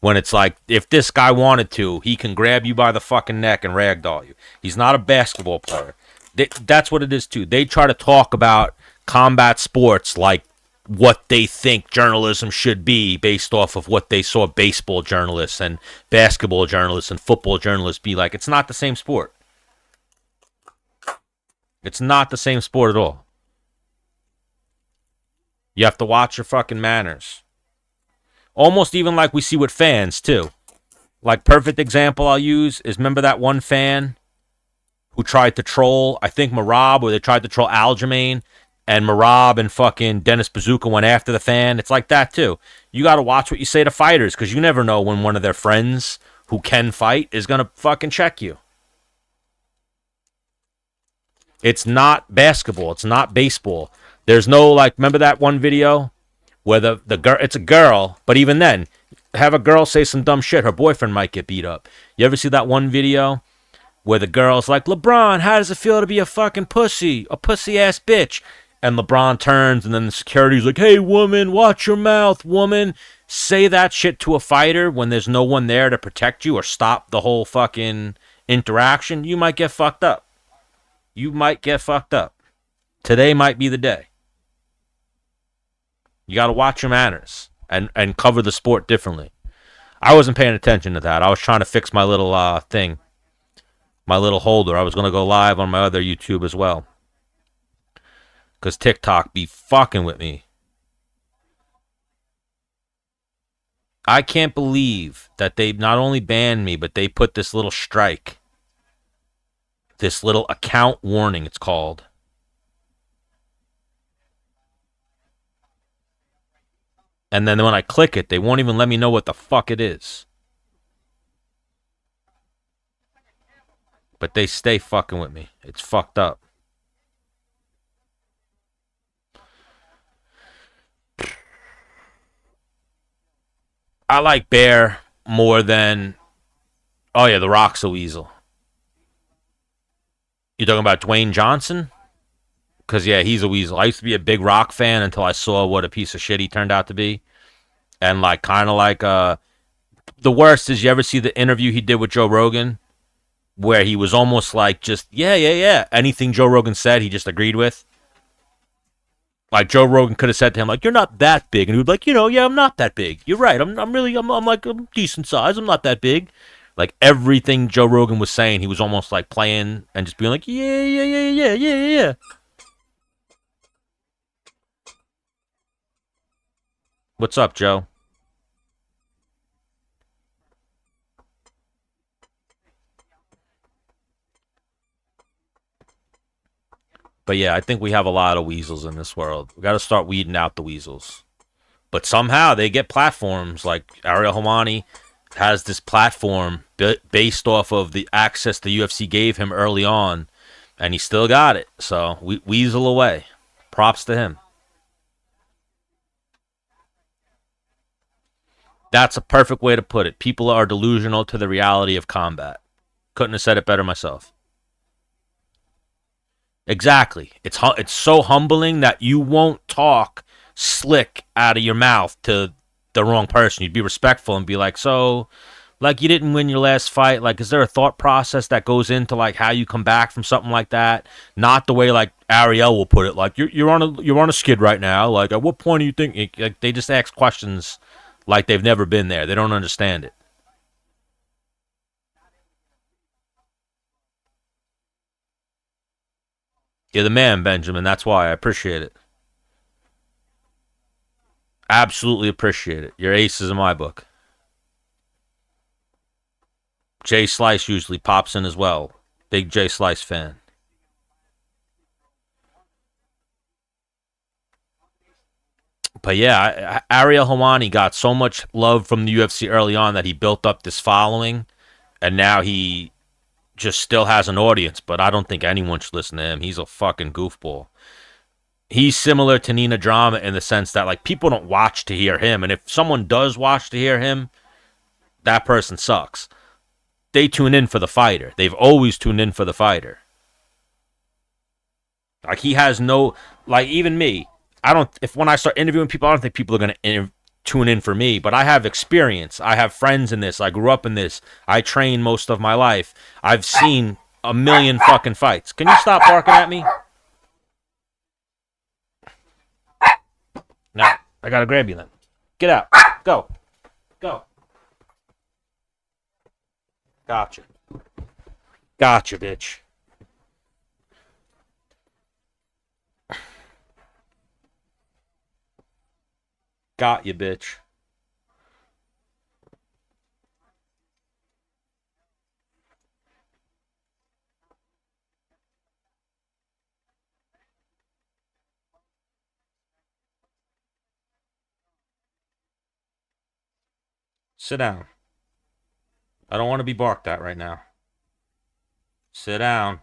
When it's like, if this guy wanted to, he can grab you by the fucking neck and ragdoll you. He's not a basketball player. That's what it is too. They try to talk about combat sports like what they think journalism should be based off of what they saw baseball journalists and basketball journalists and football journalists be like. It's not the same sport. It's not the same sport at all. You have to watch your fucking manners. Almost even like we see with fans, too. Like, perfect example I'll use is, remember that one fan who tried to troll, I think, Marab, or they tried to troll Aljamain, and Marab and fucking Dennis Bazooka went after the fan? It's like that, too. You got to watch what you say to fighters, because you never know when one of their friends who can fight is going to fucking check you. It's not basketball. It's not baseball. There's no, like, remember that one video where the girl, it's a girl, but even then, have a girl say some dumb shit, her boyfriend might get beat up. You ever see that one video where the girl's like, LeBron, how does it feel to be a fucking pussy, a pussy-ass bitch? And LeBron turns, and then the security's like, hey, woman, watch your mouth, woman. Say that shit to a fighter when there's no one there to protect you or stop the whole fucking interaction. You might get fucked up. You might get fucked up. Today might be the day. You got to watch your manners and cover the sport differently. I wasn't paying attention to that. I was trying to fix my little thing, my little holder. I was going to go live on my other YouTube as well, because TikTok be fucking with me. I can't believe that they not only banned me, but they put this little strike. This little account warning, it's called. And then when I click it, they won't even let me know what the fuck it is. But they stay fucking with me. It's fucked up. I like Bear more than... Oh yeah, The Rock's a weasel. You talking about Dwayne Johnson? Because, yeah, he's a weasel. I used to be a big Rock fan until I saw what a piece of shit he turned out to be. And, like, kind of like, the worst is, you ever see the interview he did with Joe Rogan? Where he was almost like just, yeah. Anything Joe Rogan said, he just agreed with. Like, Joe Rogan could have said to him, like, you're not that big. And he would be like, yeah, I'm not that big. You're right. I'm like a decent size. I'm not that big. Like, everything Joe Rogan was saying, he was almost like playing and just being like, yeah. What's up, Joe? But yeah, I think we have a lot of weasels in this world. We got to start weeding out the weasels. But somehow they get platforms. Like Ariel Helwani has this platform based off of the access the UFC gave him early on, and he still got it. So we weasel away. Props to him. That's a perfect way to put it. People are delusional to the reality of combat. Couldn't have said it better myself. Exactly. It's so humbling that you won't talk slick out of your mouth to the wrong person. You'd be respectful and be like, so, like, you didn't win your last fight. Like, is there a thought process that goes into, like, how you come back from something like that? Not the way, like, Ariel will put it. Like, you're on a skid right now. Like, at what point do you think? Like, they just ask questions like they've never been there. They don't understand it. You're the man, Benjamin. That's why I appreciate it. Absolutely appreciate it. Your ace is in my book. Jay Slice usually pops in as well. Big Jay Slice fan. But yeah, Ariel Helwani got so much love from the UFC early on that he built up this following, and now he just still has an audience, but I don't think anyone should listen to him. He's a fucking goofball. He's similar to Nina Drama in the sense that, like, people don't watch to hear him, and if someone does watch to hear him, that person sucks. They tune in for the fighter. They've always tuned in for the fighter. Like, he has no, like, even me, when I start interviewing people, I don't think people are going to tune in for me, but I have experience. I have friends in this. I grew up in this. I trained most of my life. I've seen a million fucking fights. Can you stop barking at me? Now, I gotta grab you then. Get out. Go. Go. Gotcha. Gotcha, bitch. Got you, bitch. Sit down. I don't want to be barked at right now. Sit down.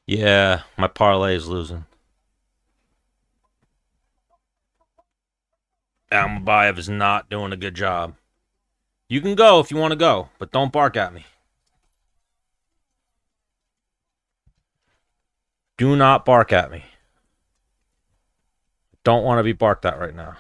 Yeah, my parlay is losing. Almabayev is not doing a good job. You can go if you want to go, but don't bark at me. Do not bark at me. Don't want to be barked at right now.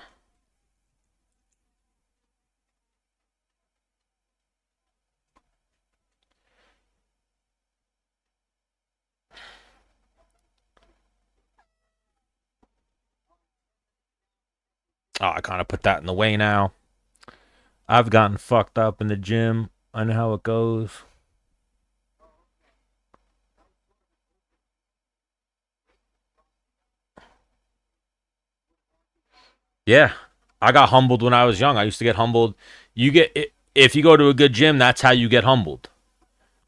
Oh, I kind of put that in the way now. I've gotten fucked up in the gym. I know how it goes. Yeah, I got humbled when I was young. I used to get humbled. If you go to a good gym, that's how you get humbled.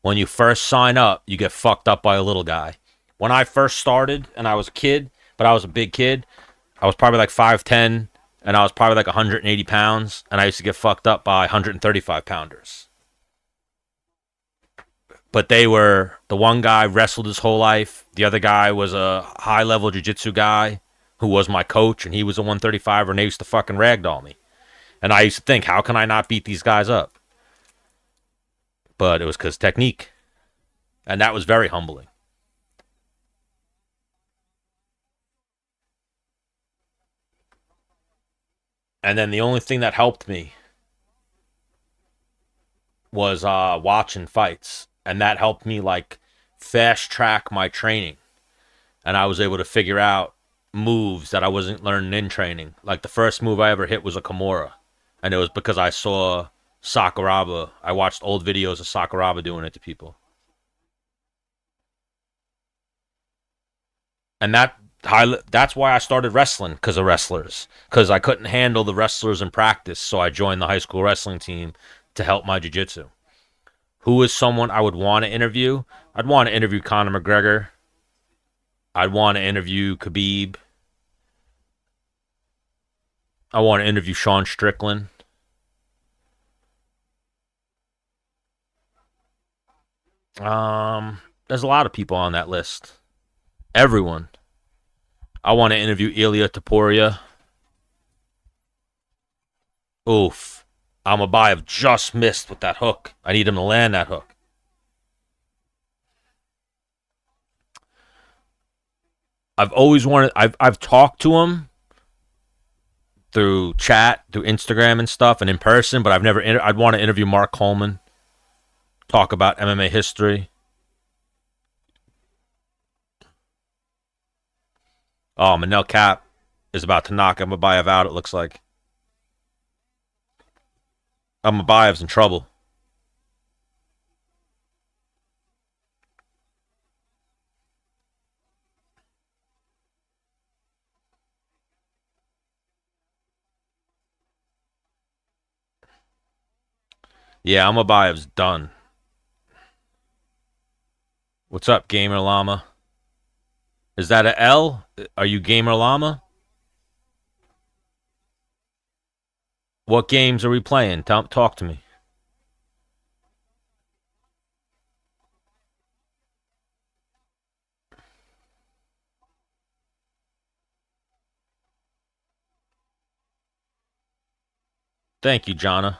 When you first sign up, you get fucked up by a little guy. When I first started and I was a kid, but I was a big kid, I was probably like 5'10", and I was probably like 180 pounds, and I used to get fucked up by 135 pounders. But the one guy wrestled his whole life. The other guy was a high level jiu-jitsu guy who was my coach, and he was a 135er, and they used to fucking ragdoll me. And I used to think, how can I not beat these guys up? But it was because technique. And that was very humbling. And then the only thing that helped me was watching fights. And that helped me like fast track my training. And I was able to figure out moves that I wasn't learning in training. Like the first move I ever hit was a Kimura. And it was because I saw Sakuraba. I watched old videos of Sakuraba doing it to people. And that's why I started wrestling, because of wrestlers. Because I couldn't handle the wrestlers in practice, so I joined the high school wrestling team to help my jiu-jitsu. Who is someone I would want to interview? I'd want to interview Conor McGregor. I'd want to interview Khabib. I want to interview Sean Strickland. There's a lot of people on that list. Everyone. I want to interview Ilya Taporia. Oof. Almabayev just missed with that hook. I need him to land that hook. I've talked to him through chat, through Instagram and stuff, and in person, but I'd want to interview Mark Coleman, talk about MMA history. Oh, Manel Cap is about to knock Almabayev out, it looks like. Almabayev's in trouble. Yeah, Almabayev's done. What's up, Gamer Llama? Is that a L? Are you Gamer Llama? What games are we playing? Talk to me. Thank you, Jonna.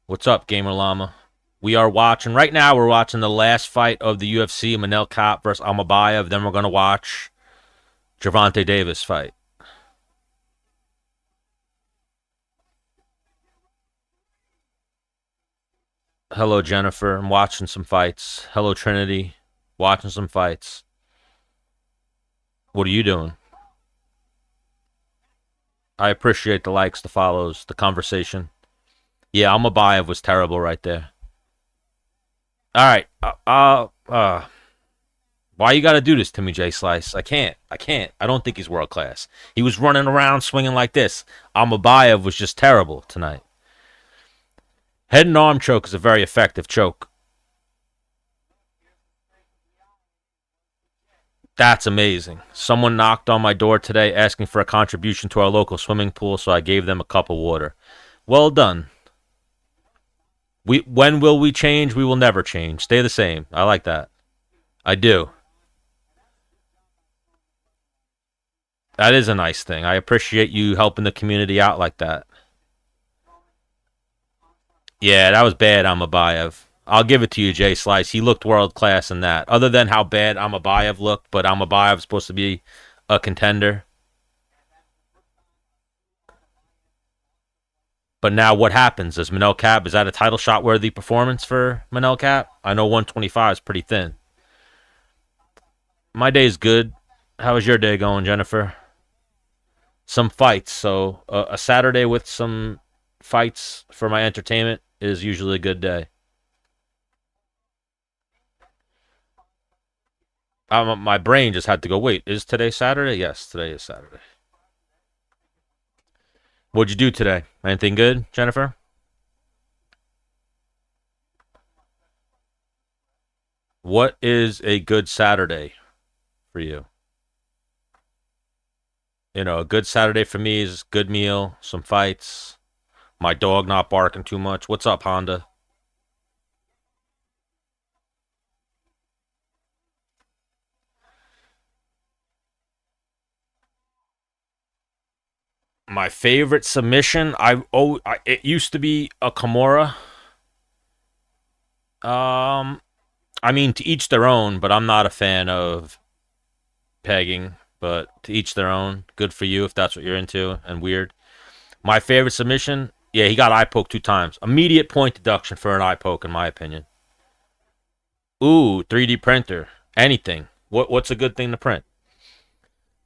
What's up, Gamer Llama? We are watching, right now we're watching the last fight of the UFC, Manel Kape versus Almabayev. Then we're going to watch Gervonta Davis fight. Hello, Jennifer. I'm watching some fights. Hello, Trinity. Watching some fights. What are you doing? I appreciate the likes, the follows, the conversation. Yeah, Almabayev was terrible right there. All right. Why you got to do this to me, Jay Slice? I can't. I can't. I don't think he's world class. He was running around swinging like this. Almabayev was just terrible tonight. Head and arm choke is a very effective choke. That's amazing. Someone knocked on my door today asking for a contribution to our local swimming pool, so I gave them a cup of water. Well done. When will we change? We will never change. Stay the same. I like that. I do. That is a nice thing. I appreciate you helping the community out like that. Yeah, that was bad, Amabayev. I'll give it to you, Jay Slice. He looked world class in that. Other than how bad Amabayev looked, but Amabayev's supposed to be a contender. But now what happens? Is Manel Cap, is that a title shot worthy performance for Manel Cap? I know 125 is pretty thin. My day's good. How is your day going, Jennifer? Some fights. So a Saturday with some fights for my entertainment is usually a good day. My brain just had to go, wait, is today Saturday? Yes, today is Saturday. What'd you do today? Anything good, Jennifer? What is a good Saturday for you? You know, a good Saturday for me is good meal, some fights, my dog not barking too much. What's up, Honda? My favorite submission, it used to be a Kimura. I mean, to each their own, but I'm not a fan of pegging. But to each their own. Good for you if that's what you're into and weird. My favorite submission, yeah, he got eye poke 2 times. Immediate point deduction for an eye poke, in my opinion. Ooh, 3D printer, anything. What's a good thing to print?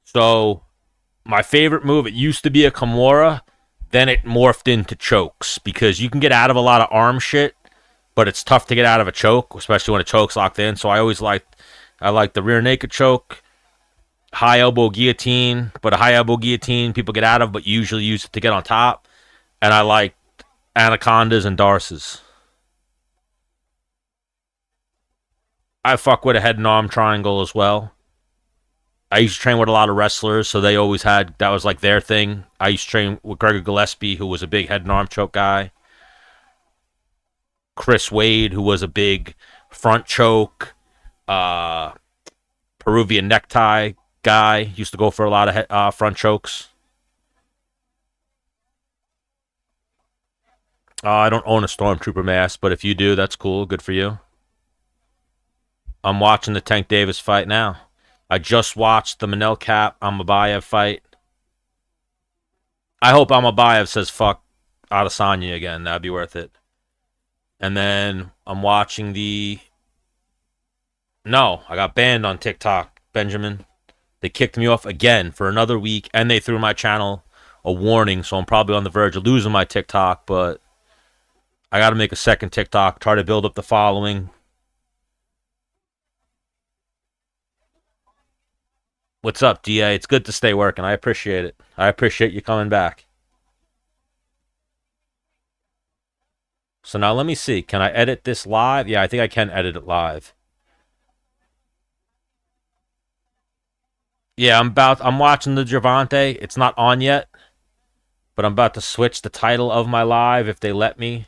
So my favorite move, it used to be a Kimura, then it morphed into chokes because you can get out of a lot of arm shit, but it's tough to get out of a choke, especially when a choke's locked in. So I like the rear naked choke, high elbow guillotine, but a high elbow guillotine people get out of, but you usually use it to get on top. And I like anacondas and darces. I fuck with a head and arm triangle as well. I used to train with a lot of wrestlers, so they always had that was like their thing. I used to train with Gregor Gillespie, who was a big head and arm choke guy. Chris Wade, who was a big front choke, uh, Peruvian necktie guy, used to go for a lot of front chokes. I don't own a Stormtrooper mask, but if you do, that's cool. Good for you. I'm watching the Tank Davis fight now. I just watched the Manel Cap Amabayev fight. I hope Amabayev says fuck Adesanya again. That'd be worth it. And then I'm watching the. No, I got banned on TikTok, Benjamin. They kicked me off again for another week, and they threw my channel a warning, so I'm probably on the verge of losing my TikTok, but I got to make a second TikTok, try to build up the following. What's up, DA? It's good to stay working. I appreciate it. I appreciate you coming back. So now let me see. Can I edit this live? Yeah, I think I can edit it live. Yeah, I'm watching the Gervonta. It's not on yet, but I'm about to switch the title of my live if they let me.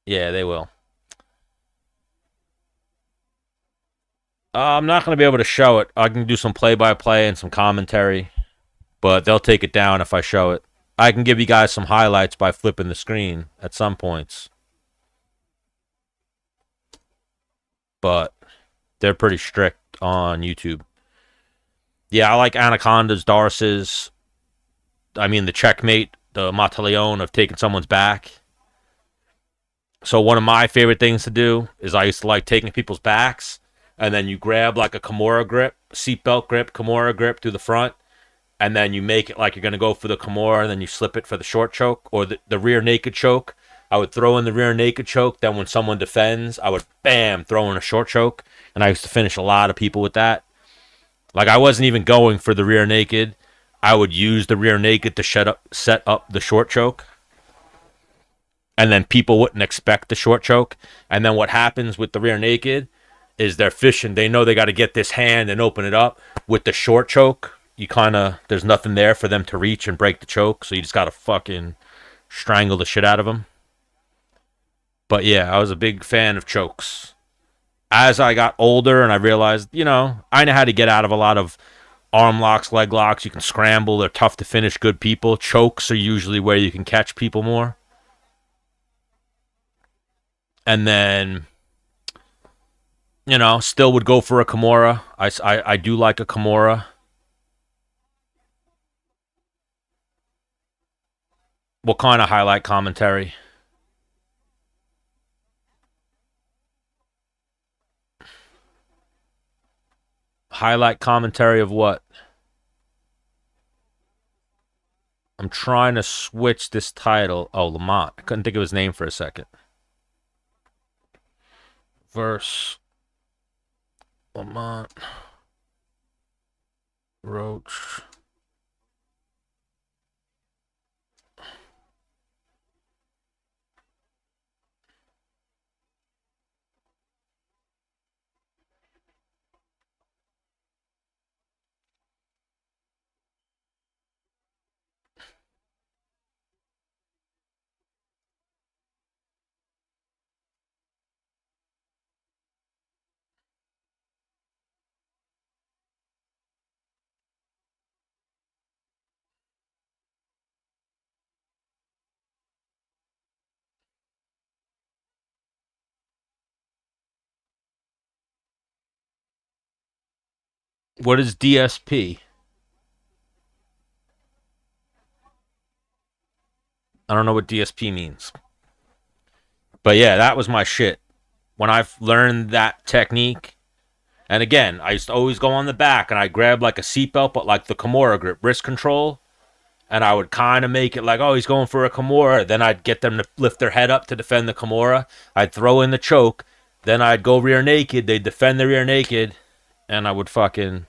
Yeah, they will. I'm not going to be able to show it. I can do some play-by-play and some commentary, but they'll take it down if I show it. I can give you guys some highlights by flipping the screen at some points, but they're pretty strict on YouTube. Yeah, I like Anacondas, Darces. I mean, the checkmate, the Mataleon of taking someone's back. So one of my favorite things to do is I used to like taking people's backs, and then you grab like a Kimura grip, seatbelt grip, Kimura grip through the front, and then you make it like you're going to go for the Kimura, and then you slip it for the short choke or the rear naked choke. I would throw in the rear naked choke. Then when someone defends, I would bam, throw in a short choke. And I used to finish a lot of people with that. Like I wasn't even going for the rear naked. I would use the rear naked to set up the short choke. And then people wouldn't expect the short choke. And then what happens with the rear naked is they're fishing. They know they got to get this hand and open it up. With the short choke, you kind of, there's nothing there for them to reach and break the choke. So you just got to fucking strangle the shit out of them. But yeah, I was a big fan of chokes. As I got older and I realized, I know how to get out of a lot of arm locks, leg locks. You can scramble. They're tough to finish good people. Chokes are usually where you can catch people more. And then, still would go for a Kimura. I do like a Kimura. What kind of highlight commentary? Highlight commentary of what? I'm trying to switch this title. Oh, Lamont. I couldn't think of his name for a second. Verse Lamont Roach. What is DSP? I don't know what DSP means. But yeah, that was my shit. When I've learned that technique, and again, I used to always go on the back and I grab like a seatbelt, but like the Kimura grip, wrist control, and I would kind of make it like, oh, he's going for a Kimura. Then I'd get them to lift their head up to defend the Kimura. I'd throw in the choke. Then I'd go rear naked. They'd defend the rear naked, and I would fucking,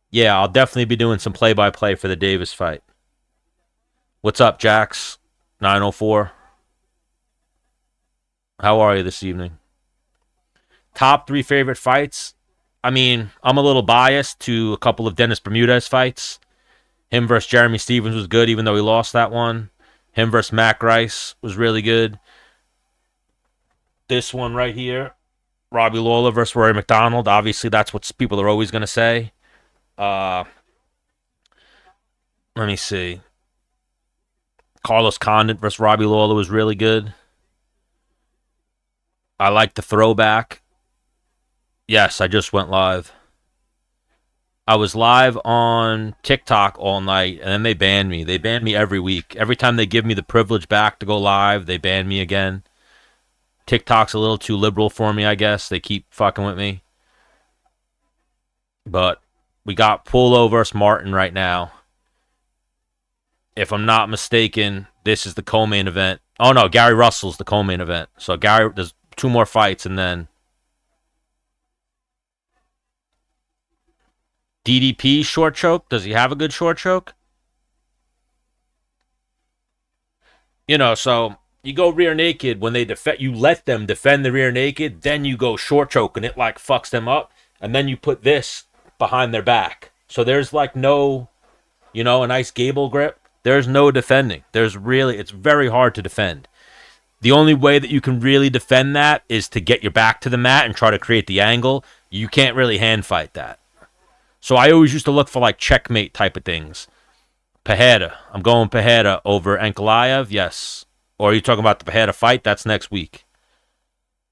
yeah, I'll definitely be doing some play-by-play for the Davis fight. What's up, Jax? 904. How are you this evening? Top 3 favorite fights? I mean, I'm a little biased to a couple of Dennis Bermudez fights. Him versus Jeremy Stevens was good, even though he lost that one. Him versus Mac Rice was really good. This one right here, Robbie Lawler versus Rory McDonald. Obviously, that's what people are always going to say. Let me see. Carlos Condit versus Robbie Lawler was really good. I like the throwback. Yes, I just went live. I was live on TikTok all night, and then they banned me. They ban me every week. Every time they give me the privilege back to go live, they ban me again. TikTok's a little too liberal for me, I guess. They keep fucking with me. But we got Pullo versus Martin right now. If I'm not mistaken, this is the co-main event. Oh, no, Gary Russell's the co-main event. So Gary, there's 2 more fights, and then DDP short choke. Does he have a good short choke? So you go rear naked when they defend. You let them defend the rear naked, then you go short choke, and it like fucks them up, and then you put this behind their back. So there's like no, a nice gable grip. There's no defending. It's very hard to defend. The only way that you can really defend that is to get your back to the mat and try to create the angle. You can't really hand fight that. So I always used to look for like checkmate type of things. Pereira. I'm going Pereira over Ankalaev. Yes. Or are you talking about the Pereira fight? That's next week.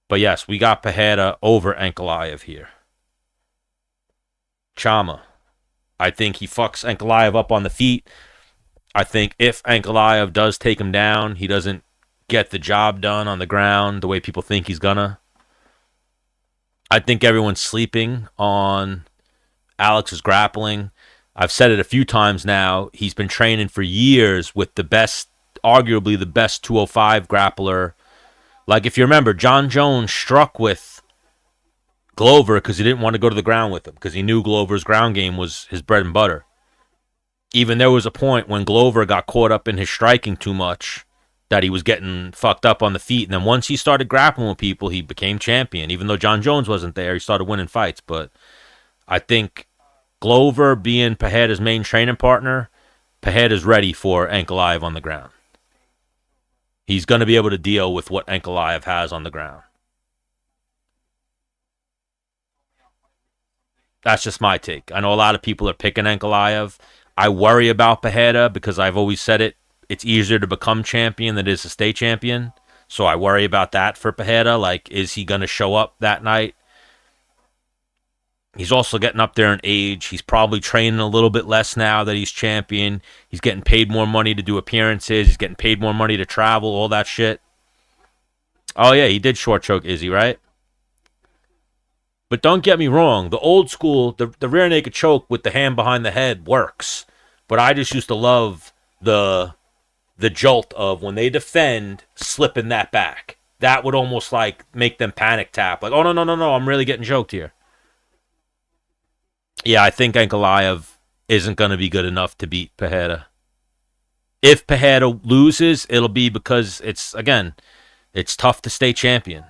But yes, we got Pereira over Ankalaev here. Chama. I think he fucks Ankalaev up on the feet. I think if Ankalaev does take him down, he doesn't get the job done on the ground the way people think he's gonna. I think everyone's sleeping on Alex's grappling. I've said it a few times now. He's been training for years with the best, arguably the best 205 grappler. Like, if you remember, John Jones struck with Glover because he didn't want to go to the ground with him because he knew Glover's ground game was his bread and butter. Even there was a point when Glover got caught up in his striking too much that he was getting fucked up on the feet. And then once he started grappling with people, he became champion. Even though John Jones wasn't there, he started winning fights. But I think Glover being Pereira's main training partner, Pereira is ready for Ankalaev on the ground. He's going to be able to deal with what Ankalaev has on the ground. That's just my take. I know a lot of people are picking Ankalaev. I worry about Pereira because I've always said it. It's easier to become champion than it is to stay champion. So I worry about that for Pereira. Like, is he going to show up that night? He's also getting up there in age. He's probably training a little bit less now that he's champion. He's getting paid more money to do appearances. He's getting paid more money to travel, all that shit. Oh, yeah, he did short choke Izzy, right? But don't get me wrong. The old school, the rear naked choke with the hand behind the head works. But I just used to love the jolt of when they defend, slipping that back. That would almost like make them panic tap. Like, oh, no, I'm really getting choked here. Yeah, I think Ankalaev isn't going to be good enough to beat Pereira. If Pereira loses, it'll be because it's tough to stay champion.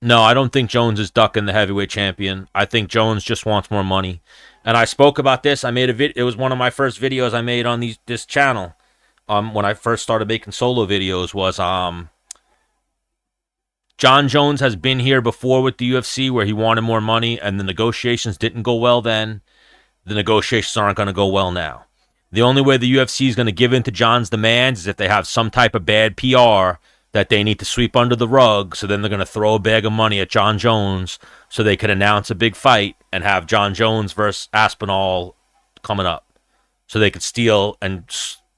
No, I don't think Jones is ducking the heavyweight champion. I think Jones just wants more money. And I spoke about this. I made a video. It was one of my first videos I made on this channel. When I first started making solo videos was John Jones has been here before with the UFC where he wanted more money and the negotiations didn't go well then. The negotiations aren't going to go well now. The only way the UFC is going to give in to John's demands is if they have some type of bad PR that they need to sweep under the rug, so then they're going to throw a bag of money at John Jones so they can announce a big fight and have John Jones versus Aspinall coming up so they could steal and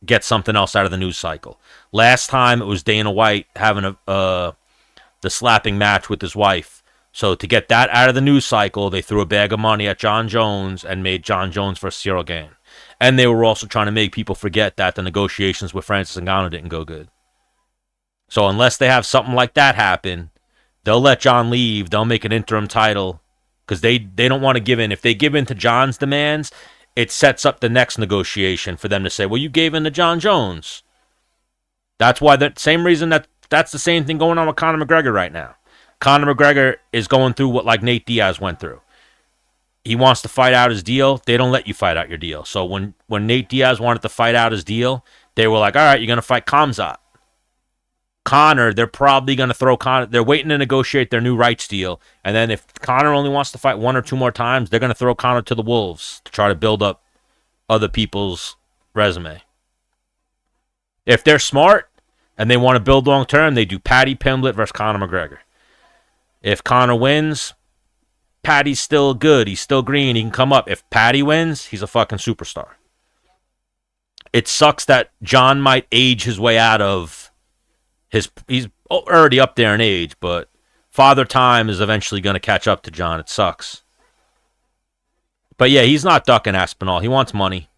get something else out of the news cycle. Last time it was Dana White having the slapping match with his wife. So to get that out of the news cycle, they threw a bag of money at John Jones and made John Jones versus Cyril Gane. And they were also trying to make people forget that the negotiations with Francis Ngannou didn't go good. So unless they have something like that happen, they'll let John leave. They'll make an interim title because they don't want to give in. If they give in to John's demands, it sets up the next negotiation for them to say, well, you gave in to John Jones. That's why that same reason that's the same thing going on with Conor McGregor right now. Conor McGregor is going through what like Nate Diaz went through. He wants to fight out his deal. They don't let you fight out your deal. So when Nate Diaz wanted to fight out his deal, they were like, all right, you're going to fight Khamzat. Conor, they're probably going to throw Conor. They're waiting to negotiate their new rights deal. And then if Conor only wants to fight one or two more times, they're going to throw Conor to the wolves to try to build up other people's resume. If they're smart and they want to build long term, they do Paddy Pimblett versus Conor McGregor. If Conor wins, Paddy's still good. He's still green. He can come up. If Paddy wins, he's a fucking superstar. It sucks that John might age his way out of he's already up there in age, but Father Time is eventually going to catch up to John. It sucks. But yeah, he's not ducking Aspinall. He wants money.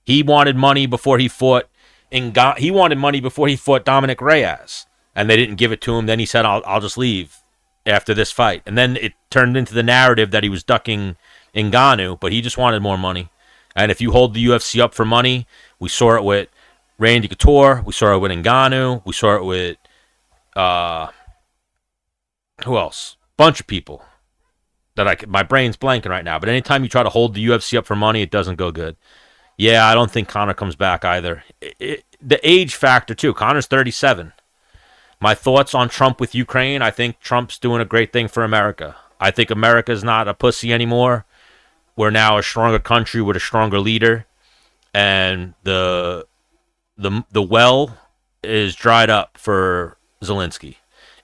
He wanted money before he fought he wanted money before he fought Dominic Reyes, and they didn't give it to him. Then he said, I'll just leave after this fight. And then it turned into the narrative that he was ducking Ngannou, but he just wanted more money. And if you hold the UFC up for money, we saw it with Randy Couture, we saw it with Ngannou, we saw it with who else? Bunch of people that my brain's blanking right now. But anytime you try to hold the UFC up for money, it doesn't go good. Yeah, I don't think Conor comes back either. The age factor too. Conor's 37. My thoughts on Trump with Ukraine. I think Trump's doing a great thing for America. I think America's not a pussy anymore. We're now a stronger country with a stronger leader, and the well is dried up for Zelensky.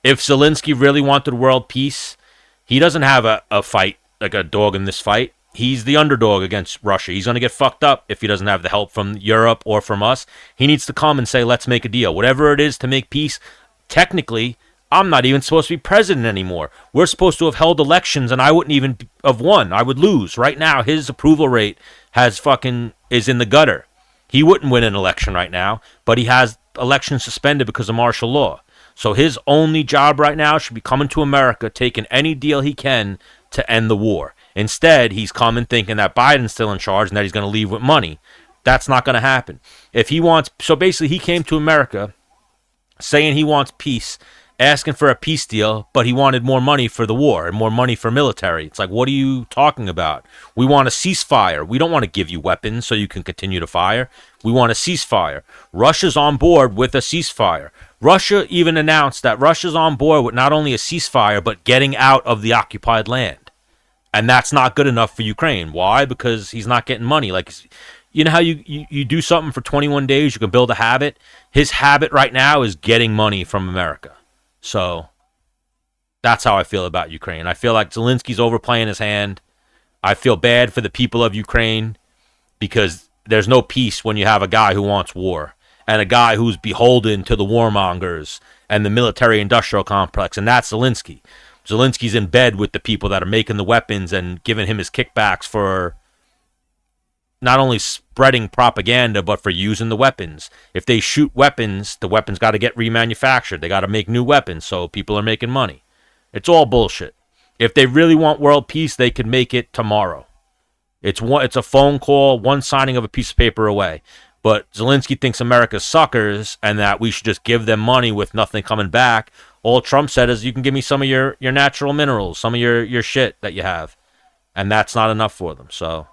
If Zelensky really wanted world peace, he doesn't have a fight, like a dog in this fight. He's the underdog against Russia. He's going to get fucked up if he doesn't have the help from Europe or from us. He needs to come and say, let's make a deal. Whatever it is to make peace. Technically, I'm not even supposed to be president anymore. We're supposed to have held elections, and I wouldn't even have won. I would lose. Right now, his approval rate is in the gutter. He wouldn't win an election right now, but he has elections suspended because of martial law. So his only job right now should be coming to America, taking any deal he can to end the war. Instead, he's coming thinking that Biden's still in charge and that he's going to leave with money. That's not going to happen. So basically he came to America saying he wants peace, asking for a peace deal, but he wanted more money for the war and more money for military. It's like, what are you talking about? We want a ceasefire. We don't want to give you weapons so you can continue to fire. We want a ceasefire. Russia's on board with a ceasefire. Russia even announced that Russia's on board with not only a ceasefire, but getting out of the occupied land. And that's not good enough for Ukraine. Why? Because he's not getting money. Like, you know how you do something for 21 days, you can build a habit? His habit right now is getting money from America. So that's how I feel about Ukraine. I feel like Zelensky's overplaying his hand. I feel bad for the people of Ukraine because there's no peace when you have a guy who wants war and a guy who's beholden to the warmongers and the military-industrial complex, and that's Zelensky. Zelensky's in bed with the people that are making the weapons and giving him his kickbacks for not only spreading propaganda, but for using the weapons. If they shoot weapons, the weapons got to get remanufactured. They got to make new weapons, so people are making money. It's all bullshit. If they really want world peace, they could make it tomorrow. It's a phone call, one signing of a piece of paper away. But Zelensky thinks America's suckers and that we should just give them money with nothing coming back. All Trump said is you can give me some of your natural minerals, some of your shit that you have. And that's not enough for them. So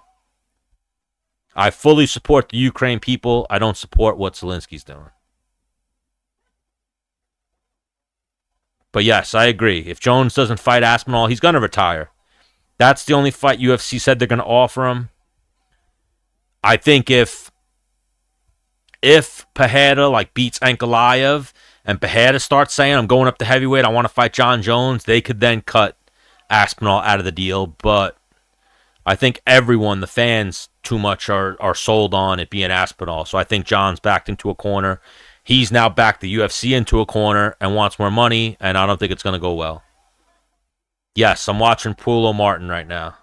I fully support the Ukraine people. I don't support what Zelensky's doing. But yes, I agree. If Jones doesn't fight Aspinall, he's going to retire. That's the only fight UFC said they're going to offer him. I think if Pereira beats Ankalaev and Pereira starts saying, I'm going up to heavyweight, I want to fight John Jones, they could then cut Aspinall out of the deal. But I think everyone, the fans, too much are sold on it being Aspinall. So I think John's backed into a corner. He's now backed the UFC into a corner and wants more money, and I don't think it's going to go well. Yes, I'm watching Paulo Martin right now.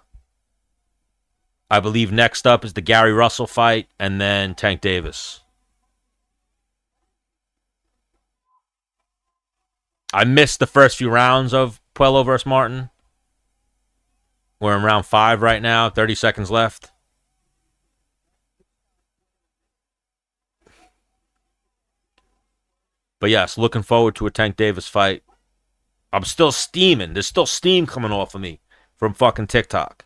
I believe next up is the Gary Russell fight and then Tank Davis. I missed the first few rounds of Puello versus Martin. We're in round 5 right now, 30 seconds left. But yes, looking forward to a Tank Davis fight. I'm still steaming. There's still steam coming off of me from fucking TikTok.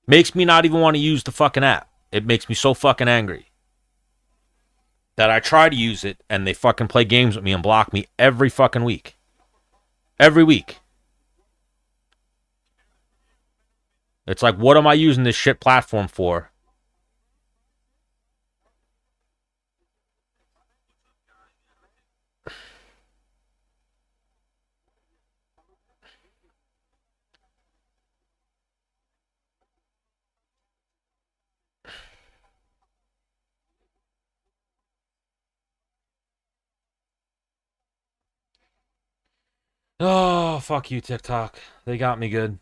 Makes me not even want to use the fucking app. It makes me so fucking angry that I try to use it and they fucking play games with me and block me every fucking week. Every week. It's like, what am I using this shit platform for? Oh, fuck you, TikTok. They got me good.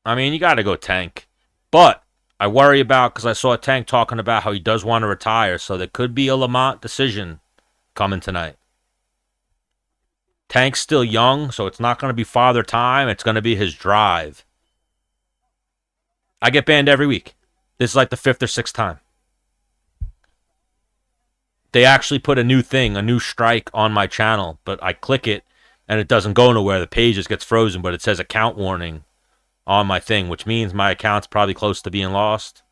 I mean, you gotta go Tank. But I worry about, because I saw Tank talking about how he does want to retire, so there could be a Lamont decision coming tonight. Tank's still young, so it's not going to be father time. It's going to be his drive. I get banned every week. This is like the 5th or 6th time. They actually put a new thing, a new strike on my channel, but I click it and it doesn't go nowhere. The page just gets frozen, but it says account warning on my thing, which means my account's probably close to being lost.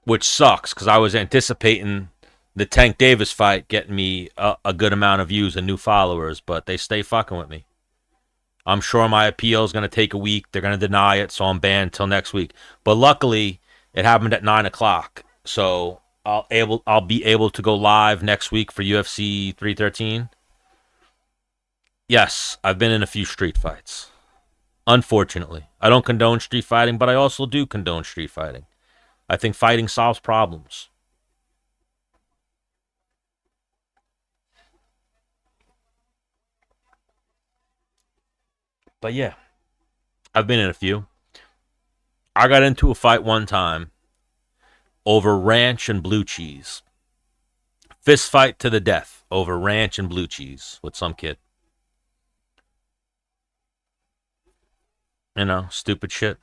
Which sucks, because I was anticipating the Tank Davis fight getting me a good amount of views and new followers, but they stay fucking with me. I'm sure my appeal is going to take a week. They're going to deny it, so I'm banned till next week. But luckily, it happened at 9 o'clock, so I'll be able to go live next week for UFC 313. Yes, I've been in a few street fights. Unfortunately, I don't condone street fighting, but I also do condone street fighting. I think fighting solves problems. But yeah, I've been in a few. I got into a fight one time over ranch and blue cheese. Fist fight to the death over ranch and blue cheese with some kid. Stupid shit.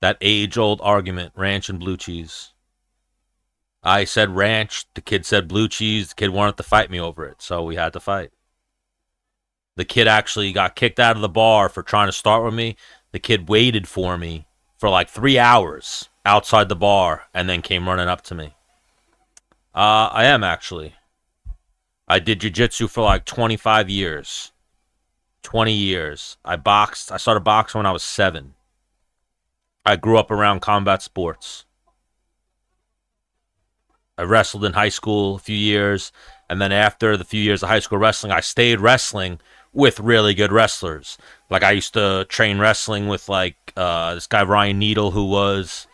That age-old argument, ranch and blue cheese. I said ranch, the kid said blue cheese, the kid wanted to fight me over it, so we had to fight. The kid actually got kicked out of the bar for trying to start with me. The kid waited for me for like 3 hours outside the bar and then came running up to me. I am actually. I did jiu-jitsu for like 25 years. 20 years. I started boxing when I was 7. I grew up around combat sports. I wrestled in high school a few years, and then after the few years of high school wrestling, I stayed wrestling with really good wrestlers. Like I used to train wrestling with this guy Ryan Needle, who was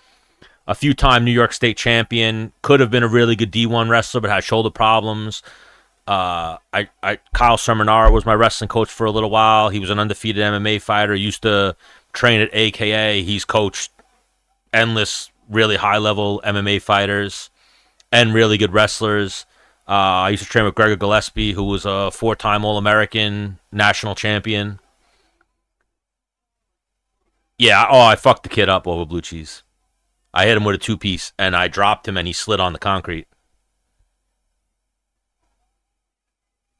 a few-time New York State champion, could have been a really good D1 wrestler, but had shoulder problems. Kyle Sermonara was my wrestling coach for a little while. He was an undefeated MMA fighter. He used to train at AKA. He's coached endless, really high-level MMA fighters and really good wrestlers. I used to train with Gregor Gillespie, who was a 4-time All-American national champion. Yeah, I fucked the kid up over blue cheese. I hit him with a 2-piece, and I dropped him, and he slid on the concrete.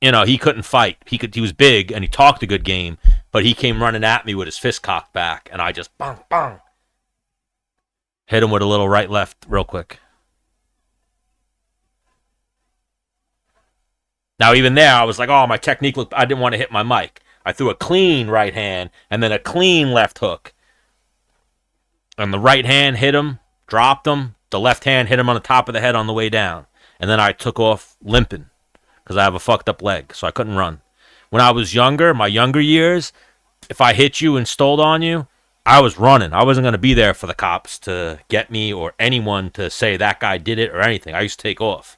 He couldn't fight. He was big, and he talked a good game, but he came running at me with his fist cocked back, and I just bang, bang. Hit him with a little right-left real quick. Now, even there, I was like, my technique looked... I didn't want to hit my mic. I threw a clean right hand and then a clean left hook. And the right hand hit him, dropped him. The left hand hit him on the top of the head on the way down. And then I took off limping because I have a fucked up leg, so I couldn't run. When I was younger, my younger years, if I hit you and stole on you, I was running. I wasn't going to be there for the cops to get me or anyone to say that guy did it or anything. I used to take off.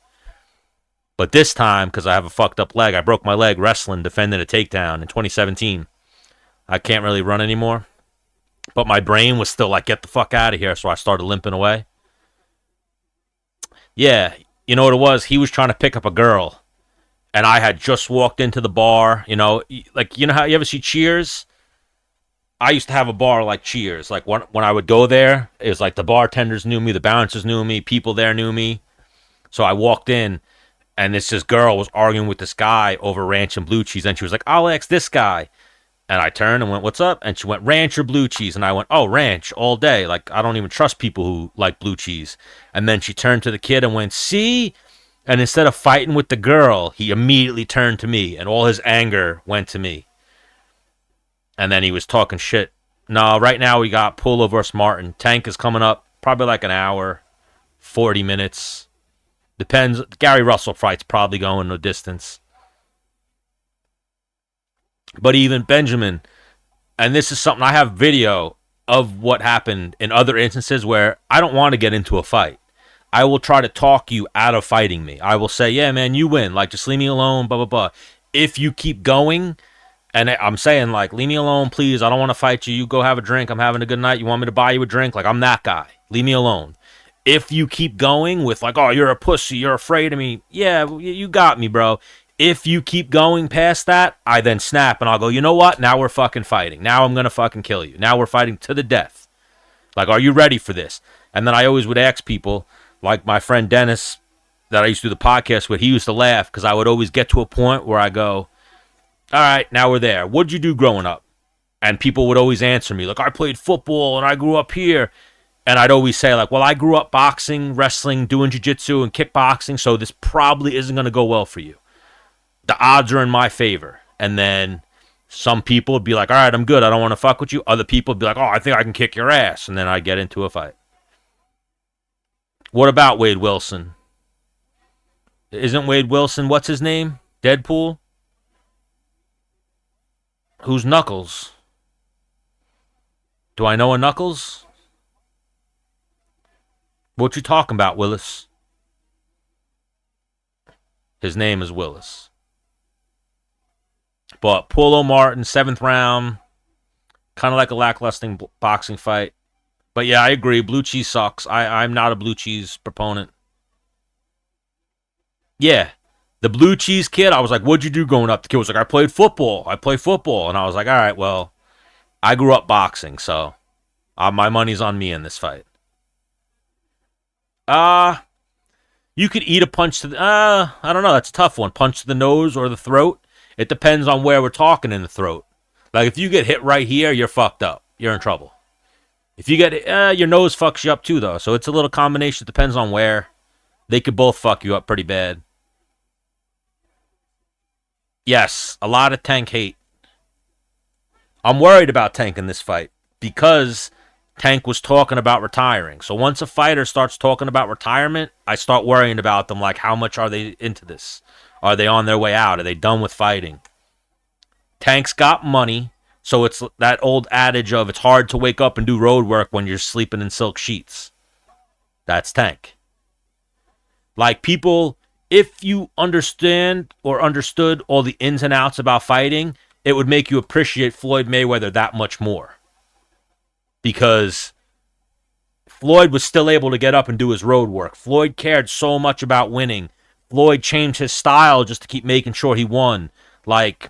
But this time, because I have a fucked up leg, I broke my leg wrestling, defending a takedown in 2017. I can't really run anymore. But my brain was still like, get the fuck out of here, so I started limping away. Yeah, you know what it was? He was trying to pick up a girl. And I had just walked into the bar, you know how you ever see Cheers? I used to have a bar like Cheers. Like when I would go there, it was like the bartenders knew me, the bouncers knew me, people there knew me. So I walked in, and this girl was arguing with this guy over ranch and blue cheese. And she was like, I'll ask this guy. And I turned and went, what's up? And she went, ranch or blue cheese? And I went, oh, ranch all day. Like, I don't even trust people who like blue cheese. And then she turned to the kid and went, see? And instead of fighting with the girl, he immediately turned to me. And all his anger went to me. And then he was talking shit. No, right now we got Polo versus Martin. Tank is coming up probably like an hour, 40 minutes. Depends. Gary Russell fight's probably going no distance. But even Benjamin, and this is something I have video of what happened in other instances where I don't want to get into a fight. I will try to talk you out of fighting me. I will say, yeah, man, you win. Like, just leave me alone, blah, blah, blah. If you keep going, and I'm saying, like, leave me alone, please. I don't want to fight you. You go have a drink. I'm having a good night. You want me to buy you a drink? Like, I'm that guy. Leave me alone. If you keep going with like, oh, you're a pussy, you're afraid of me. Yeah, you got me, bro. If you keep going past that, I then snap and I'll go, you know what? Now we're fucking fighting. Now I'm going to fucking kill you. Now we're fighting to the death. Like, are you ready for this? And then I always would ask people, like my friend Dennis that I used to do the podcast with, he used to laugh because I would always get to a point where I go, all right, now we're there. What'd you do growing up? And people would always answer me, like, I played football and I grew up here. And I'd always say, like, well, I grew up boxing, wrestling, doing jiu-jitsu, and kickboxing, so this probably isn't going to go well for you. the odds are in my favor. And then some people would be like, all right, I'm good. I don't want to fuck with you. Other people would be like, oh, I think I can kick your ass. And then I get into a fight. What about Wade Wilson? Isn't Wade Wilson, what's his name? Deadpool? Who's Knuckles? Do I know a Knuckles? What you talking about, Willis? His name is Willis. But Paulo Martin, 7th round. Kind of like a lackluster boxing fight. But yeah, I agree. Blue cheese sucks. I'm not a blue cheese proponent. Yeah. The blue cheese kid, I was like, what'd you do growing up? The kid was like, I played football. I play football. And I was like, all right, well, I grew up boxing, so my money's on me in this fight. You could eat a punch to the, I don't know. That's a tough one. Punch to the nose or the throat. It depends on where we're talking in the throat. Like, if you get hit right here, you're fucked up. You're in trouble. If you get, your nose fucks you up too, though. So it's a little combination. It depends on where. They could both fuck you up pretty bad. Yes, a lot of Tank hate. I'm worried about Tank in this fight because Tank was talking about retiring. So once a fighter starts talking about retirement, I start worrying about them. Like, how much are they into this? Are they on their way out? Are they done with fighting? Tank's got money, so it's that old adage of it's hard to wake up and do road work when you're sleeping in silk sheets. That's Tank. Like, people, if you understand or understood all the ins and outs about fighting, it would make you appreciate Floyd Mayweather that much more. Because Floyd was still able to get up and do his road work. Floyd cared so much about winning. Floyd changed his style just to keep making sure he won. Like,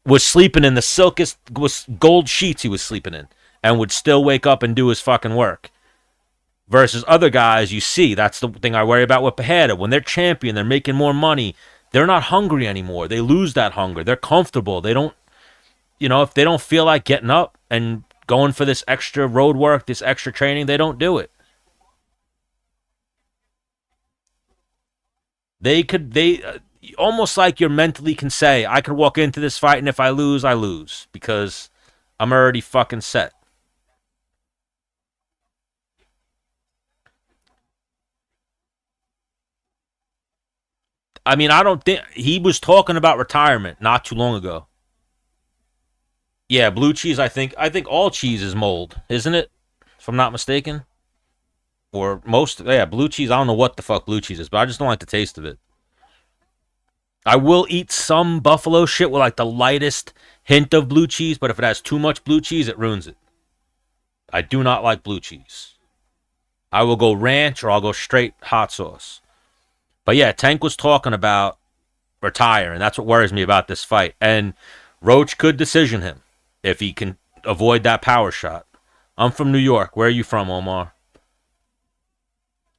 was sleeping in the silkest, was gold sheets he was sleeping in, and would still wake up and do his fucking work. Versus other guys, you see, that's the thing I worry about with Pajeda. When they're champion, they're making more money. They're not hungry anymore. They lose that hunger. They're comfortable. They don't, if they don't feel like getting up and going for this extra road work, this extra training, they don't do it. Almost like you're mentally can say, I could walk into this fight and if I lose, I lose. Because I'm already fucking set. I mean, I don't think he was talking about retirement not too long ago. Yeah, blue cheese. I think all cheese is mold, isn't it? If I'm not mistaken, or most. Yeah, blue cheese. I don't know what the fuck blue cheese is, but I just don't like the taste of it. I will eat some buffalo shit with like the lightest hint of blue cheese, but if it has too much blue cheese, it ruins it. I do not like blue cheese. I will go ranch or I'll go straight hot sauce. But yeah, Tank was talking about retire, and that's what worries me about this fight. And Roach could decision him if he can avoid that power shot. I'm from New York. Where are you from, Omar?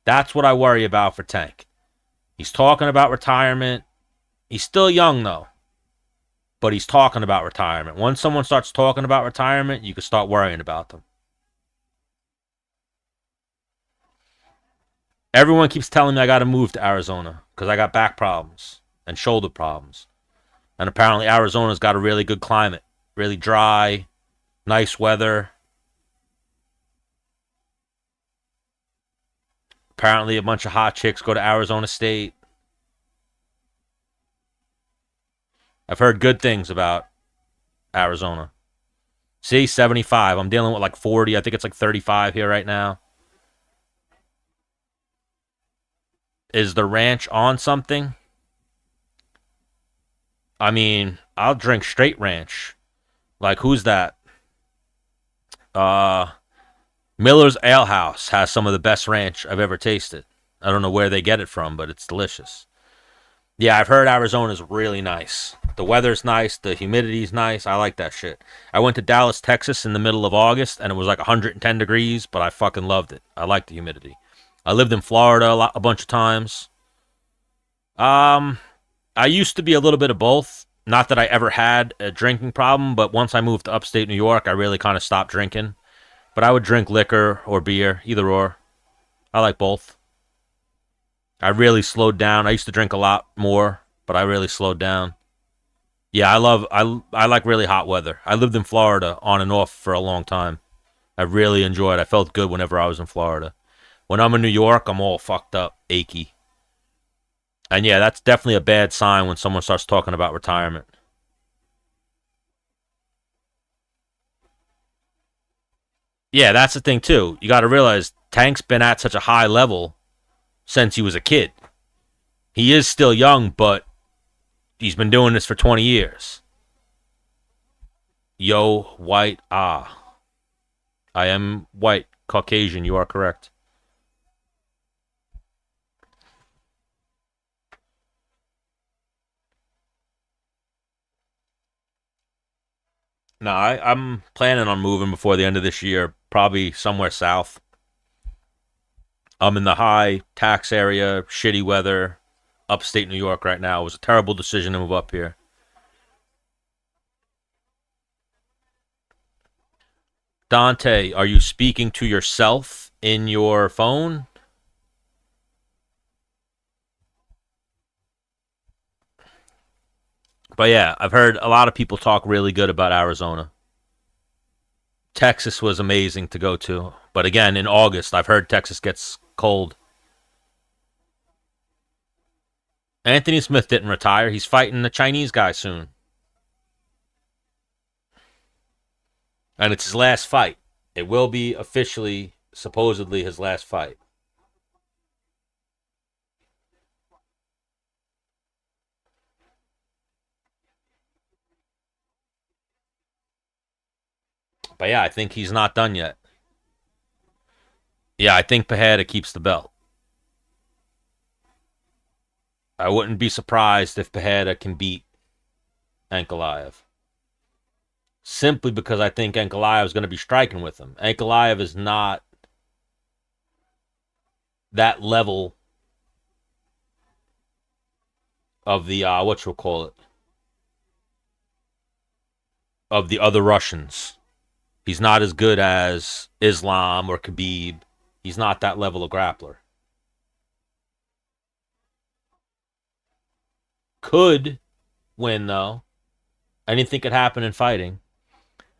That's what I worry about for Tank. He's talking about retirement. He's still young, though. But he's talking about retirement. Once someone starts talking about retirement, you can start worrying about them. Everyone keeps telling me I got to move to Arizona because I got back problems and shoulder problems. And apparently Arizona's got a really good climate. Really dry, nice weather. Apparently a bunch of hot chicks go to Arizona State. I've heard good things about Arizona. See, 75. I'm dealing with like 40. I think it's like 35 here right now. Is the ranch on something? I mean, I'll drink straight ranch. Like, who's that? Miller's Ale House has some of the best ranch I've ever tasted. I don't know where they get it from, but it's delicious. Yeah, I've heard Arizona's really nice. The weather's nice. The humidity's nice. I like that shit. I went to Dallas, Texas in the middle of August, and it was like 110 degrees, but I fucking loved it. I like the humidity. I lived in Florida a bunch of times. I used to be a little bit of both. Not that I ever had a drinking problem, but once I moved to upstate New York, I really kind of stopped drinking. But I would drink liquor or beer, either or. I like both. I really slowed down. I used to drink a lot more, but I really slowed down. Yeah, I like really hot weather. I lived in Florida on and off for a long time. I really enjoyed it. I felt good whenever I was in Florida. When I'm in New York, I'm all fucked up, achy. And yeah, that's definitely a bad sign when someone starts talking about retirement. Yeah, that's the thing too. You got to realize Tank's been at such a high level since he was a kid. He is still young, but he's been doing this for 20 years. Yo, white, ah. I am white, Caucasian, you are correct. No, I'm planning on moving before the end of this year, probably somewhere south. I'm in the high tax area, shitty weather, upstate New York right now. It was a terrible decision to move up here. Dante, are you speaking to yourself in your phone? But yeah, I've heard a lot of people talk really good about Arizona. Texas was amazing to go to. But again, in August, I've heard Texas gets cold. Anthony Smith didn't retire. He's fighting the Chinese guy soon. And it's his last fight. It will be officially, supposedly, his last fight. But yeah, I think he's not done yet. Yeah, I think Pajeda keeps the belt. I wouldn't be surprised if Pajeda can beat Ankalaev. Simply because I think Ankalaev is going to be striking with him. Ankalaev is not that level of the what you'll call it, of the other Russians. He's not as good as Islam or Khabib. He's not that level of grappler. Could win though. Anything could happen in fighting.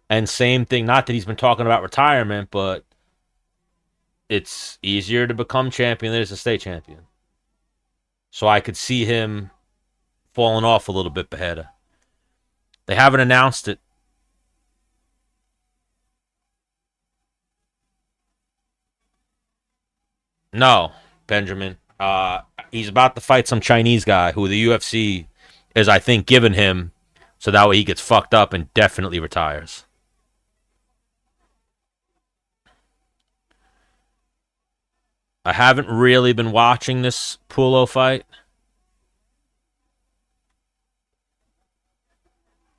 And same thing, not that he's been talking about retirement, but it's easier to become champion than it is to stay champion. So I could see him falling off a little bit, Beheada. They haven't announced it. No, Benjamin. He's about to fight some Chinese guy who the UFC is, I think, giving him so that way he gets fucked up and definitely retires. I haven't really been watching this Pulo fight,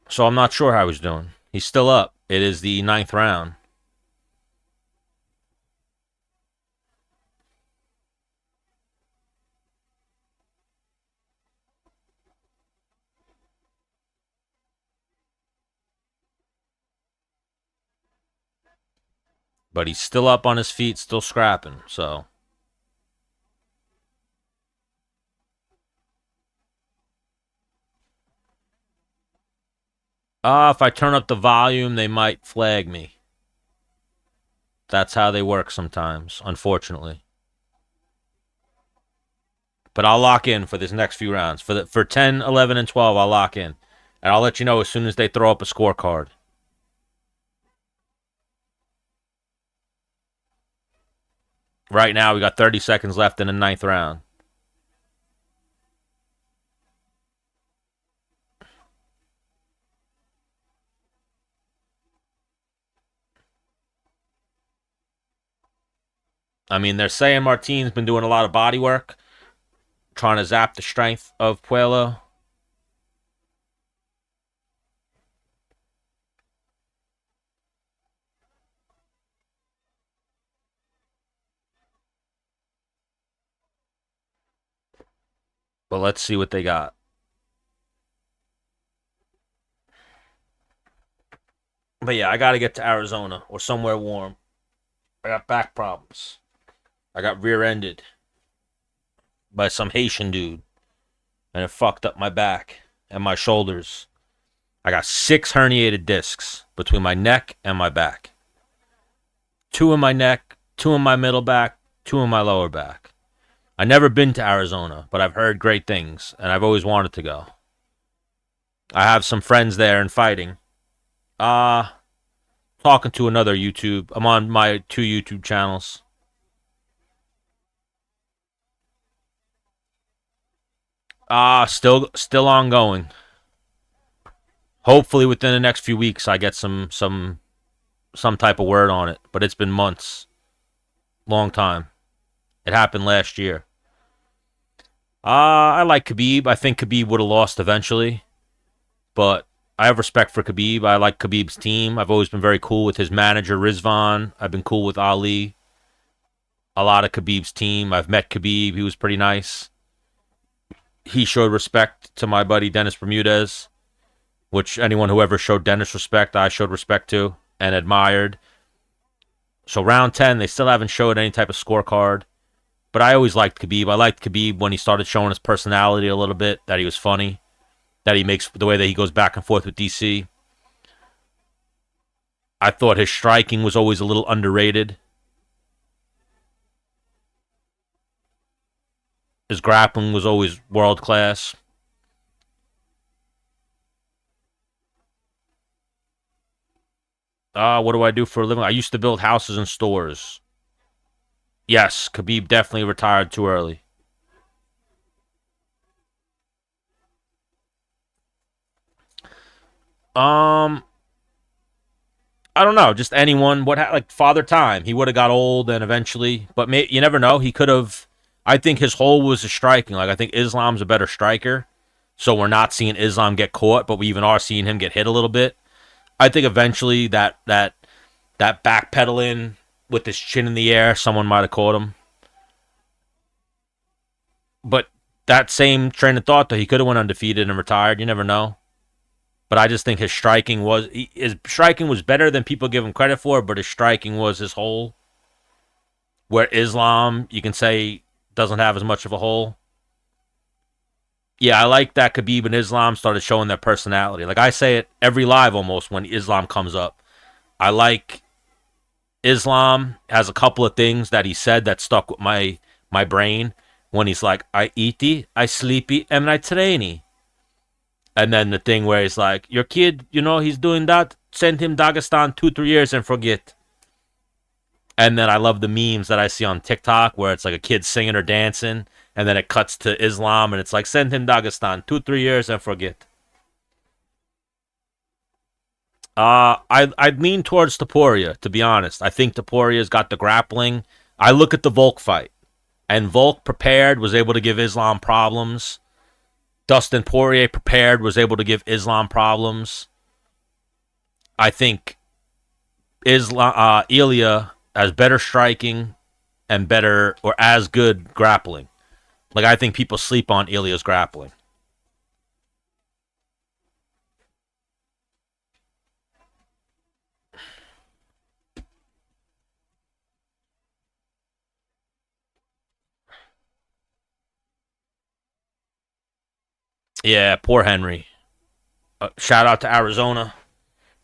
so I'm not sure how he's doing. He's still up. It is the ninth round, but he's still up on his feet, still scrapping. So, if I turn up the volume, they might flag me. That's how they work sometimes, unfortunately. But I'll lock in for this next few rounds. For 10, 11, and 12, I'll lock in. And I'll let you know as soon as they throw up a scorecard. Right now, we got 30 seconds left in the ninth round. I mean, they're saying Martin's been doing a lot of body work, trying to zap the strength of Puello. But let's see what they got. But yeah, I got to get to Arizona or somewhere warm. I got back problems. I got rear ended by some Haitian dude, and it fucked up my back and my shoulders. I got 6 herniated discs between my neck and my back. 2 in my neck, 2 in my middle back, 2 in my lower back. I've never been to Arizona, but I've heard great things, and I've always wanted to go. I have some friends there in fighting. Talking to another YouTube. I'm on my 2 YouTube channels. Still ongoing. Hopefully within the next few weeks I get some type of word on it, but it's been months. Long time. It happened last year. I like Khabib. I think Khabib would have lost eventually, but I have respect for Khabib. I like Khabib's team. I've always been very cool with his manager, Rizvan. I've been cool with Ali. A lot of Khabib's team. I've met Khabib. He was pretty nice. He showed respect to my buddy Dennis Bermudez, which anyone who ever showed Dennis respect, I showed respect to and admired. So round 10, they still haven't showed any type of scorecard. But I always liked Khabib. I liked Khabib when he started showing his personality a little bit, that he was funny, that he makes the way that he goes back and forth with DC. I thought his striking was always a little underrated. His grappling was always world class. What do I do for a living? I used to build houses and stores. Yes, Khabib definitely retired too early. Um, I don't know. Just anyone. Like Father Time? He would have got old and eventually, but you never know. He could have. I think his hole was his striking. Like I think Islam's a better striker, so we're not seeing Islam get caught, but we even are seeing him get hit a little bit. I think eventually that backpedaling with his chin in the air, someone might have caught him. But that same train of thought, though, he could have went undefeated and retired. You never know. But I just think his striking was better than people give him credit for. But his striking was his hole. Where Islam, you can say, doesn't have as much of a hole. Yeah, I like that Khabib and Islam started showing their personality. Like I say it every live almost when Islam comes up. I like Islam has a couple of things that he said that stuck with my brain. When he's like, I eaty, I sleepy, and I trainy. And then the thing where he's like, your kid, he's doing that. Send him Dagestan 2-3 years and forget. And then I love the memes that I see on TikTok where it's like a kid singing or dancing. And then it cuts to Islam and it's like, send him Dagestan 2-3 years and forget. I'd lean towards Topuria, to be honest. I think Topuria's got the grappling. I look at the Volk fight. And Volk prepared, was able to give Islam problems. Dustin Poirier prepared, was able to give Islam problems. I think Ilya has better striking and better or as good grappling. Like I think people sleep on Ilya's grappling. Yeah, poor Henry. Shout out to Arizona,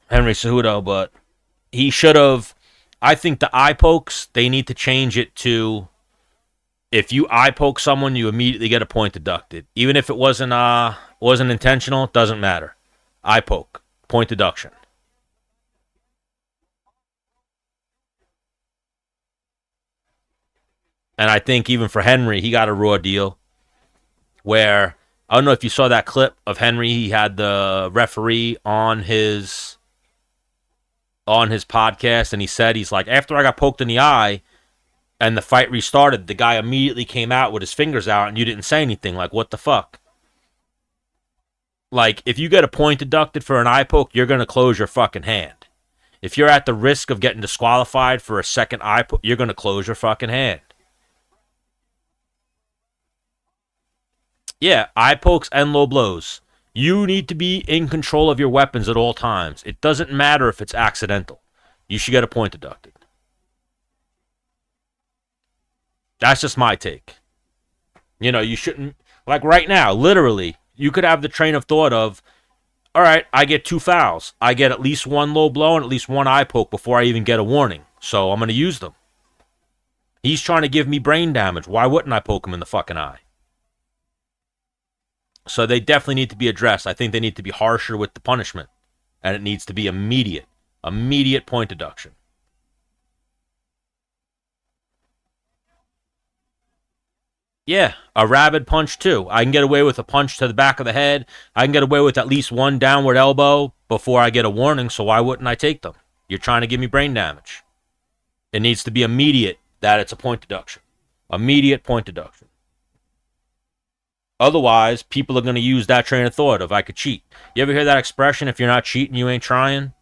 Henry Cejudo, but he should have. I think the eye pokes, they need to change it to if you eye poke someone, you immediately get a point deducted. Even if it wasn't intentional, it doesn't matter. Eye poke, point deduction. And I think even for Henry, he got a raw deal where I don't know if you saw that clip of Henry. He had the referee on his podcast, and he said he's like, after I got poked in the eye and the fight restarted, the guy immediately came out with his fingers out, and you didn't say anything. Like, what the fuck? Like, if you get a point deducted for an eye poke, you're gonna close your fucking hand. If you're at the risk of getting disqualified for a second eye poke, you're gonna close your fucking hand. Yeah, eye pokes and low blows. You need to be in control of your weapons at all times. It doesn't matter if it's accidental. You should get a point deducted. That's just my take. You shouldn't, like right now, literally, you could have the train of thought of, All right, I get 2 fouls. I get at least one low blow and at least one eye poke before I even get a warning. So I'm going to use them. He's trying to give me brain damage. Why wouldn't I poke him in the fucking eye? So they definitely need to be addressed. I think they need to be harsher with the punishment. And it needs to be immediate. Immediate point deduction. Yeah, a rabid punch too. I can get away with a punch to the back of the head. I can get away with at least one downward elbow before I get a warning, so why wouldn't I take them? You're trying to give me brain damage. It needs to be immediate that it's a point deduction. Immediate point deduction. Otherwise, people are going to use that train of thought of I could cheat. You ever hear that expression, if you're not cheating, you ain't trying?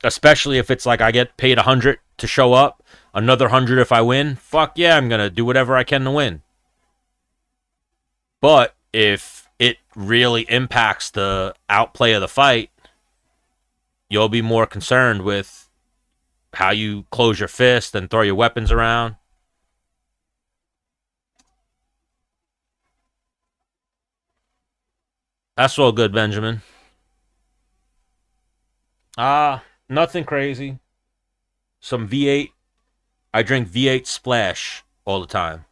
Especially if it's like I get paid 100 to show up, another 100 if I win. Fuck yeah, I'm going to do whatever I can to win. But if it really impacts the outplay of the fight, you'll be more concerned with how you close your fist and throw your weapons around. That's all good, Benjamin. Nothing crazy. Some V8. I drink V8 Splash all the time.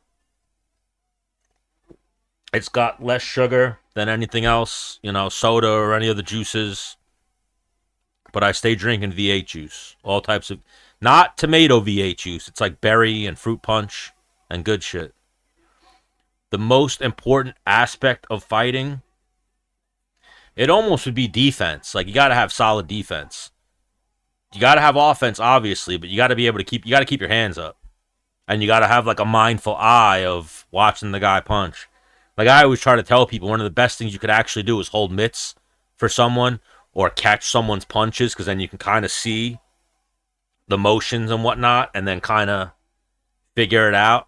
It's got less sugar than anything else, soda or any other juices. But I stay drinking V8 juice. All types of, not tomato V8 juice. It's like berry and fruit punch and good shit. The most important aspect of fighting, it almost would be defense. Like, you got to have solid defense. You got to have offense, obviously, but you got to be able to keep your hands up. And you got to have like a mindful eye of watching the guy punch. Like, I always try to tell people, one of the best things you could actually do is hold mitts for someone or catch someone's punches, because then you can kind of see the motions and whatnot and then kind of figure it out.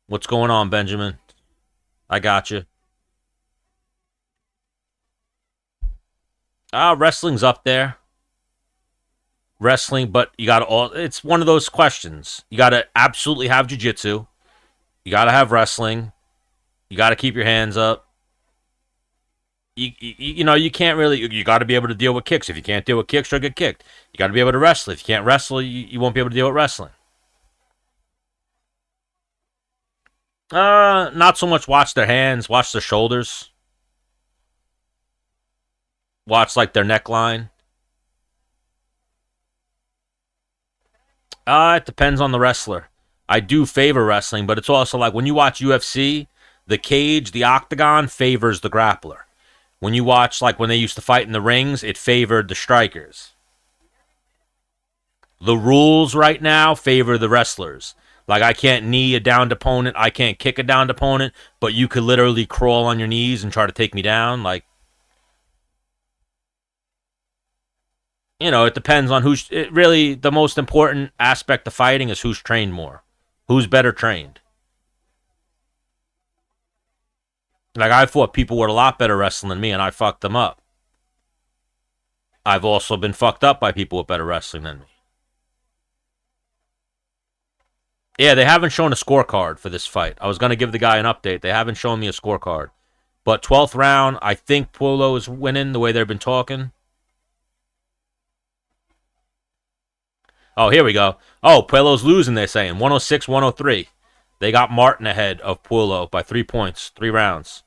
What's going on, Benjamin? I got you. Wrestling's up there. Wrestling, but you gotta it's one of those questions. You gotta absolutely have jiu-jitsu. You gotta have wrestling. You gotta keep your hands up. You can't really, you gotta be able to deal with kicks. If you can't deal with kicks, you'll get kicked. You gotta be able to wrestle. If you can't wrestle, you won't be able to deal with wrestling. Not so much watch their hands, watch their shoulders. Watch like their neckline. It depends on the wrestler. I do favor wrestling, but it's also like when you watch UFC, the cage, the octagon favors the grappler. When you watch, like when they used to fight in the rings, it favored the strikers. The rules right now favor the wrestlers. Like, I can't knee a downed opponent, I can't kick a downed opponent, but you could literally crawl on your knees and try to take me down. Like, it depends on who's... really, the most important aspect of fighting is who's trained more. Who's better trained. Like, I fought people who were a lot better wrestling than me, and I fucked them up. I've also been fucked up by people with better wrestling than me. Yeah, they haven't shown a scorecard for this fight. I was going to give the guy an update. They haven't shown me a scorecard. But 12th round, I think Puello is winning the way they've been talking. Oh, here we go. Oh, Puello's losing, they're saying. 106-103. They got Martin ahead of Puello by 3 points, 3 rounds.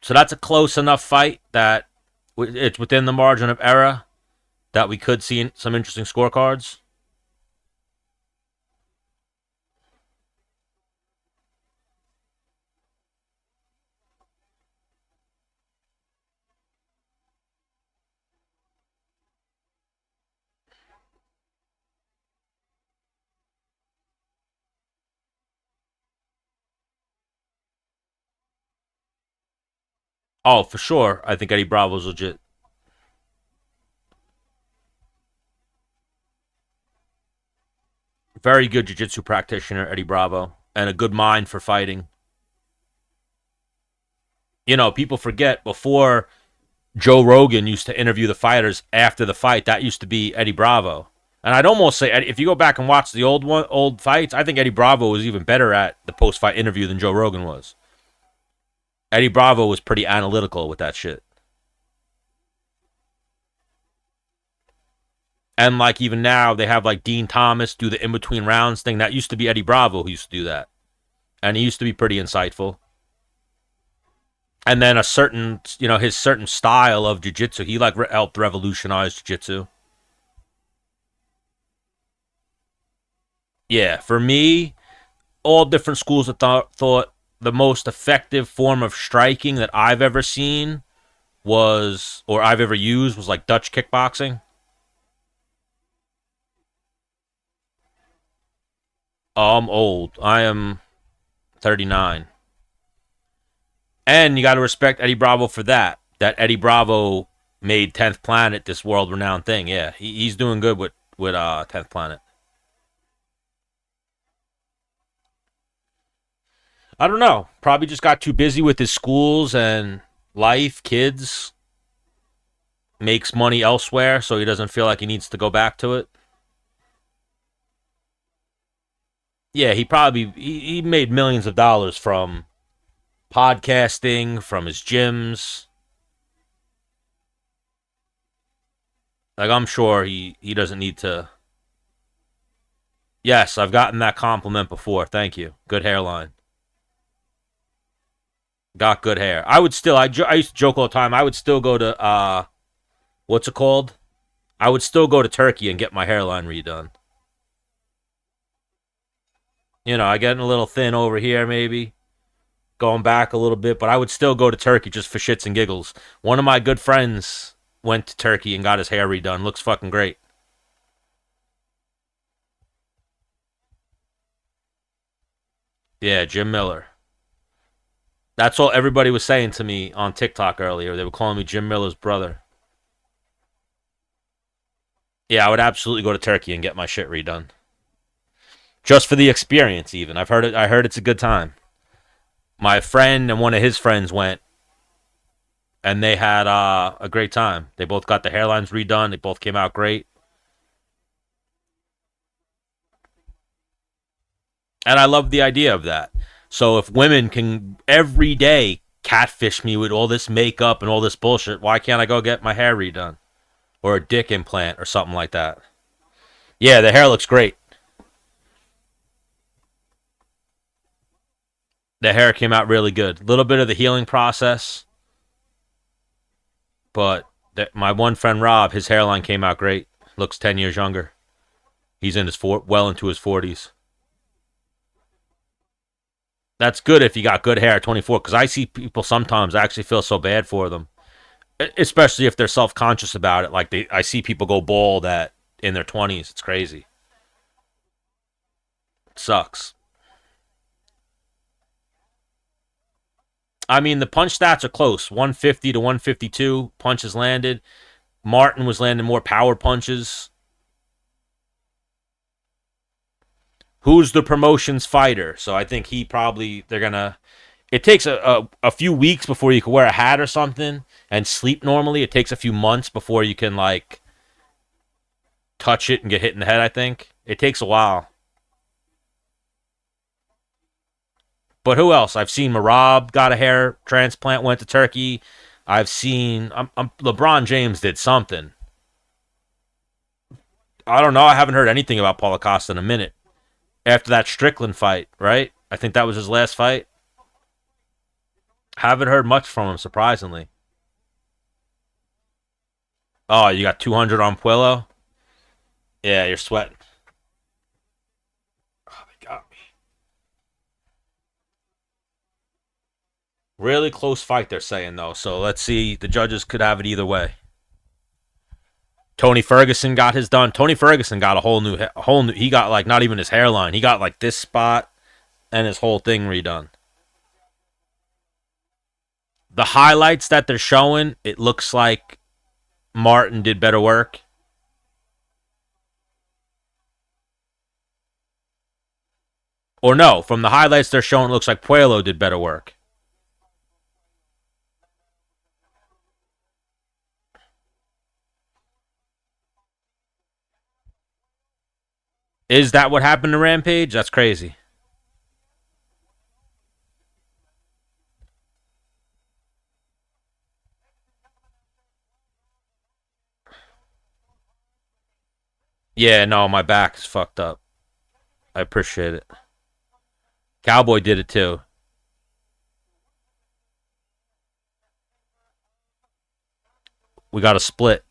So that's a close enough fight that it's within the margin of error that we could see some interesting scorecards. Oh, for sure. I think Eddie Bravo's legit. Very good jiu-jitsu practitioner, Eddie Bravo, and a good mind for fighting. People forget, before Joe Rogan used to interview the fighters after the fight, that used to be Eddie Bravo. And I'd almost say, if you go back and watch the old fights, I think Eddie Bravo was even better at the post-fight interview than Joe Rogan was. Eddie Bravo was pretty analytical with that shit. And like even now, they have like Dean Thomas do the in between rounds thing. That used to be Eddie Bravo who used to do that, and he used to be pretty insightful. And then a certain, his certain style of jiu-jitsu, he like helped revolutionize jiu-jitsu. Yeah, for me, all different schools of thought the most effective form of striking that I've ever seen was, or I've ever used, was like Dutch kickboxing. Oh, I'm old. I am 39. And you got to respect Eddie Bravo for that. That Eddie Bravo made 10th Planet this world renowned thing. Yeah, he's doing good with 10th Planet. I don't know. Probably just got too busy with his schools and life, kids, makes money elsewhere, so he doesn't feel like he needs to go back to it. Yeah, he made millions of dollars from podcasting, from his gyms. Like I'm sure he doesn't need to. Yes, I've gotten that compliment before. Thank you. Good hairline. Got good hair. I would still. I used to joke all the time. I would still go to what's it called? I would still go to Turkey and get my hairline redone. I get a little thin over here, maybe going back a little bit, but I would still go to Turkey just for shits and giggles. One of my good friends went to Turkey and got his hair redone. Looks fucking great. Yeah, Jim Miller. That's all everybody was saying to me on TikTok earlier. They were calling me Jim Miller's brother. Yeah, I would absolutely go to Turkey and get my shit redone. Just for the experience, even. I heard it's a good time. My friend and one of his friends went, and they had a great time. They both got the hairlines redone. They both came out great. And I love the idea of that. So if women can every day catfish me with all this makeup and all this bullshit, why can't I go get my hair redone? Or a dick implant or something like that? Yeah, the hair looks great. The hair came out really good. A little bit of the healing process, but my one friend Rob, his hairline came out great. Looks 10 years younger. He's in well into his 40s. That's good if you got good hair at 24, because I see people sometimes I actually feel so bad for them, especially if they're self-conscious about it. Like I see people go bald at in their 20s. It's crazy. It sucks. I mean, the punch stats are close. 150 to 152 punches landed. Martin was landing more power punches. Who's the promotion's fighter? So I think they're gonna. It takes a few weeks before you can wear a hat or something and sleep normally. It takes a few months before you can like touch it and get hit in the head. I think it takes a while. But who else? I've seen Marab got a hair transplant, went to Turkey. I've seen LeBron James did something. I don't know. I haven't heard anything about Paulo Costa in a minute. After that Strickland fight, right? I think that was his last fight. Haven't heard much from him, surprisingly. Oh, you got 200 on Puello? Yeah, you're sweating. Oh, they got me. Really close fight, they're saying, though. So let's see. The judges could have it either way. Tony Ferguson got his done. Tony Ferguson got a whole new. He got like not even his hairline. He got like this spot and his whole thing redone. The highlights that they're showing, it looks like Martin did better work. Or no, from the highlights they're showing, it looks like Puello did better work. Is that what happened to Rampage? That's crazy. Yeah, no, my back is fucked up. I appreciate it. Cowboy did it too. We got a split.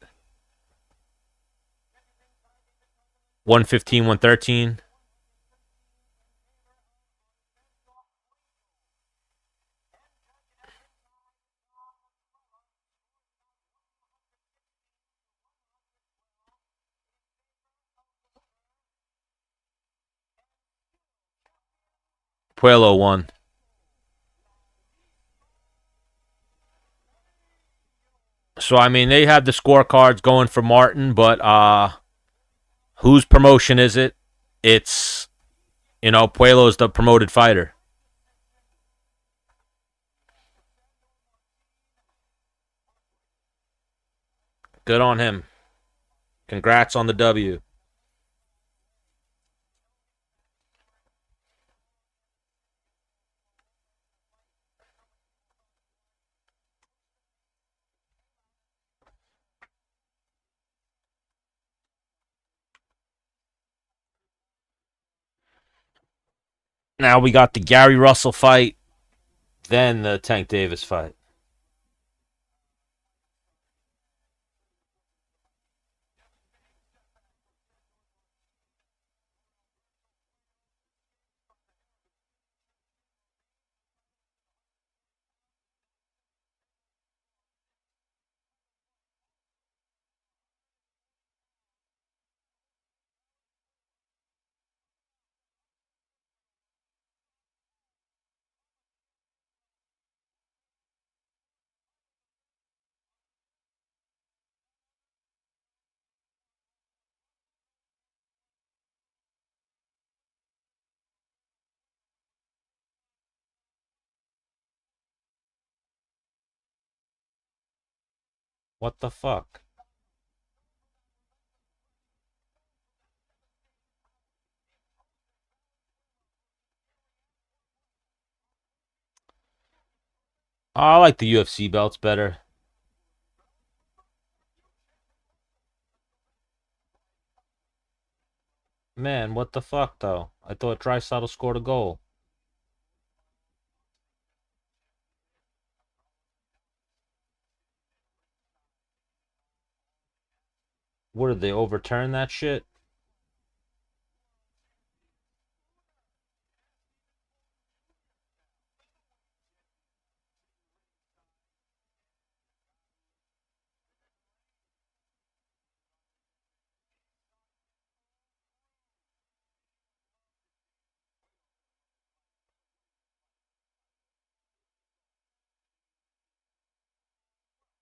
115, 113. Puello won. So I mean, they have the scorecards going for Martin, but whose promotion is it? It's Puello's the promoted fighter. Good on him. Congrats on the W. Now we got the Gary Russell fight, then the Tank Davis fight. What the fuck? I like the UFC belts better. Man, what the fuck though? I thought Drysdale scored a goal. What did they overturn that shit?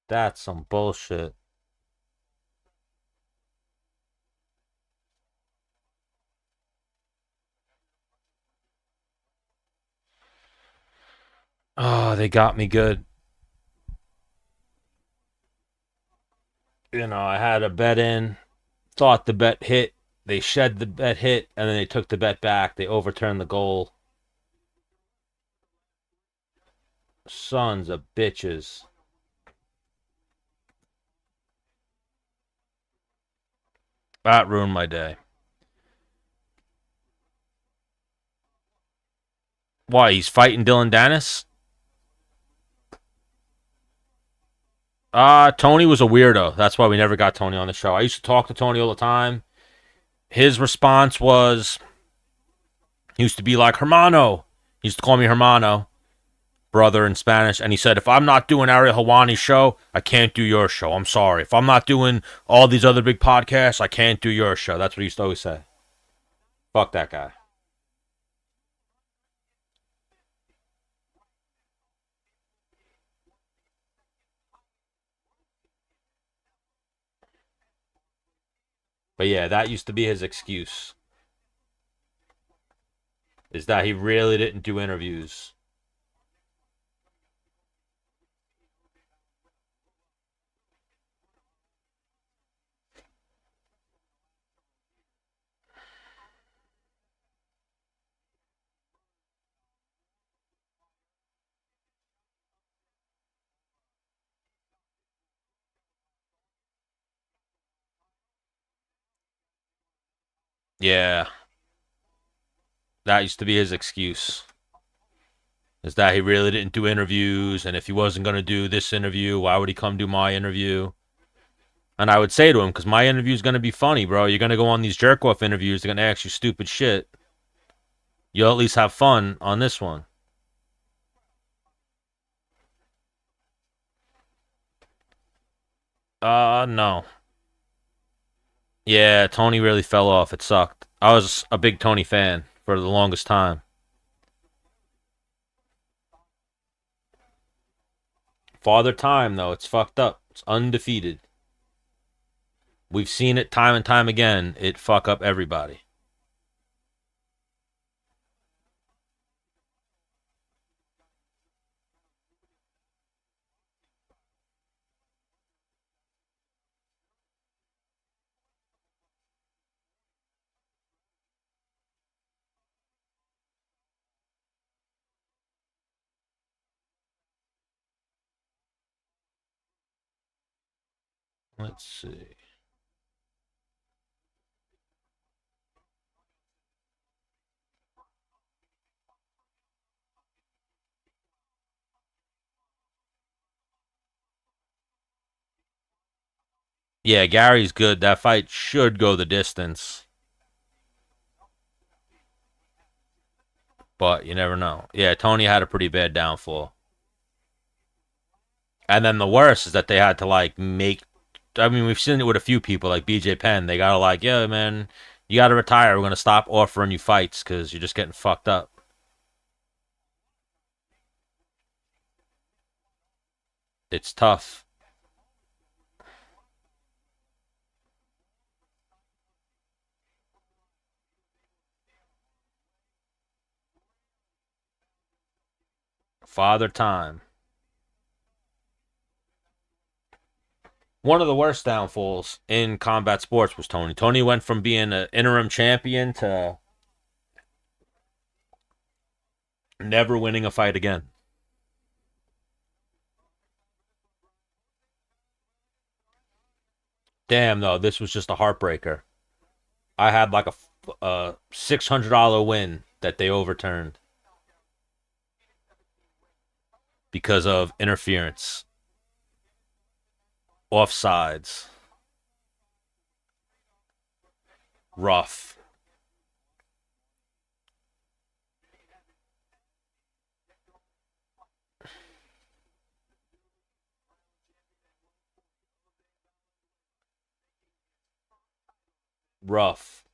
That's some bullshit. Oh, they got me good. I had a bet in, thought the bet hit. They shed the bet hit, and then they took the bet back. They overturned the goal. Sons of bitches. That ruined my day. Why? He's fighting Dylan Dennis? Tony was a weirdo. That's why we never got Tony on the show. I used to talk to Tony all the time. His response was, he used to be like, Hermano. He used to call me Hermano, brother in Spanish. And he said, if I'm not doing Ariel Hawani's show, I can't do your show. I'm sorry. If I'm not doing all these other big podcasts, I can't do your show. That's what he used to always say. Fuck that guy. But yeah, that used to be his excuse, is that he really didn't do interviews. Yeah, that used to be his excuse. Is that he really didn't do interviews, and if he wasn't going to do this interview, why would he come do my interview? And I would say to him, because my interview is going to be funny, bro. You're going to go on these jerk off interviews. They're going to ask you stupid shit. You'll at least have fun on this one. No. Yeah, Tony really fell off. It sucked. I was a big Tony fan for the longest time. Father Time, though, it's fucked up. It's undefeated. We've seen it time and time again. It fuck up everybody. Let's see. Yeah, Gary's good. That fight should go the distance, but you never know. Yeah, Tony had a pretty bad downfall. And then the worst is that they had to like make. I mean, we've seen it with a few people like BJ Penn. They gotta like, yeah, man, you gotta retire. We're gonna stop offering you fights because you're just getting fucked up. It's tough. Father Time. One of the worst downfalls in combat sports was Tony. Tony went from being an interim champion to never winning a fight again. Damn, though, this was just a heartbreaker. I had like a $600 win that they overturned because of interference, offsides, rough, rough.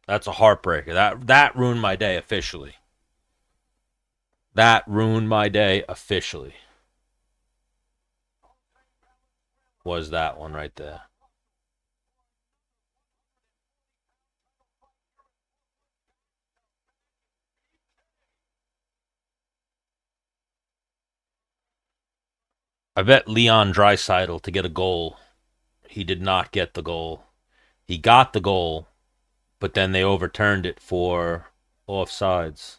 That's a heartbreaker. That ruined my day officially. That ruined my day officially. Was that one right there? I bet Leon Dreisaitl to get a goal. He did not get the goal. He got the goal, but then they overturned it for offsides.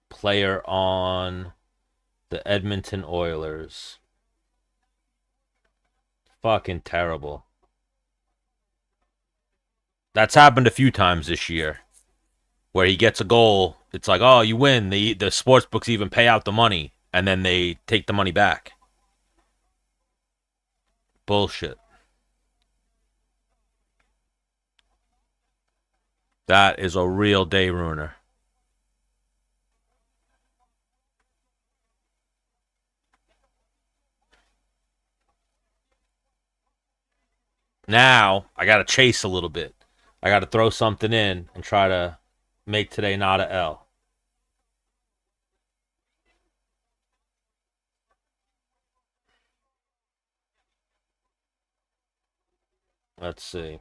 Player on the Edmonton Oilers. Fucking terrible. That's happened a few times this year where he gets a goal. It's like, oh, you win. The sports books even pay out the money, and then they take the money back. Bullshit. That is a real day ruiner. Now I got to chase a little bit. I got to throw something in and try to make today not a L. Let's see.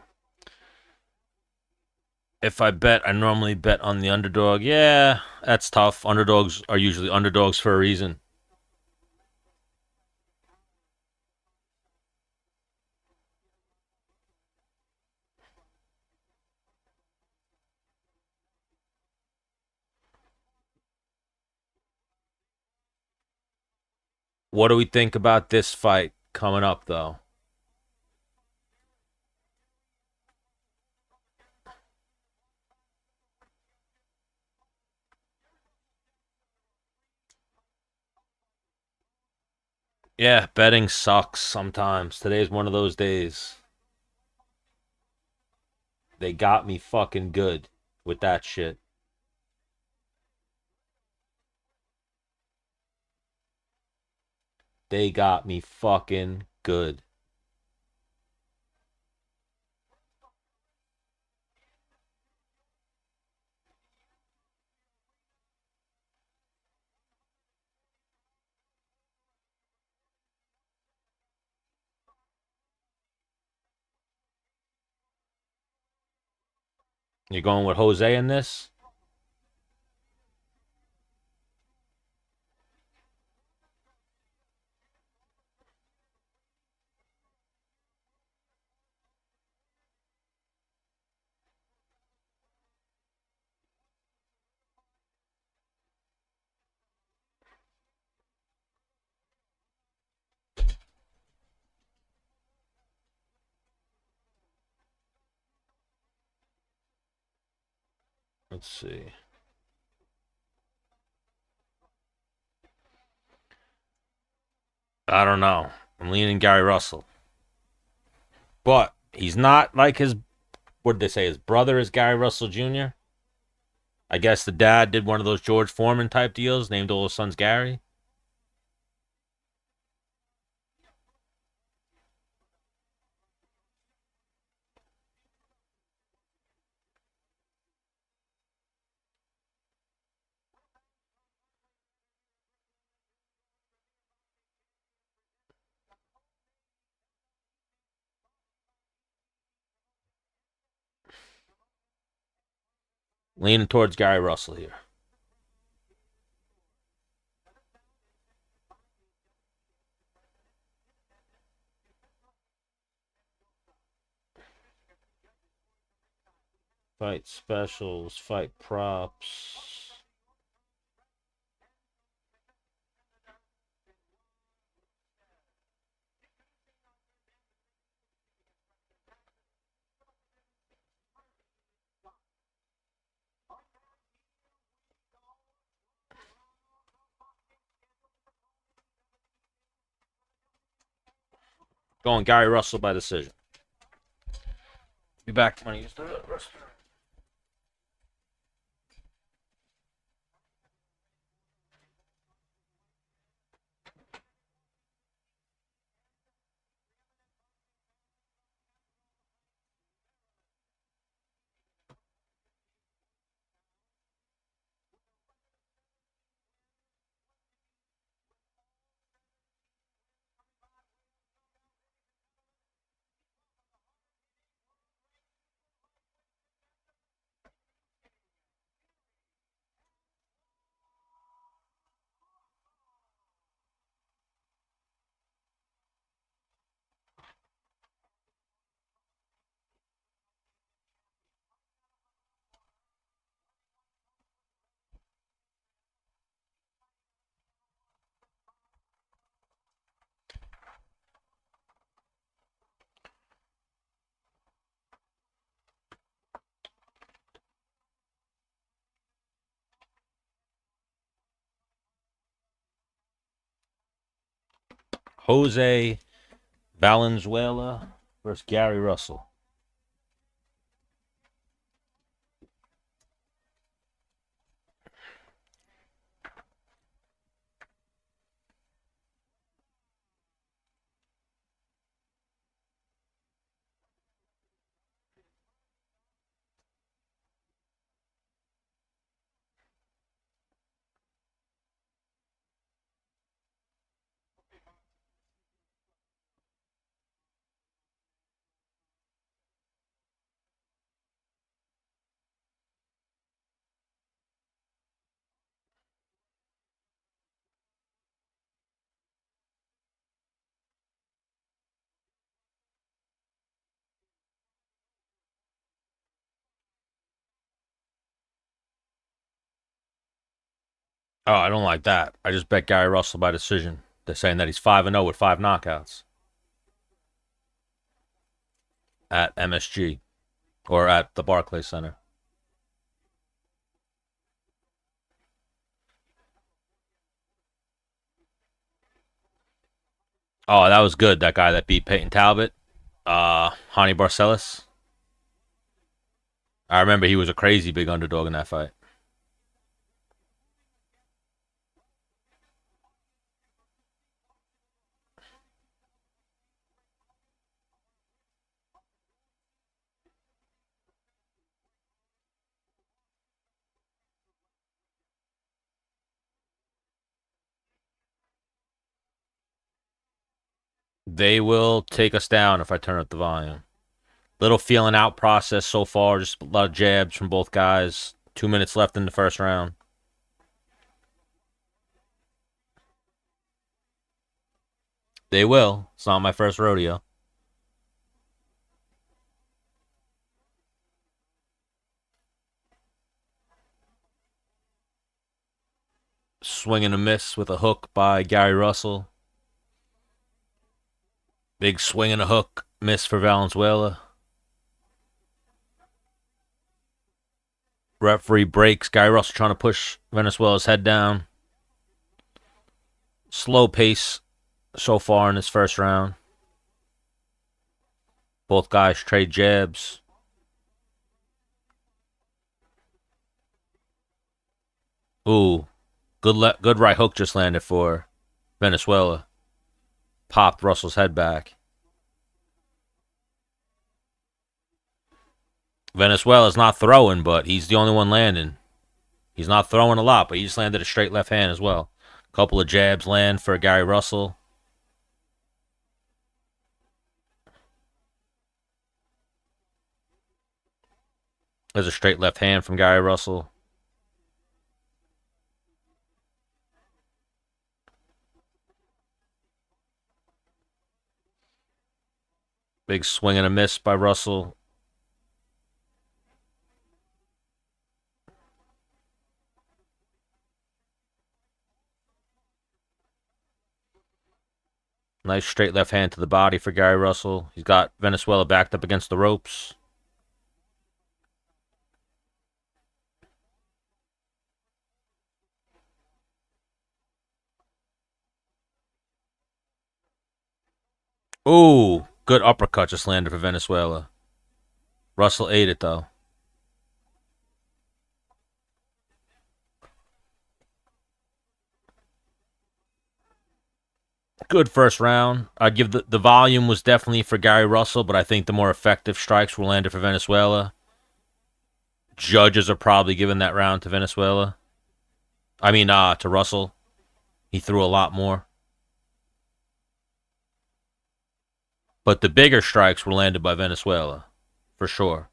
If I bet, I normally bet on the underdog. Yeah, that's tough. Underdogs are usually underdogs for a reason. What do we think about this fight coming up, though? Yeah, betting sucks sometimes. Today's one of those days. They got me fucking good with that shit. They got me fucking good. You're going with Jose in this? Let's see. I don't know. I'm leaning Gary Russell. But he's not like his, what did they say? His brother is Gary Russell Jr. I guess the dad did one of those George Foreman type deals, named all his sons Gary. Leaning towards Gary Russell here. Fight specials, fight props. Going Gary Russell by decision. Be back when I use the restroom. Jose Valenzuela versus Gary Russell. Oh, I don't like that. I just bet Gary Russell by decision. They're saying that he's 5-0 with 5 knockouts at MSG or at the Barclays Center. Oh, that was good. That guy that beat Peyton Talbot, Hani Barcelos. I remember he was a crazy big underdog in that fight. They will take us down if I turn up the volume. Little feeling out process so far. Just a lot of jabs from both guys. 2 minutes left in the first round. They will. It's not my first rodeo. Swing and a miss with a hook by Gary Russell. Big swing and a hook. Miss for Valenzuela. Referee breaks. Gary Russell trying to push Venezuela's head down. Slow pace so far in this first round. Both guys trade jabs. Ooh, good right hook just landed for Venezuela. Popped Russell's head back. Venezuela's not throwing, but he's the only one landing. He's not throwing a lot, but he just landed a straight left hand as well. A couple of jabs land for Gary Russell. There's a straight left hand from Gary Russell. Big swing and a miss by Russell. Nice straight left hand to the body for Gary Russell. He's got Venezuela backed up against the ropes. Ooh, good uppercut just landed for Venezuela. Russell ate it, though. Good first round. I'd give the volume was definitely for Gary Russell, but I think the more effective strikes were landed for Venezuela. Judges are probably giving that round to Venezuela. I mean, to Russell. He threw a lot more. But the bigger strikes were landed by Venezuela, for sure.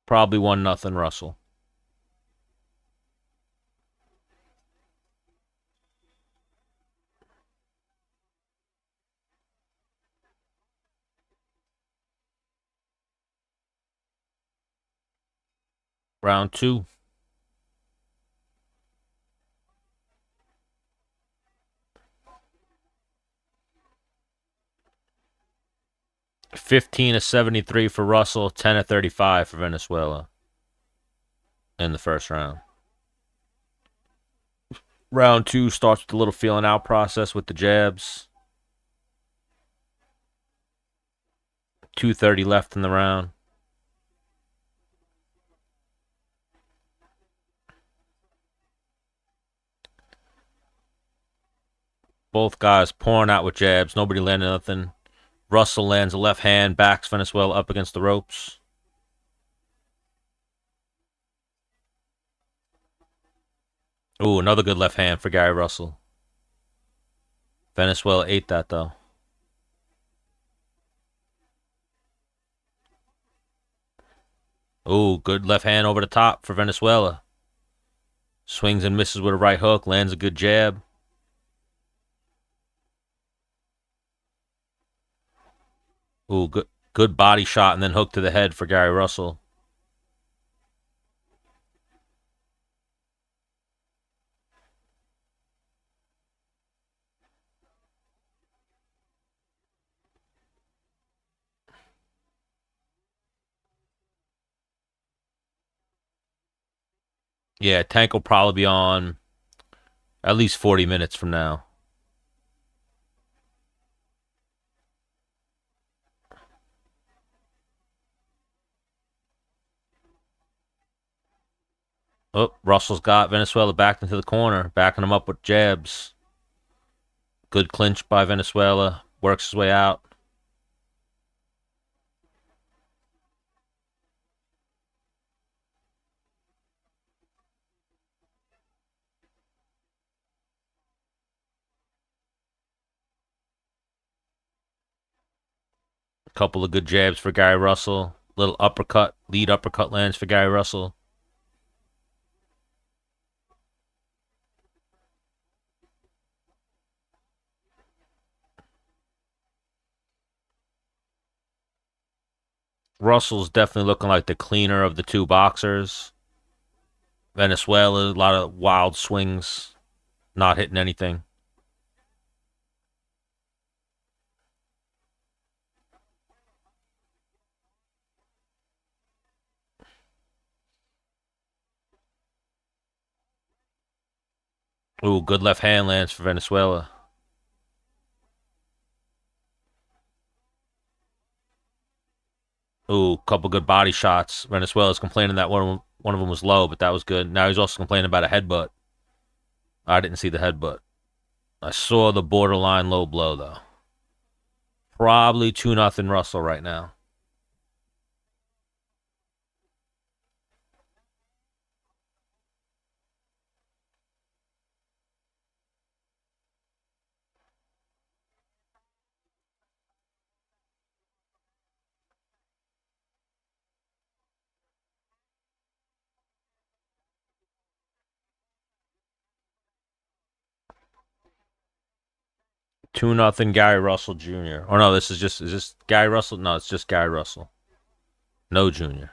Probably 1-0 Russell. Round two. Fifteen of 73 for Russell, 10 of 35 for Venezuela in the first round. Round two starts with a little feeling out process with the jabs. 2:30 left in the round. Both guys pouring out with jabs. Nobody landed nothing. Russell lands a left hand, backs Venezuela up against the ropes. Ooh, another good left hand for Gary Russell. Venezuela ate that, though. Ooh, good left hand over the top for Venezuela. Swings and misses with a right hook, lands a good jab. Ooh, good body shot and then hook to the head for Gary Russell. Yeah, Tank will probably be on at least 40 minutes from now. Oh, Russell's got Venezuela backed into the corner, backing him up with jabs. Good clinch by Venezuela. Works his way out. A couple of good jabs for Gary Russell. Little uppercut, lead uppercut lands for Gary Russell. Russell's definitely looking like the cleaner of the two boxers. Venezuela, a lot of wild swings, not hitting anything. Ooh, good left hand lands for Venezuela. Ooh, couple good body shots. Venezuela's complaining that one of them was low, but that was good. Now he's also complaining about a headbutt. I didn't see the headbutt. I saw the borderline low blow though. Probably 2-0 Russell right now. Two nothing Gary Russell Jr. Oh no, is this Gary Russell? No, it's just Gary Russell. No Jr.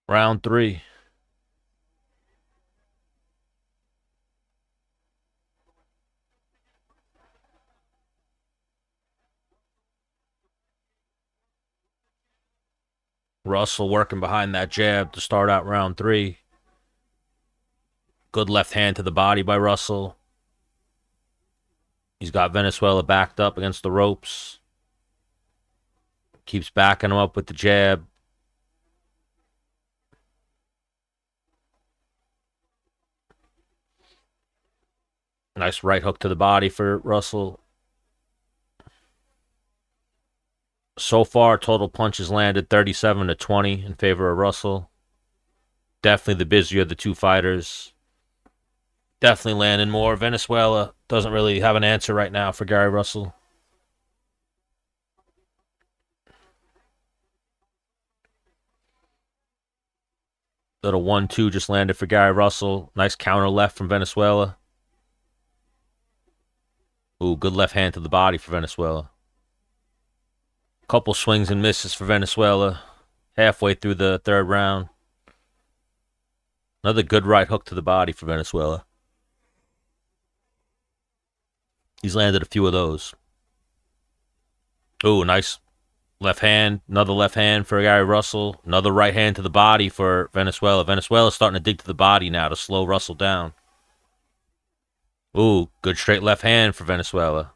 Round three. Russell working behind that jab to start out round three. Good left hand to the body by Russell. He's got Venezuela backed up against the ropes. Keeps backing him up with the jab. Nice right hook to the body for Russell. So far, total punches landed 37-20 in favor of Russell. Definitely the busier of the two fighters. Definitely landing more. Venezuela doesn't really have an answer right now for Gary Russell. Little 1-2 just landed for Gary Russell. Nice counter left from Venezuela. Ooh, good left hand to the body for Venezuela. Couple swings and misses for Venezuela. Halfway through the third round. Another good right hook to the body for Venezuela. He's landed a few of those. Ooh, nice left hand. Another left hand for Gary Russell. Another right hand to the body for Venezuela. Venezuela's starting to dig to the body now to slow Russell down. Ooh, good straight left hand for Venezuela.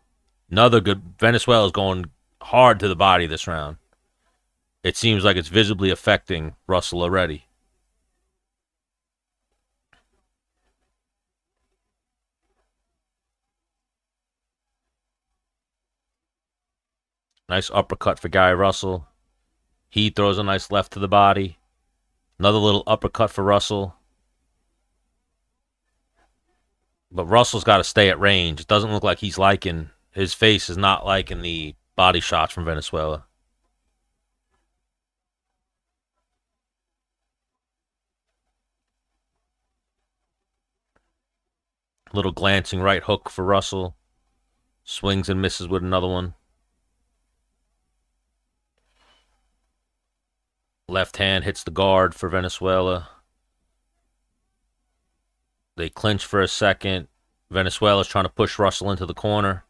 Another good. Venezuela's going hard to the body this round. It seems like it's visibly affecting Russell already. Nice uppercut for Gary Russell. He throws a nice left to the body. Another little uppercut for Russell. But Russell's got to stay at range. It doesn't look like he's liking, his face is not liking the body shots from Venezuela. Little glancing right hook for Russell. Swings and misses with another one. Left hand hits the guard for Venezuela. They clinch for a second. Venezuela's trying to push Russell into the corner.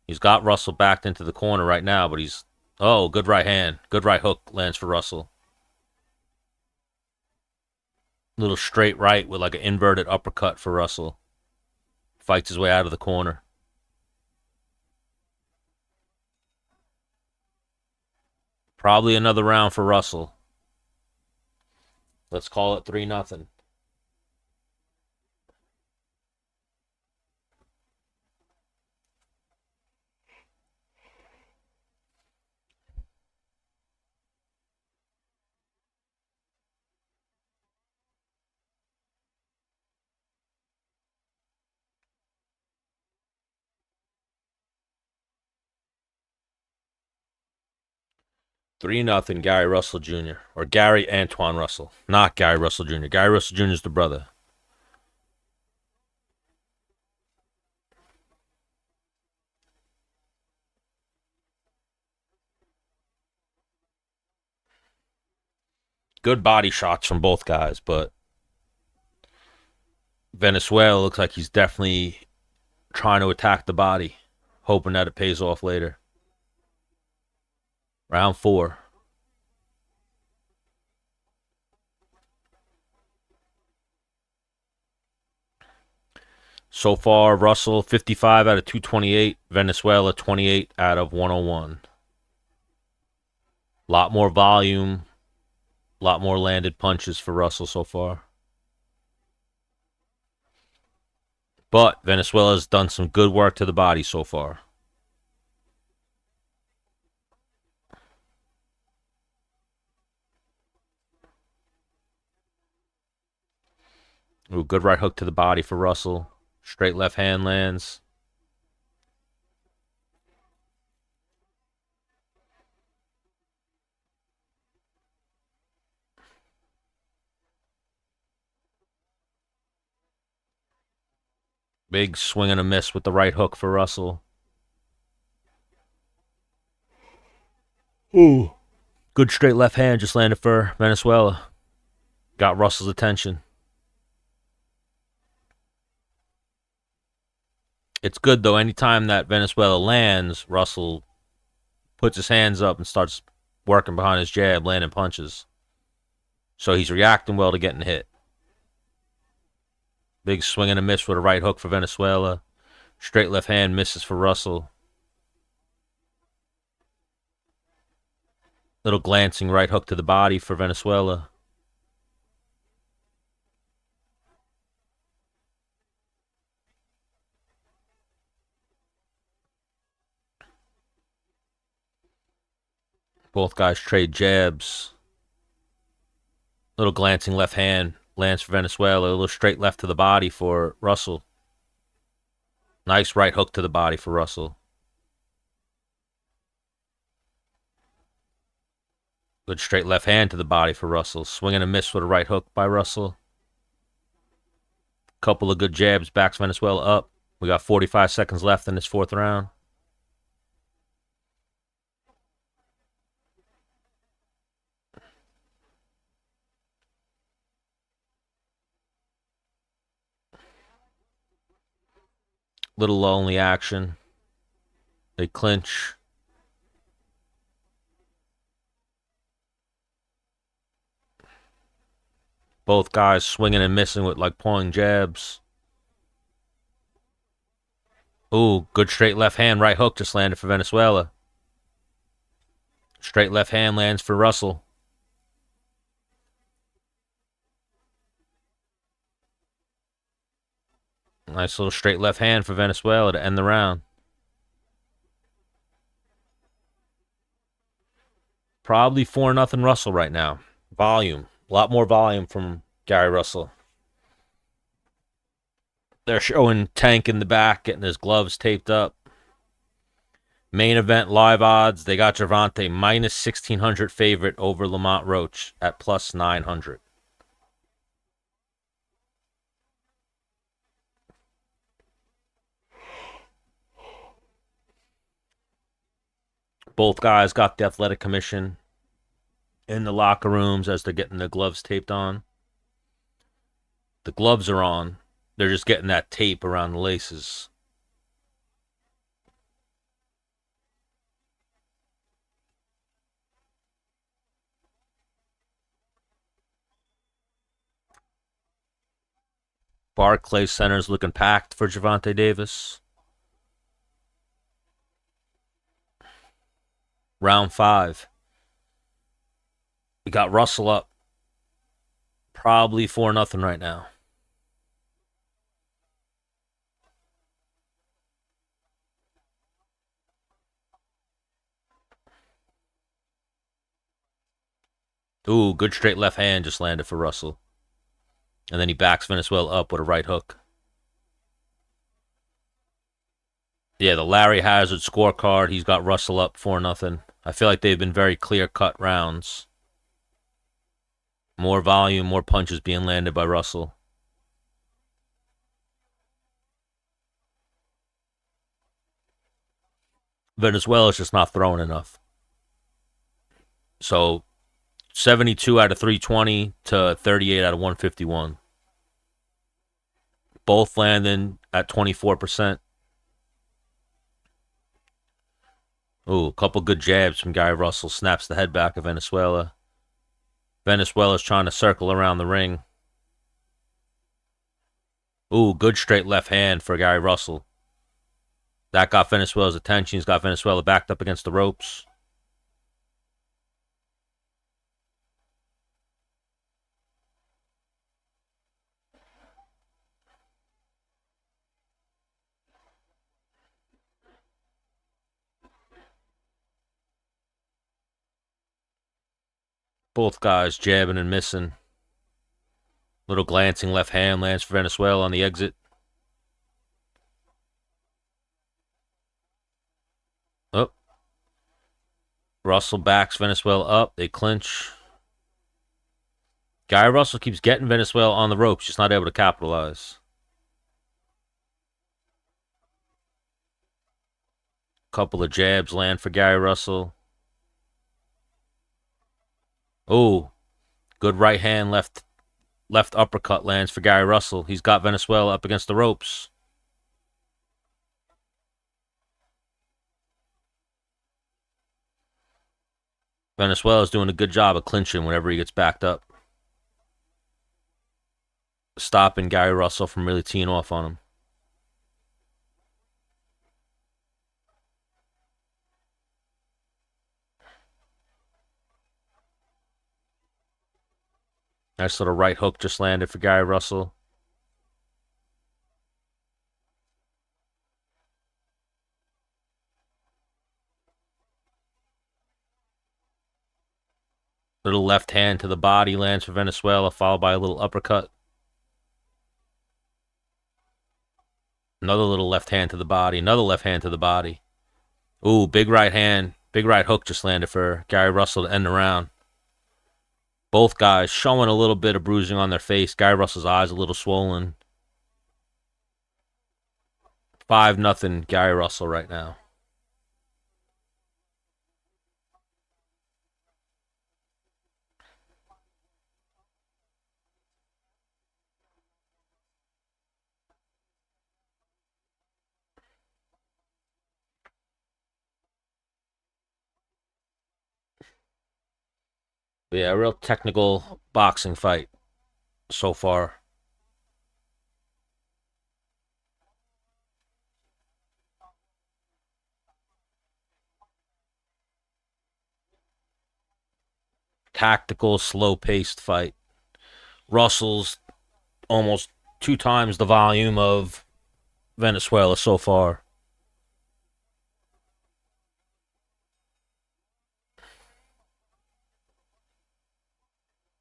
He's got Russell backed into the corner right now, but he's... Oh, good right hand. Good right hook lands for Russell. Little straight right with like an inverted uppercut for Russell. Fights his way out of the corner. Probably another round for Russell. Let's call it 3-0. Three nothing. Gary Russell Jr. or Gary Antoine Russell, not Gary Russell Jr. Gary Russell Jr. is the brother. Good body shots from both guys, but Venezuela looks like he's definitely trying to attack the body, hoping that it pays off later. Round 4. So far, Russell 55 out of 228, Venezuela 28 out of 101. Lot more volume, lot more landed punches for Russell so far. But Venezuela's done some good work to the body so far. Ooh, good right hook to the body for Russell. Straight left hand lands. Big swing and a miss with the right hook for Russell. Ooh. Good straight left hand just landed for Venezuela. Got Russell's attention. It's good, though. Anytime that Venezuela lands, Russell puts his hands up and starts working behind his jab, landing punches. So he's reacting well to getting hit. Big swing and a miss with a right hook for Venezuela. Straight left hand misses for Russell. Little glancing right hook to the body for Venezuela. Both guys trade jabs. Little glancing left hand lands for Venezuela. A little straight left to the body for Russell. Nice right hook to the body for Russell. Good straight left hand to the body for Russell. Swing and a miss with a right hook by Russell. Couple of good jabs, backs Venezuela up. We got 45 seconds left in this 4th round. Little lonely action. They clinch. Both guys swinging and missing with like pulling jabs. Ooh, good straight left hand, right hook just landed for Venezuela. Straight left hand lands for Russell. Nice little straight left hand for Venezuela to end the round. Probably 4-0 Russell right now. Volume. A lot more volume from Gary Russell. They're showing Tank in the back, getting his gloves taped up. Main event live odds. They got Gervonta minus 1,600 favorite over Lamont Roach at plus 900. Both guys got the athletic commission in the locker rooms as they're getting the gloves taped on. The gloves are on. They're just getting that tape around the laces. Barclays Center's looking packed for Gervonta Davis. Round 5. We got Russell up. Probably 4-0 right now. Ooh, good straight left hand just landed for Russell. And then he backs Venezuela up with a right hook. Yeah, the Larry Hazard scorecard, he's got Russell up 4-0. I feel like they've been very clear-cut rounds. More volume, more punches being landed by Russell. Venezuela's just not throwing enough. So 72 out of 320 to 38 out of 151. Both landing at 24%. Ooh, a couple good jabs from Guy Russell. Snaps the head back of Venezuela. Venezuela's trying to circle around the ring. Ooh, good straight left hand for Guy Russell. That got Venezuela's attention. He's got Venezuela backed up against the ropes. Both guys jabbing and missing. Little glancing left hand lands for Venezuela on the exit. Oh. Russell backs Venezuela up. They clinch. Guy Russell keeps getting Venezuela on the ropes, just not able to capitalize. Couple of jabs land for Guy Russell. Oh, good right hand, left uppercut lands for Guy Russell. He's got Venezuela up against the ropes. Venezuela's doing a good job of clinching whenever he gets backed up. Stopping Guy Russell from really teeing off on him. Nice little right hook just landed for Guy Russell. Little left hand to the body lands for Venezuela, followed by a little uppercut. Another little left hand to the body. Another left hand to the body. Ooh, big right hand. Big right hook just landed for Guy Russell to end the round. Both guys showing a little bit of bruising on their face. Guy Russell's eyes a little swollen. 5-0 Guy Russell right now. Yeah, a real technical boxing fight so far. Tactical, slow-paced fight. Russell's almost 2 times the volume of Venezuela so far.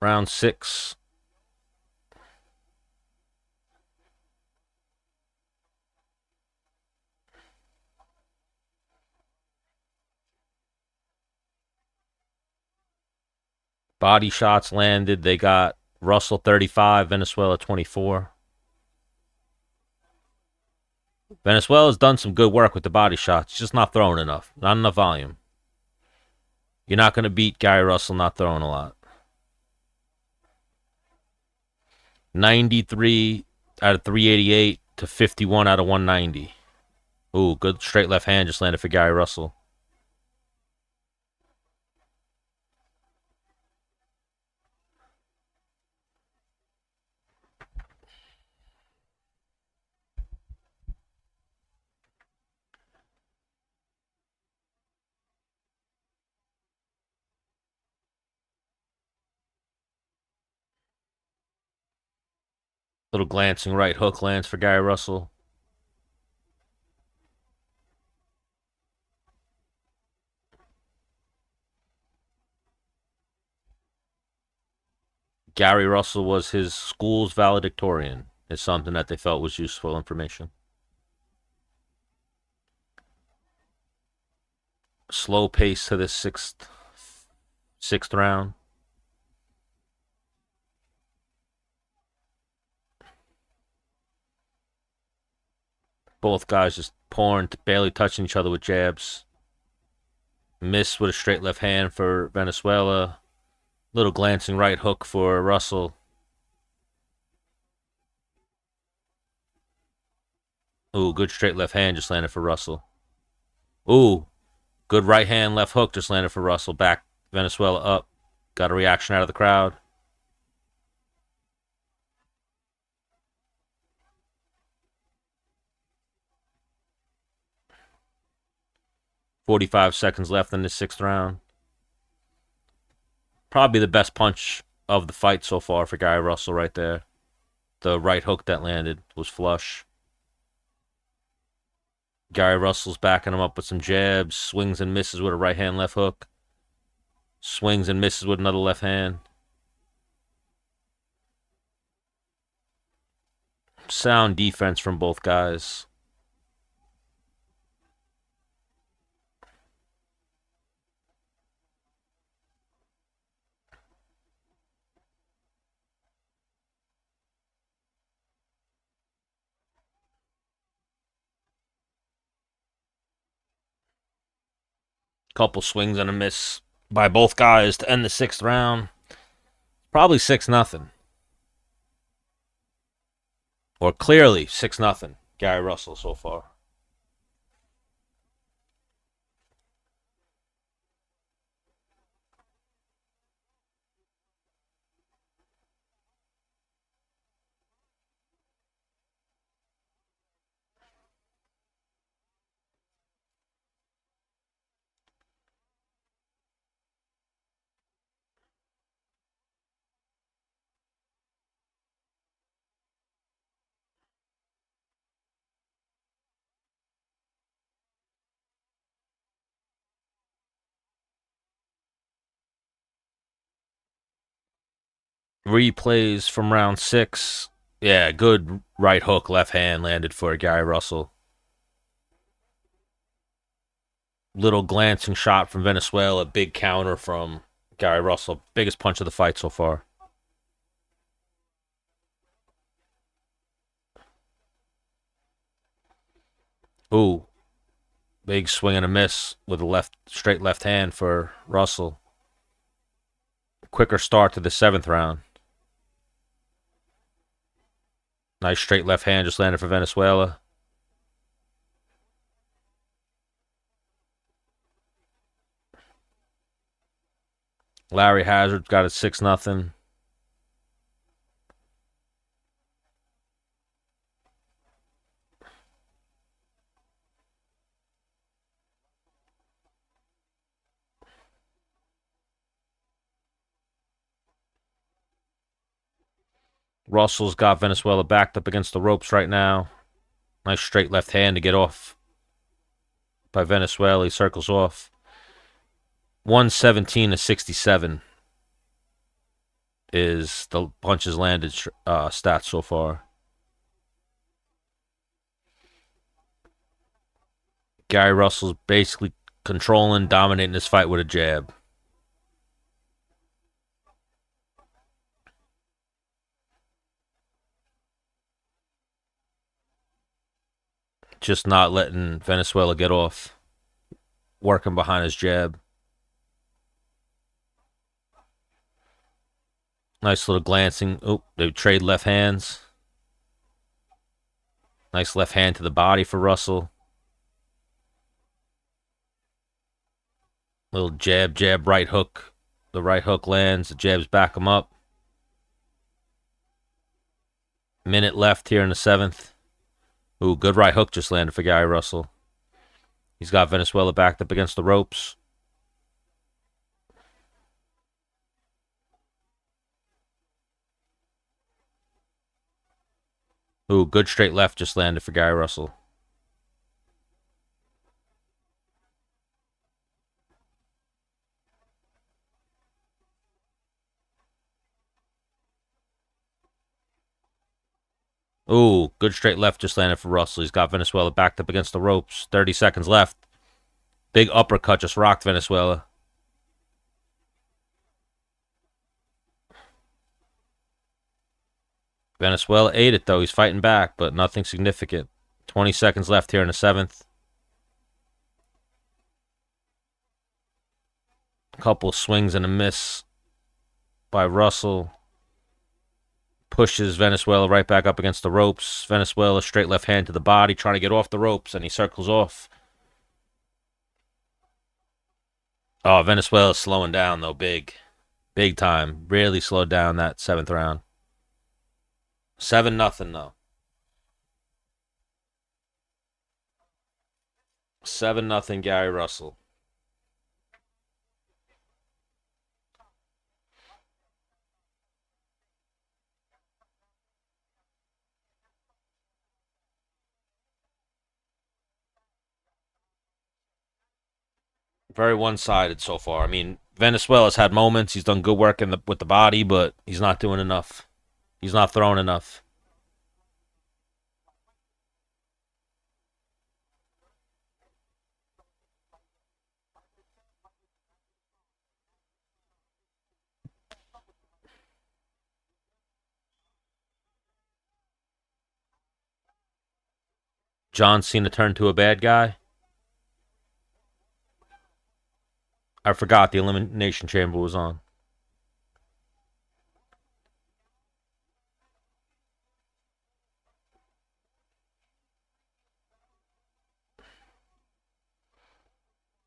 Round 6. Body shots landed. They got Russell 35, Venezuela 24. Venezuela's done some good work with the body shots. Just not throwing enough. Not enough volume. You're not going to beat Gary Russell not throwing a lot. 93 out of 388 to 51 out of 190. Ooh, good straight left hand just landed for Gary Russell. Little glancing right hook lands for Gary Russell. Gary Russell was his school's valedictorian, is something that they felt was useful information. Slow pace to this sixth round. Both guys just pouring, barely touching each other with jabs. Miss with a straight left hand for Venezuela. Little glancing right hook for Russell. Ooh, good straight left hand just landed for Russell. Ooh, good right hand, left hook just landed for Russell. Back Venezuela up. Got a reaction out of the crowd. .45 seconds left in the sixth round. Probably the best punch of the fight so far for Gary Russell right there. The right hook that landed was flush. Gary Russell's backing him up with some jabs. Swings and misses with a right hand, left hook. Swings and misses with another left hand. Sound defense from both guys. Couple swings and a miss by both guys to end the sixth round. Probably 6-0. Or clearly 6-0. Gary Russell so far. Replays from round 6. Yeah, good right hook, left hand landed for Gary Russell. Little glancing shot from Venezuela. Big counter from Gary Russell. Biggest punch of the fight so far. Ooh. Big swing and a miss with a straight left hand for Russell. Quicker start to the 7th round. Nice straight left hand just landed for Venezuela. Larry Hazard got it 6-0. Russell's got Venezuela backed up against the ropes right now. Nice straight left hand to get off by Venezuela. He circles off. 117-67 is the punches landed stats so far. Gary Russell's basically controlling, dominating this fight with a jab. Just not letting Venezuela get off. Working behind his jab. Nice little glancing. Oh, they trade left hands. Nice left hand to the body for Russell. Little jab, jab, right hook. The right hook lands. The jabs back him up. Minute left here in the 7th. Ooh, good right hook just landed for Gary Russell. He's got Venezuela backed up against the ropes. Ooh, good straight left just landed for Gary Russell. Ooh, good straight left just landed for Russell. He's got Venezuela backed up against the ropes. 30 seconds left. Big uppercut just rocked Venezuela. Venezuela ate it, though. He's fighting back, but nothing significant. 20 seconds left here in the 7th. Couple swings and a miss by Russell. Pushes Venezuela right back up against the ropes. Venezuela straight left hand to the body, trying to get off the ropes, and he circles off. Oh, Venezuela's slowing down, though, big. Big time. Really slowed down that 7th round. 7-0, though. 7-0 Gary Russell. Very one-sided so far. I mean, Venezuela's had moments. He's done good work with the body, but he's not doing enough. He's not throwing enough. John Cena turned to a bad guy. I forgot the Elimination Chamber was on.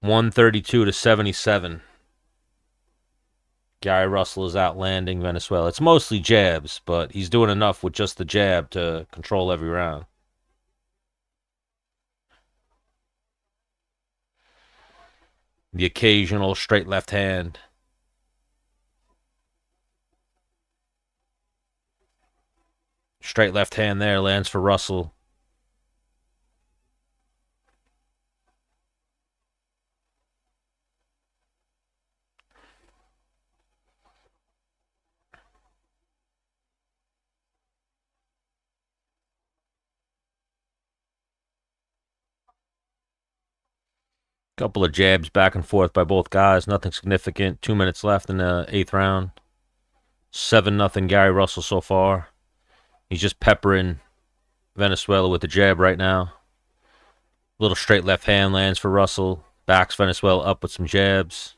$132-77. Gary Russell is outlanding Venezuela. It's mostly jabs, but he's doing enough with just the jab to control every round. The occasional straight left hand. Straight left hand there lands for Russell. Couple of jabs back and forth by both guys. Nothing significant. 2 minutes left in the 8th round. 7-0 Gary Russell so far. He's just peppering Venezuela with the jab right now. Little straight left hand lands for Russell. Backs Venezuela up with some jabs.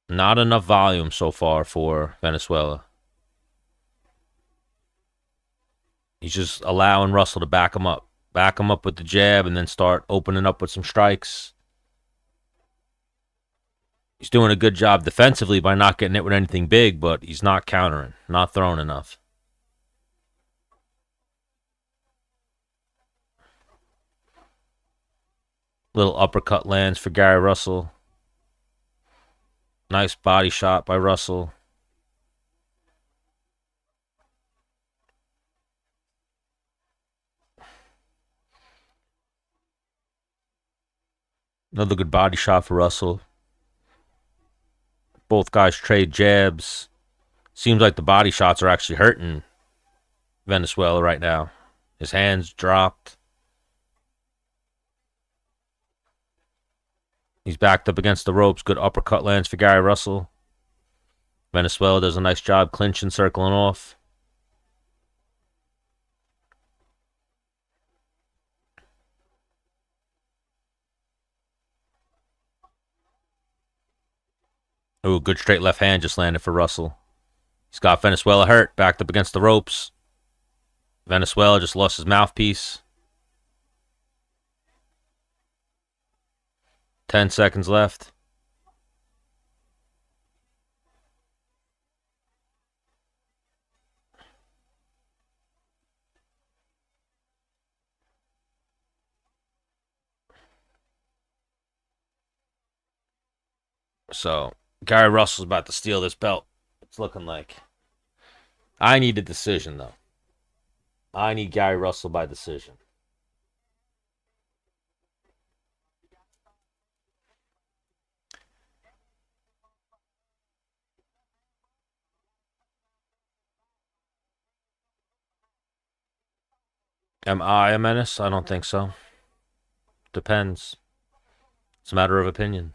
Not enough volume so far for Venezuela. He's just allowing Russell to back him up. Back him up with the jab and then start opening up with some strikes. He's doing a good job defensively by not getting hit with anything big, but he's not countering, not throwing enough. Little uppercut lands for Gary Russell. Nice body shot by Russell. Another good body shot for Russell. Both guys trade jabs. Seems like the body shots are actually hurting Venezuela right now. His hands dropped. He's backed up against the ropes. Good uppercut lands for Gary Russell. Venezuela does a nice job clinching, circling off. Ooh, good straight left hand just landed for Russell. He's got Venezuela hurt, backed up against the ropes. Venezuela just lost his mouthpiece. 10 seconds left. So, Gary Russell's about to steal this belt. It's looking like. I need a decision, though. I need Gary Russell by decision. Am I a menace? I don't think so. Depends. It's a matter of opinion.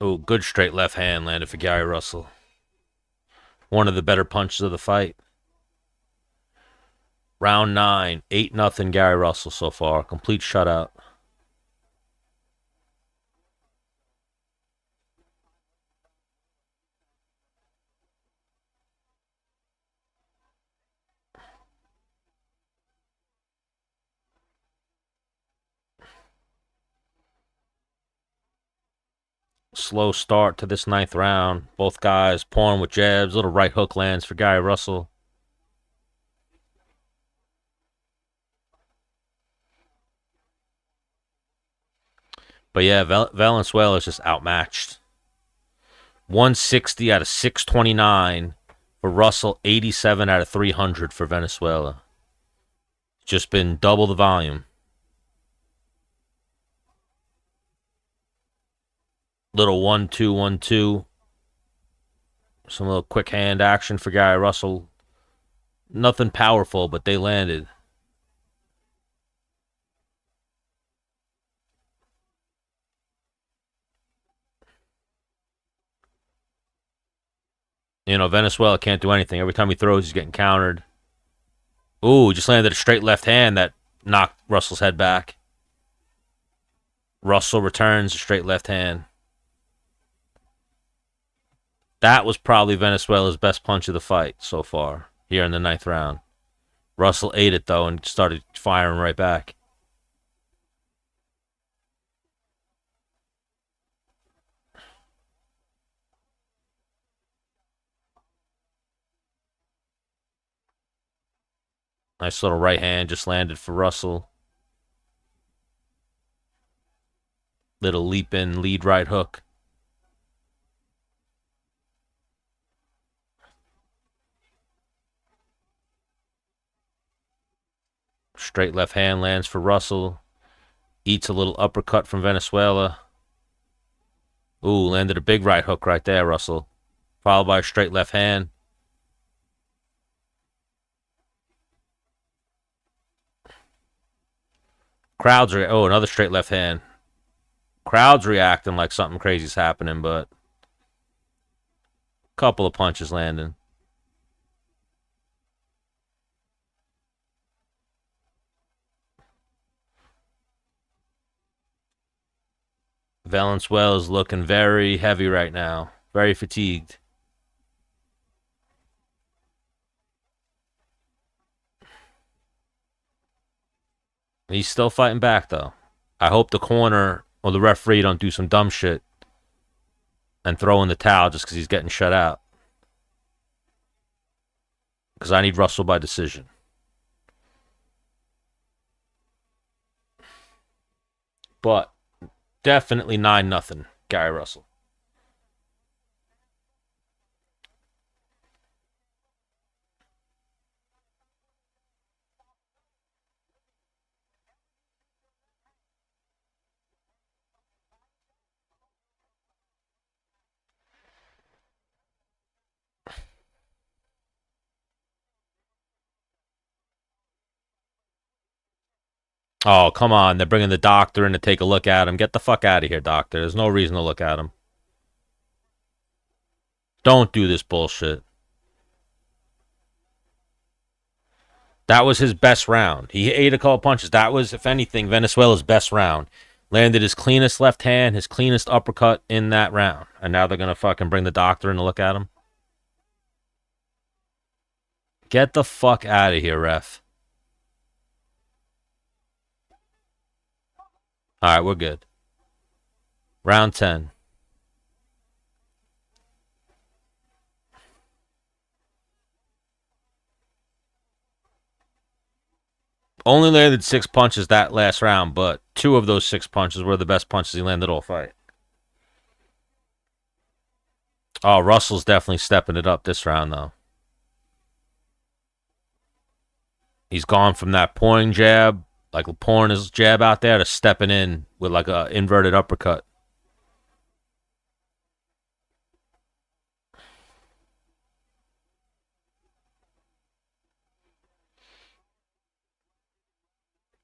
Oh, good straight left hand landed for Gary Russell. One of the better punches of the fight. Round 9, 8-0 Gary Russell so far. Complete shutout. Slow start to this 9th round. Both guys pouring with jabs. Little right hook lands for Gary Russell. But yeah, Valenzuela is just outmatched. 160 out of 629 for Russell. 87 out of 300 for Venezuela. Just been double the volume. Little 1-2, 1-2. Some little quick hand action for Gary Russell. Nothing powerful, but they landed. You know, Venezuela can't do anything. Every time he throws, he's getting countered. Ooh, just landed a straight left hand that knocked Russell's head back. Russell returns a straight left hand. That was probably Venezuela's best punch of the fight so far here in the 9th round. Russell ate it, though, and started firing right back. Nice little right hand just landed for Russell. Little leap in, lead right hook. Straight left hand lands for Russell. Eats a little uppercut from Venezuela. Ooh, landed a big right hook right there, Russell. Followed by a straight left hand. Crowds are... Oh, another straight left hand. Crowd's reacting like something crazy's happening, but... Couple of punches landing. Valenzuela's looking very heavy right now. Very fatigued. He's still fighting back, though. I hope the corner or the referee don't do some dumb shit and throw in the towel just because he's getting shut out. Because I need Russell by decision. But definitely 9-0 Gary Russell. Oh, come on. They're bringing the doctor in to take a look at him. Get the fuck out of here, doctor. There's no reason to look at him. Don't do this bullshit. That was his best round. He ate a couple punches. That was, if anything, Venezuela's best round. Landed his cleanest left hand, his cleanest uppercut in that round. And now they're going to fucking bring the doctor in to look at him. Get the fuck out of here, ref. All right, we're good. Round 10. Only landed 6 punches that last round, but 2 of those 6 punches were the best punches he landed all fight. Oh, Russell's definitely stepping it up this round, though. He's gone from that pouring jab, like pouring his jab out there, to stepping in with like a inverted uppercut.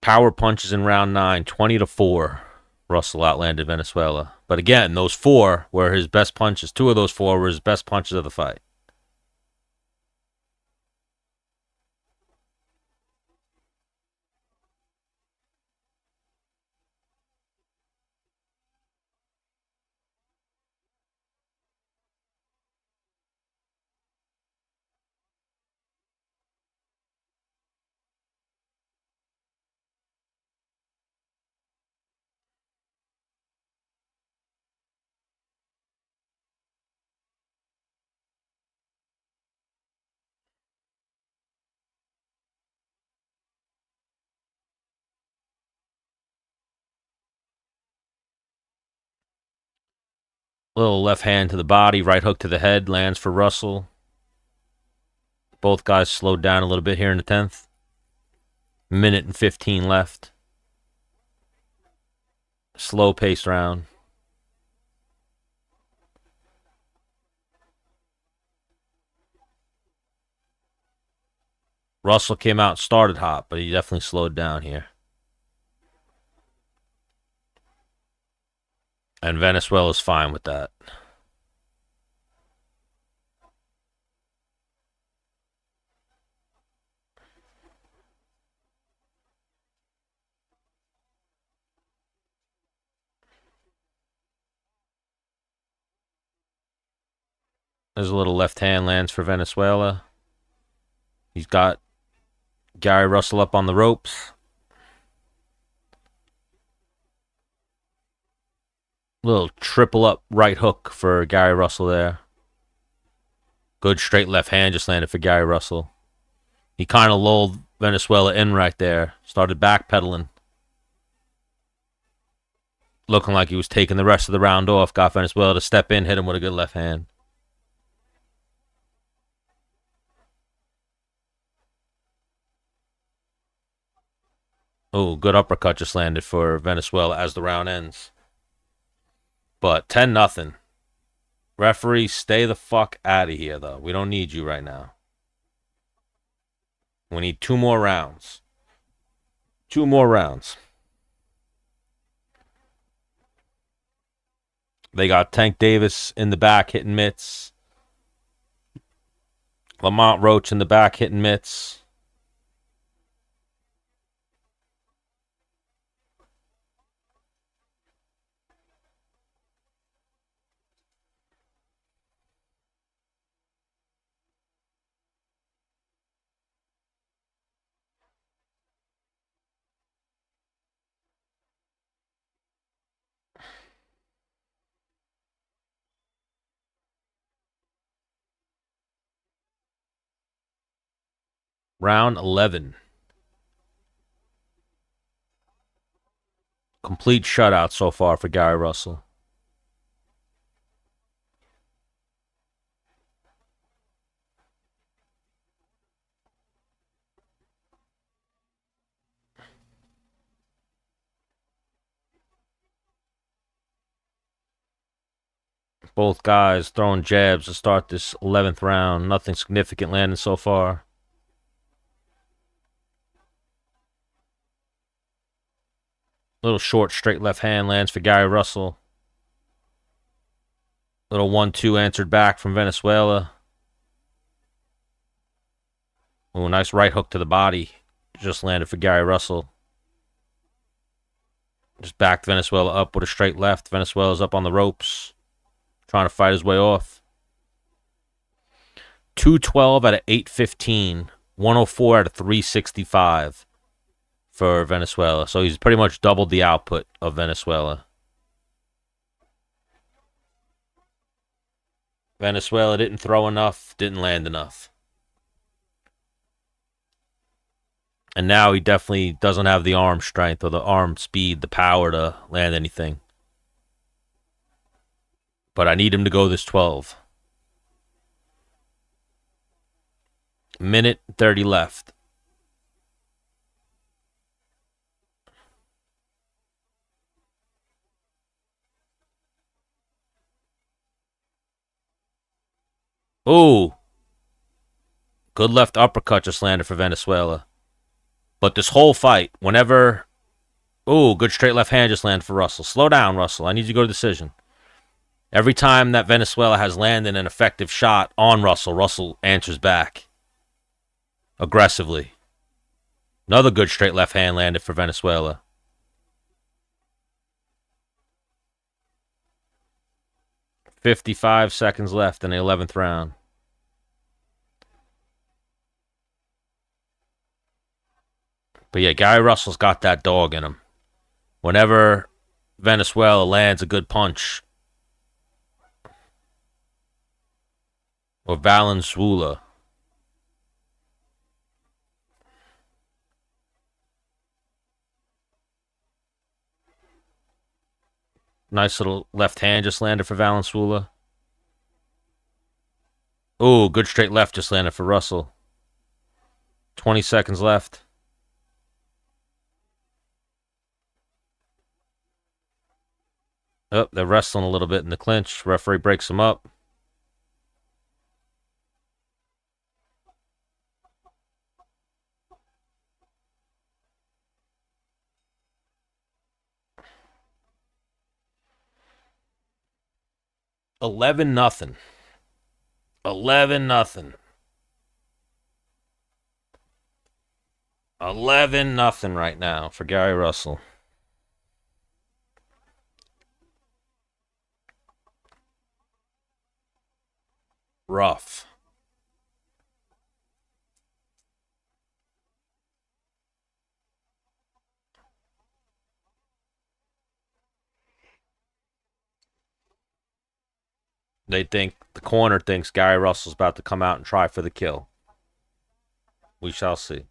Power punches in round 9, 20-4. Russell outlanded Venezuela. But again, those 4 were his best punches. 2 of those 4 were his best punches of the fight. Little left hand to the body, right hook to the head, lands for Russell. Both guys slowed down a little bit here in the 10th. Minute and 15 left. Slow paced round. Russell came out and started hot, but he definitely slowed down here. And Venezuela's fine with that. There's a little left hand lands for Venezuela. He's got Gary Russell up on the ropes. Little triple up right hook for Gary Russell there. Good straight left hand just landed for Gary Russell. He kind of lulled Venezuela in right there. Started backpedaling. Looking like he was taking the rest of the round off. Got Venezuela to step in, hit him with a good left hand. Oh, good uppercut just landed for Venezuela as the round ends. But 10-0. Referee, stay the fuck out of here, though. We don't need you right now. We need 2 more rounds. 2 more rounds. They got Tank Davis in the back hitting mitts. Lamont Roach in the back hitting mitts. Round 11. Complete shutout so far for Gary Russell. Both guys throwing jabs to start this 11th round. Nothing significant landing so far. Little short straight left hand lands for Gary Russell. Little 1-2 answered back from Venezuela. Ooh, nice right hook to the body. Just landed for Gary Russell. Just backed Venezuela up with a straight left. Venezuela's up on the ropes, trying to fight his way off. 212 out of 815. 104 out of 365 for Venezuela. So he's pretty much doubled the output of Venezuela. Venezuela didn't throw enough, didn't land enough. And now he definitely doesn't have the arm strength or the arm speed, the power to land anything. But I need him to go this 12. Minute 30 left. Ooh. Good left uppercut just landed for Venezuela. But this whole fight, whenever... Ooh, good straight left hand just landed for Russell. Slow down, Russell. I need you to go to decision. Every time that Venezuela has landed an effective shot on Russell, Russell answers back aggressively. Another good straight left hand landed for Venezuela. .55 seconds left in the 11th round. But yeah, Gary Russell's got that dog in him. Whenever Venezuela lands a good punch, or Valenzuela, nice little left hand just landed for Valenzuela. Ooh, good straight left just landed for Russell. 20 seconds left. Oh, they're wrestling a little bit in the clinch. Referee breaks them up. $11-0. 11-0. 11-0 right now for Gary Russell. Rough. The corner thinks Gary Russell's about to come out and try for the kill. We shall see.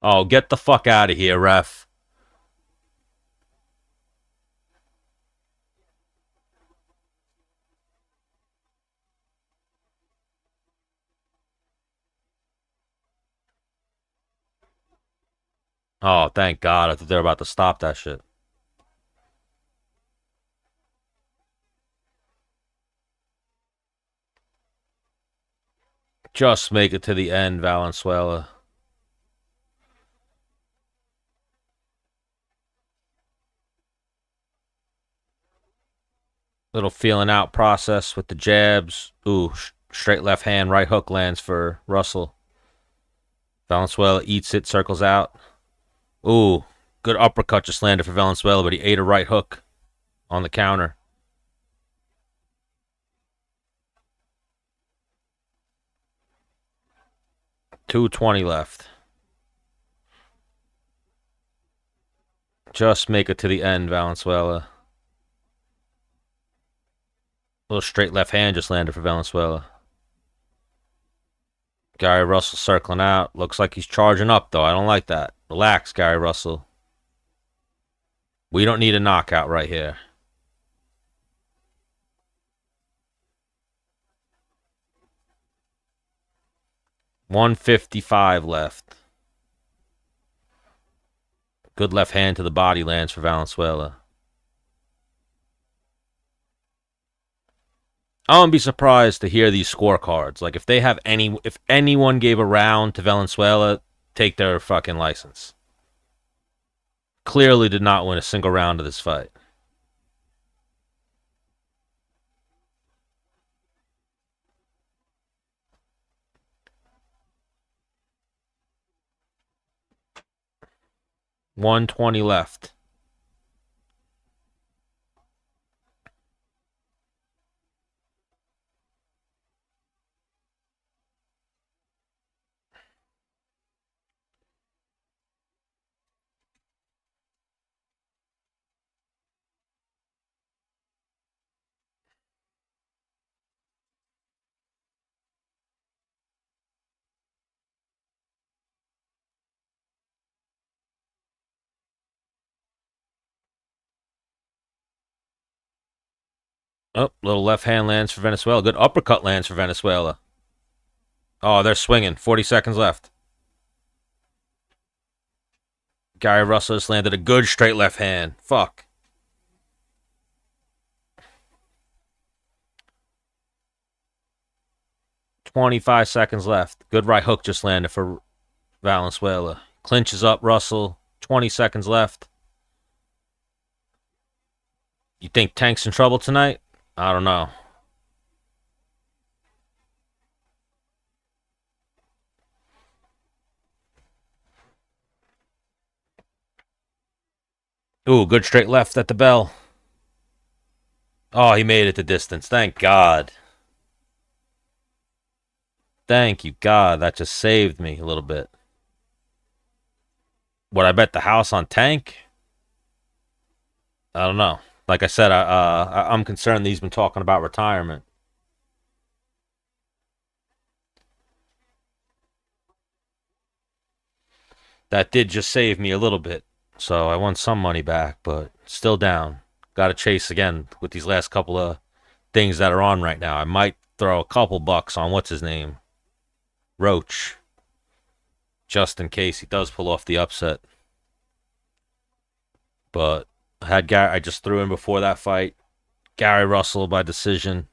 Oh, get the fuck out of here, ref. Oh, thank God. I thought they were about to stop that shit. Just make it to the end, Valenzuela. Little feeling out process with the jabs. Ooh, straight left hand, right hook lands for Russell. Valenzuela eats it, circles out. Ooh, good uppercut just landed for Valenzuela, but he ate a right hook on the counter. .220 left. Just make it to the end, Valenzuela. Little straight left hand just landed for Valenzuela. Gary Russell circling out. Looks like he's charging up, though. I don't like that. Relax, Gary Russell. We don't need a knockout right here. 155 left. Good left hand to the body lands for Valenzuela. I wouldn't be surprised to hear these scorecards. Like if anyone gave a round to Valenzuela, take their fucking license. Clearly did not win a single round of this fight. $120 left. Oh, little left hand lands for Venezuela. Good uppercut lands for Venezuela. Oh, they're swinging. 40 seconds left. Gary Russell just landed a good straight left hand. Fuck. $25 seconds left. Good right hook just landed for Valenzuela. Clinches up Russell. 20 seconds left. You think Tank's in trouble tonight? I don't know. Ooh, good straight left at the bell. Oh, he made it the distance. Thank God. Thank you, God. That just saved me a little bit. Would I bet the house on Tank? I don't know. Like I said, I'm concerned that he's been talking about retirement. That did just save me a little bit. So I won some money back, but still down. Got to chase again with these last couple of things that are on right now. I might throw a couple bucks on what's his name? Roach. Just in case he does pull off the upset. But I just threw in before that fight. Gary Russell by decision.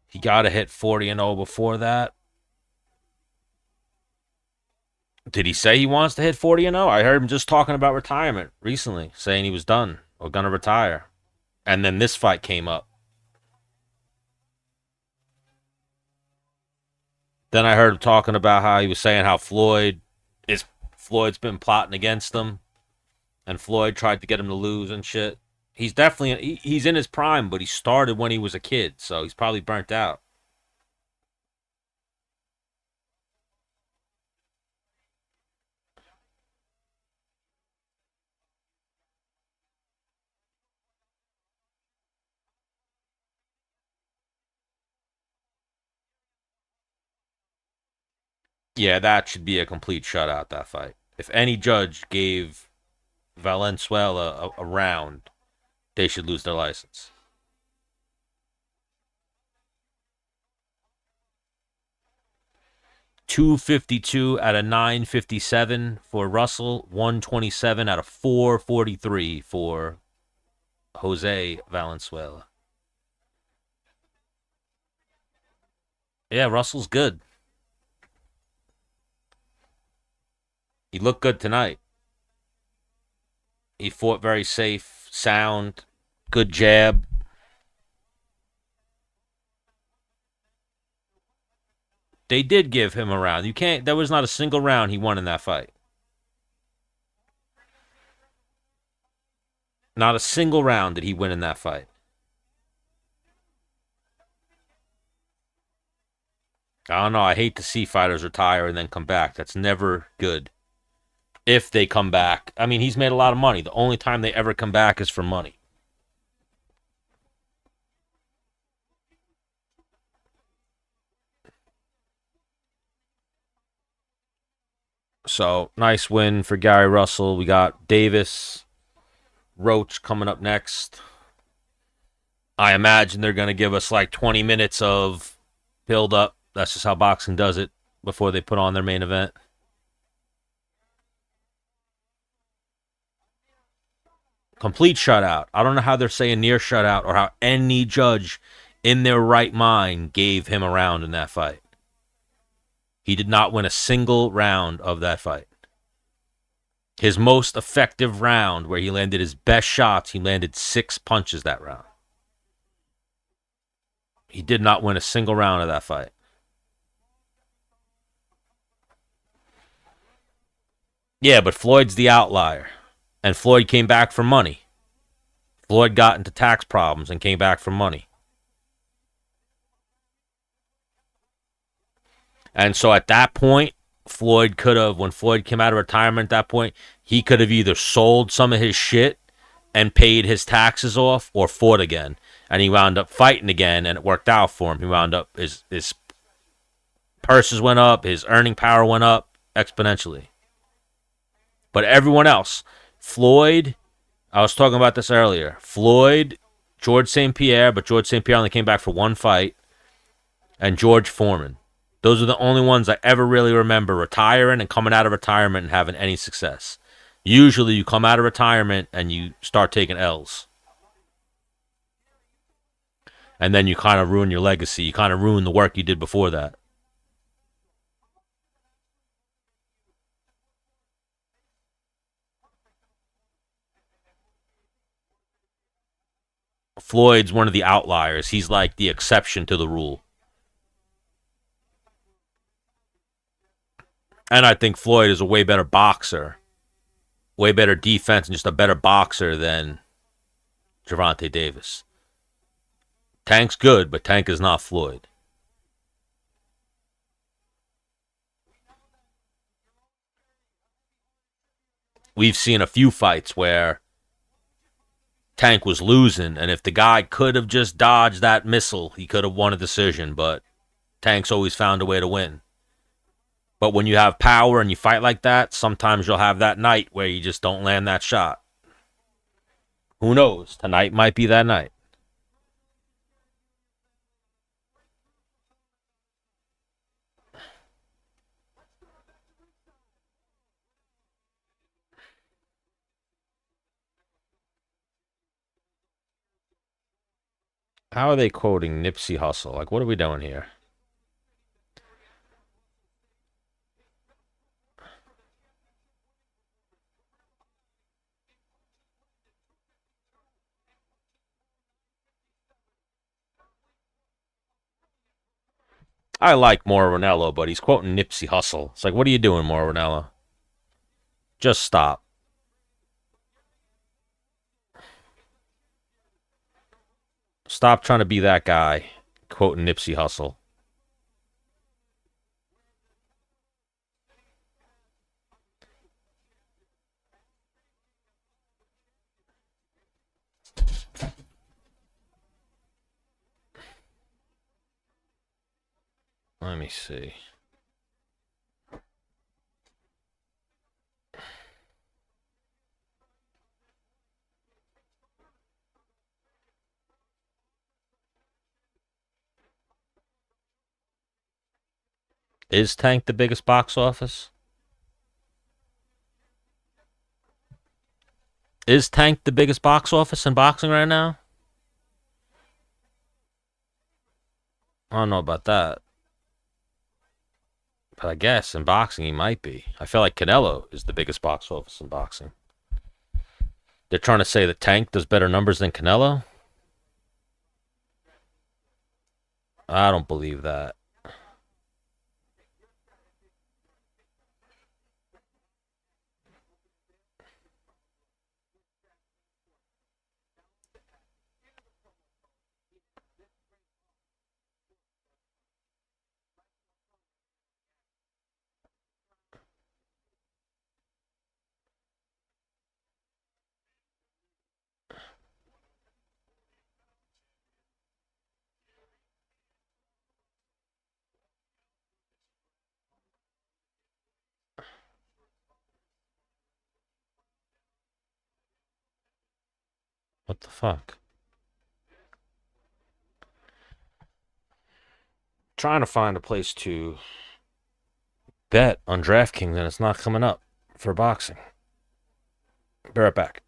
He got to hit 40-0 before that. Did he say he wants to hit 40-0? I heard him just talking about retirement recently, saying he was done or going to retire. And then this fight came up. Then I heard him talking about how he was saying how Floyd's been plotting against him, and Floyd tried to get him to lose and shit. He's in his prime, but he started when he was a kid, so he's probably burnt out. Yeah, that should be a complete shutout, that fight. If any judge gave Valenzuela a round, they should lose their license. 252 out of 957 for Russell, 127 out of 443 for Jose Valenzuela. Yeah, Russell's good. He looked good tonight. He fought very safe, sound, good jab. They did give him a round. There was not a single round he won in that fight. Not a single round did he win in that fight. I don't know. I hate to see fighters retire and then come back. That's never good. If they come back. I mean, he's made a lot of money. The only time they ever come back is for money. So nice win for Gary Russell. We got Davis, Roach coming up next. I imagine they're going to give us like 20 minutes of build up. That's just how boxing does it before they put on their main event. Complete shutout. I don't know how they're saying near shutout or how any judge in their right mind gave him a round in that fight. He did not win a single round of that fight. His most effective round, where he landed his best shots, he landed 6 punches that round. He did not win a single round of that fight. Yeah, but Floyd's the outlier. And Floyd came back for money. Floyd got into tax problems and came back for money. And so at that point, Floyd could have, when Floyd came out of retirement at that point, he could have either sold some of his shit and paid his taxes off or fought again. And he wound up fighting again, and it worked out for him. He wound up, his purses went up, his earning power went up exponentially. But everyone else, Floyd, I was talking about this earlier. Floyd, George St. Pierre, but George St. Pierre only came back for one fight, and George Foreman. Those are the only ones I ever really remember retiring and coming out of retirement and having any success. Usually you come out of retirement and you start taking L's. And then you kind of ruin your legacy. You kind of ruin the work you did before that. Floyd's one of the outliers. He's like the exception to the rule. And I think Floyd is a way better boxer, way better defense, and just a better boxer than Gervonta Davis. Tank's good, but Tank is not Floyd. We've seen a few fights where Tank was losing, and if the guy could have just dodged that missile, he could have won a decision, but Tank's always found a way to win. But when you have power and you fight like that, sometimes you'll have that night where you just don't land that shot. Who knows? Tonight might be that night. How are they quoting Nipsey Hussle? Like, what are we doing here? I like Mauro Ranallo, but he's quoting Nipsey Hussle. It's like, what are you doing, Mauro Ranallo? Just stop. Stop trying to be that guy quoting Nipsey Hussle. Let me see. Is Tank the biggest box office? Is Tank the biggest box office in boxing right now? I don't know about that. But I guess in boxing he might be. I feel like Canelo is the biggest box office in boxing. They're trying to say that Tank does better numbers than Canelo? I don't believe that. What the fuck? Trying to find a place to bet on DraftKings and it's not coming up for boxing. Be right back.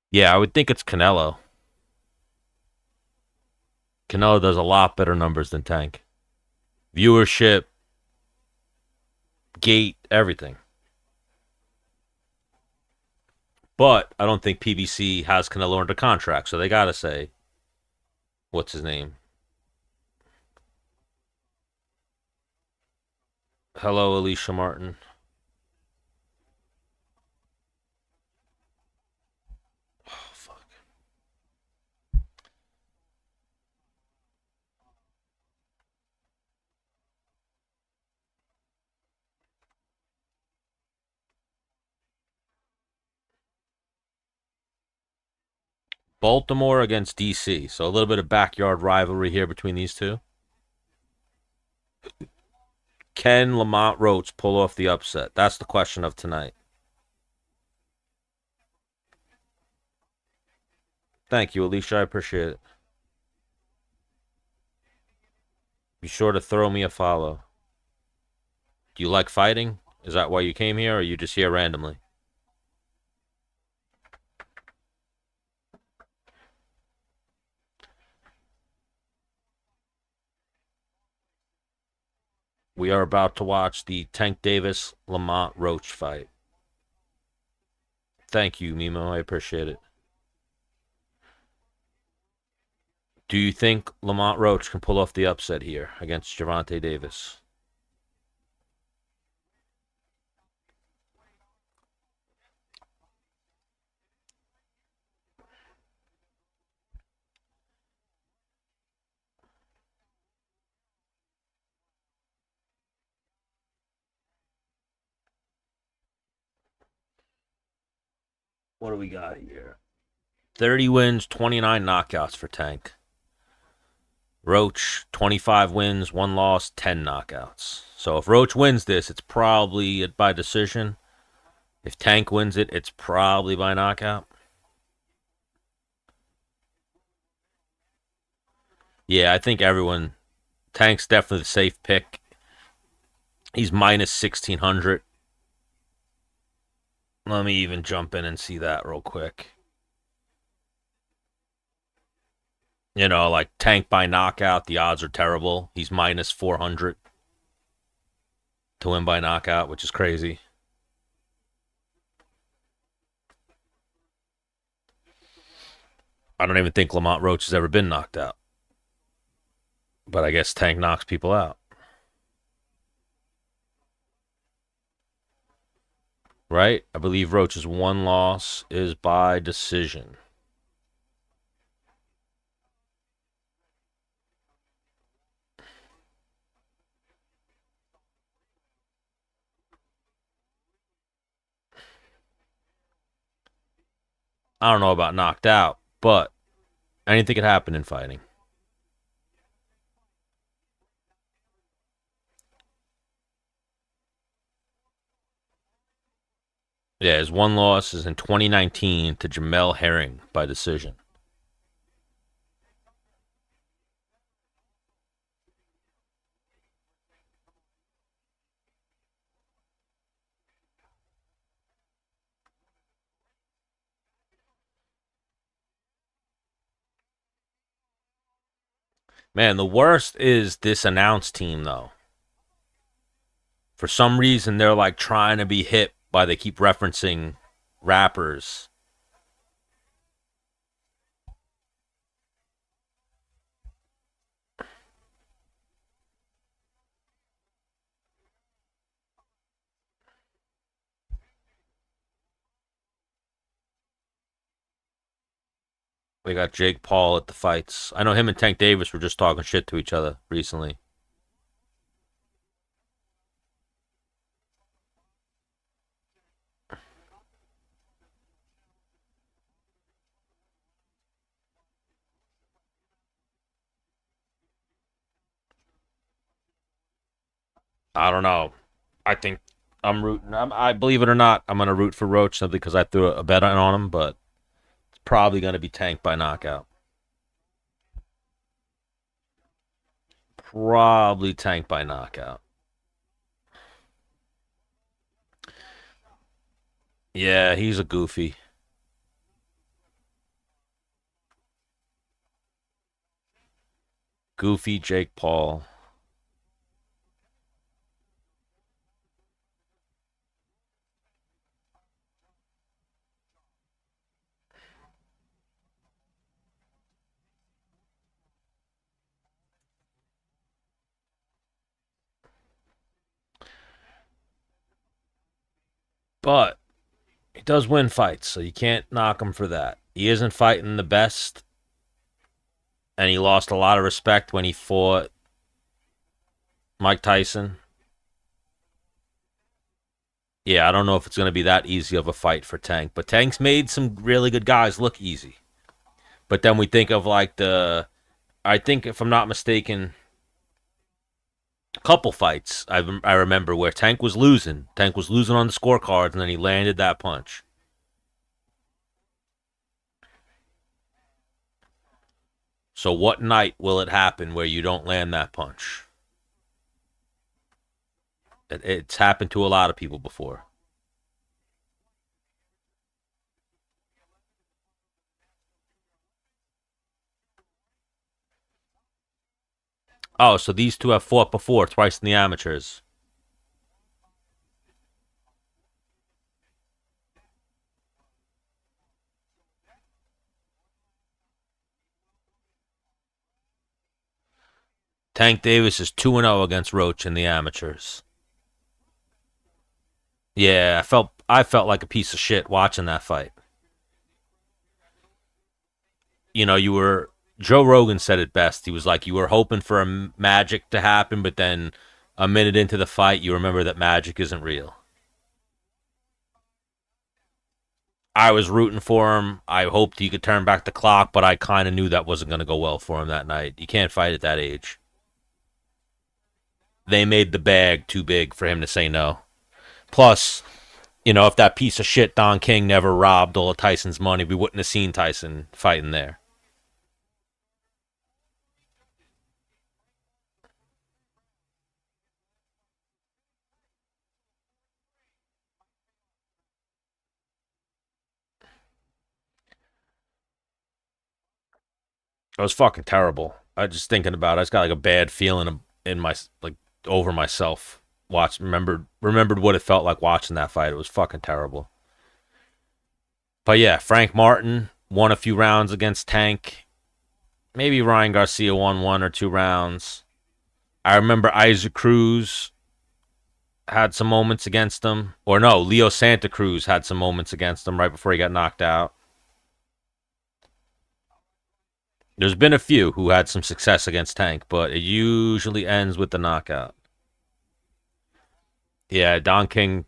Yeah, I would think it's Canelo. Canelo does a lot better numbers than Tank. Viewership, gate, everything. But I don't think PBC has Canelo under contract, so they got to say, what's his name? Hello, Alicia Martin. Oh, fuck. Baltimore against DC. So a little bit of backyard rivalry here between these two. Can Lamont Roach pull off the upset? That's the question of tonight. Thank you, Alicia. I appreciate it. Be sure to throw me a follow. Do you like fighting? Is that why you came here, or are you just here randomly? We are about to watch the Tank Davis Lamont Roach fight. Thank you, Mimo. I appreciate it. Do you think Lamont Roach can pull off the upset here against Gervonta Davis? What do we got here? 30 wins, 29 knockouts for Tank. Roach, 25 wins, 1 loss, 10 knockouts. So if Roach wins this, it's probably by decision. If Tank wins it, it's probably by knockout. Yeah, I think everyone. Tank's definitely the safe pick. He's minus 1,600. Let me even jump in and see that real quick. You know, like Tank by knockout, the odds are terrible. He's minus 400 to win by knockout, which is crazy. I don't even think Lamont Roach has ever been knocked out. But I guess Tank knocks people out. Right? I believe Roach's 1 loss is by decision. I don't know about knocked out, but anything could happen in fighting. Yeah, his 1 loss is in 2019 to Jamel Herring by decision. Man, the worst is this announced team, though. For some reason, they're like trying to be hip by they keep referencing rappers. We got Jake Paul at the fights. I know him and Tank Davis were just talking shit to each other recently. I don't know. I think I'm rooting. I believe it or not, I'm gonna root for Roach simply because I threw a bet on him, but it's probably gonna be Tank by knockout. Probably Tank by knockout. Yeah, he's a goofy. Goofy Jake Paul. But he does win fights, so you can't knock him for that. He isn't fighting the best, and he lost a lot of respect when he fought Mike Tyson. Yeah, I don't know if it's going to be that easy of a fight for Tank, but Tank's made some really good guys look easy. But then we think of like I think if I'm not mistaken, a couple fights I remember where Tank was losing. Tank was losing on the scorecards, and then he landed that punch. So what night will it happen where you don't land that punch? It's happened to a lot of people before. Oh, so these two have fought before, twice in the amateurs. Tank Davis is 2-0 against Roach in the amateurs. Yeah, I felt like a piece of shit watching that fight. You were Joe Rogan said it best. He was like you were hoping for a magic to happen, but then a minute into the fight, you remember that magic isn't real. I was rooting for him. I hoped he could turn back the clock, but I kind of knew that wasn't going to go well for him that night. You can't fight at that age. They made the bag too big for him to say no. Plus, if that piece of shit Don King never robbed all of Tyson's money, we wouldn't have seen Tyson fighting there. It was fucking terrible. I just thinking about it, I just got like a bad feeling in my like over myself. Remembered what it felt like watching that fight. It was fucking terrible. But yeah, Frank Martin won a few rounds against Tank. Maybe Ryan Garcia won one or two rounds. I remember Isaac Cruz had some moments against him. Or no, Leo Santa Cruz had some moments against him right before he got knocked out. There's been a few who had some success against Tank, but it usually ends with the knockout. Yeah, Don King,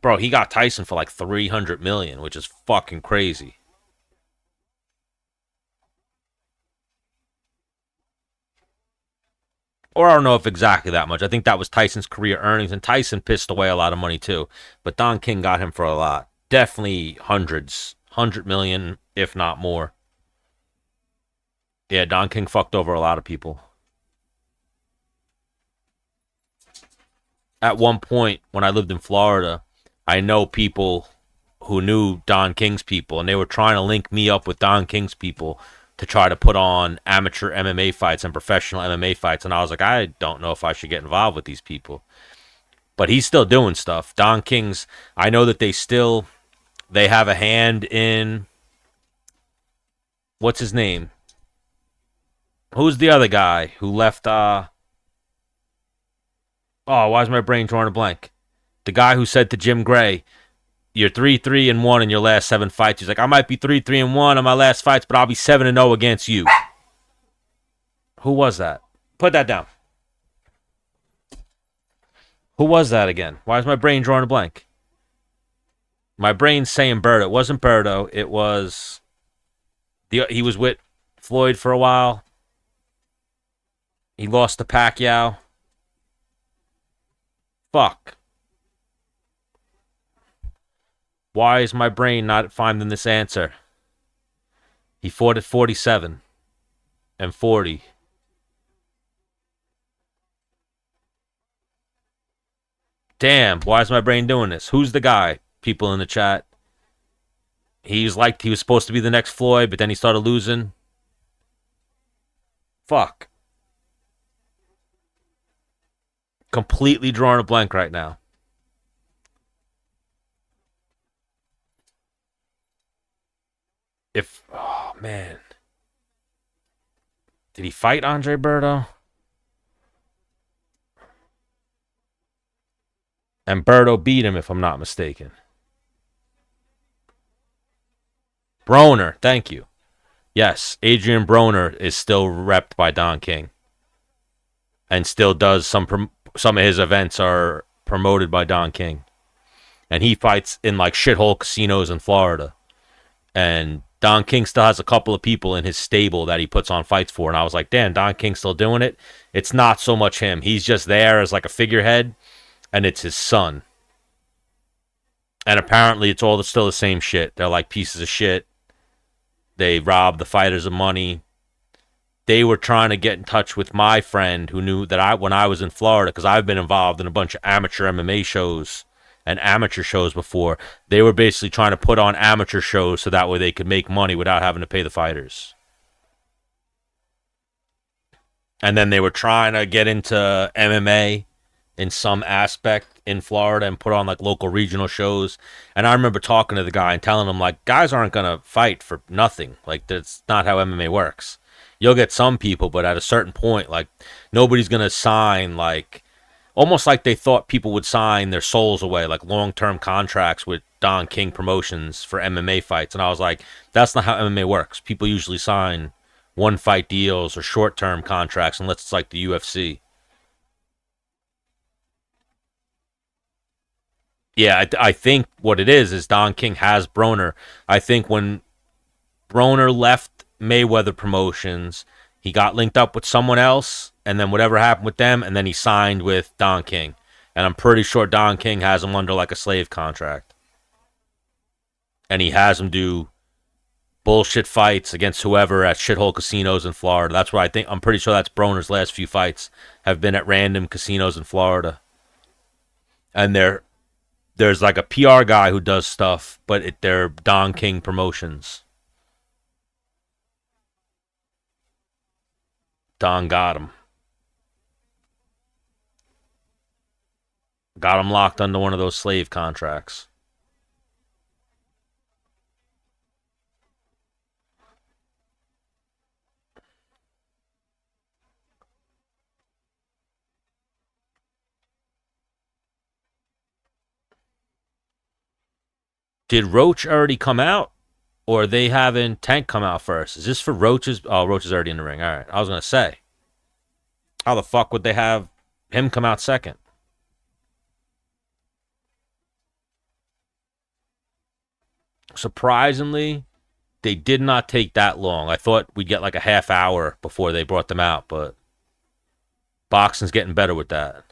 bro, he got Tyson for like 300 million, which is fucking crazy. Or I don't know if exactly that much. I think that was Tyson's career earnings, and Tyson pissed away a lot of money too. But Don King got him for a lot. Definitely hundreds, 100 million, if not more. Yeah, Don King fucked over a lot of people. At one point, when I lived in Florida, I know people who knew Don King's people, and they were trying to link me up with Don King's people to try to put on amateur MMA fights and professional MMA fights. And I was like, I don't know if I should get involved with these people. But he's still doing stuff. Don King's, I know that they have a hand in, what's his name? Who's the other guy who left, oh, why is my brain drawing a blank? The guy who said to Jim Gray, You're 3-3-1 in your last 7 fights. He's like, I might be 3-3-1 on my last fights, but I'll be 7-0 against you. Who was that? Put that down. Who was that again? Why is my brain drawing a blank? My brain's saying Berto. It wasn't Berto. It was he was with Floyd for a while. He lost to Pacquiao. Fuck. Why is my brain not finding this answer? He fought at 47 and 40. Damn, why is my brain doing this? Who's the guy? People in the chat. He was supposed to be the next Floyd, but then he started losing. Fuck. Completely drawing a blank right now. Oh man. Did he fight Andre Berto? And Berto beat him, if I'm not mistaken. Broner, thank you. Yes, Adrian Broner is still repped by Don King. And still does some of his events are promoted by Don King. And he fights in like shithole casinos in Florida. And Don King still has a couple of people in his stable that he puts on fights for. And I was like, damn, Don King's still doing it? It's not so much him. He's just there as like a figurehead. And it's his son. And apparently it's all still the same shit. They're like pieces of shit. They rob the fighters of money. They were trying to get in touch with my friend who knew that when I was in Florida, because I've been involved in a bunch of amateur MMA shows and amateur shows before. They were basically trying to put on amateur shows so that way they could make money without having to pay the fighters. And then they were trying to get into MMA in some aspect in Florida and put on like local regional shows. And I remember talking to the guy and telling him like, guys aren't going to fight for nothing. Like that's not how MMA works. You'll get some people, but at a certain point, like nobody's going to sign like almost like they thought people would sign their souls away, like long-term contracts with Don King Promotions for MMA fights. And I was like, that's not how MMA works. People usually sign one-fight deals or short-term contracts unless it's like the UFC. Yeah, I think what it is Don King has Broner. I think when Broner left Mayweather Promotions, he got linked up with someone else, and then whatever happened with them, and then he signed with Don King. And I'm pretty sure Don King has him under like a slave contract. And he has him do bullshit fights against whoever at shithole casinos in Florida. That's where I'm pretty sure that's Broner's last few fights have been at random casinos in Florida. And there's like a PR guy who does stuff, but they're Don King Promotions. Don got him. Got him locked under one of those slave contracts. Did Roach already come out? Or are they having Tank come out first? Is this for Roach's? Oh, Roach is already in the ring. All right. I was going to say. How the fuck would they have him come out second? Surprisingly, they did not take that long. I thought we'd get like a half hour before they brought them out, but boxing's getting better with that.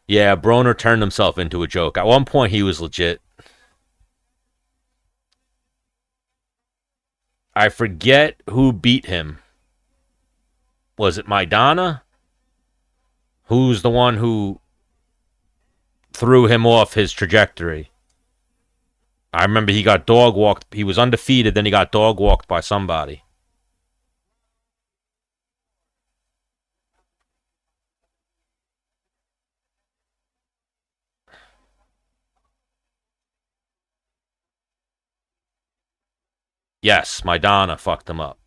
Yeah, Broner turned himself into a joke. At one point, he was legit. I forget who beat him. Was it Maidana? Who's the one who threw him off his trajectory? I remember he got dog walked. He was undefeated, then he got dog walked by somebody. Yes, Maidana fucked him up.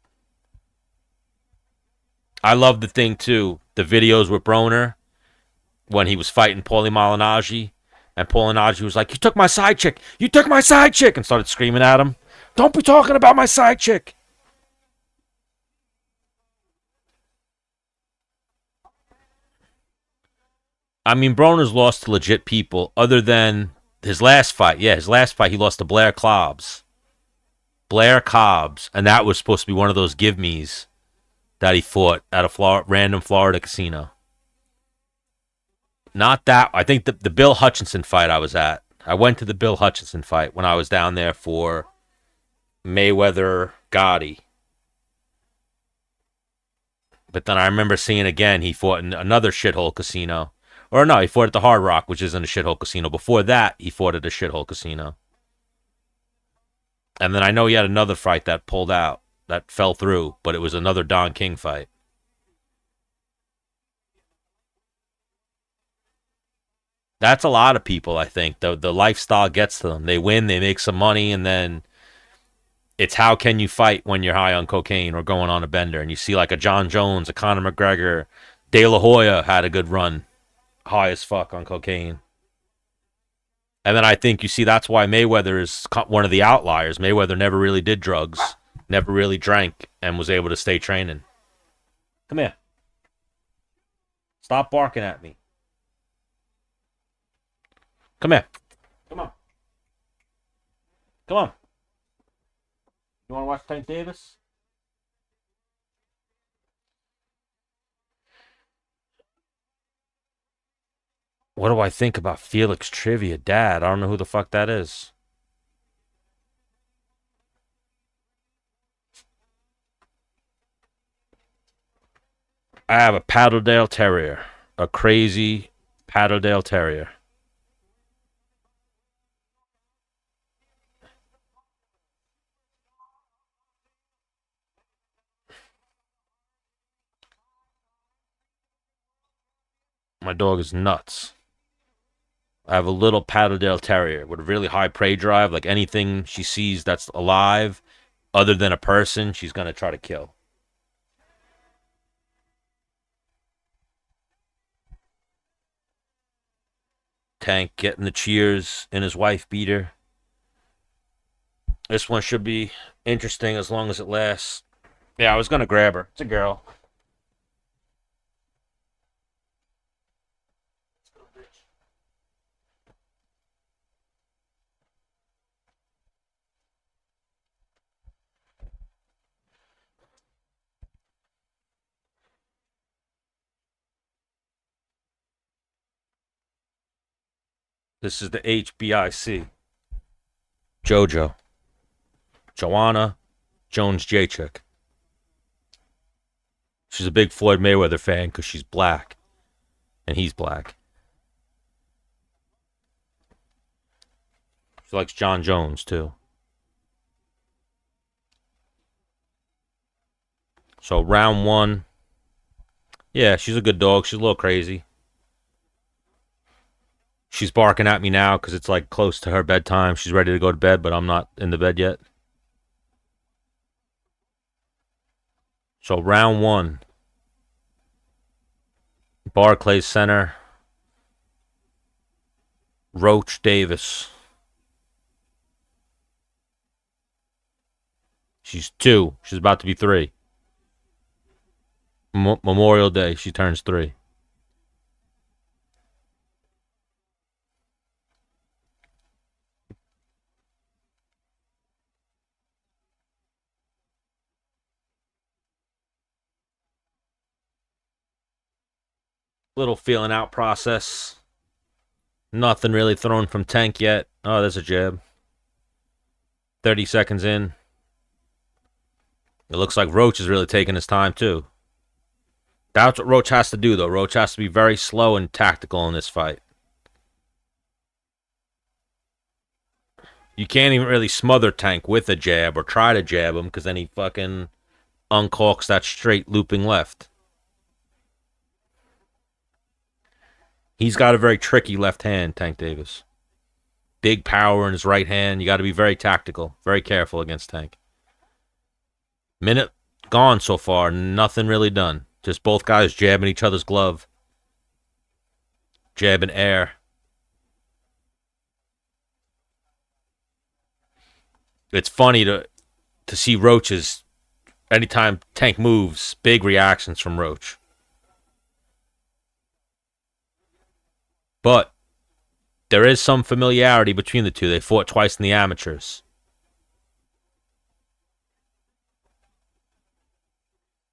I love the thing, too. The videos with Broner when he was fighting Paulie Malignaggi. And Paul Anadji was like, "You took my side chick! You took my side chick!" and started screaming at him. "Don't be talking about my side chick!" I mean, Broner's lost to legit people other than his last fight. Yeah, his last fight, he lost to Blair Cobbs. Blair Cobbs. And that was supposed to be one of those give me's that he fought at a random Florida casino. Not that. I think the Bill Hutchinson fight I was at. I went to the Bill Hutchinson fight when I was down there for Mayweather Gotti. But then I remember seeing again, he fought in another shithole casino. Or no, he fought at the Hard Rock, which isn't a shithole casino. Before that, he fought at a shithole casino. And then I know he had another fight that pulled out, that fell through, but it was another Don King fight. That's a lot of people, I think. The lifestyle gets to them. They win, they make some money, and then it's how can you fight when you're high on cocaine or going on a bender. And you see like a John Jones, a Conor McGregor, De La Hoya had a good run, high as fuck on cocaine. And then I think you see that's why Mayweather is one of the outliers. Mayweather never really did drugs, never really drank, and was able to stay training. Come here. Stop barking at me. Come here. Come on. Come on. You want to watch Tank Davis? What do I think about Felix Trivia Dad? I don't know who the fuck that is. I have a Paddledale Terrier. A crazy Paddledale Terrier. My dog is nuts. I have a little Paddledale Terrier with a really high prey drive. Like anything she sees that's alive, other than a person, she's going to try to kill. Tank getting the cheers in his wife beater. This one should be interesting as long as it lasts. Yeah, I was going to grab her. It's a girl. This is the HBIC. JoJo. Joanna Jones Jacek. She's a big Floyd Mayweather fan because she's black. And he's black. She likes John Jones, too. So, round one. Yeah, she's a good dog. She's a little crazy. She's barking at me now because it's like close to her bedtime. She's ready to go to bed, but I'm not in the bed yet. So round one. Barclays Center. Roach Davis. She's 2. She's about to be 3. Memorial Day, she turns 3. Little feeling out process. Nothing really thrown from Tank yet. Oh, there's a jab. 30 seconds in. It looks like Roach is really taking his time, too. That's what Roach has to do, though. Roach has to be very slow and tactical in this fight. You can't even really smother Tank with a jab or try to jab him because then he fucking uncorks that straight looping left. He's got a very tricky left hand, Tank Davis. Big power in his right hand. You got to be very tactical, very careful against Tank. Minute gone so far. Nothing really done. Just both guys jabbing each other's glove. Jabbing air. It's funny to see Roach's anytime Tank moves, big reactions from Roach. But there is some familiarity between the two. They fought twice in the amateurs.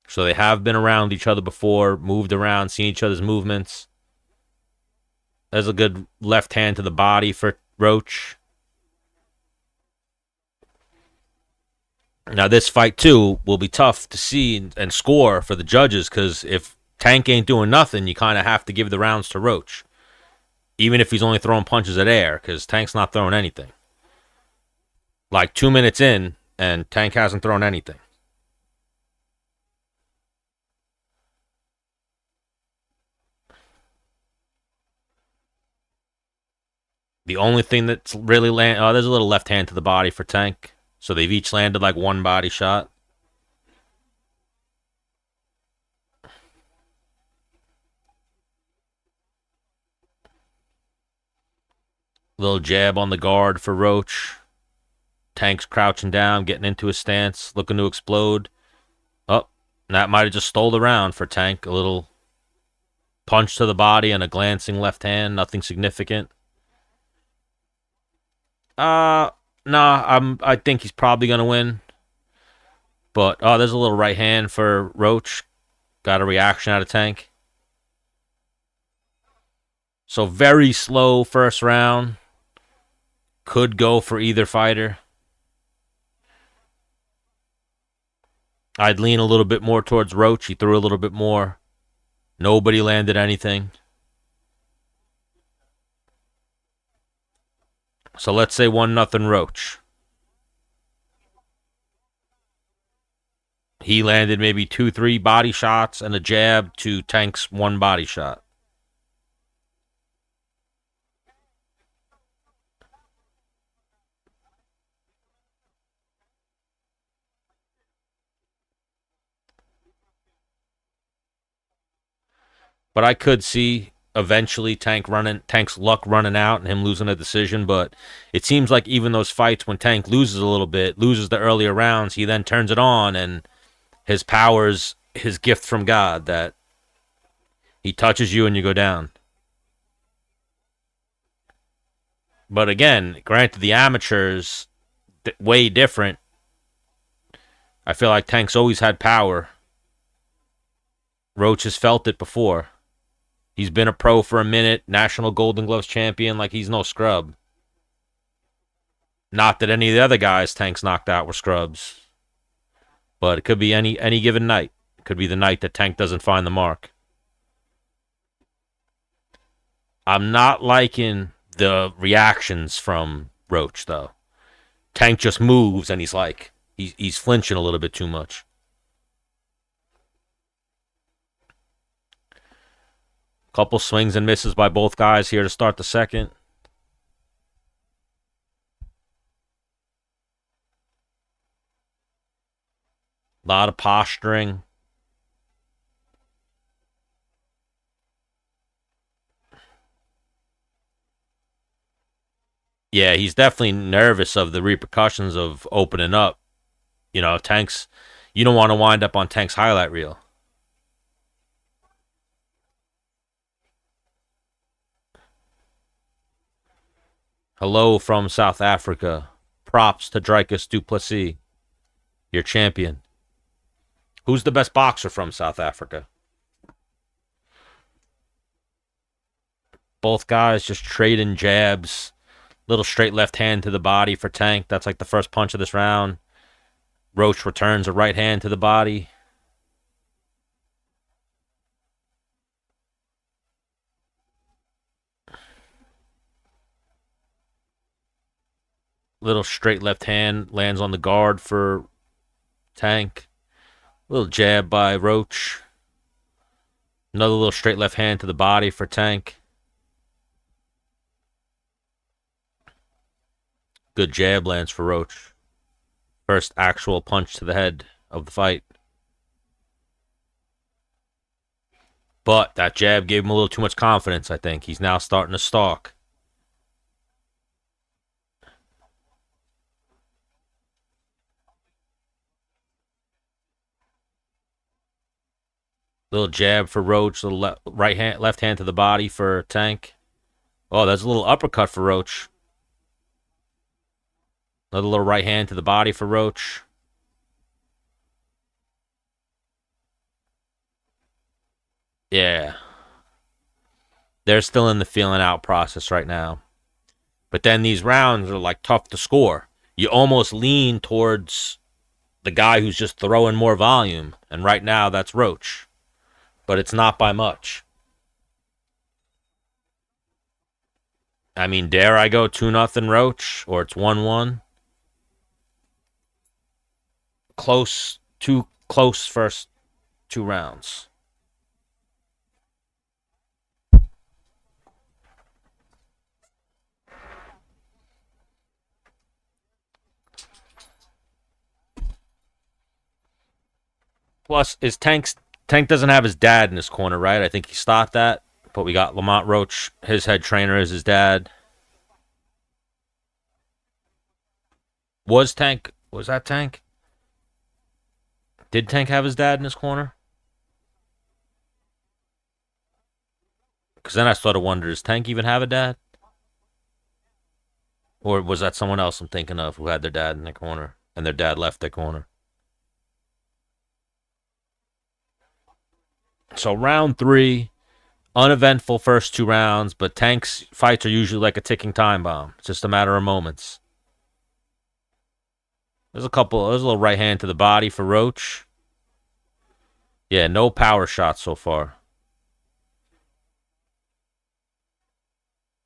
So they have been around each other before, moved around, seen each other's movements. There's a good left hand to the body for Roach. Now, this fight, too, will be tough to see and score for the judges because if Tank ain't doing nothing, you kind of have to give the rounds to Roach. Even if he's only throwing punches at air because Tank's not throwing anything. Like 2 minutes in, and Tank hasn't thrown anything. The only thing that's really there's a little left hand to the body for Tank. So they've each landed like one body shot. Little jab on the guard for Roach. Tank's crouching down, getting into his stance, looking to explode. Oh, that might have just stole the round for Tank. A little punch to the body and a glancing left hand. Nothing significant. Nah, I think he's probably gonna win. But there's a little right hand for Roach. Got a reaction out of Tank. So very slow first round. Could go for either fighter. I'd lean a little bit more towards Roach. He threw a little bit more. Nobody landed anything. So let's say 1-0 Roach. He landed maybe 2-3 body shots and a jab to Tank's one body shot. But I could see eventually Tank's luck running out and him losing a decision. But it seems like even those fights when Tank loses a little bit, loses the earlier rounds, he then turns it on and his power's his gift from God that he touches you and you go down. But again, granted, the amateurs, way different. I feel like Tank's always had power. Roach has felt it before. He's been a pro for a minute, national Golden Gloves champion, like he's no scrub. Not that any of the other guys Tank's knocked out were scrubs. But it could be any given night. It could be the night that Tank doesn't find the mark. I'm not liking the reactions from Roach, though. Tank just moves and he's flinching a little bit too much. Couple swings and misses by both guys here to start the second. A lot of posturing. Yeah, he's definitely nervous of the repercussions of opening up. You know, you don't want to wind up on Tank's highlight reel. Hello from South Africa. Props to Dricus du Plessis, your champion. Who's the best boxer from South Africa? Both guys just trading jabs. Little straight left hand to the body for Tank. That's like the first punch of this round. Roach returns a right hand to the body. Little straight left hand lands on the guard for Tank. Little jab by Roach. Another little straight left hand to the body for Tank. Good jab lands for Roach. First actual punch to the head of the fight. But that jab gave him a little too much confidence, I think. He's now starting to stalk. Little jab for Roach. Little left hand to the body for Tank. Oh, that's a little uppercut for Roach. Another little right hand to the body for Roach. Yeah. They're still in the feeling out process right now. But then these rounds are like tough to score. You almost lean towards the guy who's just throwing more volume. And right now that's Roach. But it's not by much. I mean, dare I go 2-0 Roach? Or it's 1-1? Close, too close first 2 rounds. Plus, Tank doesn't have his dad in his corner, right? I think he stopped that. But we got Lamont Roach, his head trainer, as his dad. Was that Tank? Did Tank have his dad in his corner? Because then I sort of wondered, does Tank even have a dad? Or was that someone else I'm thinking of who had their dad in their corner and their dad left their corner? So round 3, uneventful first 2 rounds, but Tank's fights are usually like a ticking time bomb. It's just a matter of moments. There's a little right hand to the body for Roach. Yeah, no power shots so far.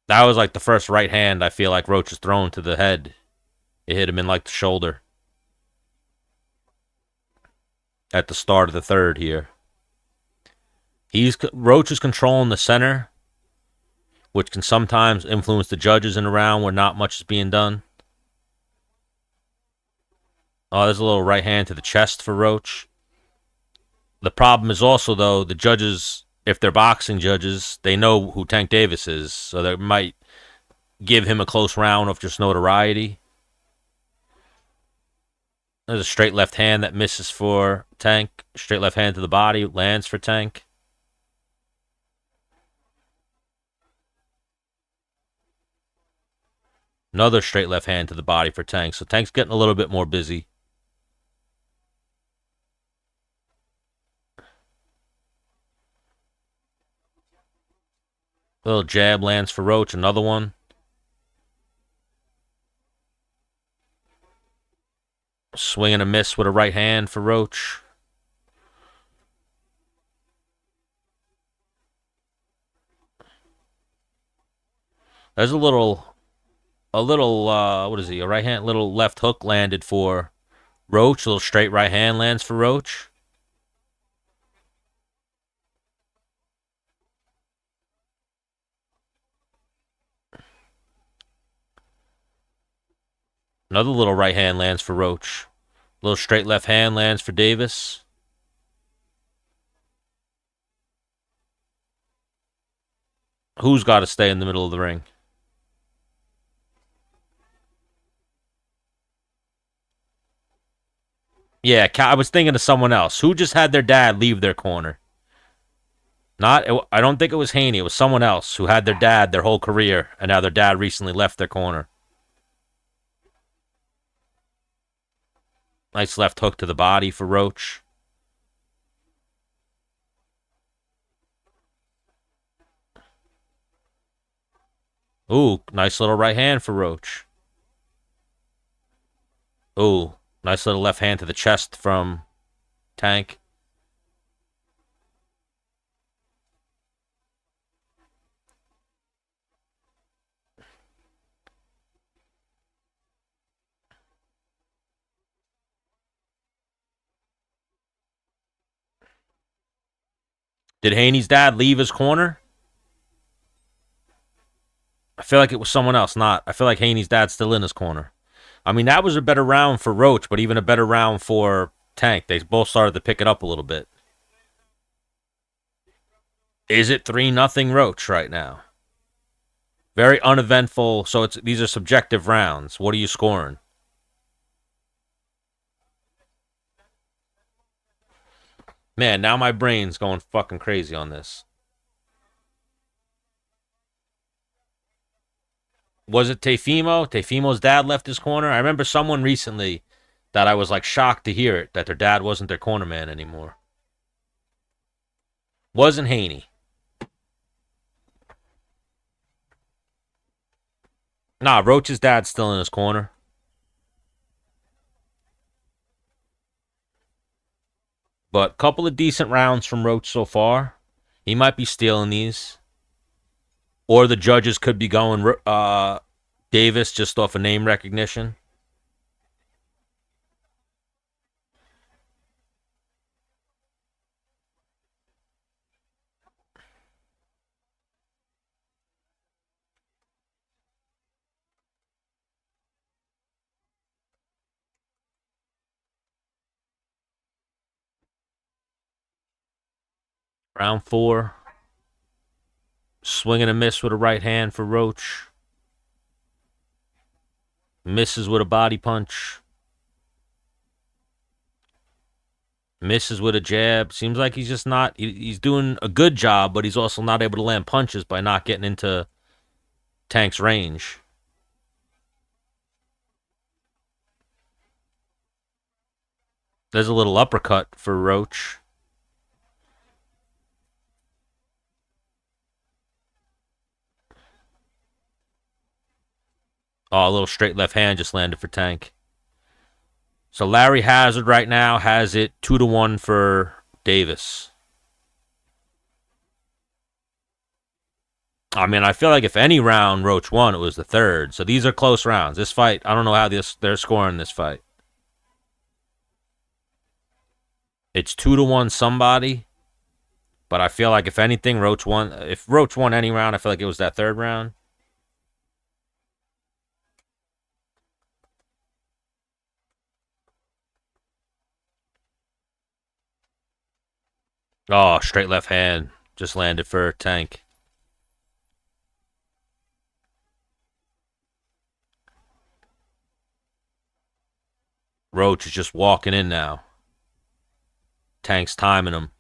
That was like the first right hand I feel like Roach has thrown to the head. It hit him in like the shoulder. At the start of the third here. Roach is controlling the center, which can sometimes influence the judges in a round where not much is being done. Oh, there's a little right hand to the chest for Roach. The problem is also, though, the judges, if they're boxing judges, they know who Tank Davis is, so they might give him a close round of just notoriety. There's a straight left hand that misses for Tank. Straight left hand to the body lands for Tank. Another straight left hand to the body for Tank. So Tank's getting a little bit more busy. Little jab lands for Roach. Another one. Swing and a miss with a right hand for Roach. There's a little, what is he? A right hand, little left hook landed for Roach. A little straight right hand lands for Roach. Another little right hand lands for Roach. Little straight left hand lands for Davis. Who's got to stay in the middle of the ring? Yeah, I was thinking of someone else. Who just had their dad leave their corner? I don't think it was Haney. It was someone else who had their dad their whole career, and now their dad recently left their corner. Nice left hook to the body for Roach. Ooh, nice little right hand for Roach. Ooh, nice little left hand to the chest from Tank. Did Haney's dad leave his corner? I feel like it was someone else. I feel like Haney's dad's still in his corner. I mean, that was a better round for Roach, but even a better round for Tank. They both started to pick it up a little bit. Is it 3-0 Roach right now? Very uneventful. So these are subjective rounds. What are you scoring? Man, now my brain's going fucking crazy on this. Was it Tefimo? Tefimo's dad left his corner. I remember someone recently that I was like shocked to hear it that their dad wasn't their corner man anymore. Wasn't Haney. Nah, Roach's dad's still in his corner. But a couple of decent rounds from Roach so far. He might be stealing these. Or the judges could be going Davis just off of name recognition. Round four. Swing and a miss with a right hand for Roach. Misses with a body punch. Misses with a jab. Seems like he's just not. He's doing a good job, but he's also not able to land punches by not getting into Tank's range. There's a little uppercut for Roach. Oh, a little straight left hand just landed for Tank. So Larry Hazard right now has it 2-1 for Davis. I mean, I feel like if any round Roach won, it was the third. So these are close rounds. This fight, I don't know how they're scoring this fight. It's 2-1 somebody, but I feel like if anything, Roach won. If Roach won any round, I feel like it was that third round. Oh, straight left hand just landed for Tank. Roach is just walking in now. Tank's timing him.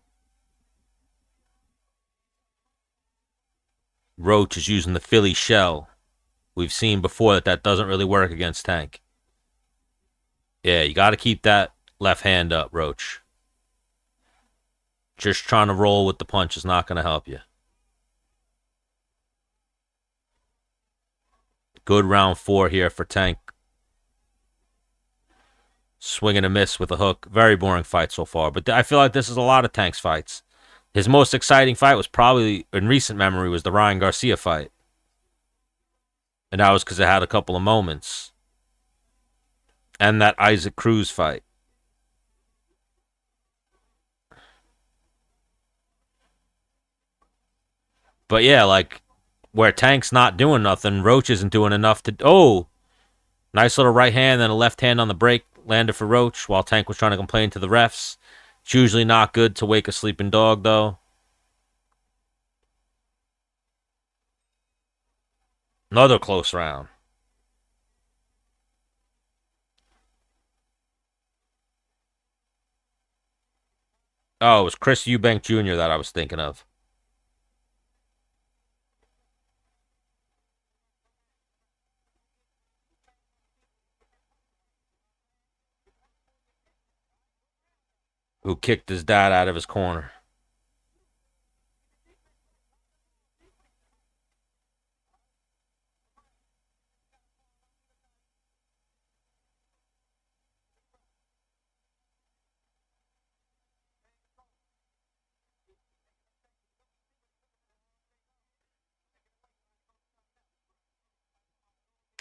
Roach is using the Philly shell. We've seen before that doesn't really work against Tank. Yeah, you got to keep that left hand up, Roach. Just trying to roll with the punch is not going to help you. Good round four here for Tank. Swing and a miss with a hook. Very boring fight so far, but I feel like this is a lot of Tank's fights. His most exciting fight was probably, in recent memory, was the Ryan Garcia fight. And that was because it had a couple of moments. And that Isaac Cruz fight. But yeah, like, where Tank's not doing nothing, Roach isn't doing enough to... Oh! Nice little right hand and a left hand on the break landed for Roach while Tank was trying to complain to the refs. It's usually not good to wake a sleeping dog, though. Another close round. Oh, it was Chris Eubank Jr. that I was thinking of. Who kicked his dad out of his corner.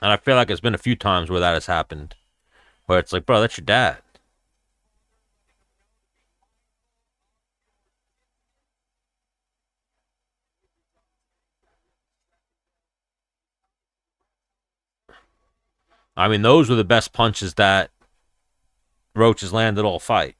And I feel like it's been a few times where that has happened. Where it's like, bro, that's your dad. I mean, those were the best punches that Roach has landed all fight.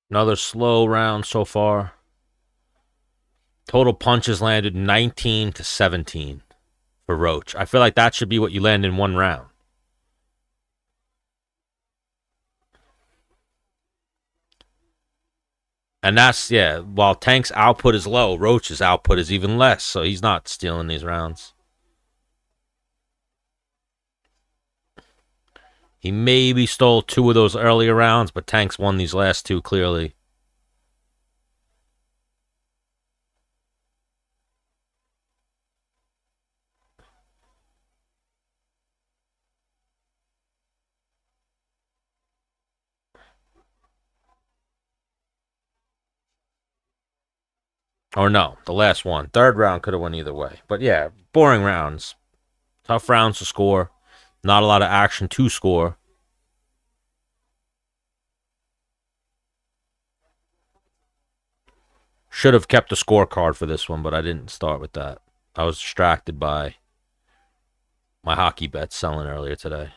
Another slow round so far. Total punches landed 19 to 17 for Roach. I feel like that should be what you land in one round. And that's, yeah, while Tank's output is low, Roach's output is even less, so he's not stealing these rounds. He maybe stole two of those earlier rounds, but Tank's won these last two clearly. Or no, the last one. Third round could have went either way. But yeah, boring rounds. Tough rounds to score. Not a lot of action to score. Should have kept a scorecard for this one, but I didn't start with that. I was distracted by my hockey bets selling earlier today.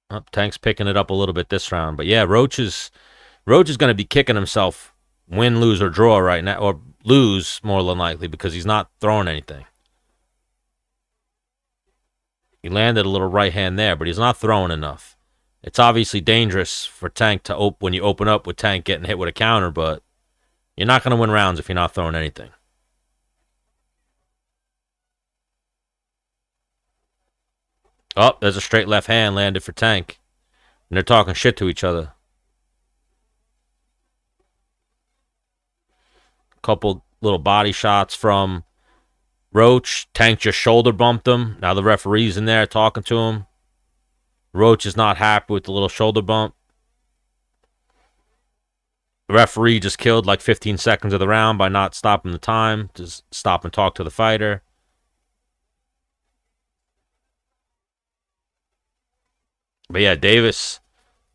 Oh, Tank's picking it up a little bit this round. But yeah, Roach is going to be kicking himself, win, lose, or draw right now. Or lose, more than likely, because he's not throwing anything. He landed a little right hand there, but he's not throwing enough. It's obviously dangerous for Tank to when you open up with Tank getting hit with a counter, but you're not going to win rounds if you're not throwing anything. Oh, there's a straight left hand landed for Tank. And they're talking shit to each other. Couple little body shots from Roach. Tank just shoulder bumped him. Now the referee's in there talking to him. Roach is not happy with the little shoulder bump. The referee just killed like 15 seconds of the round by not stopping the time. Just stop and talk to the fighter. But yeah, Davis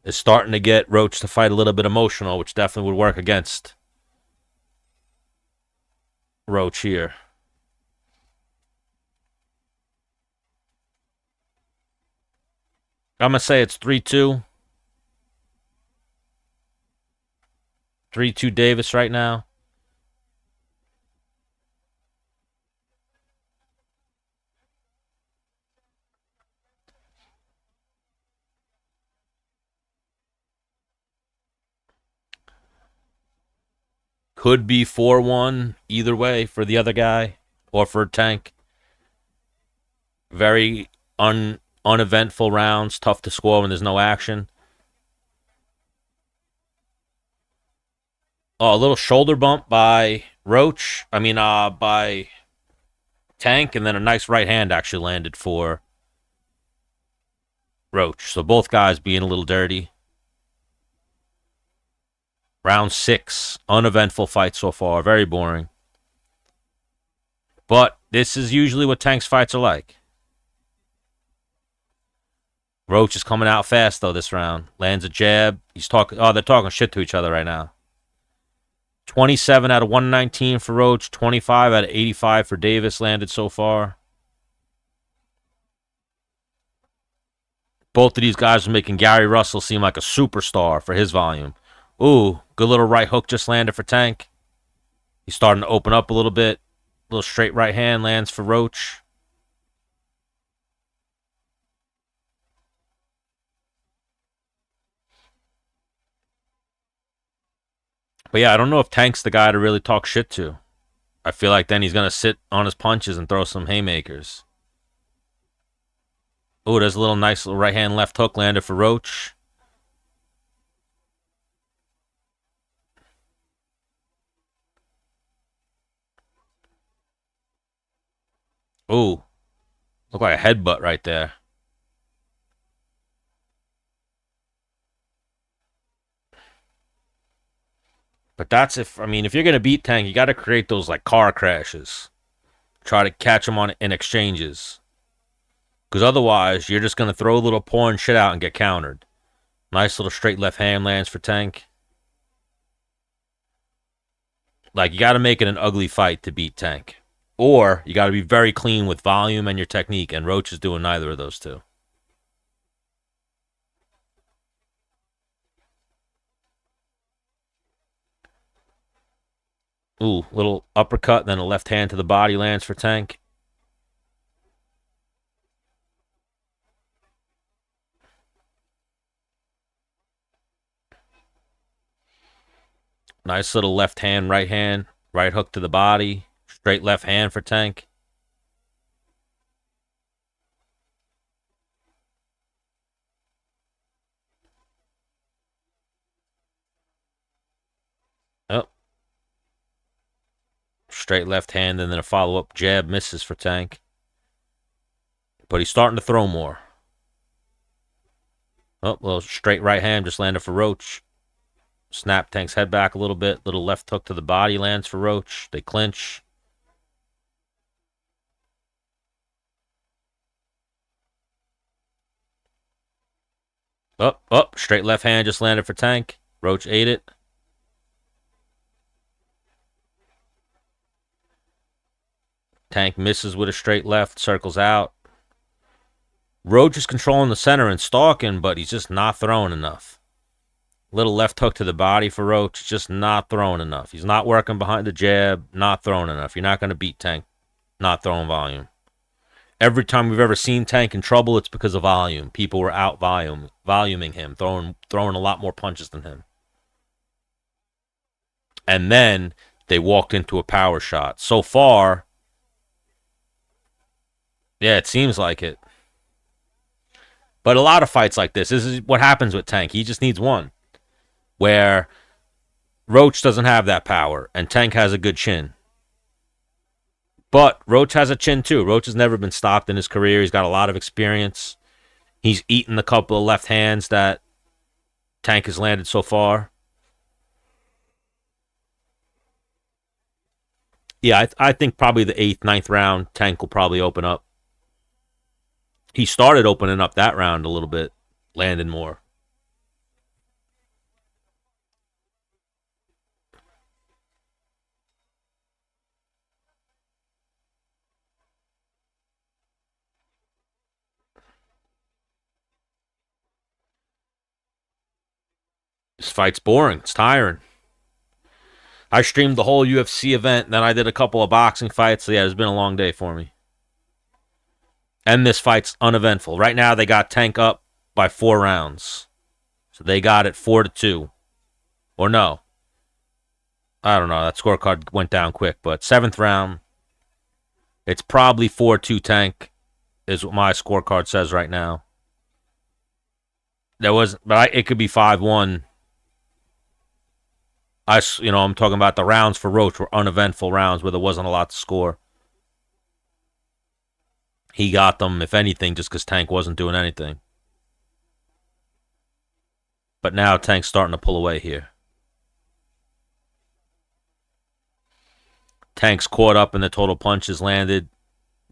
is starting to get Roach to fight a little bit emotional, which definitely would work against Roach here. I'm going to say it's 3-2. 3-2 Davis right now. Could be 4-1 either way for the other guy or for Tank. Very uneventful rounds, tough to score when there's no action. Oh, a little shoulder bump by Roach. By Tank, and then a nice right hand actually landed for Roach. So both guys being a little dirty. Round 6, uneventful fight so far, very boring. But this is usually what Tank's fights are like. Roach is coming out fast though this round. Lands a jab. They're talking shit to each other right now. 27 out of 119 for Roach, 25 out of 85 for Davis landed so far. Both of these guys are making Gary Russell seem like a superstar for his volume. Ooh, good little right hook just landed for Tank. He's starting to open up a little bit. Little straight right hand lands for Roach. But yeah, I don't know if Tank's the guy to really talk shit to. I feel like then he's going to sit on his punches and throw some haymakers. Ooh, there's a nice little right hand left hook landed for Roach. Ooh, look like a headbutt right there. But that's if you're going to beat Tank, you got to create those like car crashes. Try to catch him in exchanges. Because otherwise, you're just going to throw a little porn shit out and get countered. Nice little straight left hand lands for Tank. Like, you got to make it an ugly fight to beat Tank. Or you got to be very clean with volume and your technique, and Roach is doing neither of those two. Ooh, little uppercut, then a left hand to the body lands for Tank. Nice little left hand, right hook to the body. Straight left hand for Tank. Oh, straight left hand, and then a follow-up jab misses for Tank. But he's starting to throw more. Oh, little straight right hand just landed for Roach. Snap Tank's head back a little bit. Little left hook to the body lands for Roach. They clinch. Up, straight left hand just landed for Tank. Roach ate it. Tank misses with a straight left, circles out. Roach is controlling the center and stalking, but he's just not throwing enough. Little left hook to the body for Roach, just not throwing enough. He's not working behind the jab, not throwing enough. You're not going to beat Tank, not throwing volume. Every time we've ever seen Tank in trouble, it's because of volume. People were out voluming him, throwing a lot more punches than him. And then they walked into a power shot. So far, yeah, it seems like it. But a lot of fights like this is what happens with Tank. He just needs one. Where Roach doesn't have that power, and Tank has a good chin. But Roach has a chin too. Roach has never been stopped in his career. He's got a lot of experience. He's eaten a couple of left hands that Tank has landed so far. Yeah, I think probably the 8th, 9th round, Tank will probably open up. He started opening up that round a little bit, landing more. This fight's boring. It's tiring. I streamed the whole UFC event, then I did a couple of boxing fights. So yeah, it's been a long day for me. And this fight's uneventful. Right now, they got Tank up by 4 rounds. So they got it 4-2. Or no. I don't know. That scorecard went down quick. But 7th round, it's probably 4-2 Tank, is what my scorecard says right now. It could be 5-1. I'm talking about the rounds for Roach were uneventful rounds where there wasn't a lot to score. He got them, if anything, just because Tank wasn't doing anything. But now Tank's starting to pull away here. Tank's caught up in the total punches landed.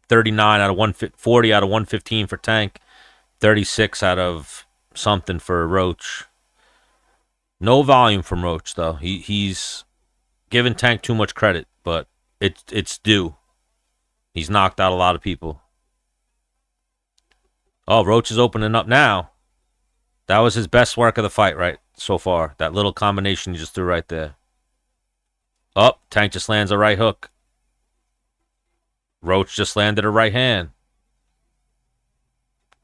39 out of 140 out of 115 for Tank. 36 out of something for Roach. No volume from Roach, though. He's given Tank too much credit, but it's due. He's knocked out a lot of people. Oh, Roach is opening up now. That was his best work of the fight, right, so far. That little combination he just threw right there. Oh, Tank just lands a right hook. Roach just landed a right hand.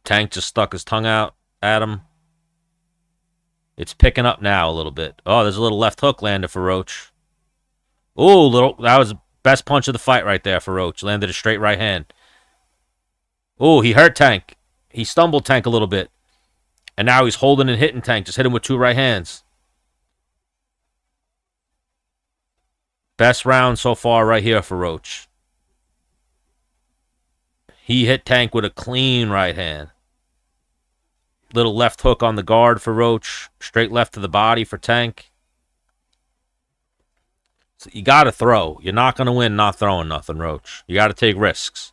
Tank just stuck his tongue out at him. It's picking up now a little bit. Oh, there's a little left hook landed for Roach. Ooh, that was the best punch of the fight right there for Roach. Landed a straight right hand. Ooh, he hurt Tank. He stumbled Tank a little bit. And now he's holding and hitting Tank. Just hit him with 2 right hands. Best round so far right here for Roach. He hit Tank with a clean right hand. Little left hook on the guard for Roach. Straight left to the body for Tank. So you got to throw. You're not going to win not throwing nothing, Roach. You got to take risks.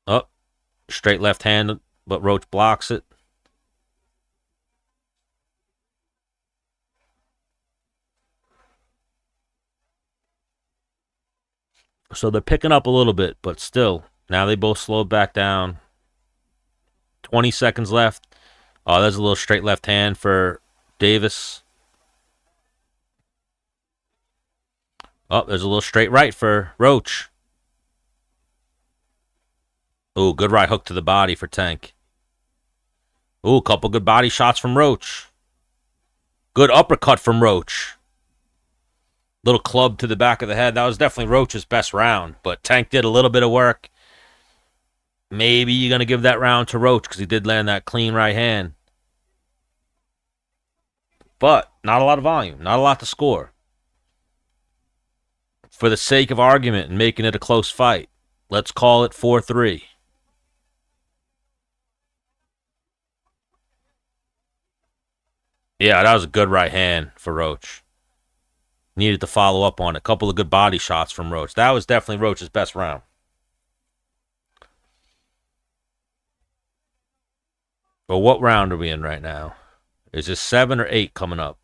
Oh, straight left hand, but Roach blocks it. So they're picking up a little bit, but still, now they both slowed back down. 20 seconds left. Oh, there's a little straight left hand for Davis. Oh, there's a little straight right for Roach. Ooh, good right hook to the body for Tank. Ooh, a couple good body shots from Roach. Good uppercut from Roach. Little club to the back of the head. That was definitely Roach's best round, but Tank did a little bit of work. Maybe you're going to give that round to Roach because he did land that clean right hand. But not a lot of volume, not a lot to score. For the sake of argument and making it a close fight, let's call it 4-3. Yeah, that was a good right hand for Roach. Needed to follow up on it. A couple of good body shots from Roach. That was definitely Roach's best round. But what round are we in right now? Is this 7 or 8 coming up?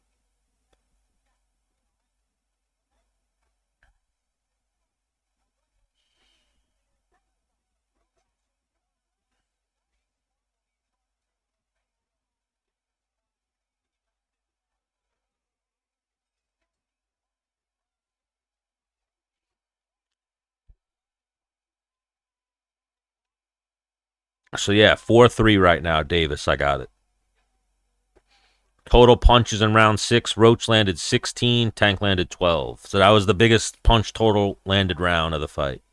So yeah, 4-3 right now, Davis. I got it. Total punches in round 6. Roach landed 16, Tank landed 12. So that was the biggest punch total landed round of the fight.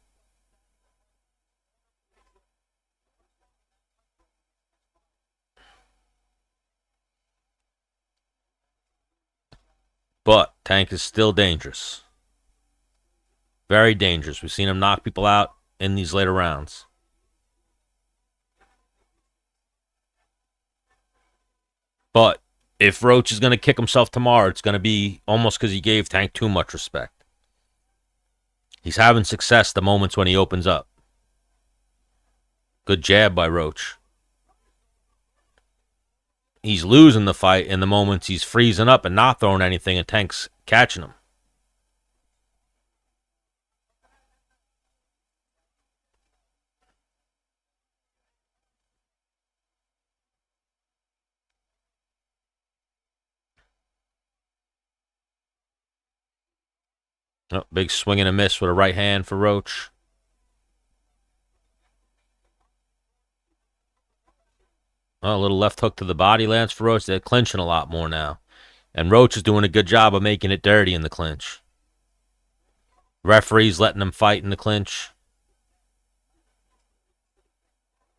But Tank is still dangerous. Very dangerous. We've seen him knock people out in these later rounds. But if Roach is going to kick himself tomorrow, it's going to be almost because he gave Tank too much respect. He's having success the moments when he opens up. Good jab by Roach. He's losing the fight in the moments he's freezing up and not throwing anything, and Tank's catching him. Oh, big swing and a miss with a right hand for Roach. Oh, a little left hook to the body lands for Roach. They're clinching a lot more now. And Roach is doing a good job of making it dirty in the clinch. Referee's letting them fight in the clinch.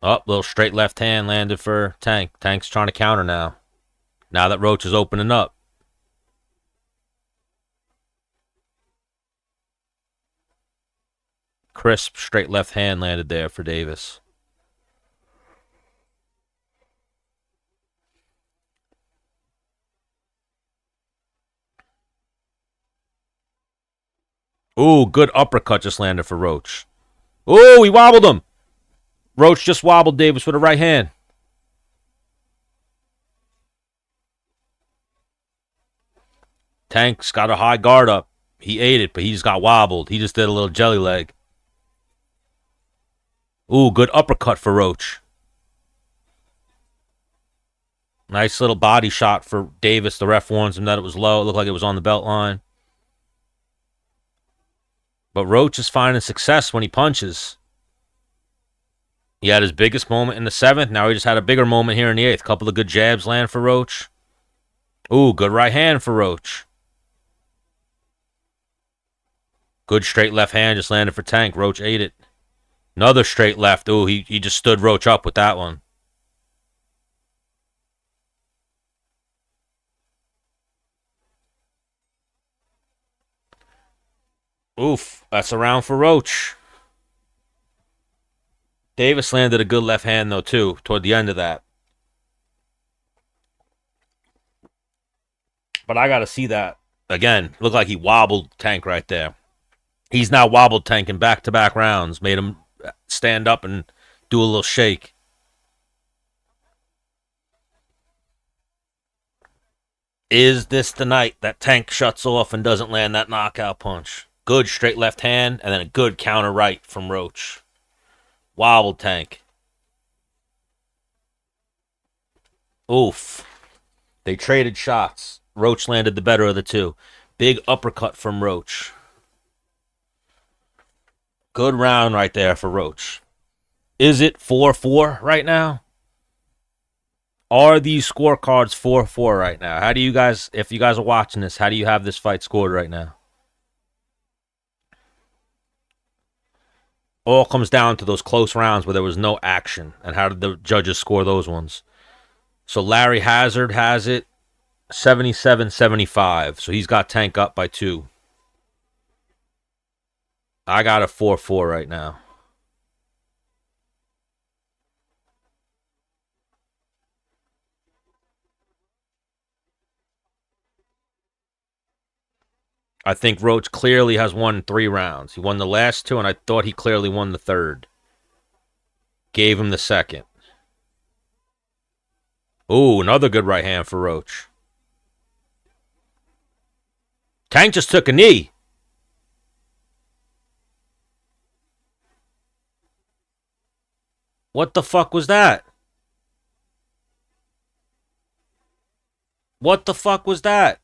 Oh, little straight left hand landed for Tank. Tank's trying to counter now. Now that Roach is opening up. Crisp straight left hand landed there for Davis. Ooh, good uppercut just landed for Roach. Ooh, he wobbled him. Roach just wobbled Davis with a right hand. Tank's got a high guard up. He ate it, but he just got wobbled. He just did a little jelly leg. Ooh, good uppercut for Roach. Nice little body shot for Davis. The ref warns him that it was low. It looked like it was on the belt line. But Roach is finding success when he punches. He had his biggest moment in the 7th. Now he just had a bigger moment here in the 8th. Couple of good jabs land for Roach. Ooh, good right hand for Roach. Good straight left hand just landed for Tank. Roach ate it. Another straight left. Ooh, he just stood Roach up with that one. Oof, that's a round for Roach. Davis landed a good left hand, though, too, toward the end of that. But I got to see that. Again, looked like he wobbled Tank right there. He's now wobbled Tank in back-to-back rounds. Made him stand up and do a little shake. Is this the night that Tank shuts off and doesn't land that knockout punch? Good straight left hand, and then a good counter right from Roach. Wobbled Tank. Oof. They traded shots. Roach landed the better of the two. Big uppercut from Roach. Good round right there for Roach. Is it 4-4 right now? Are these scorecards 4-4 right now? How do you guys, if you guys are watching this, how do you have this fight scored right now? All comes down to those close rounds where there was no action. And how did the judges score those ones? So Larry Hazard has it 77-75. So he's got Tank up by 2. I got a 4-4 right now. I think Roach clearly has won 3 rounds. He won the last 2, and I thought he clearly won the 3rd. Gave him the 2nd. Ooh, another good right hand for Roach. Tank just took a knee. What the fuck was that? What the fuck was that?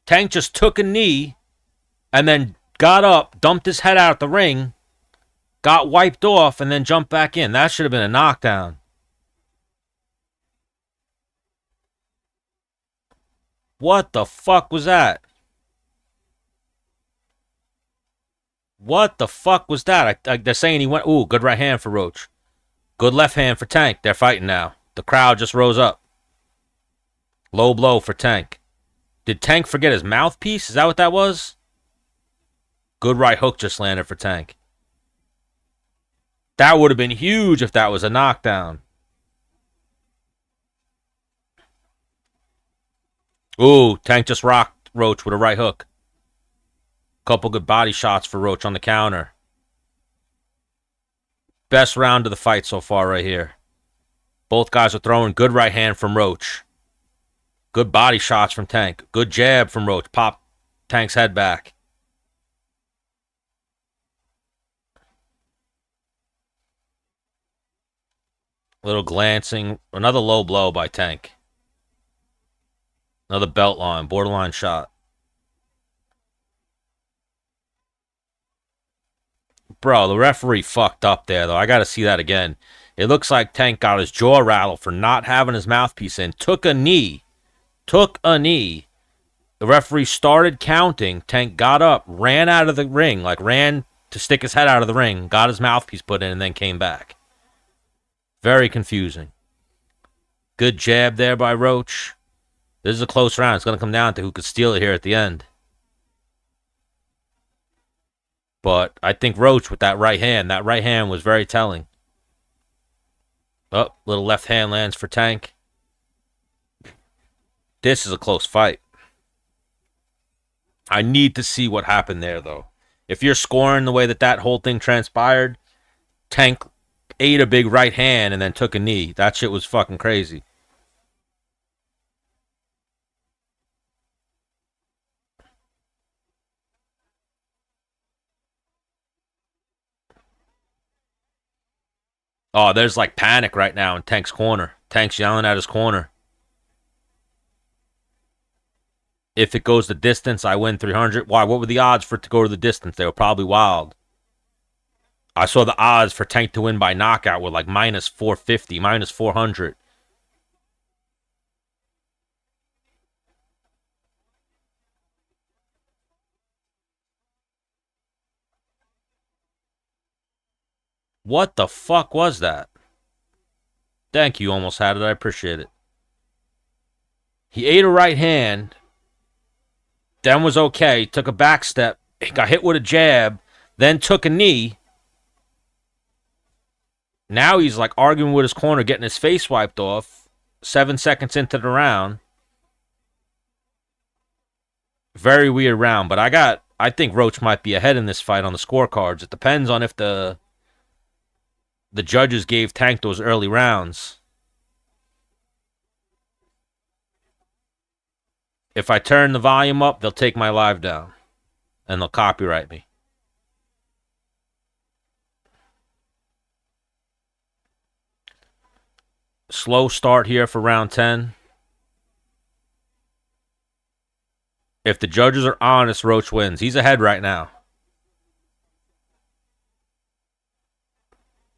Tank just took a knee and then got up, dumped his head out the ring, got wiped off, and then jumped back in. That should have been a knockdown. What the fuck was that? What the fuck was that? They're saying he went... Ooh, good right hand for Roach. Good left hand for Tank. They're fighting now. The crowd just rose up. Low blow for Tank. Did Tank forget his mouthpiece? Is that what that was? Good right hook just landed for Tank. That would have been huge if that was a knockdown. Ooh, Tank just rocked Roach with a right hook. Couple good body shots for Roach on the counter. Best round of the fight so far right here. Both guys are throwing. Good right hand from Roach. Good body shots from Tank. Good jab from Roach. Pop Tank's head back. Little glancing. Another low blow by Tank. Another belt line. Borderline shot. Bro, the referee fucked up there, though. I got to see that again. It looks like Tank got his jaw rattled for not having his mouthpiece in. Took a knee. The referee started counting. Tank got up, ran out of the ring, ran to stick his head out of the ring, got his mouthpiece put in, and then came back. Very confusing. Good jab there by Roach. This is a close round. It's going to come down to who could steal it here at the end. But I think Roach with that right hand was very telling. Oh, little left hand lands for Tank. This is a close fight. I need to see what happened there, though. If you're scoring the way that whole thing transpired, Tank ate a big right hand and then took a knee. That shit was fucking crazy. Oh, there's panic right now in Tank's corner. Tank's yelling at his corner. If it goes the distance, I win 300. Why? What were the odds for it to go to the distance? They were probably wild. I saw the odds for Tank to win by knockout were minus 450, minus 400. What the fuck was that? Thank you, almost had it. I appreciate it. He ate a right hand. Then was okay. Took a back step. Got hit with a jab. Then took a knee. Now he's arguing with his corner, getting his face wiped off. 7 seconds into the round. Very weird round. But I think Roach might be ahead in this fight on the scorecards. It depends on if the judges gave Tank those early rounds. If I turn the volume up, they'll take my live down. And they'll copyright me. Slow start here for round 10. If the judges are honest, Roach wins. He's ahead right now.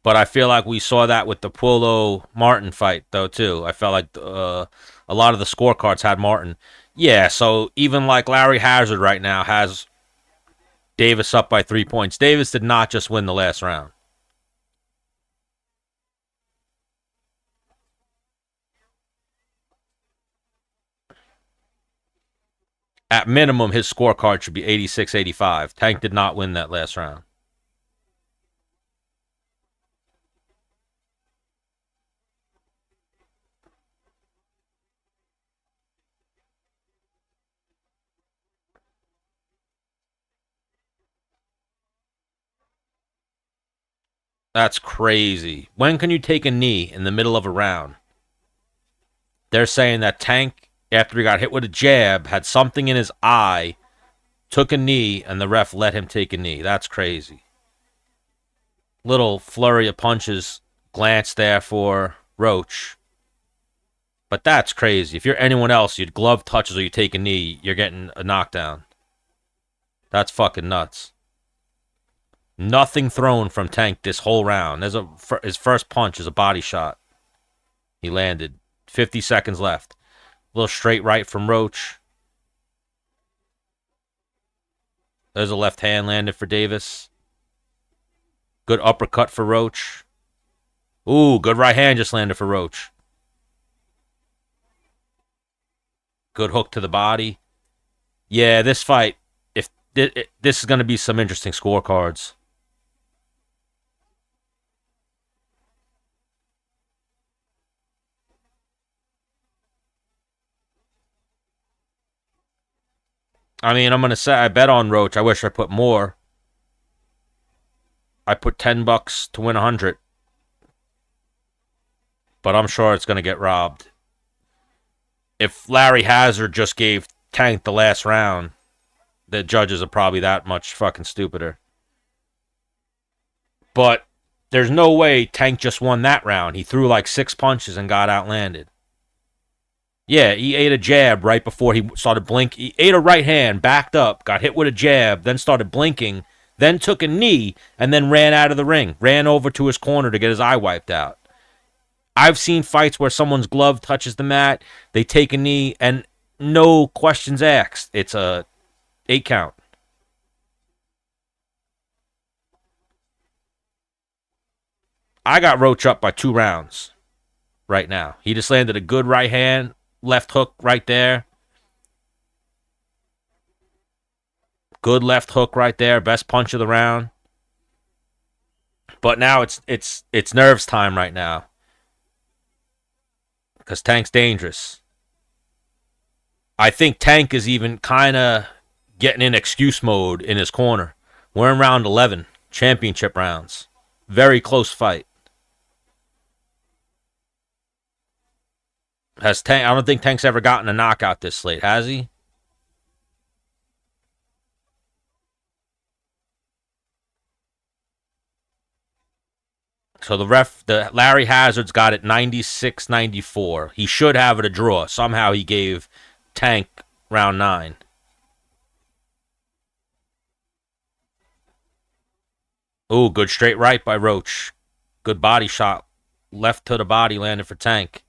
But I feel like we saw that with the Puello Martin fight, though, too. I felt like a lot of the scorecards had Martin. Yeah, so even like Larry Hazard right now has Davis up by 3 points. Davis did not just win the last round. At minimum, his scorecard should be 86-85. Tank did not win that last round. That's crazy. When can you take a knee in the middle of a round? They're saying that Tank, after he got hit with a jab, had something in his eye, took a knee, and the ref let him take a knee. That's crazy. Little flurry of punches, glance there for Roach. But that's crazy. If you're anyone else, you'd glove touches or you take a knee, you're getting a knockdown. That's fucking nuts. Nothing thrown from Tank this whole round. His first punch is a body shot. He landed. 50 seconds left. A little straight right from Roach. There's a left hand landed for Davis. Good uppercut for Roach. Ooh, good right hand just landed for Roach. Good hook to the body. Yeah, this fight, if this is going to be some interesting scorecards. I mean, I'm going to say I bet on Roach. I wish I put more. I put $10 to win 100. But I'm sure it's going to get robbed. If Larry Hazard just gave Tank the last round, the judges are probably that much fucking stupider. But there's no way Tank just won that round. He threw like 6 punches and got outlanded. Yeah, he ate a jab right before he started blinking. He ate a right hand, backed up, got hit with a jab, then started blinking, then took a knee, and then ran out of the ring. Ran over to his corner to get his eye wiped out. I've seen fights where someone's glove touches the mat, they take a knee, and no questions asked. It's a 8 count. I got Roach up by 2 rounds right now. He just landed a good right hand, left hook right there. Good left hook right there. Best punch of the round. But now it's nerves time right now. Because Tank's dangerous. I think Tank is even kind of getting in excuse mode in his corner. We're in round 11. Championship rounds. Very close fight. I don't think Tank's ever gotten a knockout this late, has he? So the Larry Hazard's got it 96-94. He should have it a draw. Somehow he gave Tank round 9. Ooh, good straight right by Roach. Good body shot. Left to the body landed for Tank.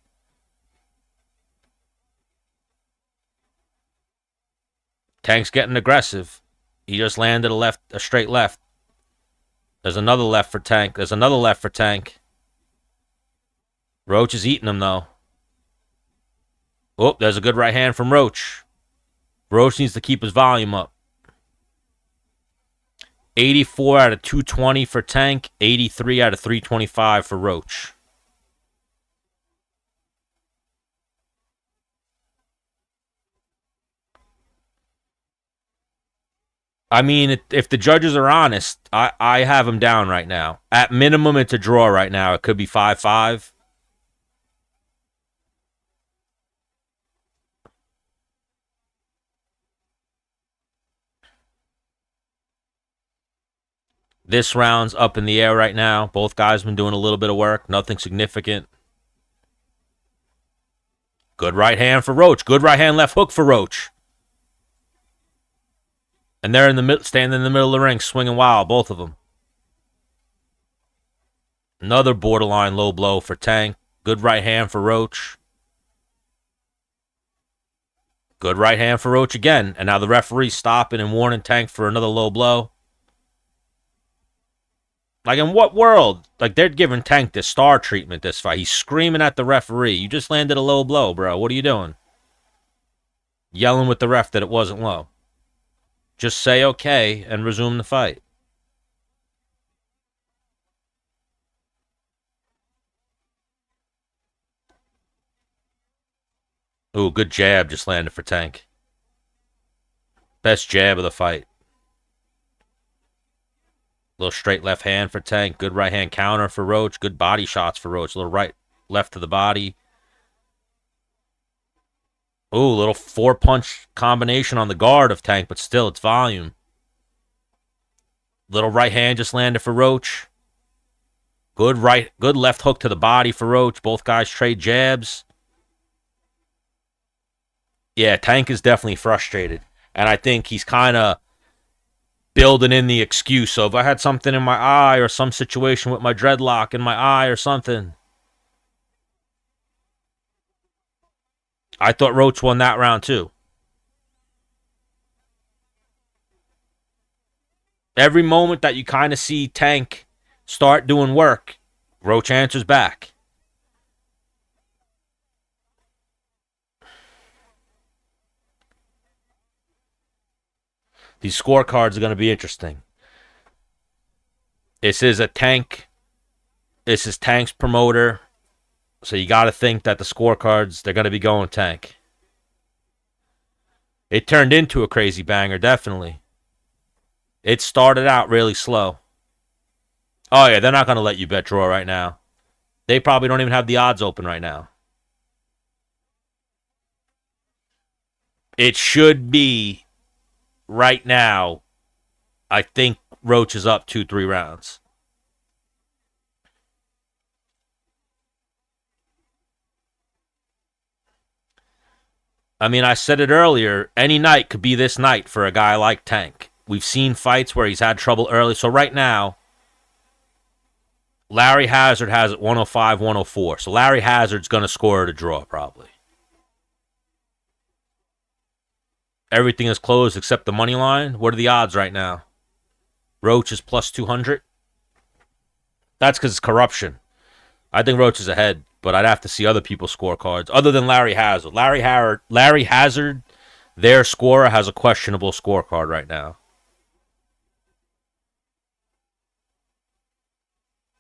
Tank's getting aggressive. He just landed a straight left. There's another left for Tank. There's another left for Tank. Roach is eating him, though. Oh, there's a good right hand from Roach. Roach needs to keep his volume up. 84 out of 220 for Tank. 83 out of 325 for Roach. I mean, if the judges are honest, I have him down right now. At minimum, it's a draw right now. It could be 5-5. This round's up in the air right now. Both guys been doing a little bit of work. Nothing significant. Good right hand for Roach. Good right hand left hook for Roach. And they're in the middle, standing in the middle of the ring, swinging wild, both of them. Another borderline low blow for Tank. Good right hand for Roach. Good right hand for Roach again. And now the referee's stopping and warning Tank for another low blow. Like, in what world? Like, they're giving Tank this star treatment this fight. He's screaming at the referee. You just landed a low blow, bro. What are you doing? Yelling with the ref that it wasn't low. Just say okay and resume the fight. Ooh, good jab just landed for Tank. Best jab of the fight. Little straight left hand for Tank. Good right hand counter for Roach. Good body shots for Roach. Little right, left to the body. Ooh, little 4-punch combination on the guard of Tank, but still, it's volume. Little right hand just landed for Roach. Good left hook to the body for Roach. Both guys trade jabs. Yeah, Tank is definitely frustrated. And I think he's kind of building in the excuse. So if I had something in my eye or some situation with my dreadlock in my eye or something. I thought Roach won that round too. Every moment that you kind of see Tank start doing work, Roach answers back. These scorecards are going to be interesting. This is Tank's promoter. So you got to think that the scorecards, they're going to be going Tank. It turned into a crazy banger, definitely. It started out really slow. Oh, yeah, they're not going to let you bet draw right now. They probably don't even have the odds open right now. It should be right now. I think Roach is up 2-3 rounds. I mean, I said it earlier. Any night could be this night for a guy like Tank. We've seen fights where he's had trouble early. So right now, Larry Hazard has it 105, 104. So Larry Hazard's going to score at a draw probably. Everything is closed except the money line. What are the odds right now? Roach is plus 200. That's because it's corruption. I think Roach is ahead, but I'd have to see other people's scorecards other than Larry Hazard. Larry Hazard, their scorer, has a questionable scorecard right now.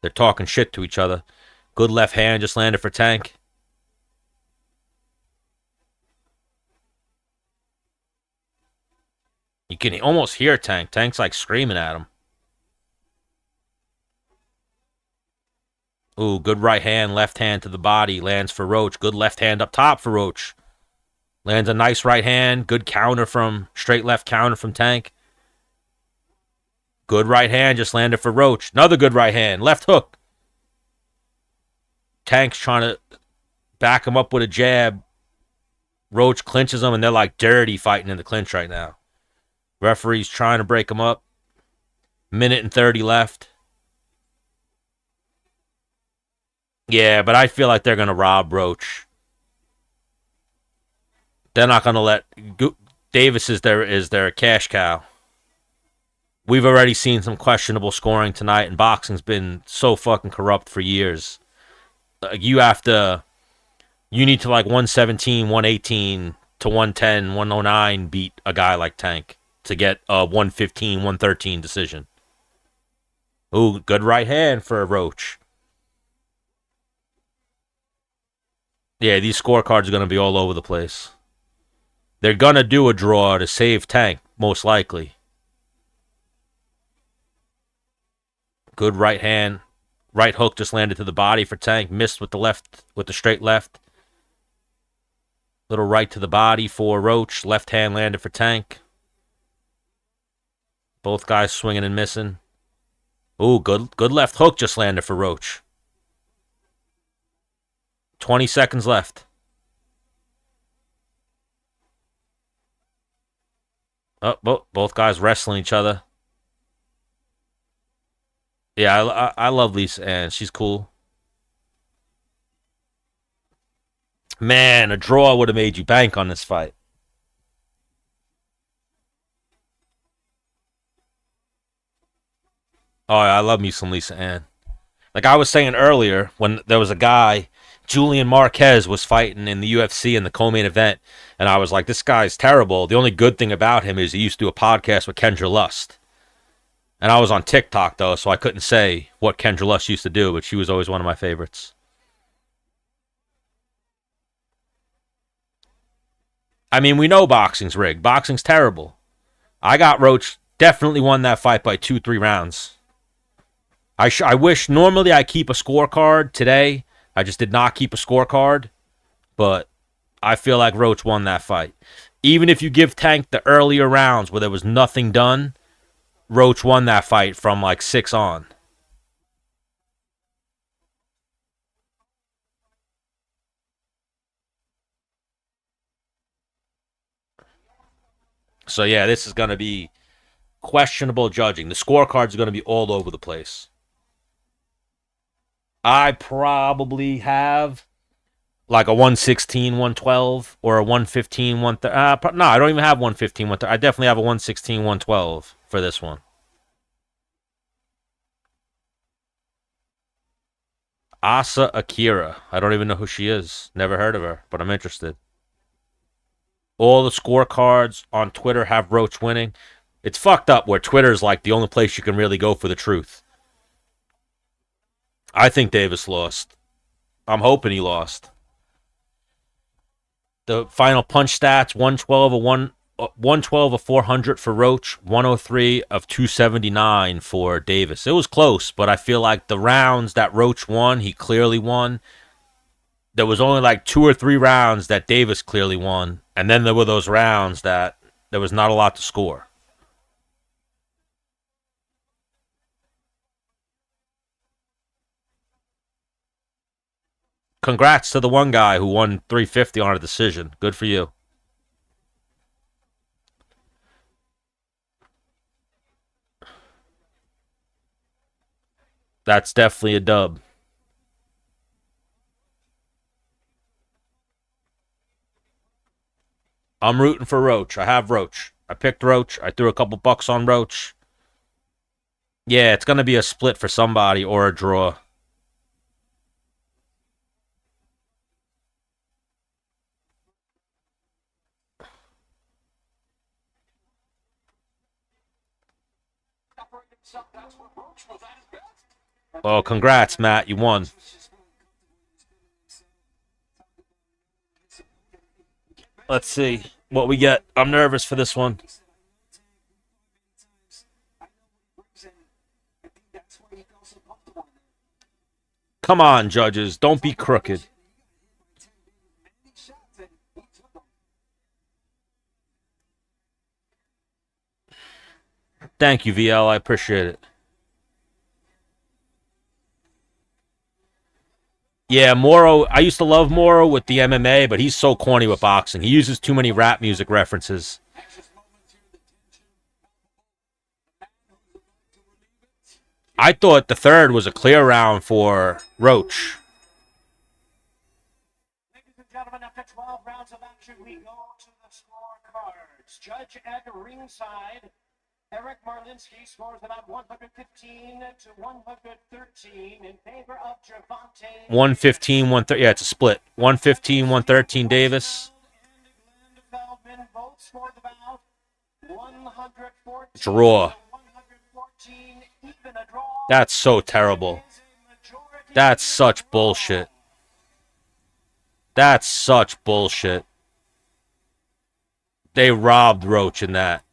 They're talking shit to each other. Good left hand just landed for Tank. You can almost hear Tank. Tank's like screaming at him. Ooh, good right hand, left hand to the body. Lands for Roach. Good left hand up top for Roach. Lands a nice right hand. Good straight left counter from Tank. Good right hand just landed for Roach. Another good right hand. Left hook. Tank's trying to back him up with a jab. Roach clinches him, and they're like dirty fighting in the clinch right now. Referee's trying to break him up. Minute and 30 left. Yeah, but I feel like they're going to rob Roach. They're not going to let... Davis is their cash cow. We've already seen some questionable scoring tonight, and boxing's been so fucking corrupt for years. You need to like 117, 118 to 110, 109 beat a guy like Tank to get a 115, 113 decision. Ooh, good right hand for Roach. Yeah, these scorecards are going to be all over the place. They're going to do a draw to save Tank, most likely. Good right hand. Right hook just landed to the body for Tank. Missed with the straight left. Little right to the body for Roach. Left hand landed for Tank. Both guys swinging and missing. Ooh, good left hook just landed for Roach. 20 seconds left. Oh, both guys wrestling each other. Yeah, I love Lisa Ann. She's cool. Man, a draw would have made you bank on this fight. Oh, I love me some Lisa Ann. Like I was saying earlier, when there was a guy, Julian Marquez was fighting in the UFC in the co-main event, and I was like, this guy's terrible. The only good thing about him is he used to do a podcast with Kendra Lust. And I was on TikTok, though, so I couldn't say what Kendra Lust used to do, but she was always one of my favorites. I mean, we know boxing's rigged. Boxing's terrible. I got Roach definitely won that fight by 2-3 rounds. I wish normally I keep a scorecard today. I just did not keep a scorecard, but I feel like Roach won that fight. Even if you give Tank the earlier rounds where there was nothing done, Roach won that fight from like 6 on. So yeah, this is going to be questionable judging. The scorecards are going to be all over the place. I probably have like a 116, 112, or a 115, 130. No, I don't even have 115, 130. I definitely have a 116, 112 for this one. Asa Akira. I don't even know who she is. Never heard of her, but I'm interested. All the scorecards on Twitter have Roach winning. It's fucked up where Twitter's like the only place you can really go for the truth. I think Davis lost. I'm hoping he lost. The final punch stats: 112 of 112 of 400 for Roach, 103 of 279 for Davis. It was close, but I feel like the rounds that Roach won, he clearly won. There was only like 2 or 3 rounds that Davis clearly won, and then there were those rounds that there was not a lot to score. Congrats to the one guy who won 350 on a decision. Good for you. That's definitely a dub. I'm rooting for Roach. I have Roach. I picked Roach. I threw a couple bucks on Roach. Yeah, it's going to be a split for somebody or a draw. Oh, congrats, Matt. You won. Let's see what we get. I'm nervous for this one. Come on, judges. Don't be crooked. Thank you, VL. I appreciate it. Yeah, Moro. I used to love Moro with the MMA, but he's so corny with boxing. He uses too many rap music references. I thought the third was a clear round for Roach. Ladies and gentlemen, after 12 rounds of action, we go to the scorecards. Judge at ringside, Eric Marlinsky scores about 115 to 113 in favor of Javante. 115, 113. Yeah, it's a split. 115, 113 Davis. Draw. That's so terrible. That's such bullshit. That's such bullshit. They robbed Roach in that.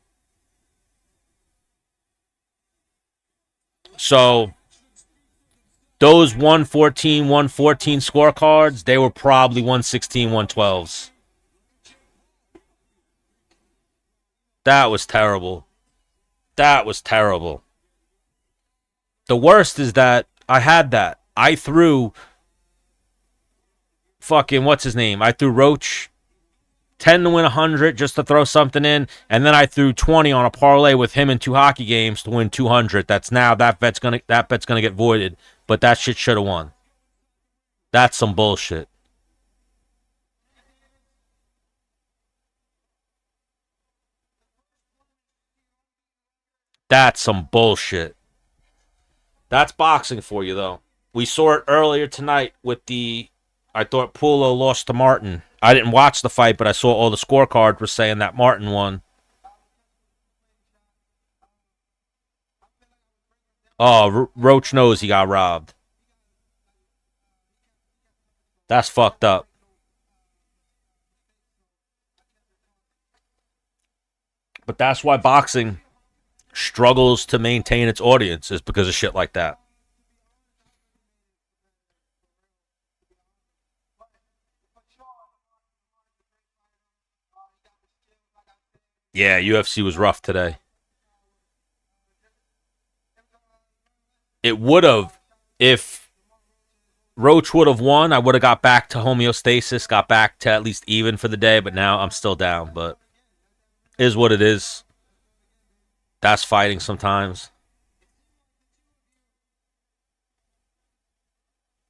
So those 114, 114 scorecards, they were probably 116, 112s. That was terrible. That was terrible. The worst is that I had that. I threw fucking, what's his name? I threw Roach 10 to win 100 just to throw something in, and then I threw 20 on a parlay with him in 2 hockey games to win 200. That's now that bet's gonna get voided, but that shit should have won. That's some bullshit. That's some bullshit. That's boxing for you, though. We saw it earlier tonight with I thought Pulo lost to Martin. I didn't watch the fight, but I saw all the scorecards were saying that Martin won. Oh, Roach knows he got robbed. That's fucked up. But that's why boxing struggles to maintain its audience, is because of shit like that. Yeah, UFC was rough today. It would have, if Roach would have won, I would have got back to homeostasis, got back to at least even for the day, but now I'm still down. But it is what it is. That's fighting sometimes.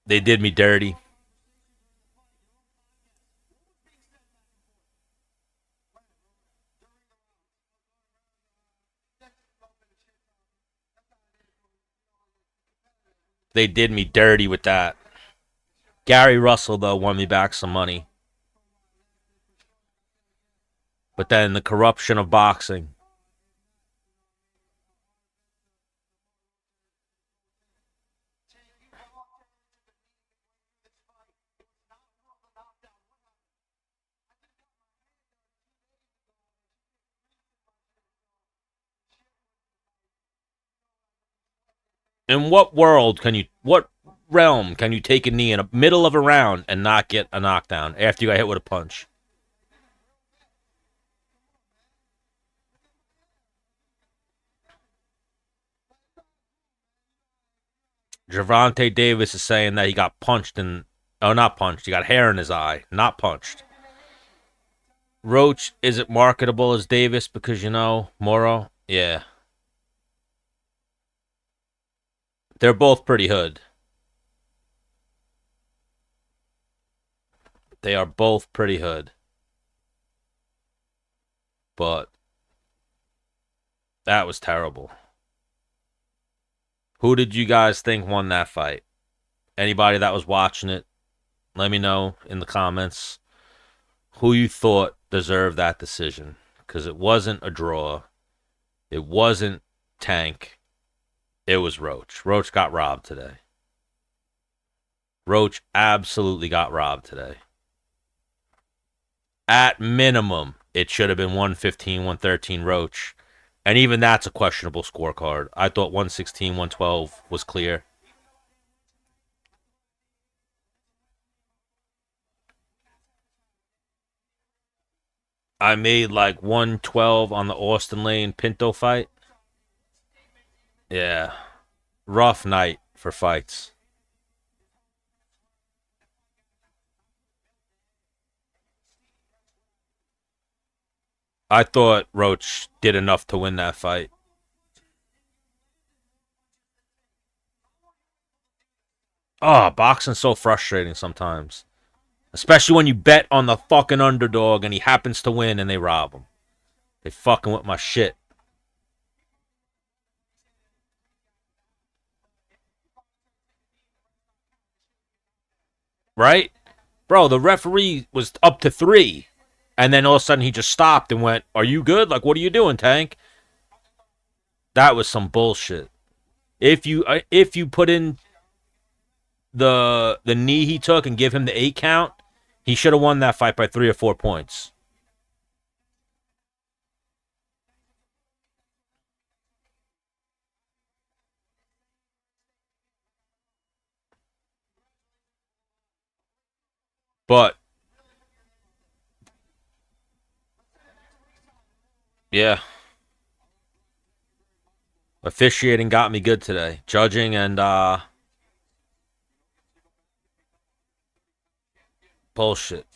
They did me dirty. They did me dirty with that. Gary Russell, though, won me back some money. But then the corruption of boxing. In what realm can you take a knee in the middle of a round and not get a knockdown after you got hit with a punch? Gervonta Davis is saying that he got punched and not punched. He got hair in his eye, not punched. Roach isn't marketable as Davis because Moro. Yeah, they're both pretty hood. They are both pretty hood. But that was terrible. Who did you guys think won that fight? Anybody that was watching it, let me know in the comments who you thought deserved that decision. Because it wasn't a draw. It wasn't Tank. It was Roach. Roach got robbed today. Roach absolutely got robbed today. At minimum, it should have been 115, 113 Roach. And even that's a questionable scorecard. I thought 116, 112 was clear. I made like 112 on the Austin Lane Pinto fight. Yeah. Rough night for fights. I thought Roach did enough to win that fight. Oh, boxing's so frustrating sometimes. Especially when you bet on the fucking underdog and he happens to win and they rob him. They fucking with my shit. Right? Bro, the referee was up to 3. And then all of a sudden he just stopped and went, "Are you good? Like, what are you doing, Tank?" That was some bullshit. If you put in the knee he took and give him the 8 count, he should have won that fight by 3 or 4 points. But yeah, officiating got me good today. Judging and bullshit.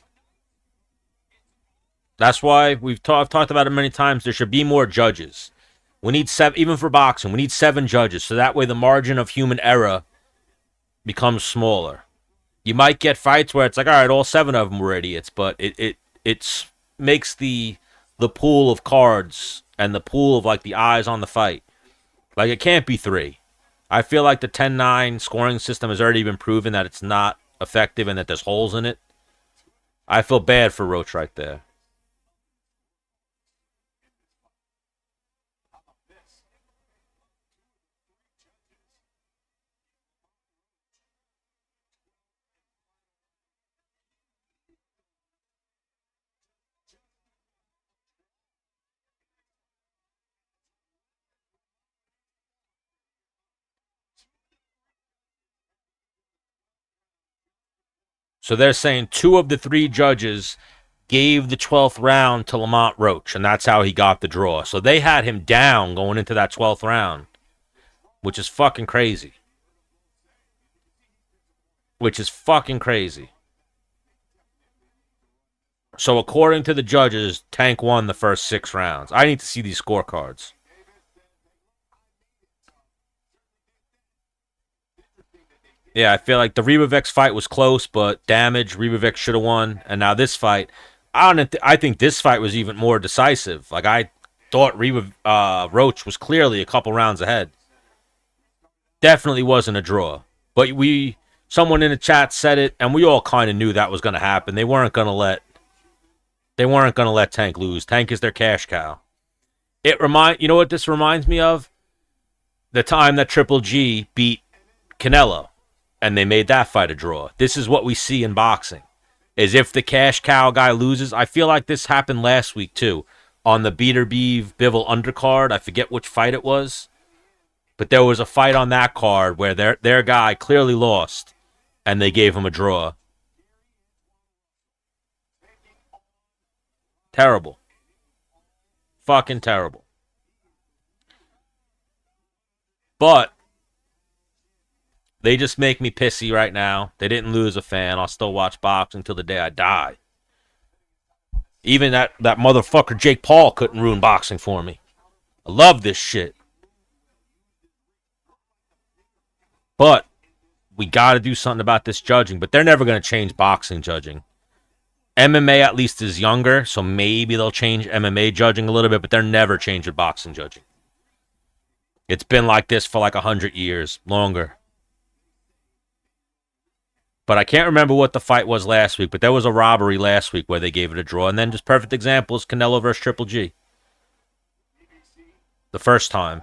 That's why I've talked about it many times. There should be more judges. We need seven, even for boxing. We need seven judges, so that way the margin of human error becomes smaller. You might get fights where it's like, all right, all seven of them were idiots, but it makes the pool of cards and the pool of like the eyes on the fight. Like it can't be three. I feel like the 10-9 scoring system has already been proven that it's not effective and that there's holes in it. I feel bad for Roach right there. So they're saying two of the three judges gave the 12th round to Lamont Roach, and that's how he got the draw. So they had him down going into that 12th round, which is fucking crazy. Which is fucking crazy. So according to the judges, Tank won the first 6 rounds. I need to see these scorecards. Yeah, I feel like the Ribovics fight was close, but damage. Ribovics should have won, and now this fight, I think this fight was even more decisive. Like I thought, Roach was clearly a couple rounds ahead. Definitely wasn't a draw, but someone in the chat said it, and we all kind of knew that was going to happen. They weren't going to let Tank lose. Tank is their cash cow. You know what this reminds me of? The time that Triple G beat Canelo, and they made that fight a draw. This is what we see in boxing. Is if the cash cow guy loses, I feel like this happened last week too, on the Beterbiev Bivol undercard. I forget which fight it was, but there was a fight on that card where their guy clearly lost, and they gave him a draw. Terrible, fucking terrible. But they just make me pissy right now. They didn't lose a fan. I'll still watch boxing until the day I die. Even that motherfucker Jake Paul couldn't ruin boxing for me. I love this shit. But we got to do something about this judging. But they're never going to change boxing judging. MMA at least is younger, so maybe they'll change MMA judging a little bit, but they're never changing boxing judging. It's been like this for like 100 years, longer. But I can't remember what the fight was last week, but there was a robbery last week where they gave it a draw. And then just perfect example is Canelo versus Triple G. The first time.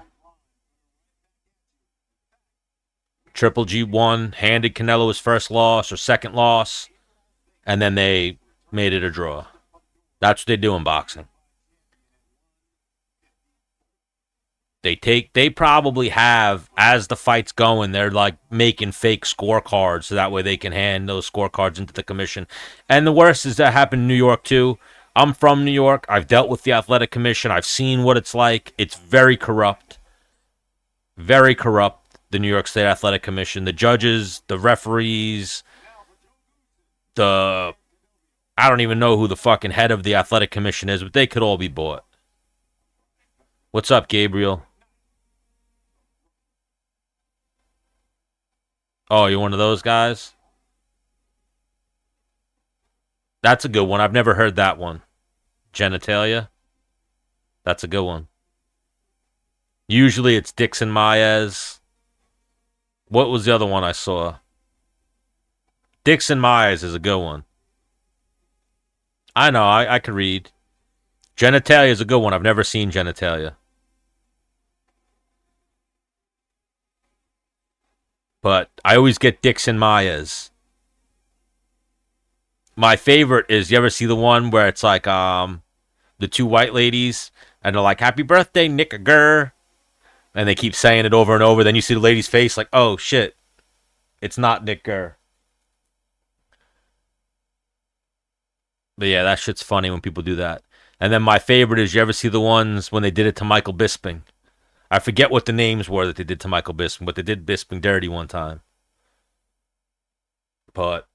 Triple G won, handed Canelo his first loss or second loss, and then they made it a draw. That's what they do in boxing. They probably have, as the fight's going, they're like making fake scorecards so that way they can hand those scorecards into the commission. And the worst is that happened in New York too. I'm from New York. I've dealt with the athletic commission. I've seen what it's like. It's very corrupt. Very corrupt, the New York State Athletic Commission. The judges, the referees, I don't even know who the fucking head of the athletic commission is, but they could all be bought. What's up, Gabriel? Oh, you're one of those guys? That's a good one. I've never heard that one. Genitalia? That's a good one. Usually it's Dixon Maez. What was the other one I saw? Dixon Maez is a good one. I know, I can read. Genitalia is a good one. I've never seen genitalia. But I always get Dixon Maez. My favorite is, you ever see the one where it's like the two white ladies and they're like, "Happy birthday, Nick Gurr," and they keep saying it over and over. Then you see the lady's face like, "Oh shit, it's not Nick Gurr." But yeah, that shit's funny when people do that. And then my favorite is, you ever see the ones when they did it to Michael Bisping? I forget what the names were that they did to Michael Bisping, but they did Bisping dirty one time. But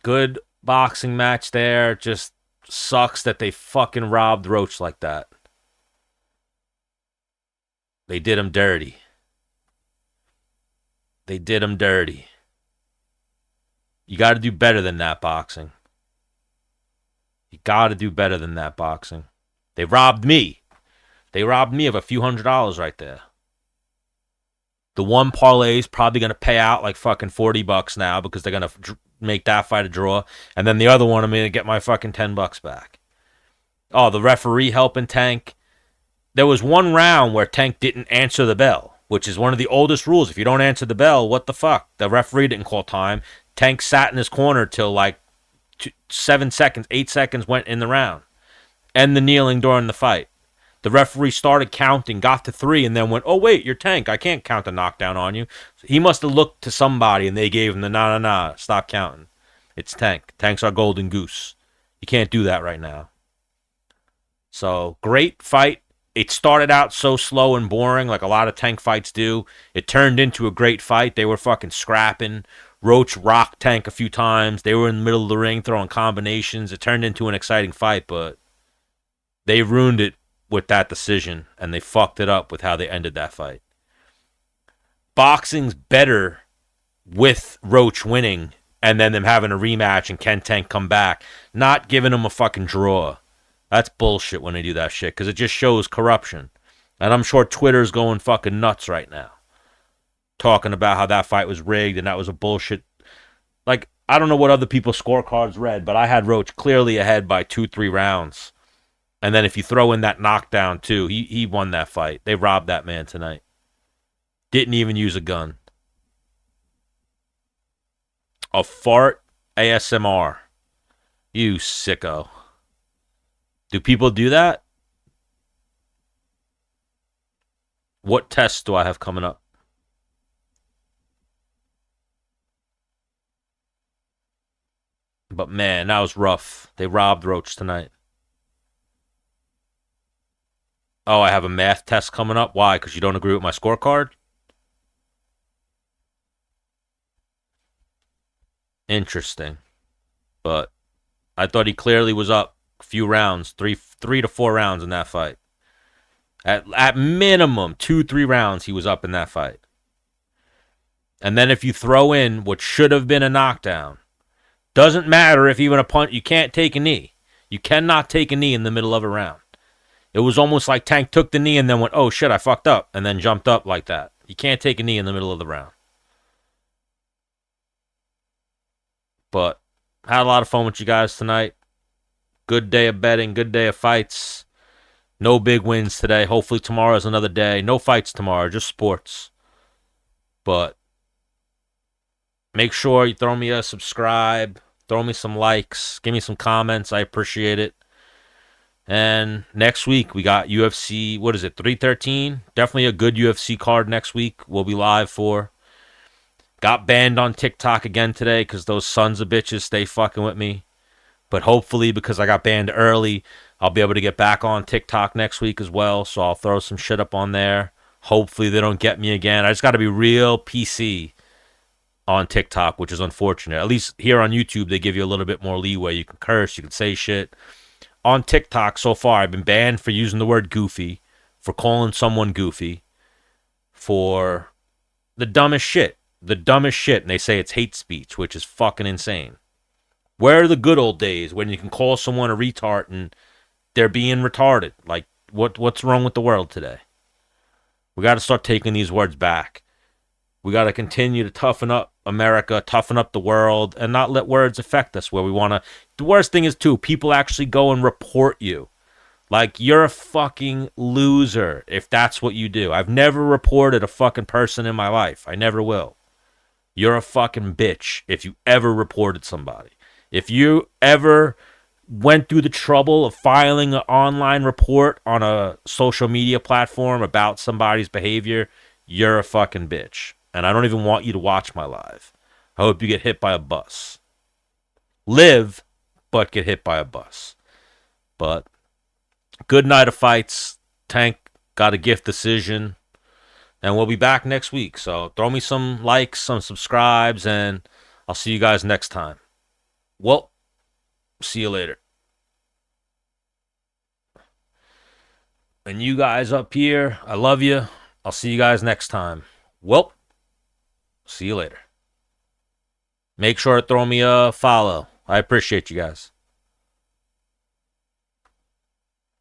good boxing match there. Just Sucks that they fucking robbed Roach like that. They did him dirty. They did him dirty. You got to do better than that, boxing. You got to do better than that, boxing. They robbed me. They robbed me of a few $100s right there. The one parlay is probably going to pay out like fucking $40 now because they're going to make that fight a draw. And then the other one, I'm going to get my fucking $10 back. Oh, the referee helping Tank. There was one round where Tank didn't answer the bell, which is one of the oldest rules. If you don't answer the bell, what the fuck? The referee didn't call time. Tank sat in his corner till like 7 seconds, 8 seconds went in the round. And the kneeling during the fight. The referee started counting, got to 3, and then went, oh, wait, you're Tank. I can't count a knockdown on you. He must have looked to somebody, and they gave him the nah, stop counting. It's Tank. Tank's our golden goose. You can't do that right now. So, great fight. It started out so slow and boring, like a lot of Tank fights do. It turned into a great fight. They were fucking scrapping. Roach rocked Tank a few times. They were in the middle of the ring throwing combinations. It turned into an exciting fight, but they ruined it with that decision, and they fucked it up with how they ended that fight. Boxing's better with Roach winning and then them having a rematch and Ken Tank come back, not giving him a fucking draw. That's bullshit when they do that shit, because it just shows corruption. And I'm sure Twitter's going fucking nuts right now, talking about how that fight was rigged and that was a bullshit. Like, I don't know what other people's scorecards read, but I had Roach clearly ahead by 2-3 rounds. And then if you throw in that knockdown, too, he won that fight. They robbed that man tonight. Didn't even use a gun. A fart ASMR. You sicko. Do people do that? What tests do I have coming up? But man, that was rough. They robbed Roach tonight. Oh, I have a math test coming up. Why? Because you don't agree with my scorecard? Interesting. But I thought he clearly was up a few rounds, three to 4 rounds in that fight. At minimum, 2-3 rounds he was up in that fight. And then if you throw in what should have been a knockdown, doesn't matter if even a punch, you can't take a knee. You cannot take a knee in the middle of a round. It was almost like Tank took the knee and then went, oh shit, I fucked up, and then jumped up like that. You can't take a knee in the middle of the round. But had a lot of fun with you guys tonight. Good day of betting, good day of fights. No big wins today. Hopefully tomorrow's another day. No fights tomorrow, just sports. But make sure you throw me a subscribe, throw me some likes, give me some comments. I appreciate it. And next week, we got UFC, 313? Definitely a good UFC card next week. We'll be live for. Got banned on TikTok again today because those sons of bitches stay fucking with me. But hopefully, because I got banned early, I'll be able to get back on TikTok next week as well. So I'll throw some shit up on there. Hopefully, they don't get me again. I just got to be real PC on TikTok, which is unfortunate. At least here on YouTube, they give you a little bit more leeway. You can curse, you can say shit. On TikTok so far, I've been banned for using the word goofy, for calling someone goofy, for the dumbest shit. The dumbest shit, and they say it's hate speech, which is fucking insane. Where are the good old days when you can call someone a retard and they're being retarded? Like, what's wrong with the world today? We got to start taking these words back. We got to continue to toughen up America, toughen up the world, and not let words affect us where we want to. The worst thing is, too, people actually go and report you. Like, you're a fucking loser if that's what you do. I've never reported a fucking person in my life. I never will. You're a fucking bitch if you ever reported somebody. If you ever went through the trouble of filing an online report on a social media platform about somebody's behavior, you're a fucking bitch. And I don't even want you to watch my live. I hope you get hit by a bus. Live, but get hit by a bus. But good night of fights. Tank got a gift decision. And we'll be back next week. So throw me some likes, some subscribes, and I'll see you guys next time. Well, see you later. And you guys up here, I love you. I'll see you guys next time. Well, see you later. Make sure to throw me a follow. I appreciate you guys.